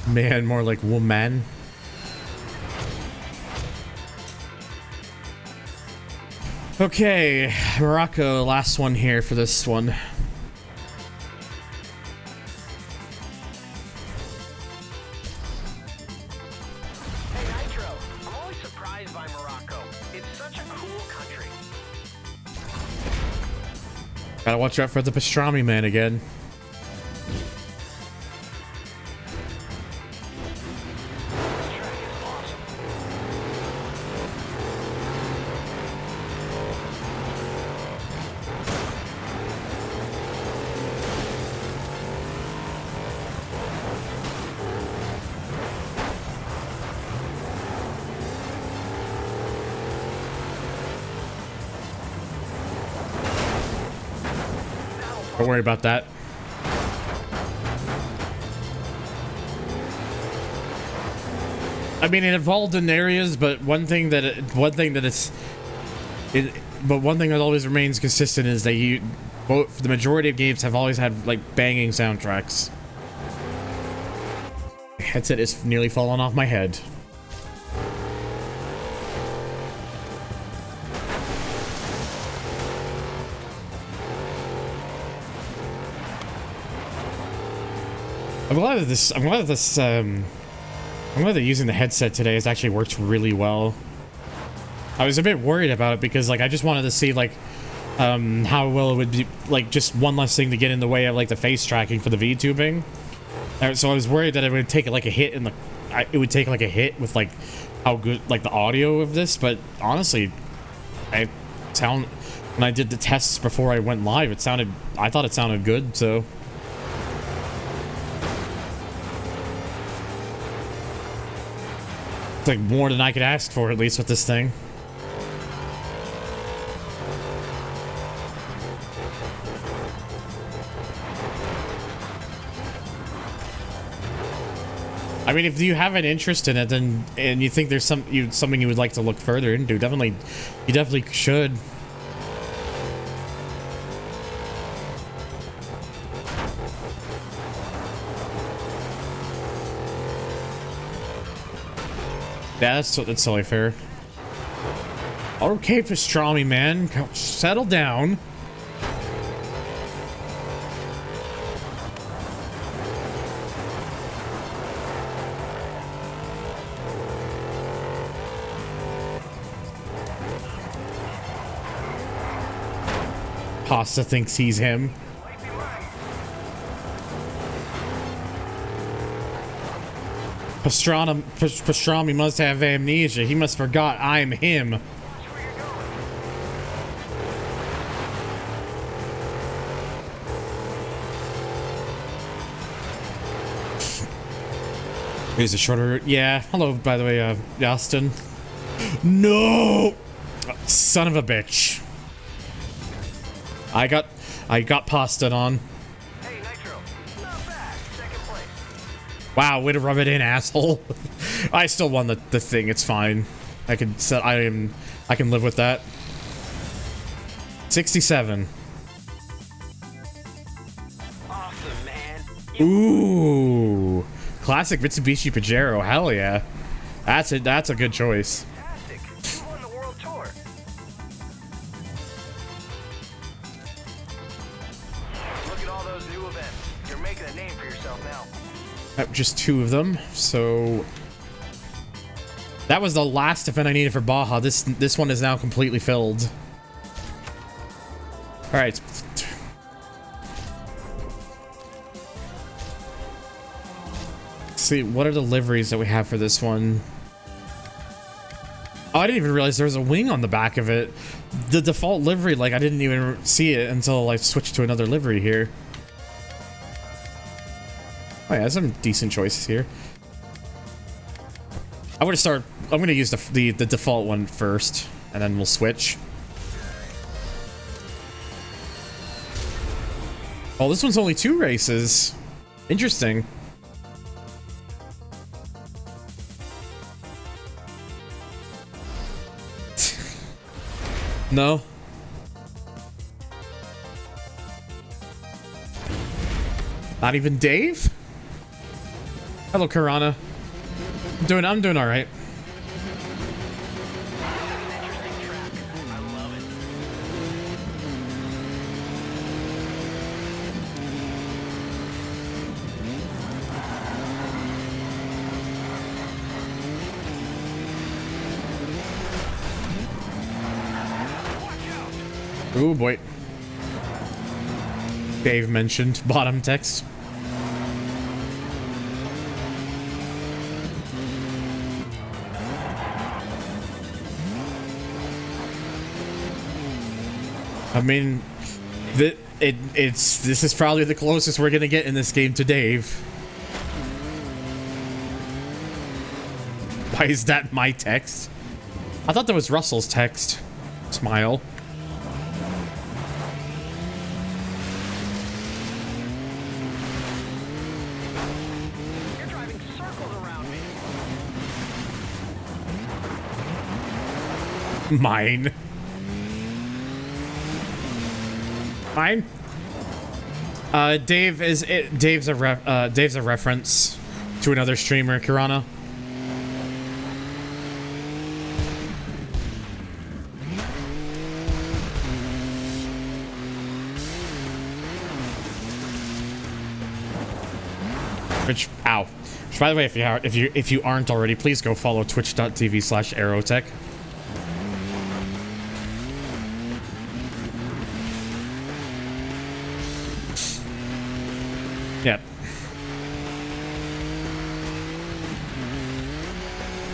Man, more like woman. Okay, Morocco, last one here for this one. Hey, Nitro, I'm always surprised by Morocco. It's such a cool country. Gotta watch out for the pastrami man again. Don't worry about that. I mean, it evolved in areas, but one thing that always remains consistent is that the majority of games have always had like banging soundtracks. Headset is nearly falling off my head. I'm glad that using the headset today has actually worked really well. I was a bit worried about it because like I just wanted to see like how well it would be, like just one less thing to get in the way of like the face tracking for the VTubing. So I was worried that it would take like a hit in it would take like a hit with like how good like the audio of this, but honestly, when I did the tests before I went live, I thought it sounded good, so. It's like more than I could ask for, at least with this thing. I mean, if you have an interest in it, then and you think there's something you would like to look further into, you definitely should. Yeah, that's totally fair. Okay, pastrami, man. Settle down. Pasta thinks he's him. Pastrami must have amnesia. He must forgot I'm him. Here's a shorter route. Yeah. Hello, by the way, Austin. No! Son of a bitch. I got pasta on. Hey, Nitro. Not bad. Second place. Wow, way to rub it in, asshole. I still won the thing. It's fine. I can live with that. 67. Awesome, man. Ooh. Classic Mitsubishi Pajero. Hell yeah. That's a good choice. Fantastic. You won the world tour. Look at all those new events. You're making a name for yourself now. Just 2 of them. So that was the last event I needed for Baja. This one is now completely filled. All right. See, what are the liveries that we have for this one? Oh, I didn't even realize there was a wing on the back of it. The default livery, like, I didn't even see it until I switched to another livery here. Oh yeah, some decent choices here. I'm gonna use the default one first, and then we'll switch. Oh, this one's only 2 races. Interesting. No. Not even Dave? Hello, Karana. I'm doing all right. Ooh, boy. Dave mentioned bottom text. I mean, this is probably the closest we're gonna get in this game to Dave. Why is that my text? I thought that was Russell's text. Smile. You're driving circles around me. Mine. Mine. Dave's a reference to another streamer, Kirana. Which, ow. Which, by the way, if you aren't already, please go follow twitch.tv/aerotech. Yep.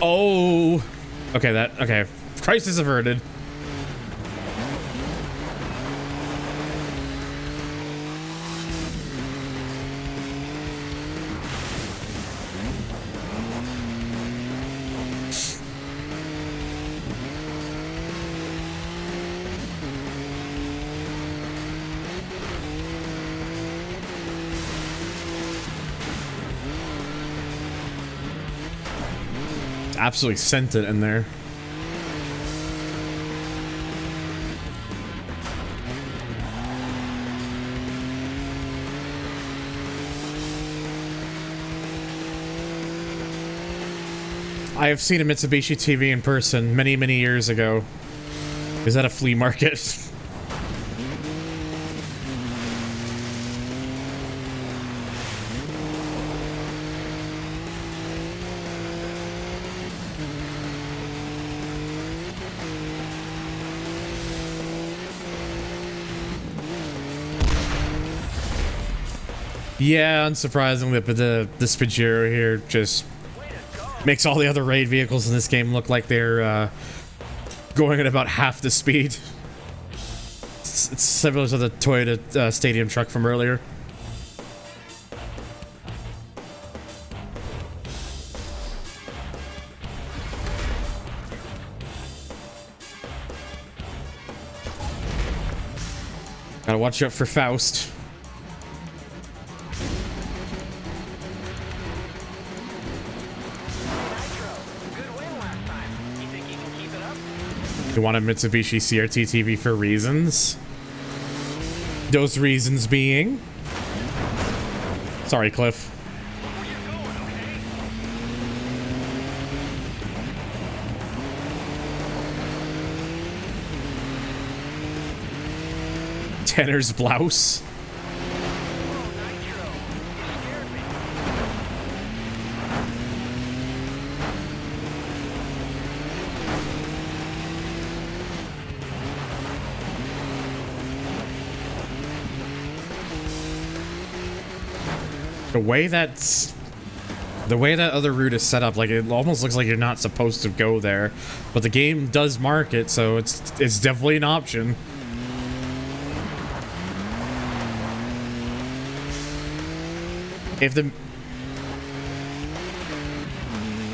Oh. Okay, crisis averted. Absolutely sent it in there. I have seen a Mitsubishi TV in person many, many years ago. Is that a flea market? Yeah, unsurprisingly, but the Pajero here just makes all the other raid vehicles in this game look like they're going at about half the speed. It's similar to the Toyota stadium truck from earlier. Gotta watch out for Faust. You want a Mitsubishi CRT TV for reasons? Those reasons being... Sorry, Cliff. Tanner's blouse. The way that other route is set up, like it almost looks like you're not supposed to go there, but the game does mark it, so it's definitely an option.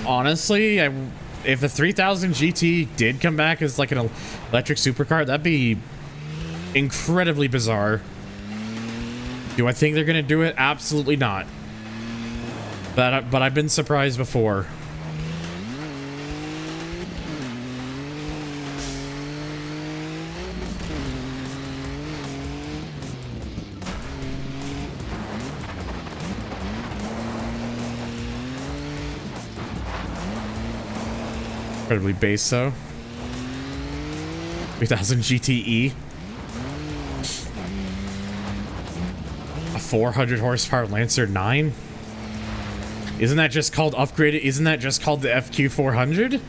Honestly, if the 3000 GT did come back as like an electric supercar, that'd be incredibly bizarre. Do I think they're gonna do it? Absolutely not. But I've been surprised before. Incredibly base though. 3000 GTE. A 400 horsepower Lancer 9? Isn't that just called upgraded? Isn't that just called the FQ 400?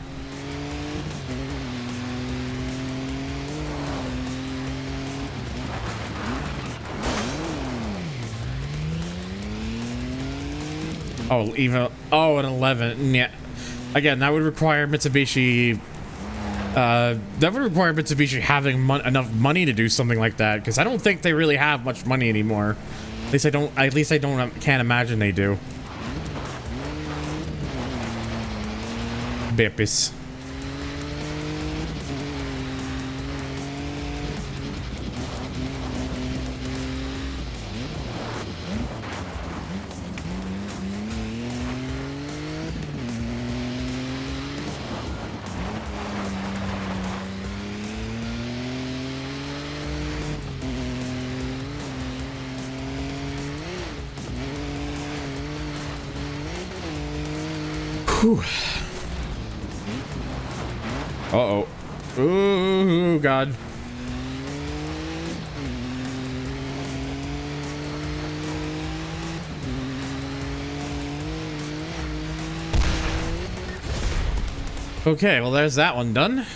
An 11. Yeah. Again, that would require Mitsubishi. That would require Mitsubishi having enough money to do something like that, because I don't think they really have much money anymore. At least I can't imagine they do. Bepis. Whew. Uh-oh. Ooh, God. Okay, well, there's that one done.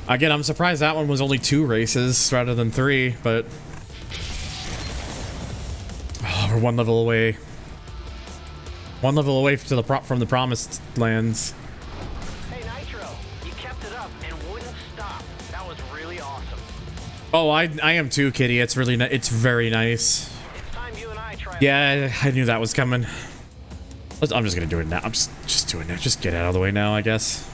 Again, I'm surprised that one was only 2 races rather than 3, but... Oh, we're one level away. One level away to from the promised lands. Hey Nitro, you kept it up and wouldn't stop. That was really awesome. Oh, I am too, Kitty. It's really it's very nice. It's time you and I try. Yeah, I knew that was coming. I'm just gonna do it now. I'm just doing it. Just get it out of the way now, I guess.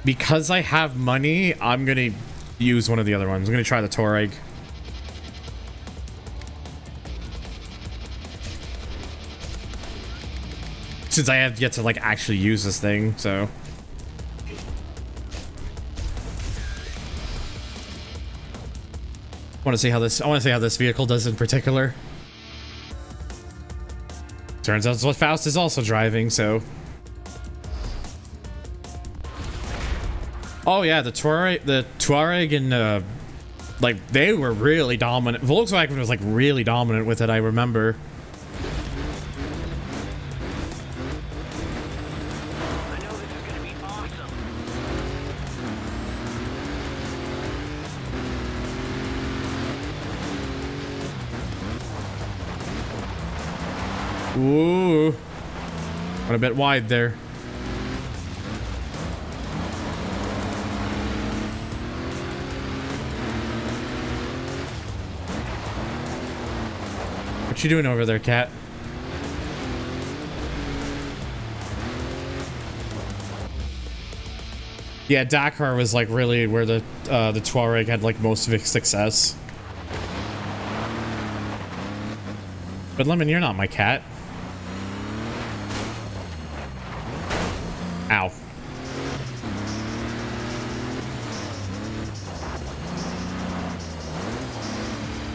Because I have money, I'm gonna use one of the other ones. I'm gonna try the Touareg. Since I have yet to like actually use this thing, so. want to see how this vehicle does in particular. Turns out what Faust is also driving, so. Oh yeah, the Touareg and like they were really dominant. Volkswagen was like really dominant with it, I remember. I know this is gonna be awesome. Ooh. Went a bit wide there. What you doing over there, cat? Yeah, Dakar was like really where the Touareg had like most of its success. But Lemon, you're not my cat. Ow.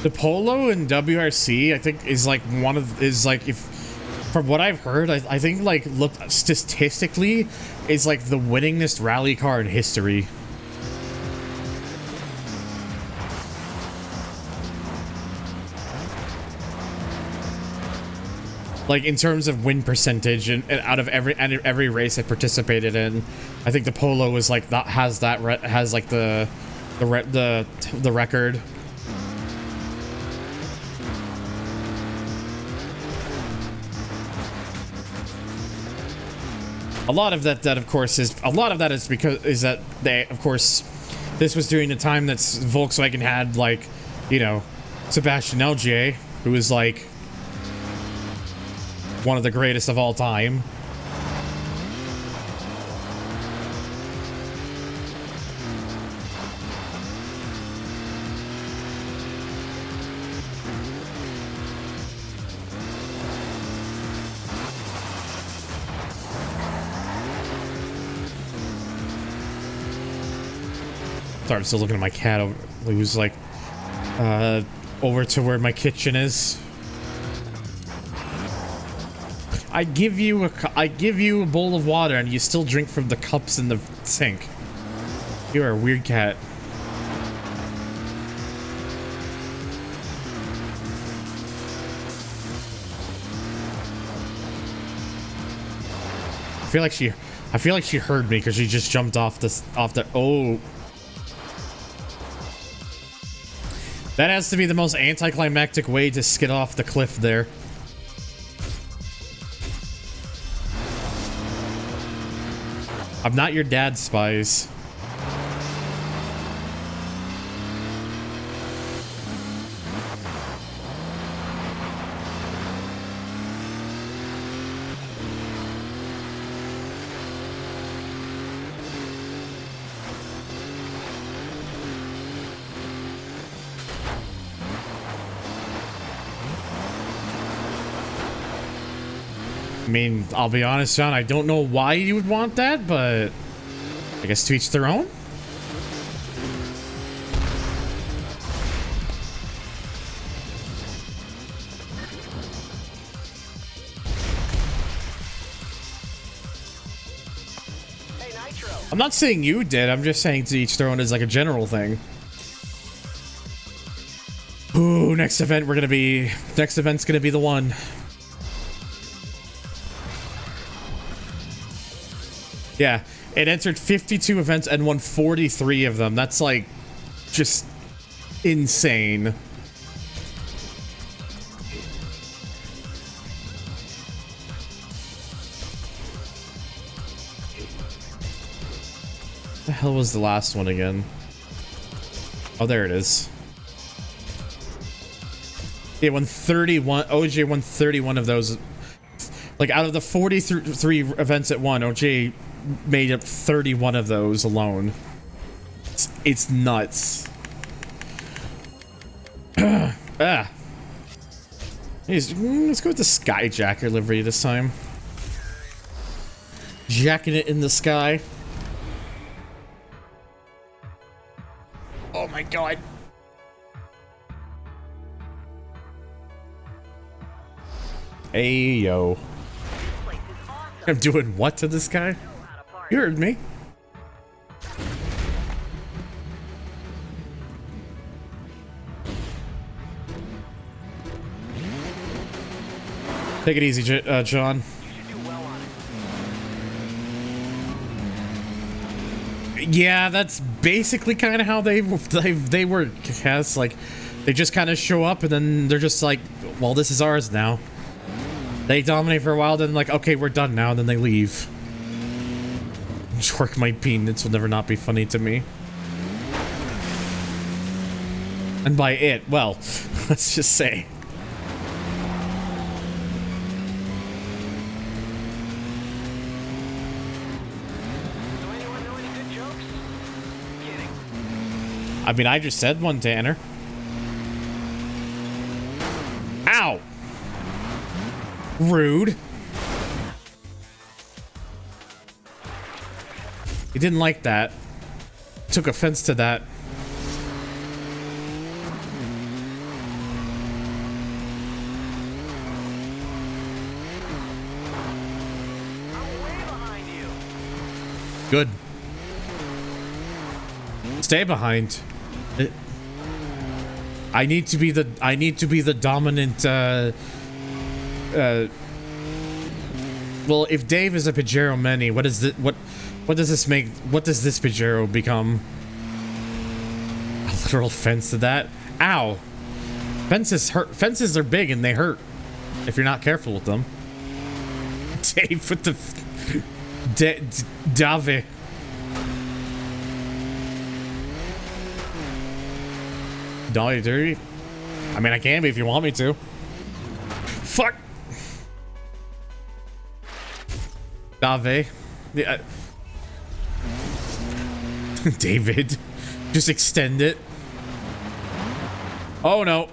The Polo and WRC, I think, is like if from what I've heard, I think like looked statistically is like the winningest rally car in history. Like in terms of win percentage and out of every race I participated in, I think the Polo was like that has like the record. A lot of that of course is because that they, of course, this was during the time that Volkswagen had, like, you know, Sebastian Ogier, who was like one of the greatest of all time. Sorry, I'm still looking at my cat. He was like over to where my kitchen is. I give you a bowl of water and you still drink from the cups in the sink. You're a weird cat. I feel like she heard me because she just jumped off the oh. That has to be the most anticlimactic way to skid off the cliff there. I'm not your dad's spies. I mean, I'll be honest, John, I don't know why you would want that, but I guess to each their own. Hey, Nitro. I'm not saying you did, I'm just saying to each their own is like a general thing. Ooh, next event's gonna be the one. Yeah, it entered 52 events and won 43 of them. That's like just insane. What the hell was the last one again? Oh, there it is. It won 31. OJ won 31 of those. Like out of the 43 events it won, OJ made up 31 of those alone. It's nuts. Ah. Let's go with the Skyjacker livery this time. Jacking it in the sky. Oh my god. Hey, yo. I'm doing what to this guy? You heard me. Take it easy, John. Yeah, that's basically kind of how they work. Has like, they just kind of show up and then they're just like, well, this is ours now. They dominate for a while, then like, okay, we're done now, and then they leave. Twerk my peanuts will never not be funny to me. And by it, well, let's just say. I mean, I just said one, Tanner. Ow! Rude. He didn't like that. Took offense to that. Good. Stay behind. I need to be the dominant well, if Dave is a Pajero many, what does this make? What does this Pajero become? A literal fence to that? Ow. Fences hurt. Fences are big and they hurt if you're not careful with them. Dave with the Dave. Dolly dirty. I mean, I can be if you want me to. Fuck. Dave. Yeah. David. Just extend it. Oh no.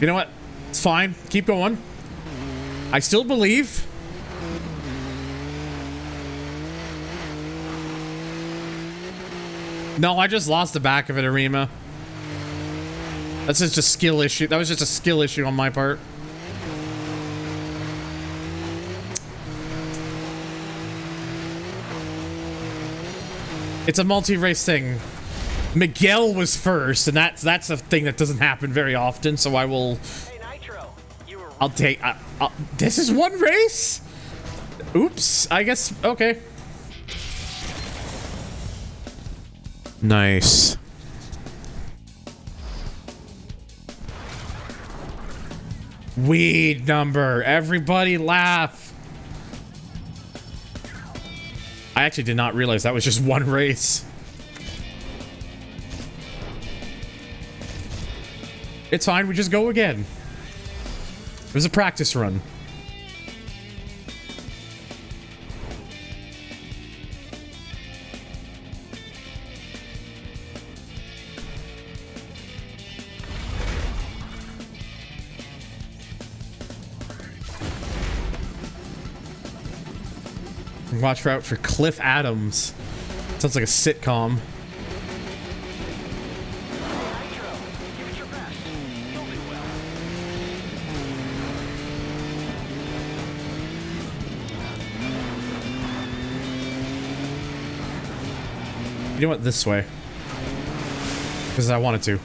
You know what? It's fine. Keep going. I still believe. No, I just lost the back of it, Arima. That's just a skill issue. That was just a skill issue on my part. It's a multi-race thing. Miguel was first, and that's a thing that doesn't happen very often, so I will... Hey, Nitro, you were... I'll take... this is one race? Oops, I guess... Okay. Nice. Weed number. Everybody laugh. I actually did not realize that was just one race. It's fine, we just go again. It was a practice run. Watch out for Cliff Adams. Sounds like a sitcom. You know what? This way. Because I wanted to.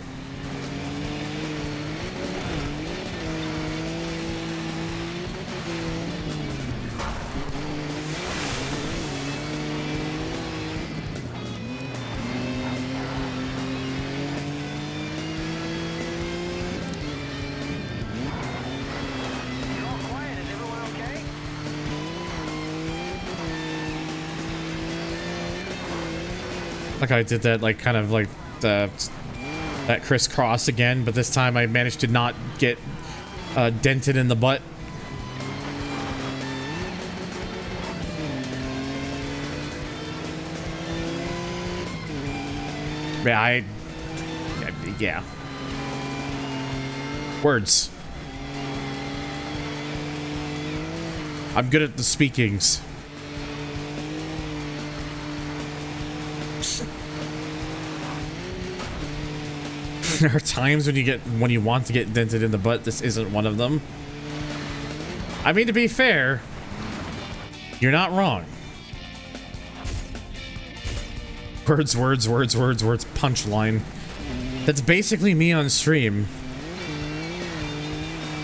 Like I did that, like, kind of like that crisscross again, but this time I managed to not get dented in the butt. Yeah. Words. I'm good at the speakings. There are times when you want to get dented in the butt. This isn't one of them. I mean, to be fair, you're not wrong. Words, punchline. That's basically me on stream.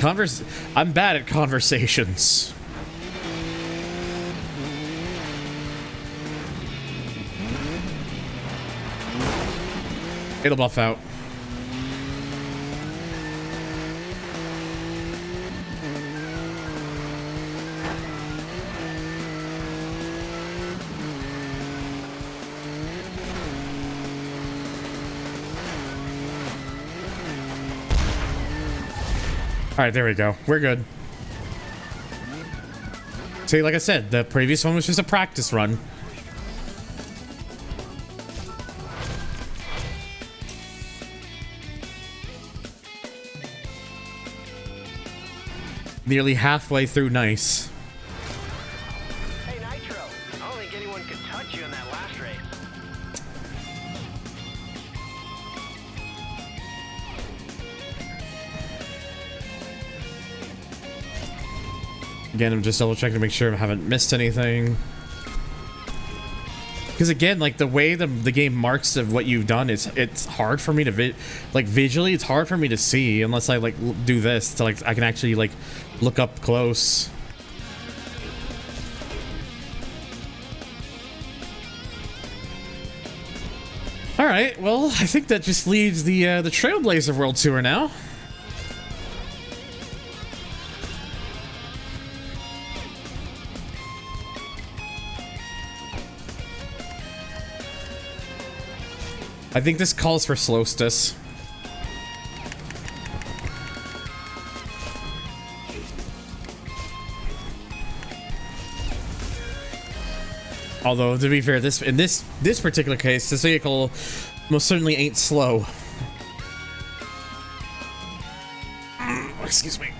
I'm bad at conversations. It'll buff out. All right, there we go. We're good. See, like I said, the previous one was just a practice run. Nearly halfway through nice. Hey, Nitro. I don't think anyone could touch you in that last race. Again, I'm just double checking to make sure I haven't missed anything. Because again, like the way the game marks of what you've done, it's hard for me to visually. It's hard for me to see unless I like do this to like I can actually like look up close. All right, well, I think that just leaves the Trailblazer World Tour now. I think this calls for Slowstus. Although, to be fair, in this particular case, this vehicle most certainly ain't slow. Excuse me.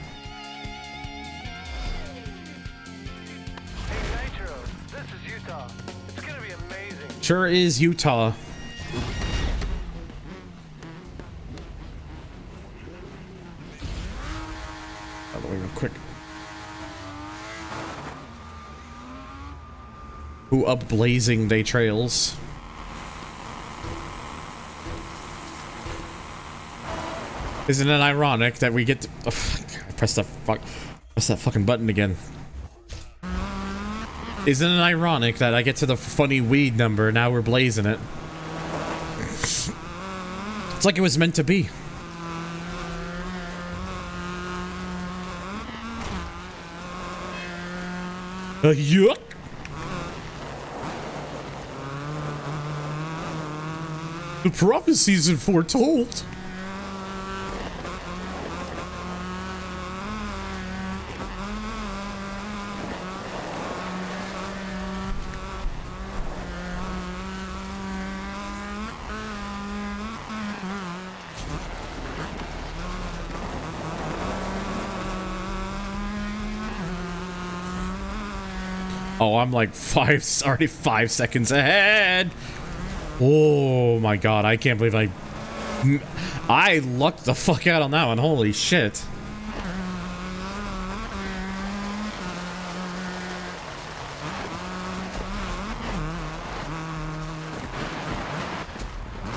Hey, Nitro. This is Utah. It's gonna be amazing. Sure is Utah. By the way, real quick. Who up blazing they trails? Isn't it ironic that we get to press that fucking button again? Isn't it ironic that I get to the funny weed number, now we're blazing it? It's like it was meant to be. Yuck! The prophecies are foretold. Oh, I'm like already 5 seconds ahead. Oh my god, I can't believe I lucked the fuck out on that one. Holy shit.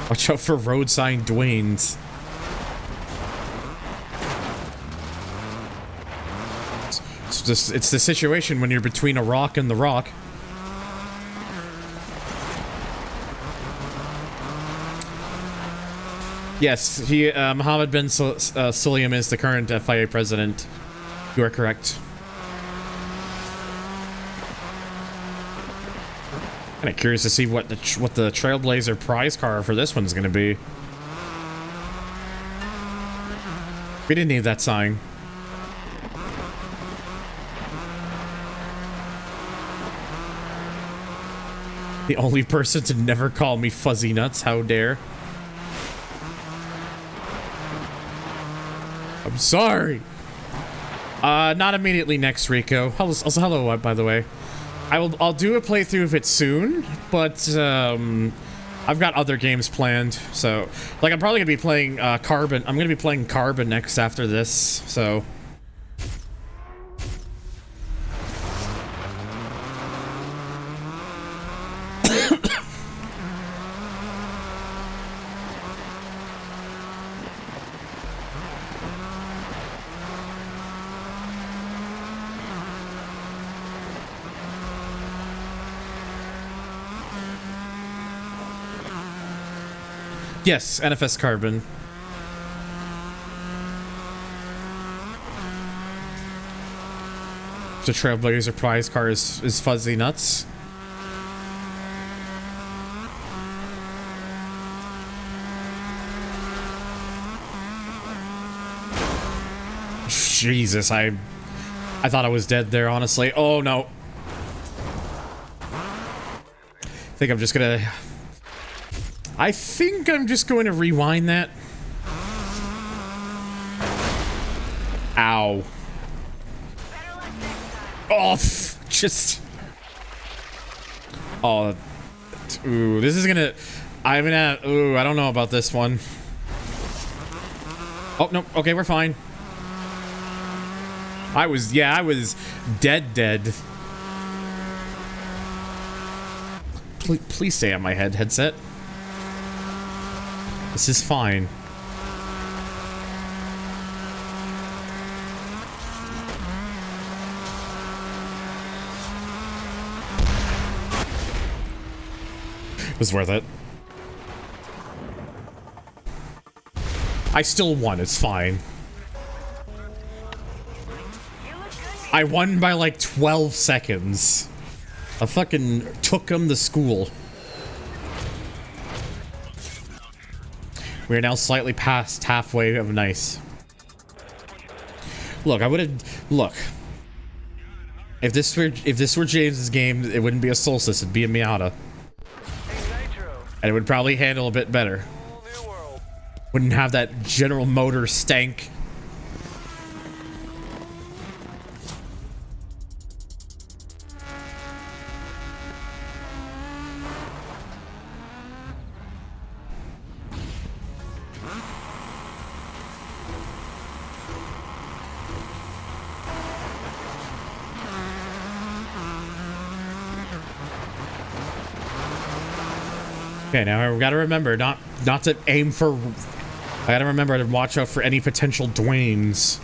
Watch out for road sign Dwayne's. It's the situation when you're between a rock and the rock. Yes, Mohammed bin Sulayem is the current FIA president. You are correct. Kind of curious to see what the Trailblazer prize car for this one's going to be. We didn't need that sign. The only person to never call me fuzzy nuts, how dare. I'm sorry. Not immediately next, Rico. Also, hello, by the way. I'll do a playthrough of it soon, but I've got other games planned, so like I'm probably gonna be playing Carbon. I'm gonna be playing Carbon next after this, so. Yes, NFS Carbon. The Trailblazer prize car is fuzzy nuts. Jesus, I thought I was dead there, honestly. Oh no. I think I'm just gonna to rewind that. Ow. Oh, just. Oh. Ooh, this is gonna. Ooh, I don't know about this one. Oh, no. Okay, we're fine. I was dead. Please stay on my headset. This is fine. It was worth it. I still won, it's fine. I won by like 12 seconds. I fucking took him to school. We are now slightly past halfway of nice. Look, look. If this were James's game, it wouldn't be a Solstice, it'd be a Miata. And it would probably handle a bit better. Wouldn't have that General Motors stank. Okay, now I gotta remember not to aim for. I gotta remember to watch out for any potential Dwaynes.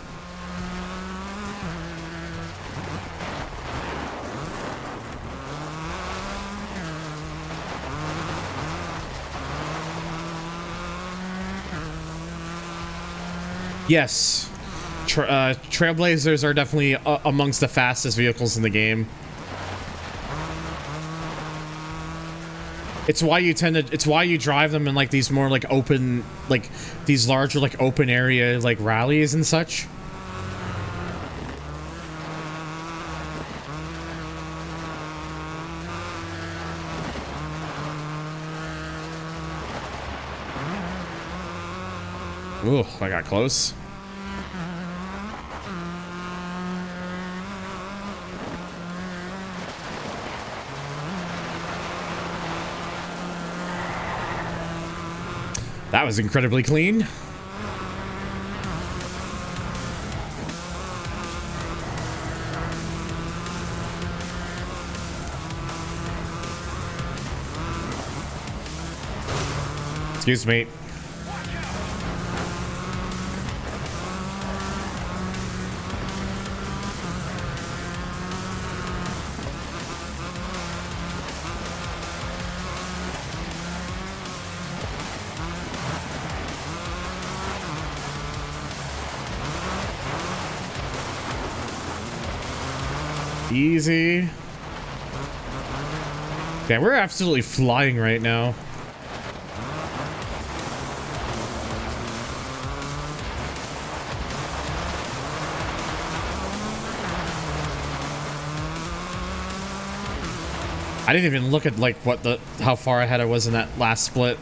Yes, Trailblazers are definitely amongst the fastest vehicles in the game. It's why you drive them in like these more like open, like these larger like open area like rallies and such. Ooh, I got close. That was incredibly clean. Excuse me. Easy. Yeah, we're absolutely flying right now. I didn't even look at like how far ahead I was in that last split.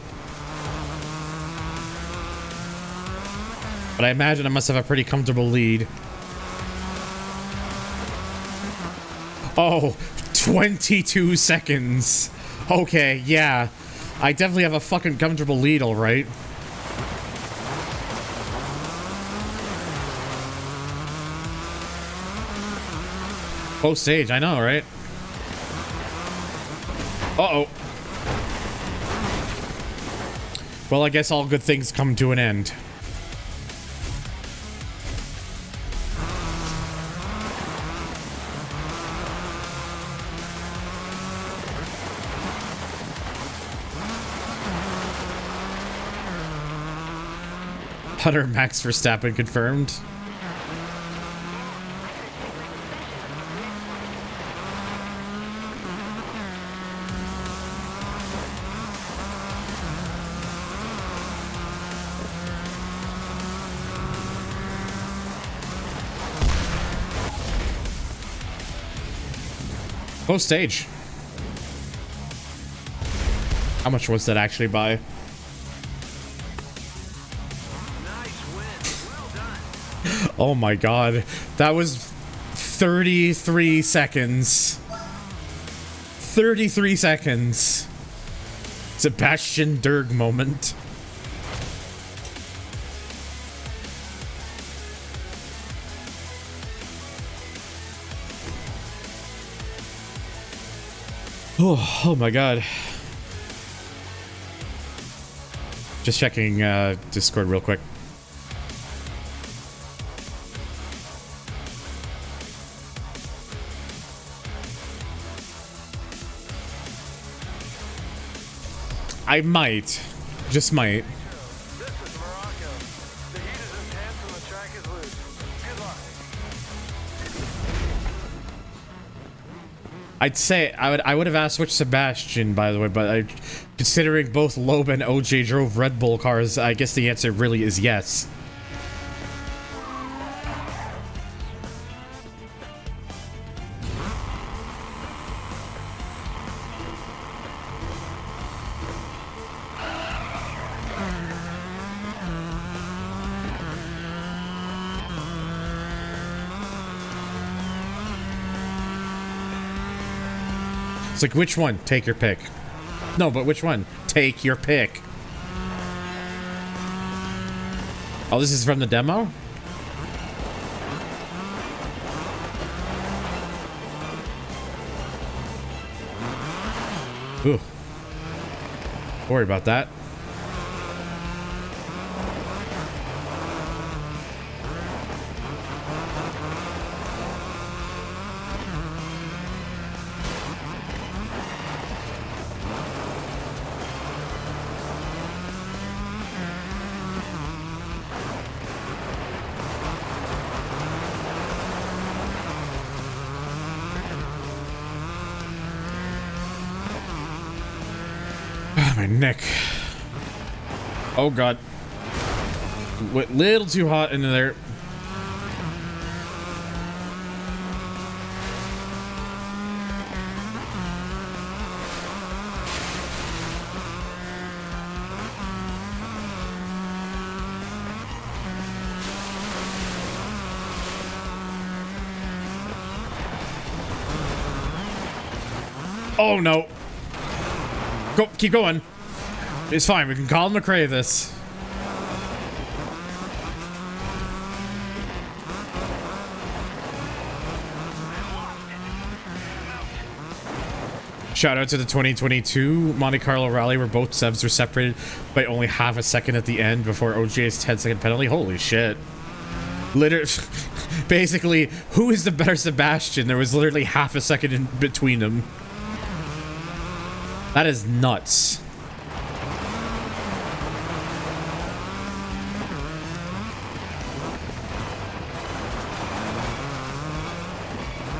But I imagine I must have a pretty comfortable lead. Oh, 22 seconds. Okay, yeah. I definitely have a fucking comfortable lead, all right. Post stage, I know, right? Uh-oh. Well, I guess all good things come to an end. Hunter Max Verstappen confirmed. Post stage. How much was that actually by? Oh my god. That was 33 seconds. 33 seconds. Sebastian Derg moment. Oh my god. Just checking Discord real quick. I might. Just might. This is Morocco. The heat is intense and the track is loose. Good luck. I'd say I would have asked which Sebastian, by the way, but considering both Loeb and OJ drove Red Bull cars, I guess the answer really is yes. It's like, which one? Take your pick. No, but which one? Take your pick. Oh, this is from the demo? Ooh. Worry about that. My neck. Oh god. Went a little too hot into there. Oh no. Go, keep going. It's fine. We can call McRae this. Shout out to the 2022 Monte Carlo rally where both Sevs were separated by only half a second at the end before OJ's 10-second penalty. Holy shit. Literally, basically, who is the better Sebastian? There was literally half a second in between them. That is nuts.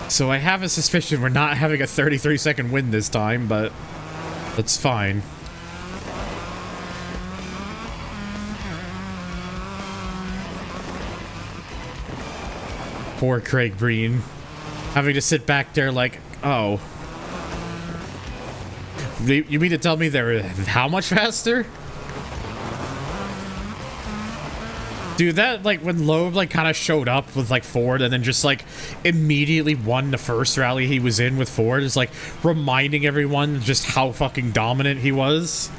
So I have a suspicion we're not having a 33-second win this time, but that's fine. Poor Craig Breen. Having to sit back there like, oh. You mean to tell me they're how much faster? Dude, that, like, when Loeb, like, kind of showed up with, like, Ford and then just, like, immediately won the first rally he was in with Ford is, like, reminding everyone just how fucking dominant he was.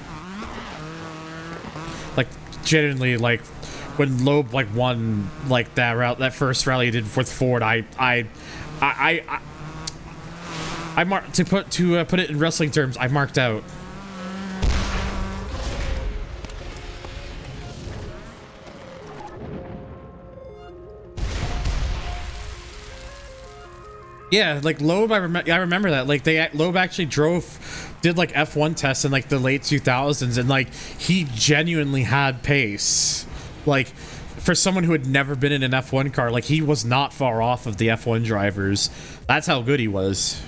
genuinely like when Loeb like won like that first rally he did with Ford. I marked to put it in wrestling terms. I marked out. Yeah, like Loeb, I remember that. Like Loeb actually did like F1 tests in like the late 2000s, and like he genuinely had pace. Like for someone who had never been in an F1 car, like he was not far off of the F1 drivers. That's how good he was.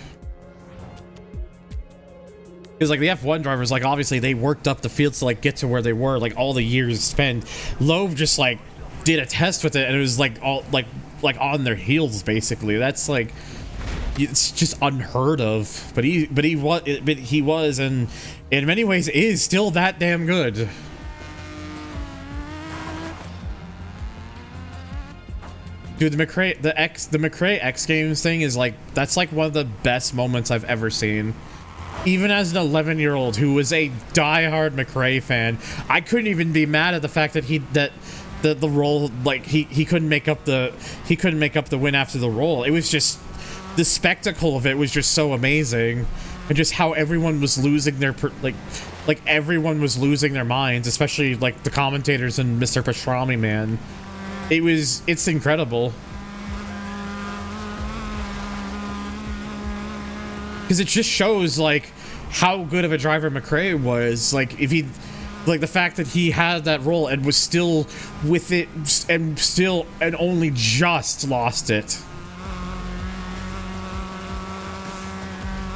Because like the F1 drivers, like obviously they worked up the fields to like get to where they were, like all the years spent. Loeb just like did a test with it, and it was like all like on their heels basically. That's like, it's just unheard of. But he was, and in many ways is still that damn good. Dude, the McRae X Games thing is like, that's like one of the best moments I've ever seen. Even as an 11-year-old who was a diehard McRae fan, I couldn't even be mad at the fact that the roll, like he couldn't make up the win after the roll. It was just, the spectacle of it was just so amazing, and just how everyone was losing their like everyone was losing their minds, especially like the commentators and Mr. Pastrami, man. It's incredible. Because it just shows like how good of a driver McRae was. Like if he, like the fact that he had that role and was still with it and only just lost it.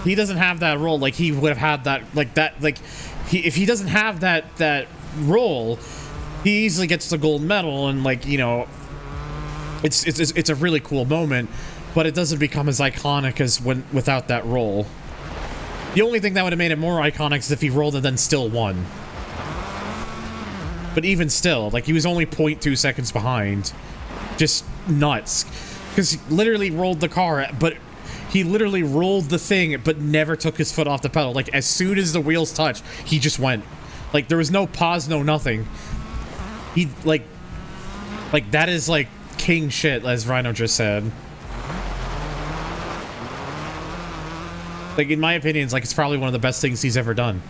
He doesn't have that role, like he would have had that, if he doesn't have that role, he easily gets the gold medal, and like, you know, it's a really cool moment, but it doesn't become as iconic as without that role. The only thing that would have made it more iconic is if he rolled and then still won. But even still, like, he was only 0.2 seconds behind. Just nuts. Because he literally rolled the car, but he literally rolled the thing, but never took his foot off the pedal. Like, as soon as the wheels touched, he just went. Like, there was no pause, no nothing. He, like, that is, like, king shit, as Rhino just said. Like, in my opinion, it's like, it's probably one of the best things he's ever done.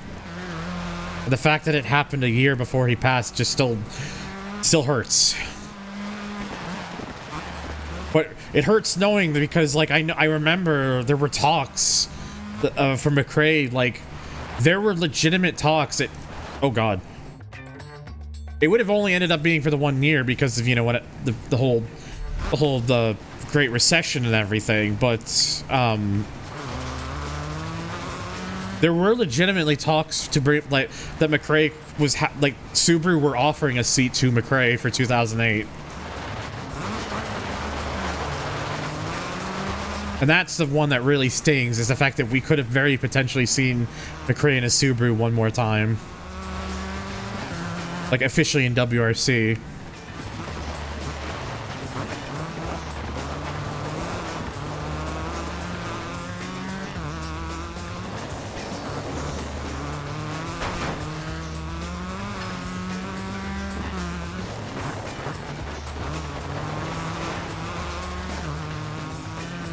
And the fact that it happened a year before he passed just still hurts. But it hurts knowing that, because, like, I remember there were talks from McRae, like, there were legitimate talks that, oh god. It would have only ended up being for the 1 year because of, you know, what, the whole Great Recession and everything, but there were legitimately talks to bring, like, that McRae was like Subaru were offering a seat to McRae for 2008. And that's the one that really stings, is the fact that we could have very potentially seen McRae in a Subaru one more time. Like, officially in WRC.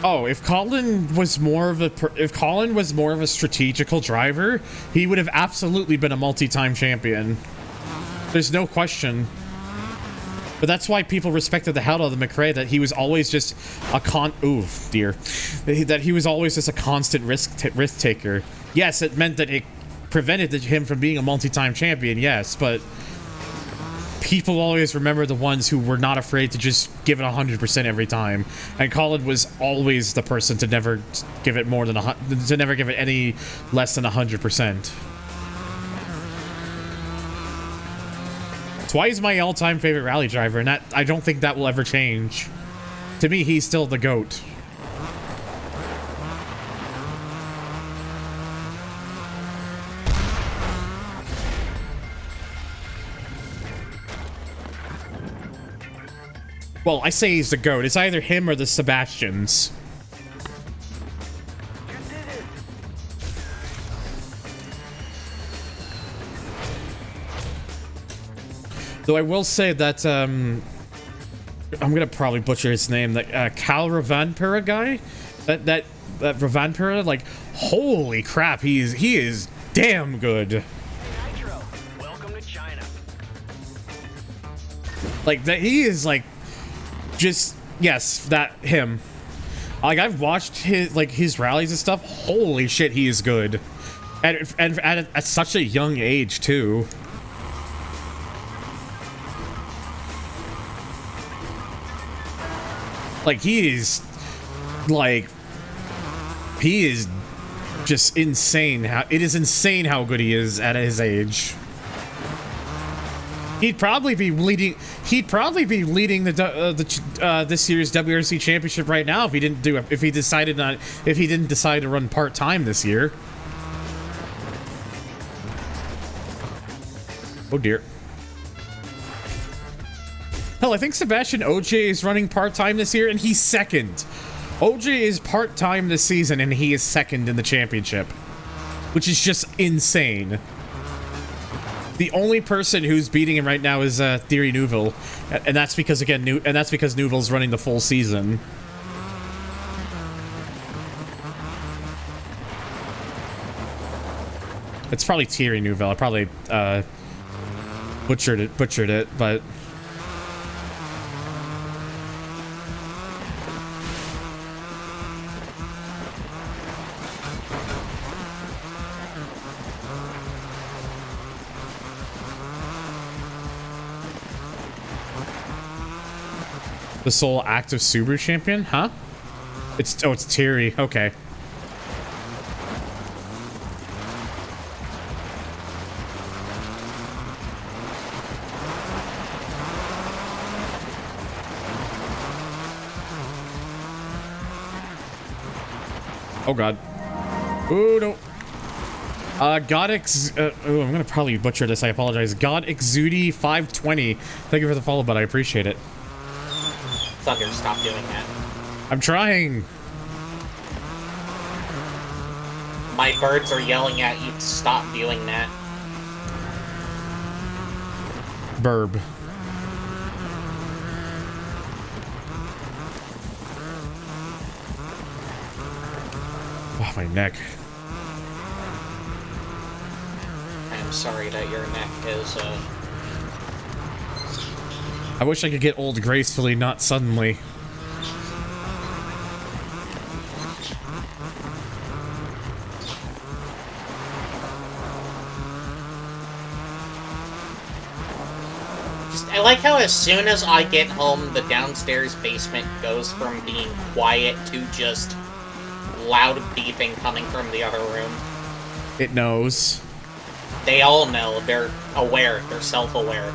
Oh, if Colin was more of a strategical driver, he would have absolutely been a multi-time champion. There's no question. But that's why people respected the hell out of the McRae, that he was always just a that he was always just a constant risk taker. Yes, it meant that it prevented him from being a multi-time champion, yes, but people always remember the ones who were not afraid to just give it 100% every time. And Colin was always the person to never give it any less than 100%. That's why he's my all-time favorite rally driver, and I don't think that will ever change. To me, he's still the GOAT. Well, I say he's the GOAT. It's either him or the Sebastians. Though I will say that I'm gonna probably butcher his name. That Cal Ravanpura guy, that Ravanpura, like, holy crap, he is damn good. Hey, Nitro, welcome to China. Like that, he is like, just yes, that him. Like I've watched his rallies and stuff. Holy shit, he is good, and at such a young age too. Like he is just insane. It is insane how good he is at his age. He'd probably be leading the this year's WRC championship right now if he didn't decide to run part-time this year. Oh dear. Hell, I think Sebastian OJ is running part-time this year and he's second. OJ is part-time this season and he is second in the championship, which is just insane. The only person who's beating him right now is Thierry Neuville, and that's because Neuville's running the full season. It's probably Thierry Neuville. I probably butchered it, but the sole active Subaru champion, huh? It's Thierry. Okay. Oh god. Oh no. I'm gonna probably butcher this. I apologize. God Exudi 520. Thank you for the follow, but I appreciate it. Thunder, stop doing that. I'm trying. My birds are yelling at you to stop doing that. Burb. Oh, my neck. I'm sorry that your neck is, I wish I could get old gracefully, not suddenly. I like how as soon as I get home, the downstairs basement goes from being quiet to just loud beeping coming from the other room. It knows. They all know. They're aware. They're self-aware.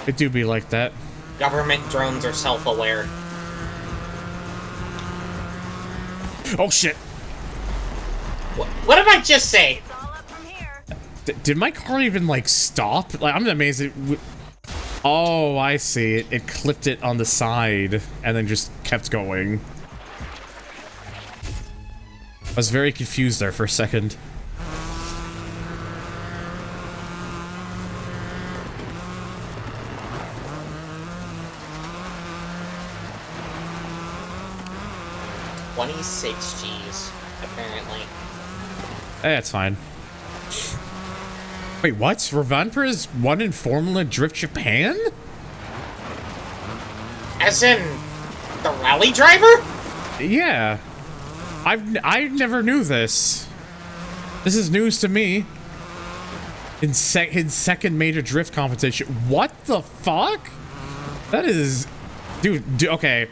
It do be like that. Government drones are self-aware. Oh shit! What did I just say? It's all up from here. Did my car even, like, stop? Like, I'm amazed it... Oh, I see. It clipped it on the side and then just kept going. I was very confused there for a second. $26 Gs, apparently. That's fine. Wait, what? Ravanpur is won in Formula Drift Japan? As in, the rally driver? Yeah. I never knew this. This is news to me. In his second major drift competition. What the fuck? That is... Dude, okay.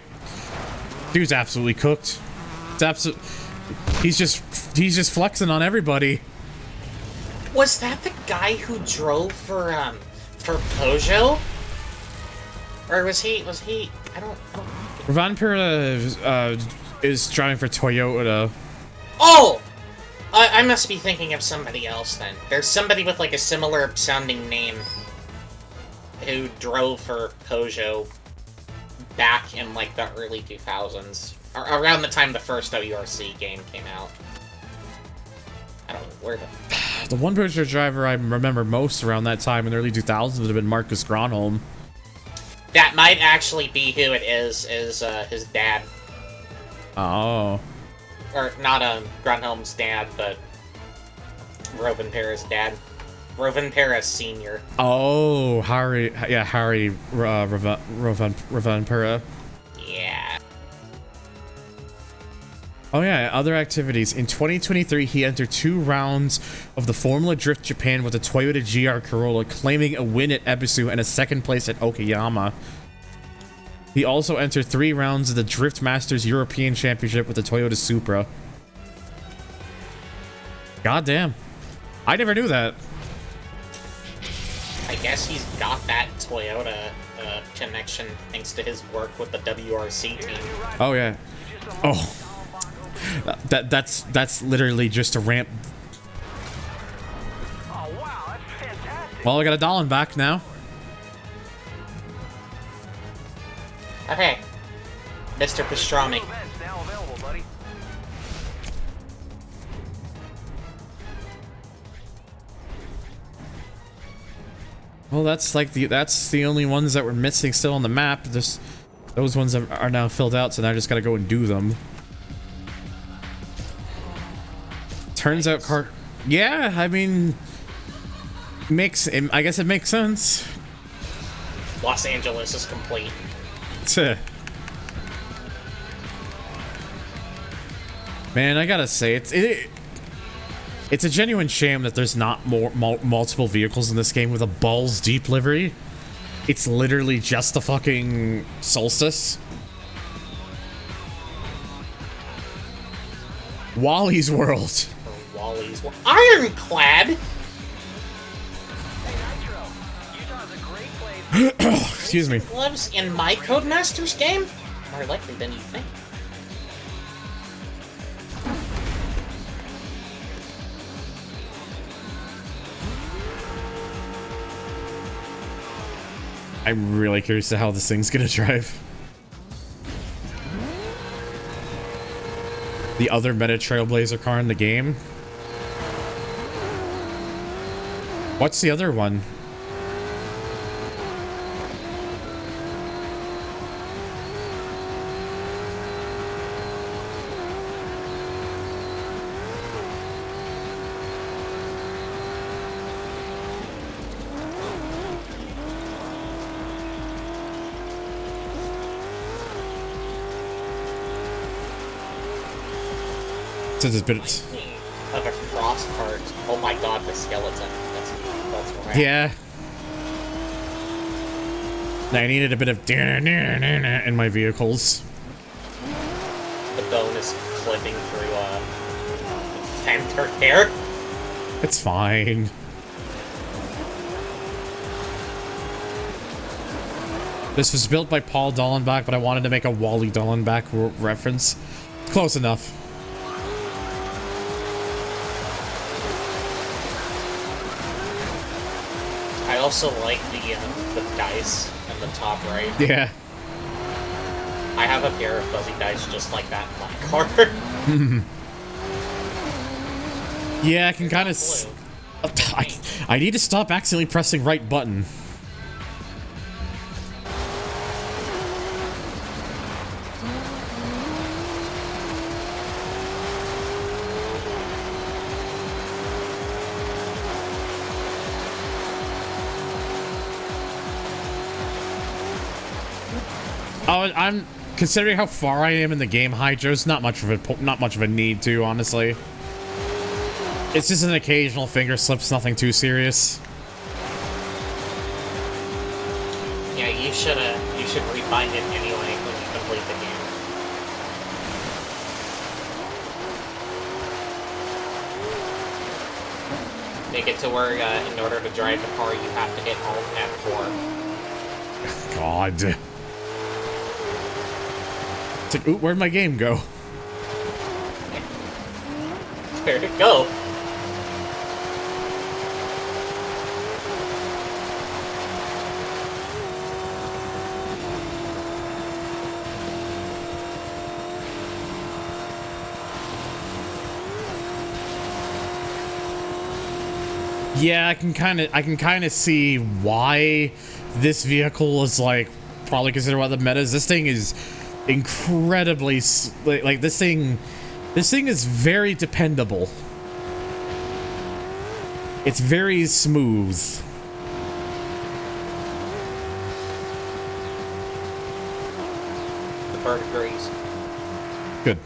Dude's absolutely cooked. It's absolutely... He's just flexing on everybody. Was that the guy who drove for Peugeot? Or was he, I don't Ravanpur is driving for Toyota. Oh! I must be thinking of somebody else then. There's somebody with like a similar sounding name who drove for Peugeot back in like the early 2000s. Around the time the first WRC game came out. I don't know where the... The one Peugeot driver I remember most around that time in the early 2000s would have been Marcus Gronholm. That might actually be who it is his dad. Oh. Or not Grunholm's dad, but Rovanpera's dad. Rovanpera Sr. Oh, Harry Rovanpera. Yeah. Oh yeah, other activities. In 2023, he entered 2 rounds of the Formula Drift Japan with a Toyota GR Corolla, claiming a win at Ebisu and a 2nd place at Okayama. He also entered 3 rounds of the Drift Masters European Championship with the Toyota Supra. God damn. I never knew that. I guess he's got that Toyota connection thanks to his work with the WRC team. Oh yeah. Oh. That's literally just a ramp. Oh, wow, that's fantastic. Well, I got a Dolan back now. Okay. Mr. Pastrami. Events now available, buddy. Well, that's the only ones that were missing still on the map. Just those ones are now filled out, so now I just gotta go and do them. Turns out yeah, I mean, I guess it makes sense. Los Angeles is complete. Man, I gotta say, it's a genuine shame that there's not multiple vehicles in this game with a balls deep livery. It's literally just the fucking Solstice. Wally's World. Or Wally's World. Ironclad! Hey, Nitro, Utah's a great place. Excuse me. Lives in my Codemasters game? More likely than you think. I'm really curious to how this thing's gonna drive. The other meta Trailblazer car in the game. What's the other one? Since it's been Of a cross cart. Oh my god, the skeleton. That's right. yeah. I needed a bit of in my vehicles. The bone is clipping through fender hair. It's fine. This was built by Paul Dollenbach, but I wanted to make a Wally Dollenbach reference. Close enough. I also like the dice in the top right. Yeah. I have a pair of fuzzy dice just like that in my car. Yeah, I can kind of. I need to stop accidentally pressing right button. Oh, I'm considering how far I am in the game, Hydro's not much of a need to, honestly. It's just an occasional finger slips, nothing too serious. Yeah, you should rebind it anyway when you complete the game. Make it to where in order to drive the car you have to hit Alt F4. God. It's like, ooh, where'd my game go? Where'd it go? Yeah, I can kind of see why this vehicle is like probably considered one of the metas. This thing is incredibly like this thing is very dependable. It's very smooth. The bird agrees. Good.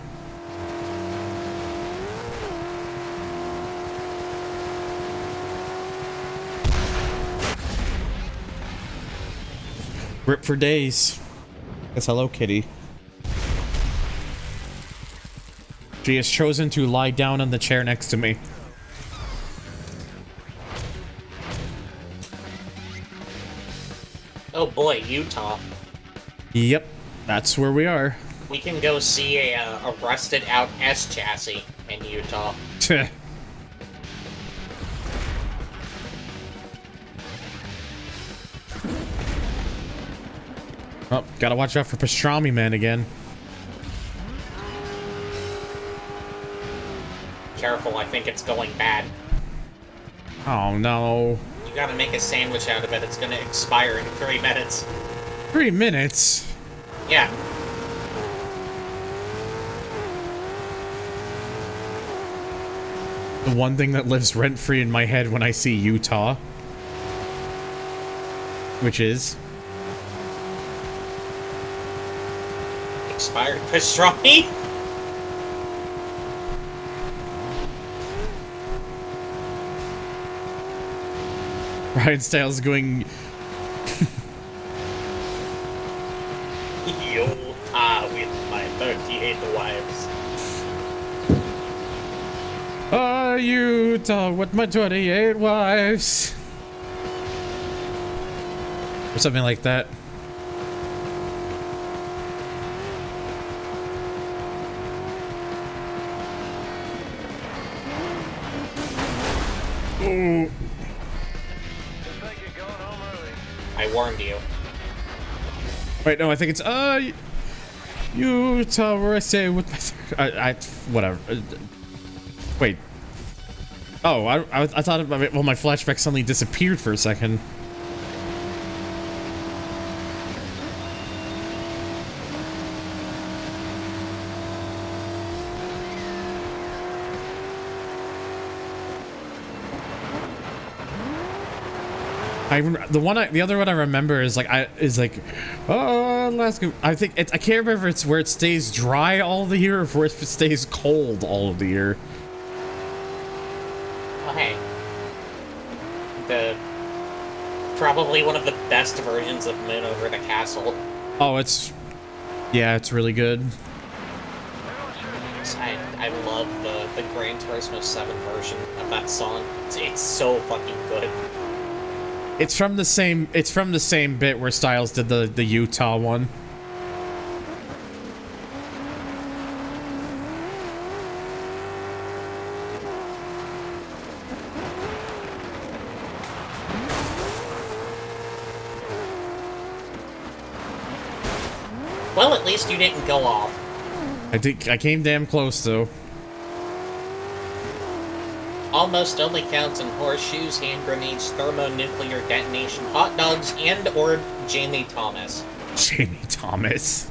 Rip for days. Yes, hello, kitty. She has chosen to lie down on the chair next to me. Oh boy, Utah. Yep, that's where we are. We can go see a rusted out S chassis in Utah. Oh, gotta watch out for pastrami man again. Careful, I think it's going bad. Oh no. You gotta make a sandwich out of it. It's gonna expire in 3 minutes. 3 minutes? Yeah. The one thing that lives rent-free in my head when I see Utah. Which is... Expired pastrami? Ryan Styles going... Utah with my 38 wives. Utah with my 28 wives. Or something like that. Ooh. I warned you. Wait, no, I think it's Utah, where I say with my whatever. Wait. Oh, I thought about it. Well, my flashback suddenly disappeared for a second. The other one I remember is like Alaska. I think I can't remember if it's where it stays dry all the year or if it stays cold all of the year. Oh, hey. Probably one of the best versions of Moon Over the Castle. Oh, it's really good. I love the Gran Turismo 7 version of that song. It's so fucking good. It's from the same bit where Styles did the Utah one. Well, at least you didn't go off. I came damn close though. Almost only counts in horseshoes, hand grenades, thermonuclear detonation, hot dogs, and/or Jamie Thomas. Jamie Thomas.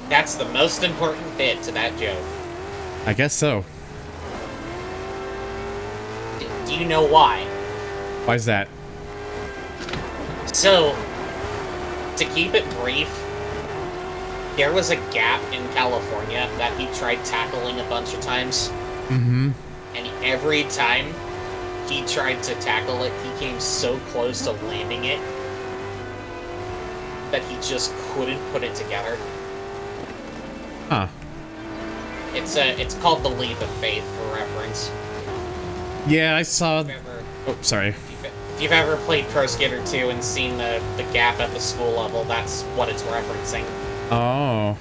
That's the most important bit to that joke. I guess so. Do you know why? Why's that? So, to keep it brief, there was a gap in California that he tried tackling a bunch of times. Mm-hmm. And every time he tried to tackle it, he came so close to landing it that he just couldn't put it together. Huh. It's called the Leap of Faith for reference. Yeah, I saw... Oh, sorry. If you've ever played Pro Skater 2 and seen the gap at the school level, that's what it's referencing. Oh.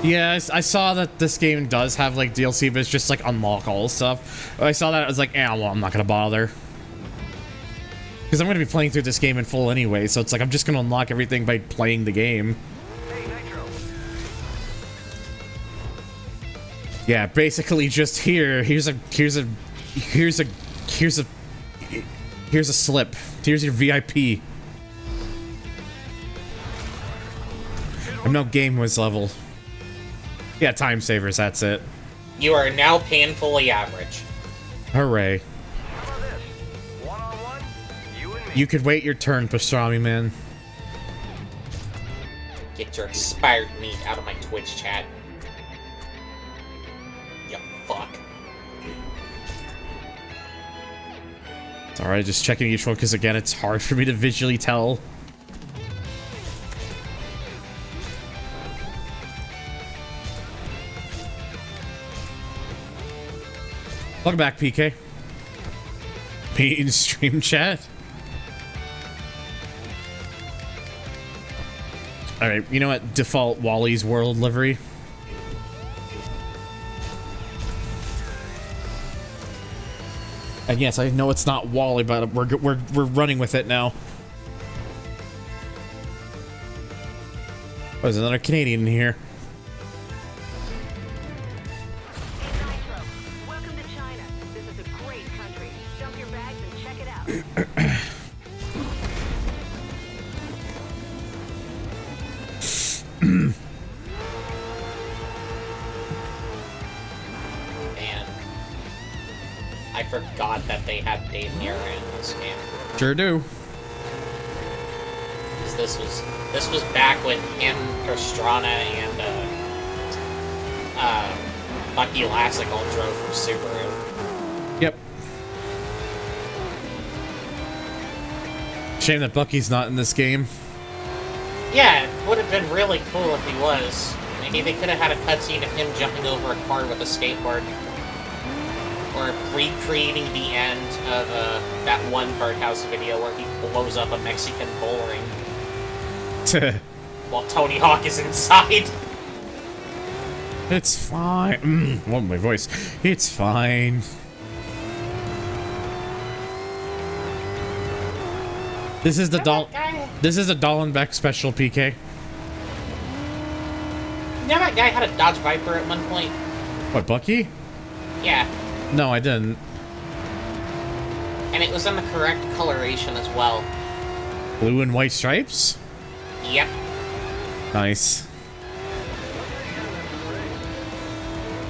Yeah, I saw that this game does have, like, DLC, but it's just, like, unlock all stuff. I saw that, I was like, well, I'm not gonna bother. Because I'm gonna be playing through this game in full anyway, so it's like, I'm just gonna unlock everything by playing the game. Yeah, basically just here's a here's a slip. Here's your VIP. I'm no game was level. Yeah, time savers, that's it. You are now painfully average. Hooray. How about this? One-on-one, you and me. You could wait your turn, pastrami man. Get your expired meat out of my Twitch chat. You fuck. It's alright, just checking each one, because again, it's hard for me to visually tell. Welcome back, PK. Me in stream chat. Alright, you know what? Default Wally's World livery. And yes, I know it's not Wally, but we're running with it now. Oh, there's another Canadian in here. Hey, Nitro. Welcome to China. This is a great country. Dump your bags and check it out. Man. I forgot that they had Dave Mirra in this game. Sure do. 'Cause this was back when him, Pastrana, and Bucky Lasek all drove from Subaru. Yep. Shame that Bucky's not in this game. Yeah, it would have been really cool if he was. Maybe they could have had a cutscene of him jumping over a car with a skateboard. Or recreating the end of that one Birdhouse video where he blows up a Mexican bull ring while Tony Hawk is inside. It's fine. What my voice? It's fine. This is the This is a Dallenbeck special, PK. You know that guy had a Dodge Viper at one point? What, Bucky? Yeah. No, I didn't. And it was in the correct coloration as well. Blue and white stripes? Yep. Nice.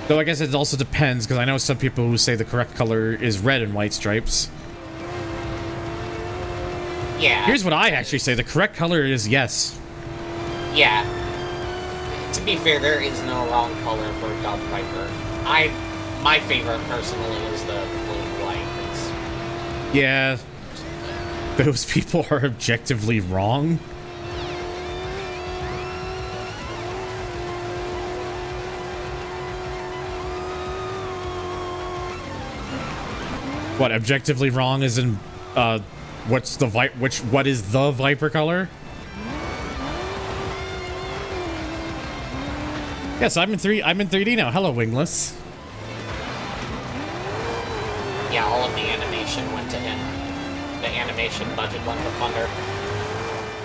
Though I guess it also depends, because I know some people who say the correct color is red and white stripes. Yeah. Here's what I actually say. The correct color is yes. Yeah. To be fair, there is no wrong color for a Dodge Viper. My favorite, personally, is the blue and white. It's... Yeah. Those people are objectively wrong. What, objectively wrong is in, what is the Viper color? Yes, I'm in 3D now. Hello, Wingless. Yeah, all of the animation went to him. The animation budget went to Thunder.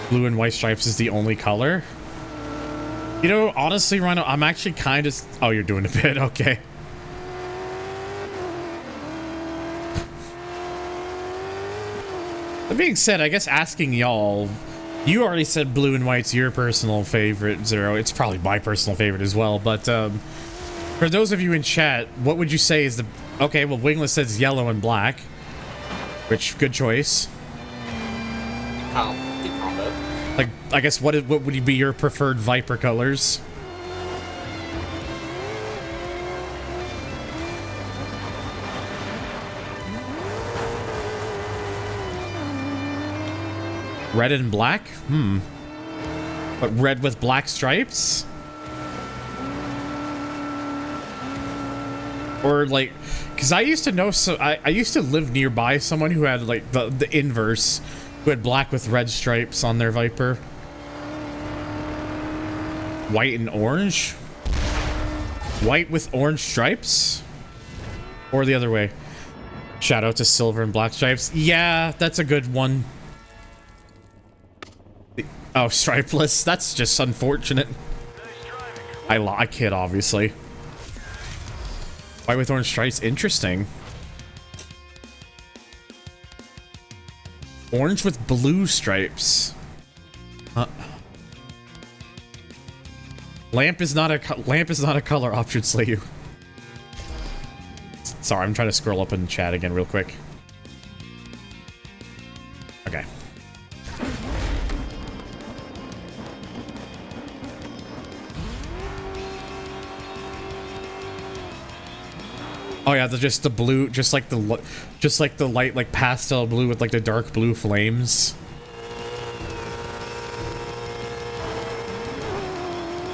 Blue and white stripes is the only color. You know, honestly, Rhino, I'm actually kind of... Oh, you're doing a bit. Okay. That being said, I guess asking y'all, you already said blue and white's your personal favorite, Zero. It's probably my personal favorite as well, but for those of you in chat, what would you say is the... Okay, well, Wingless says yellow and black, which, good choice. Good combo. Like, I guess what would be your preferred Viper colors? Red and black? But red with black stripes? Or like, because I used to know, so I used to live nearby someone who had like the inverse, who had black with red stripes on their Viper. White and orange? White with orange stripes? Or the other way. Shout out to silver and black stripes. Yeah, that's a good one. Oh, stripeless. That's just unfortunate. I kid, obviously. White with orange stripes. Interesting. Orange with blue stripes. Lamp is not a color option, Slayu. Sorry, I'm trying to scroll up in chat again real quick. Okay. Oh yeah, just the blue, just like the light, like pastel blue with like the dark blue flames.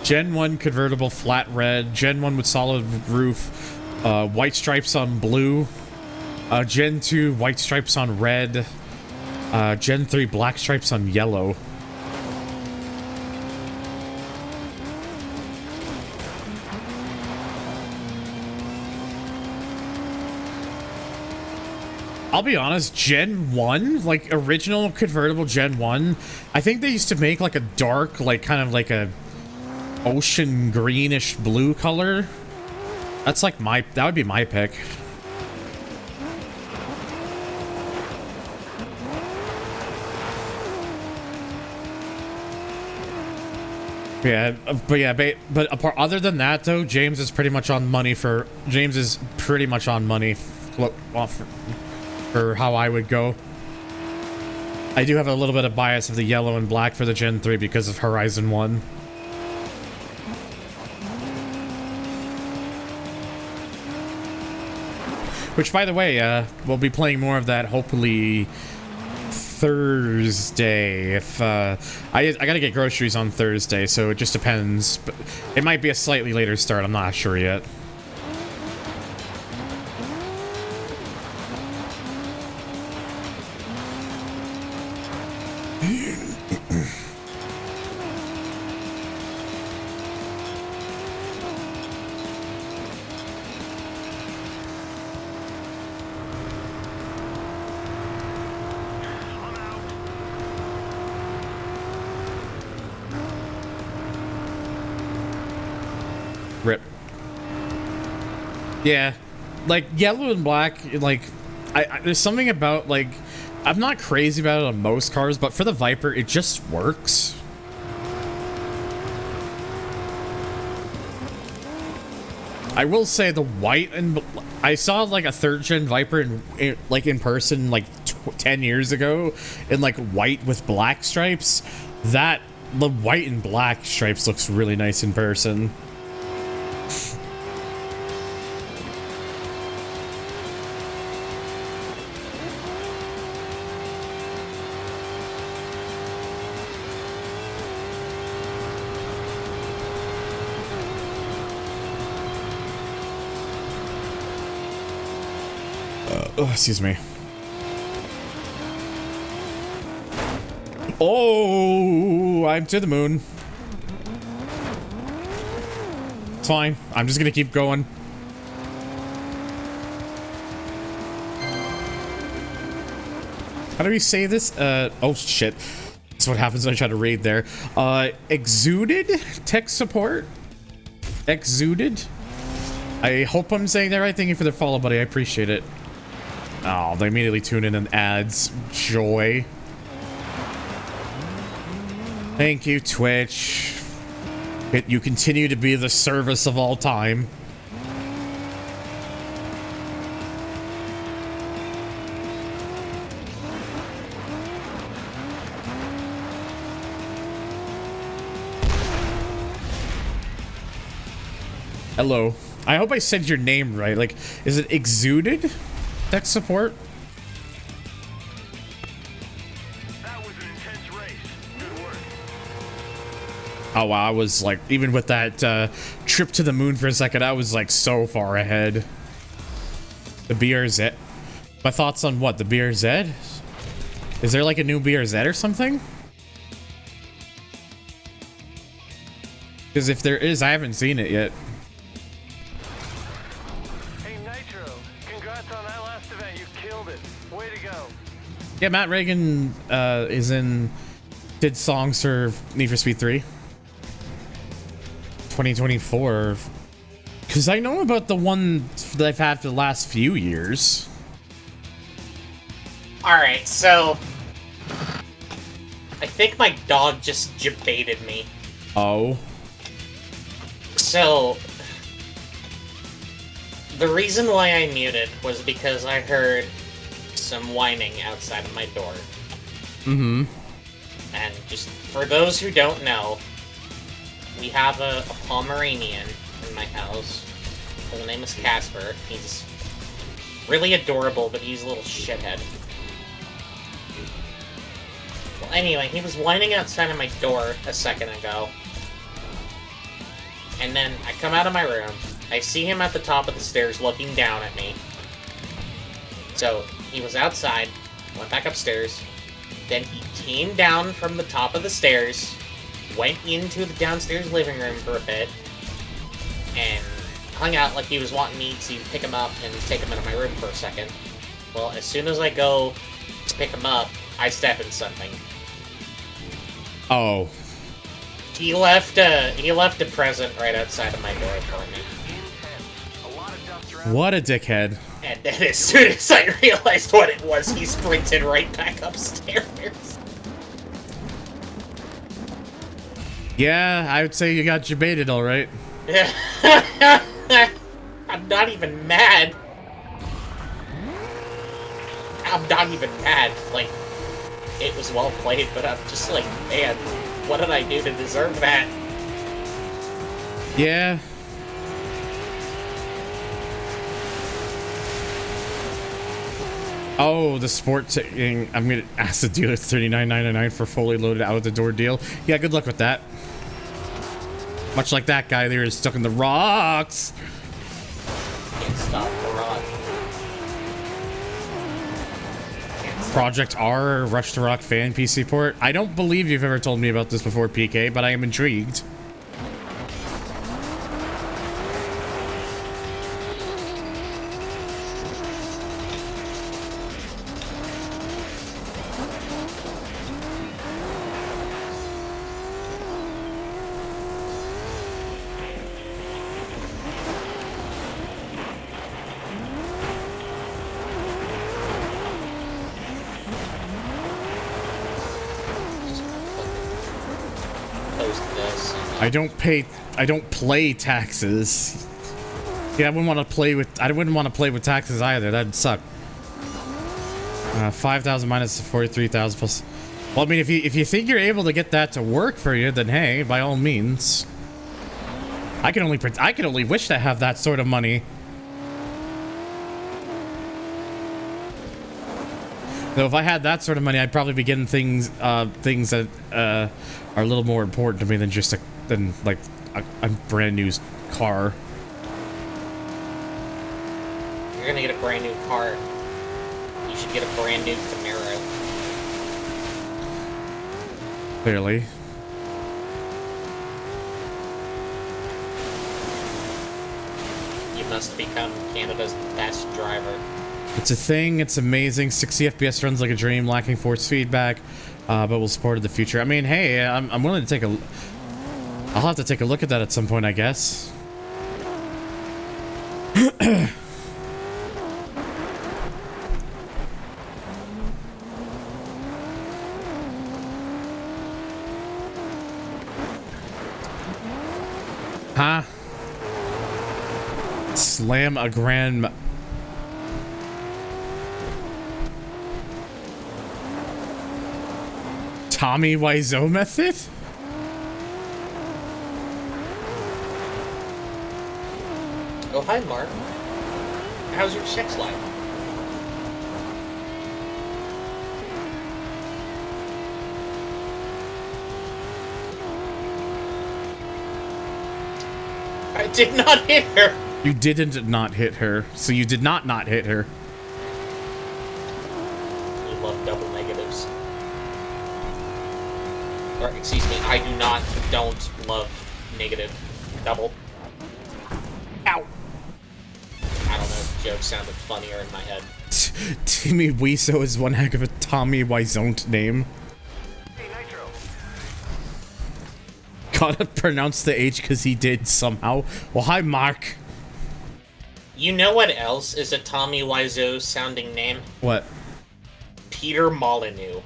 Gen 1 convertible flat red, Gen 1 with solid roof, white stripes on blue, Gen 2 white stripes on red, Gen 3 black stripes on yellow. I'll be honest, Gen 1, like original convertible Gen 1, I think they used to make like a dark, like kind of like a ocean greenish blue color. That's like that would be my pick. Yeah, but apart, other than that though, James is pretty much on money for how I would go. I do have a little bit of bias of the yellow and black for the Gen 3 because of Horizon 1. Which, by the way, we'll be playing more of that hopefully Thursday. If I gotta get groceries on Thursday, so it just depends. But it might be a slightly later start. I'm not sure yet. Rip. Yeah, like yellow and black, like there's something about, like, I'm not crazy about it on most cars, but for the Viper it just works. I will say the white, and I saw like a 3rd gen Viper in person like 10 years ago in like white with black stripes. The white and black stripes looks really nice in person. Oh, excuse me. Oh, I'm to the moon. It's fine. I'm just gonna keep going. How do we say this? Oh shit. That's what happens when I try to raid there. Exuded tech support? Exuded? I hope I'm saying that right. Thank you for the follow, buddy. I appreciate it. Oh, they immediately tune in and ads. Joy. Thank you, Twitch. You continue to be the service of all time. Hello. I hope I said your name right. Like, is it Exuded? Tech support? That was an intense race. Good work. Oh wow, I was like, even with that trip to the moon for a second, I was like so far ahead. The BRZ. My thoughts on what? The BRZ? Is there like a new BRZ or something? Because if there is, I haven't seen it yet. Yeah, Matt Reagan did songs for Need for Speed 3 2024, because I know about the one that I've had for the last few years. Alright, so think my dog just jebaited me. Oh. So, the reason why I muted was because I heard some whining outside of my door. Mm-hmm. And just for those who don't know, we have a Pomeranian in my house. His name is Casper. He's really adorable, but he's a little shithead. Well, anyway, he was whining outside of my door a second ago. And then I come out of my room. I see him at the top of the stairs looking down at me. So, he was outside, went back upstairs. Then he came down from the top of the stairs, went into the downstairs living room for a bit, and hung out like he was wanting me to pick him up and take him into my room for a second. Well, as soon as I go to pick him up, I step in something. Oh. He left a present right outside of my door for me. What a dickhead. And then as soon as I realized what it was, he sprinted right back upstairs. Yeah, I would say you got jebaited, alright. I'm not even mad. I'm not even mad. Like, it was well played, but I'm just like, man, what did I do to deserve that? Yeah. Oh, the sport thing. I'm gonna ask the dealer $39.99 for fully loaded out the door deal. Yeah, good luck with that. Much like that guy there is stuck in the rocks. Can't stop the rock. Project R, Rush to Rock fan PC port. I don't believe you've ever told me about this before, PK, but I am intrigued. I don't play taxes. Yeah, I wouldn't want to play with taxes either. That'd suck. 5,000 minus 43,000 plus. Well, I mean, if you think you're able to get that to work for you, then hey, by all means. I can only wish to have that sort of money. Though if I had that sort of money, I'd probably be getting things that are a little more important to me than just a brand new car. You're gonna get a brand new car. You should get a brand new Camaro. Clearly. You must become Canada's best driver. It's a thing. It's amazing. 60 FPS runs like a dream, lacking force feedback, but will support in the future. I mean, hey, I'm willing to take a. I'll have to take a look at that at some point, I guess. Huh? Slam a grand. Tommy Wiseau method? Oh, hi, Mark. How's your sex life? I did not hit her. You didn't not hit her, so you did not hit her. You love double negatives. Or, excuse me, I don't love negative double. Ow! I don't know, the joke sounded funnier in my head. Timmy Wiseau is one heck of a Tommy Wiseau name. Hey, Nitro. Gotta pronounce the H because he did somehow. Well, hi, Mark. You know what else is a Tommy Wiseau sounding name? What? Peter Molyneux.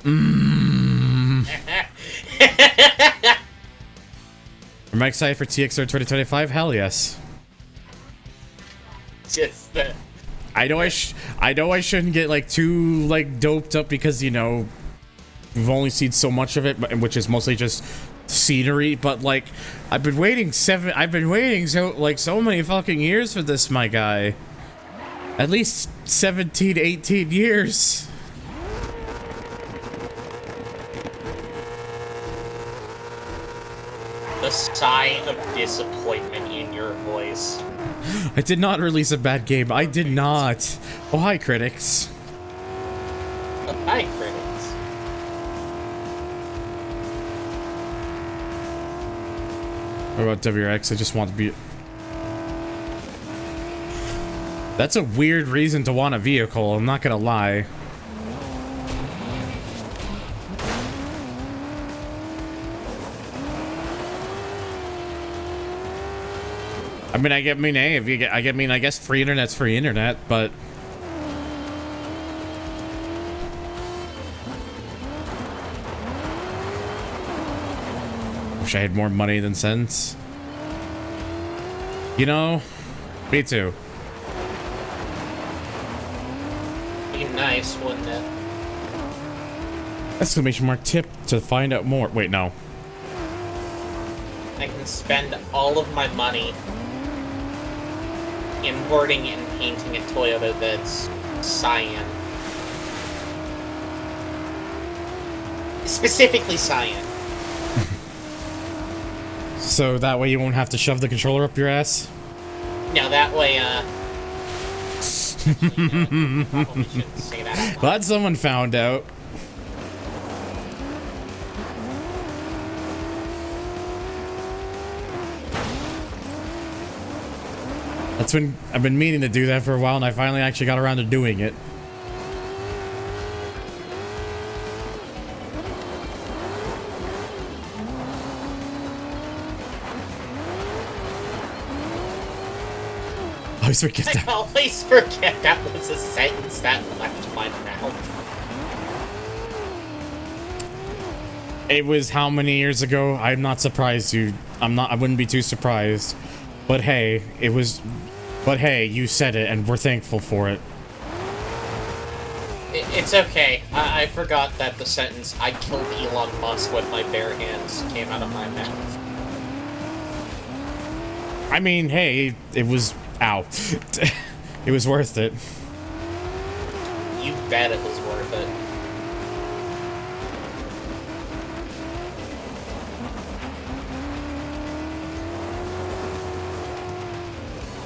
Am I excited for TXR 2025? Hell yes. Just the... I know I shouldn't get like too like doped up because, you know, we've only seen so much of it, which is mostly just scenery, but like I've been waiting so many fucking years for this, my guy. At least 17, 18 years. The sigh of disappointment in your voice. I did not release a bad game. I did not. Oh, hi, critics. Hi, critics. What about WRX? I just want to be... That's a weird reason to want a vehicle, I'm not gonna lie. I guess free internet's free internet, but wish I had more money than sense. You know, me too. Be nice, wouldn't it? Exclamation mark tip to find out more. Wait, no. I can spend all of my money importing and painting a Toyota that's cyan. Specifically cyan. So that way you won't have to shove the controller up your ass? No, that way, probably shouldn't say that out loud. Glad someone found out. I've been meaning to do that for a while, and I finally actually got around to doing it. I always forget that. I always forget that was a sentence that left my mouth. It was how many years ago? I'm not surprised, dude. I wouldn't be too surprised. But hey, you said it, and we're thankful for it. It's okay. I forgot that the sentence, "I killed Elon Musk with my bare hands," came out of my mouth. I mean, hey, it was... Ow. It was worth it. You bet it was worth it.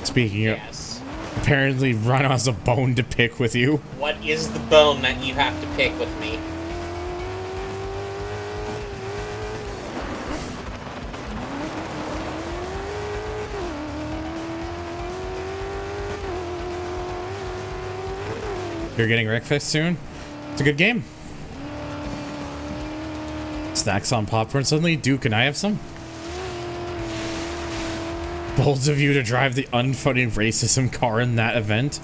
Speaking Yes. of... Apparently, Rhino has a bone to pick with you. What is the bone that you have to pick with me? You're getting Wreckfest soon? It's a good game. Snacks on popcorn. Suddenly, Duke, can I have some? Bold of you to drive the unfunny racism car in that event.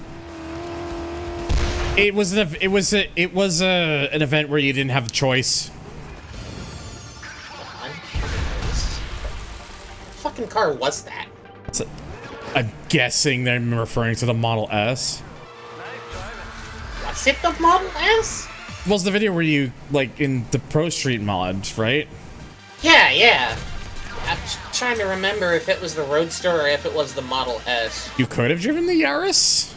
It was an event where you didn't have a choice. What fucking car was that? I'm guessing they're referring to the Model S. Was it the Model S? Well, it's the video where you, like, in the Pro Street mod, right? Yeah. I'm trying to remember if it was the Roadster or if it was the Model S. You could have driven the Yaris?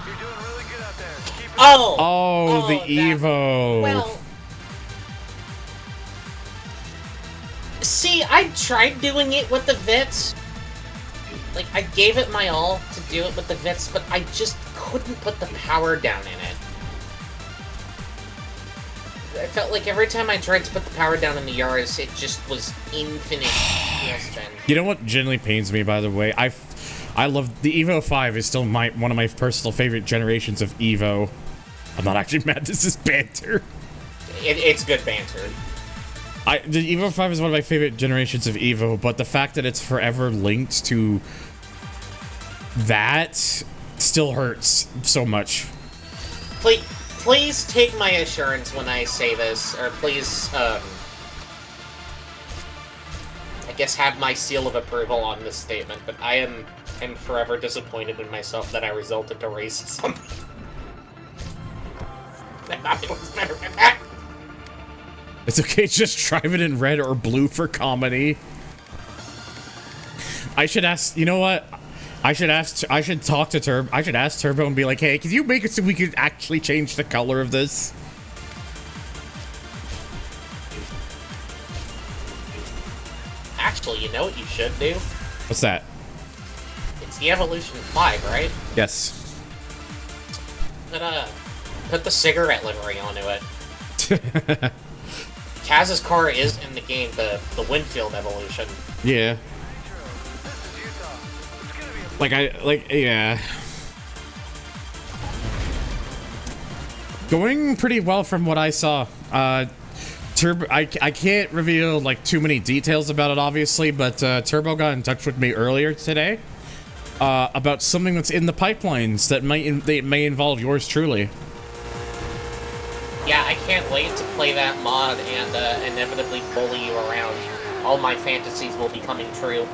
You're doing really good out there. Keep it Oh, the that- Evo. Well... See, I tried doing it with the Vits. Like, I gave it my all to do it with the Vits, but I just couldn't put the power down in it. I felt like every time I tried to put the power down in the Yaris, it just was infinite wheel spin. You know what genuinely pains me, by the way? I love... The Evo 5 is still one of my personal favorite generations of Evo. I'm not actually mad. This is banter. It's good banter. The Evo 5 is one of my favorite generations of Evo, but the fact that it's forever linked to that still hurts so much. please take my assurance when I say this, or please, I guess have my seal of approval on this statement, but I am forever disappointed in myself that I resulted to racism. I thought it was better than that. It's okay, just drive it in red or blue for comedy. I should ask, you know what? I should talk to Turbo. I should ask Turbo and be like, hey, can you make it so we could actually change the color of this? Actually, you know what you should do? What's that? It's the Evolution 5, right? Yes. Put the cigarette livery onto it. Kaz's car is in the game, the Winfield Evolution. Yeah. Yeah. Going pretty well from what I saw. Turbo, I can't reveal like too many details about it, obviously, but Turbo got in touch with me earlier today about something that's in the pipelines that may involve yours truly. Yeah, I can't wait to play that mod and inevitably bully you around. All my fantasies will be coming true.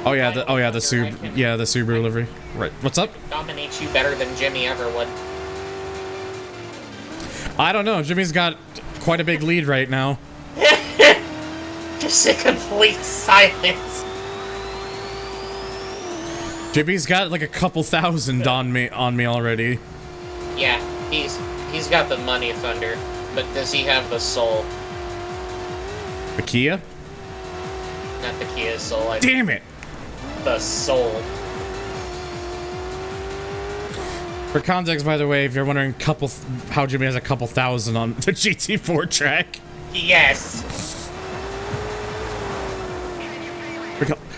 Oh yeah, the Subaru livery. Right. What's up? Dominates you better than Jimmy ever would. I don't know. Jimmy's got quite a big lead right now. Just a complete silence. Jimmy's got like a couple thousand on me already. Yeah, he's got the money, Thunder, but does he have the soul? The Kia? Not the Kia soul. Damn it! The soul. For context, by the way, if you're wondering how Jimmy has a couple thousand on the GT4 track. Yes.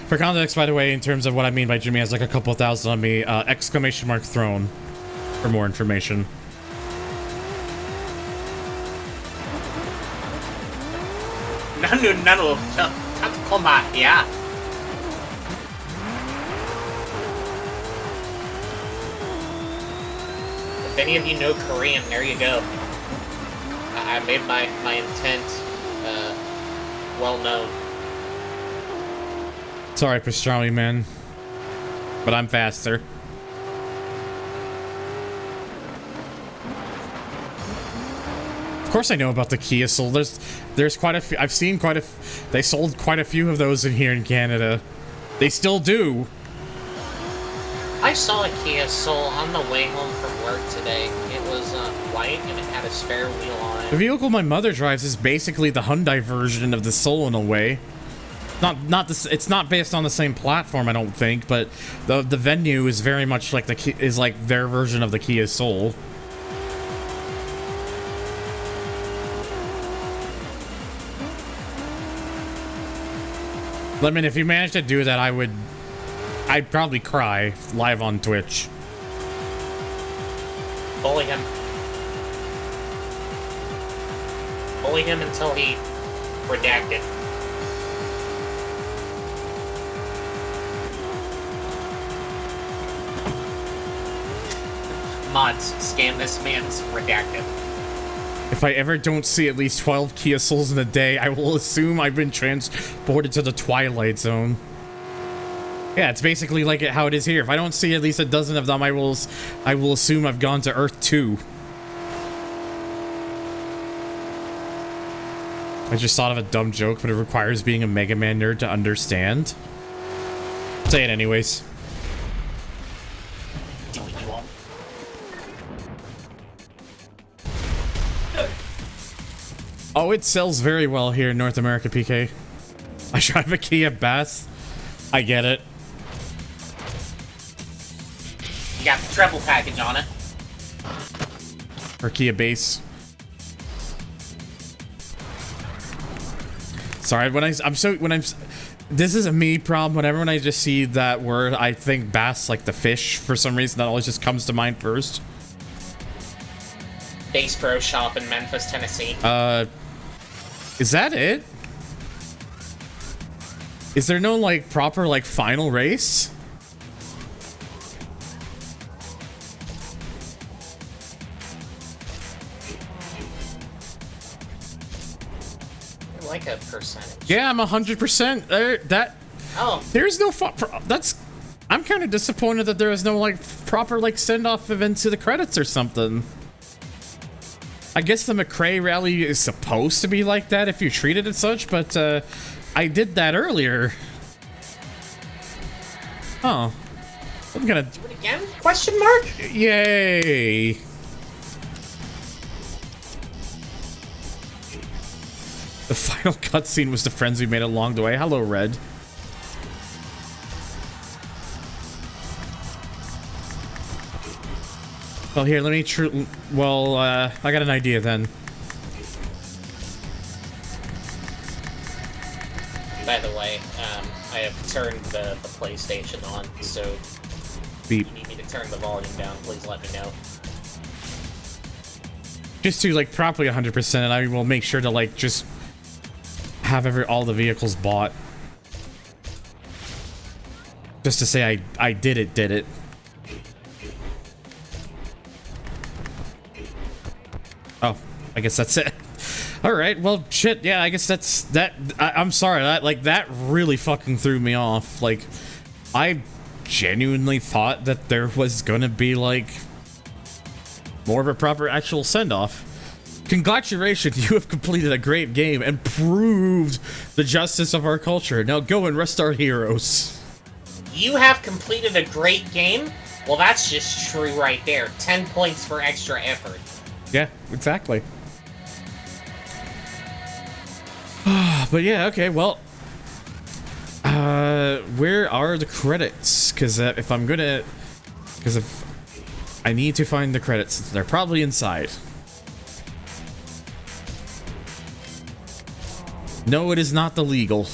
For context, by the way, in terms of what I mean by Jimmy has like a couple thousand on me, exclamation mark throne for more information. No, yeah. If any of you know Korean, there you go. I made my intent well known. Sorry, pastrami man, but I'm faster. Of course I know about the Kia Soul. There's quite a few. I've seen quite a. They sold quite a few of those in here in Canada. They still do. I saw a Kia Soul on the way home from work today. It was white and it had a spare wheel on it. The vehicle my mother drives is basically the Hyundai version of the Soul in a way. It's not based on the same platform, I don't think, but the venue is very much like their version of the Kia Soul. I mean, if you managed to do that, I'd probably cry live on Twitch. Bully him. Bully him until he redacted. Mods, scan this man's redacted. If I ever don't see at least 12 Kia Souls in a day, I will assume I've been transported to the Twilight Zone. Yeah, it's basically like how it is here. If I don't see at least a dozen of them, I will assume I've gone to Earth 2. I just thought of a dumb joke, but it requires being a Mega Man nerd to understand. Say it anyways. Do what you want. Oh, it sells very well here in North America, PK. I drive a Kia Bass. I get it. You got the treble package on it. Or Kia Base. Sorry, this is a me problem. Whenever when I just see that word, I think bass like the fish. For some reason, that always just comes to mind first. Bass Pro Shop in Memphis, Tennessee. Is that it? Is there no like proper like final race? percentage? Yeah, I'm 100%. There's no I'm kind of disappointed that there is no like proper like send-off event to the credits or something. I guess the McRae rally is supposed to be like that if you treat it as such, but I did that earlier. Oh, I'm gonna do it again? Question mark? Yay! The final cutscene was the friends we made along the way. Hello, Red. Well, here, let me I got an idea then. By the way, I have turned the PlayStation on, so Beep. if you need me to turn the volume down, please let me know. Just to like properly 100%, and I will make sure to like just have all the vehicles bought. Just to say I did it. Oh, I guess that's it. All right, well, shit, yeah, I guess that's that. I'm sorry, that really fucking threw me off. Like, I genuinely thought that there was gonna be like more of a proper actual send-off. Congratulations, you have completed a great game and proved the justice of our culture. Now go and rest our heroes. You have completed a great game? Well, that's just true right there. 10 points for extra effort. Yeah, exactly. But yeah, okay, well, where are the credits? Because if I need to find the credits, they're probably inside. No, it is not the legal.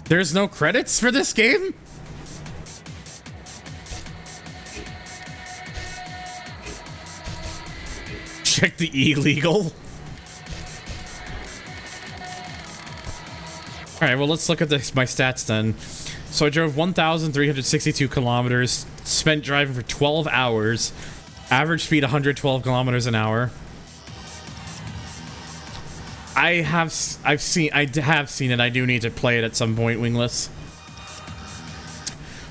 There's no credits for this game? Check the illegal. Alright, well, let's look at my stats then. So I drove 1,362 kilometers, spent driving for 12 hours, average speed 112 kilometers an hour. I have seen it. I do need to play it at some point, Wingless.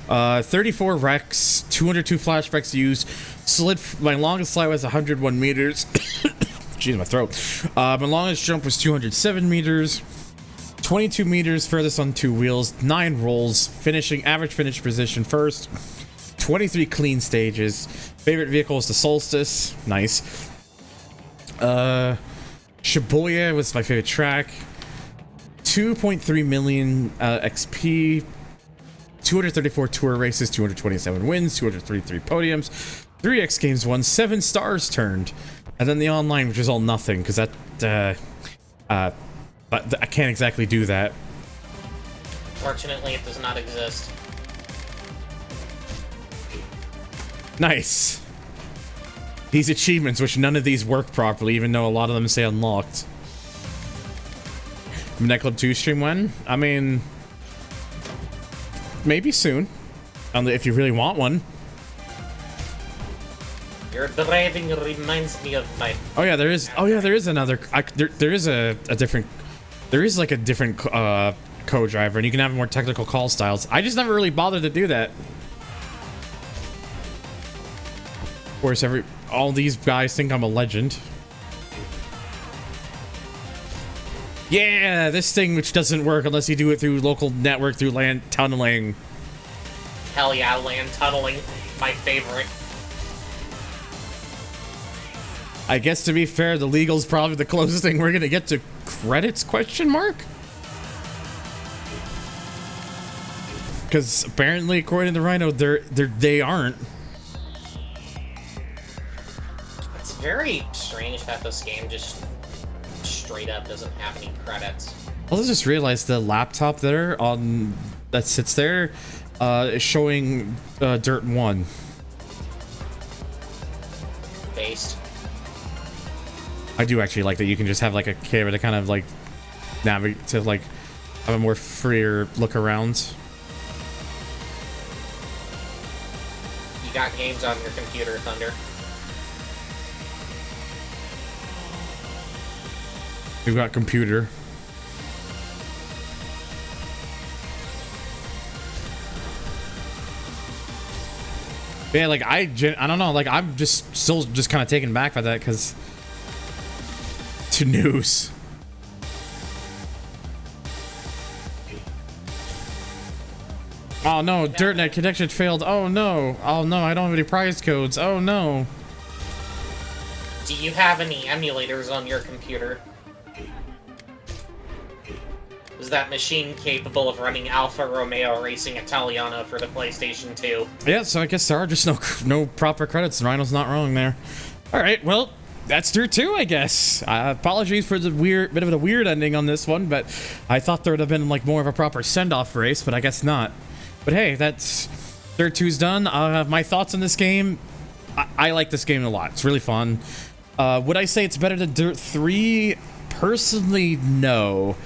34 wrecks, 202 flashbacks used. My longest slide was 101 meters. Jeez, my throat. My longest jump was 207 meters. 22 meters furthest on 2 wheels. 9 rolls. Average finish position first. 23 clean stages. Favorite vehicle was the Solstice. Nice. Shibuya was my favorite track. 2.3 million XP. 234 tour races, 227 wins, 233 podiums, 3 X Games won, 7 stars turned. And then the online, which is all nothing, because but I can't exactly do that. Fortunately, it does not exist. Nice. These achievements, which none of these work properly, even though a lot of them say unlocked. Midnight Club 2 stream when? I mean, maybe soon. If you really want one. Your driving reminds me of my... Oh yeah, there is another... There is a different... There is like a different co-driver, and you can have more technical call styles. I just never really bothered to do that. Of course, all these guys think I'm a legend. Yeah, this thing which doesn't work unless you do it through local network, through land tunneling. Hell yeah, land tunneling. My favorite. I guess to be fair, the legal's probably the closest thing we're gonna get to credits, question mark? Because apparently, according to Rhino, they aren't. It's very strange that this game just straight up doesn't have any credits. I just realized the laptop there that sits there is showing Dirt 1. Based. I do actually like that you can just have like a camera to kind of like navigate to like have a more freer look around. You got games on your computer, Thunder. You've got computer. Yeah, like I don't know, like I'm just still just kind of taken back by that because to news. Oh no, DiRTnet connection failed. Oh no, I don't have any prize codes. Oh no. Do you have any emulators on your computer? Is that machine capable of running Alfa Romeo Racing Italiano for the PlayStation 2? Yeah, so I guess there are just no proper credits, and Rhino's not wrong there. All right, well, that's Dirt 2, I guess. Apologies for the bit of a weird ending on this one, but I thought there would have been like more of a proper send-off race, but I guess not. But hey, that's Dirt 2's done. I'll have my thoughts on this game. I like this game a lot. It's really fun. Would I say it's better than Dirt 3? Personally, no.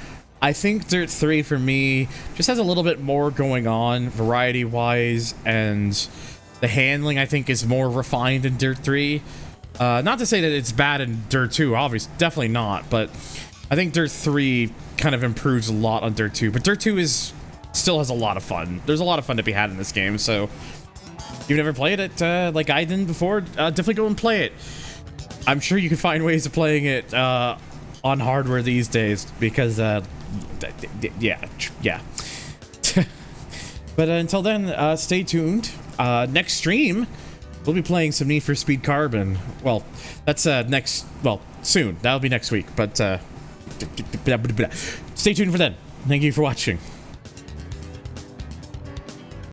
I think Dirt 3 for me just has a little bit more going on variety-wise, and the handling I think is more refined in Dirt 3. Not to say that it's bad in Dirt 2, obviously, definitely not, but I think Dirt 3 kind of improves a lot on Dirt 2, but Dirt 2 still has a lot of fun. There's a lot of fun to be had in this game, so if you've never played it like I didn't before, definitely go and play it. I'm sure you can find ways of playing it on hardware these days, because yeah. But until then, stay tuned. Next stream, we'll be playing some Need for Speed Carbon. Well, that's soon. That'll be next week, but stay tuned for then. Thank you for watching.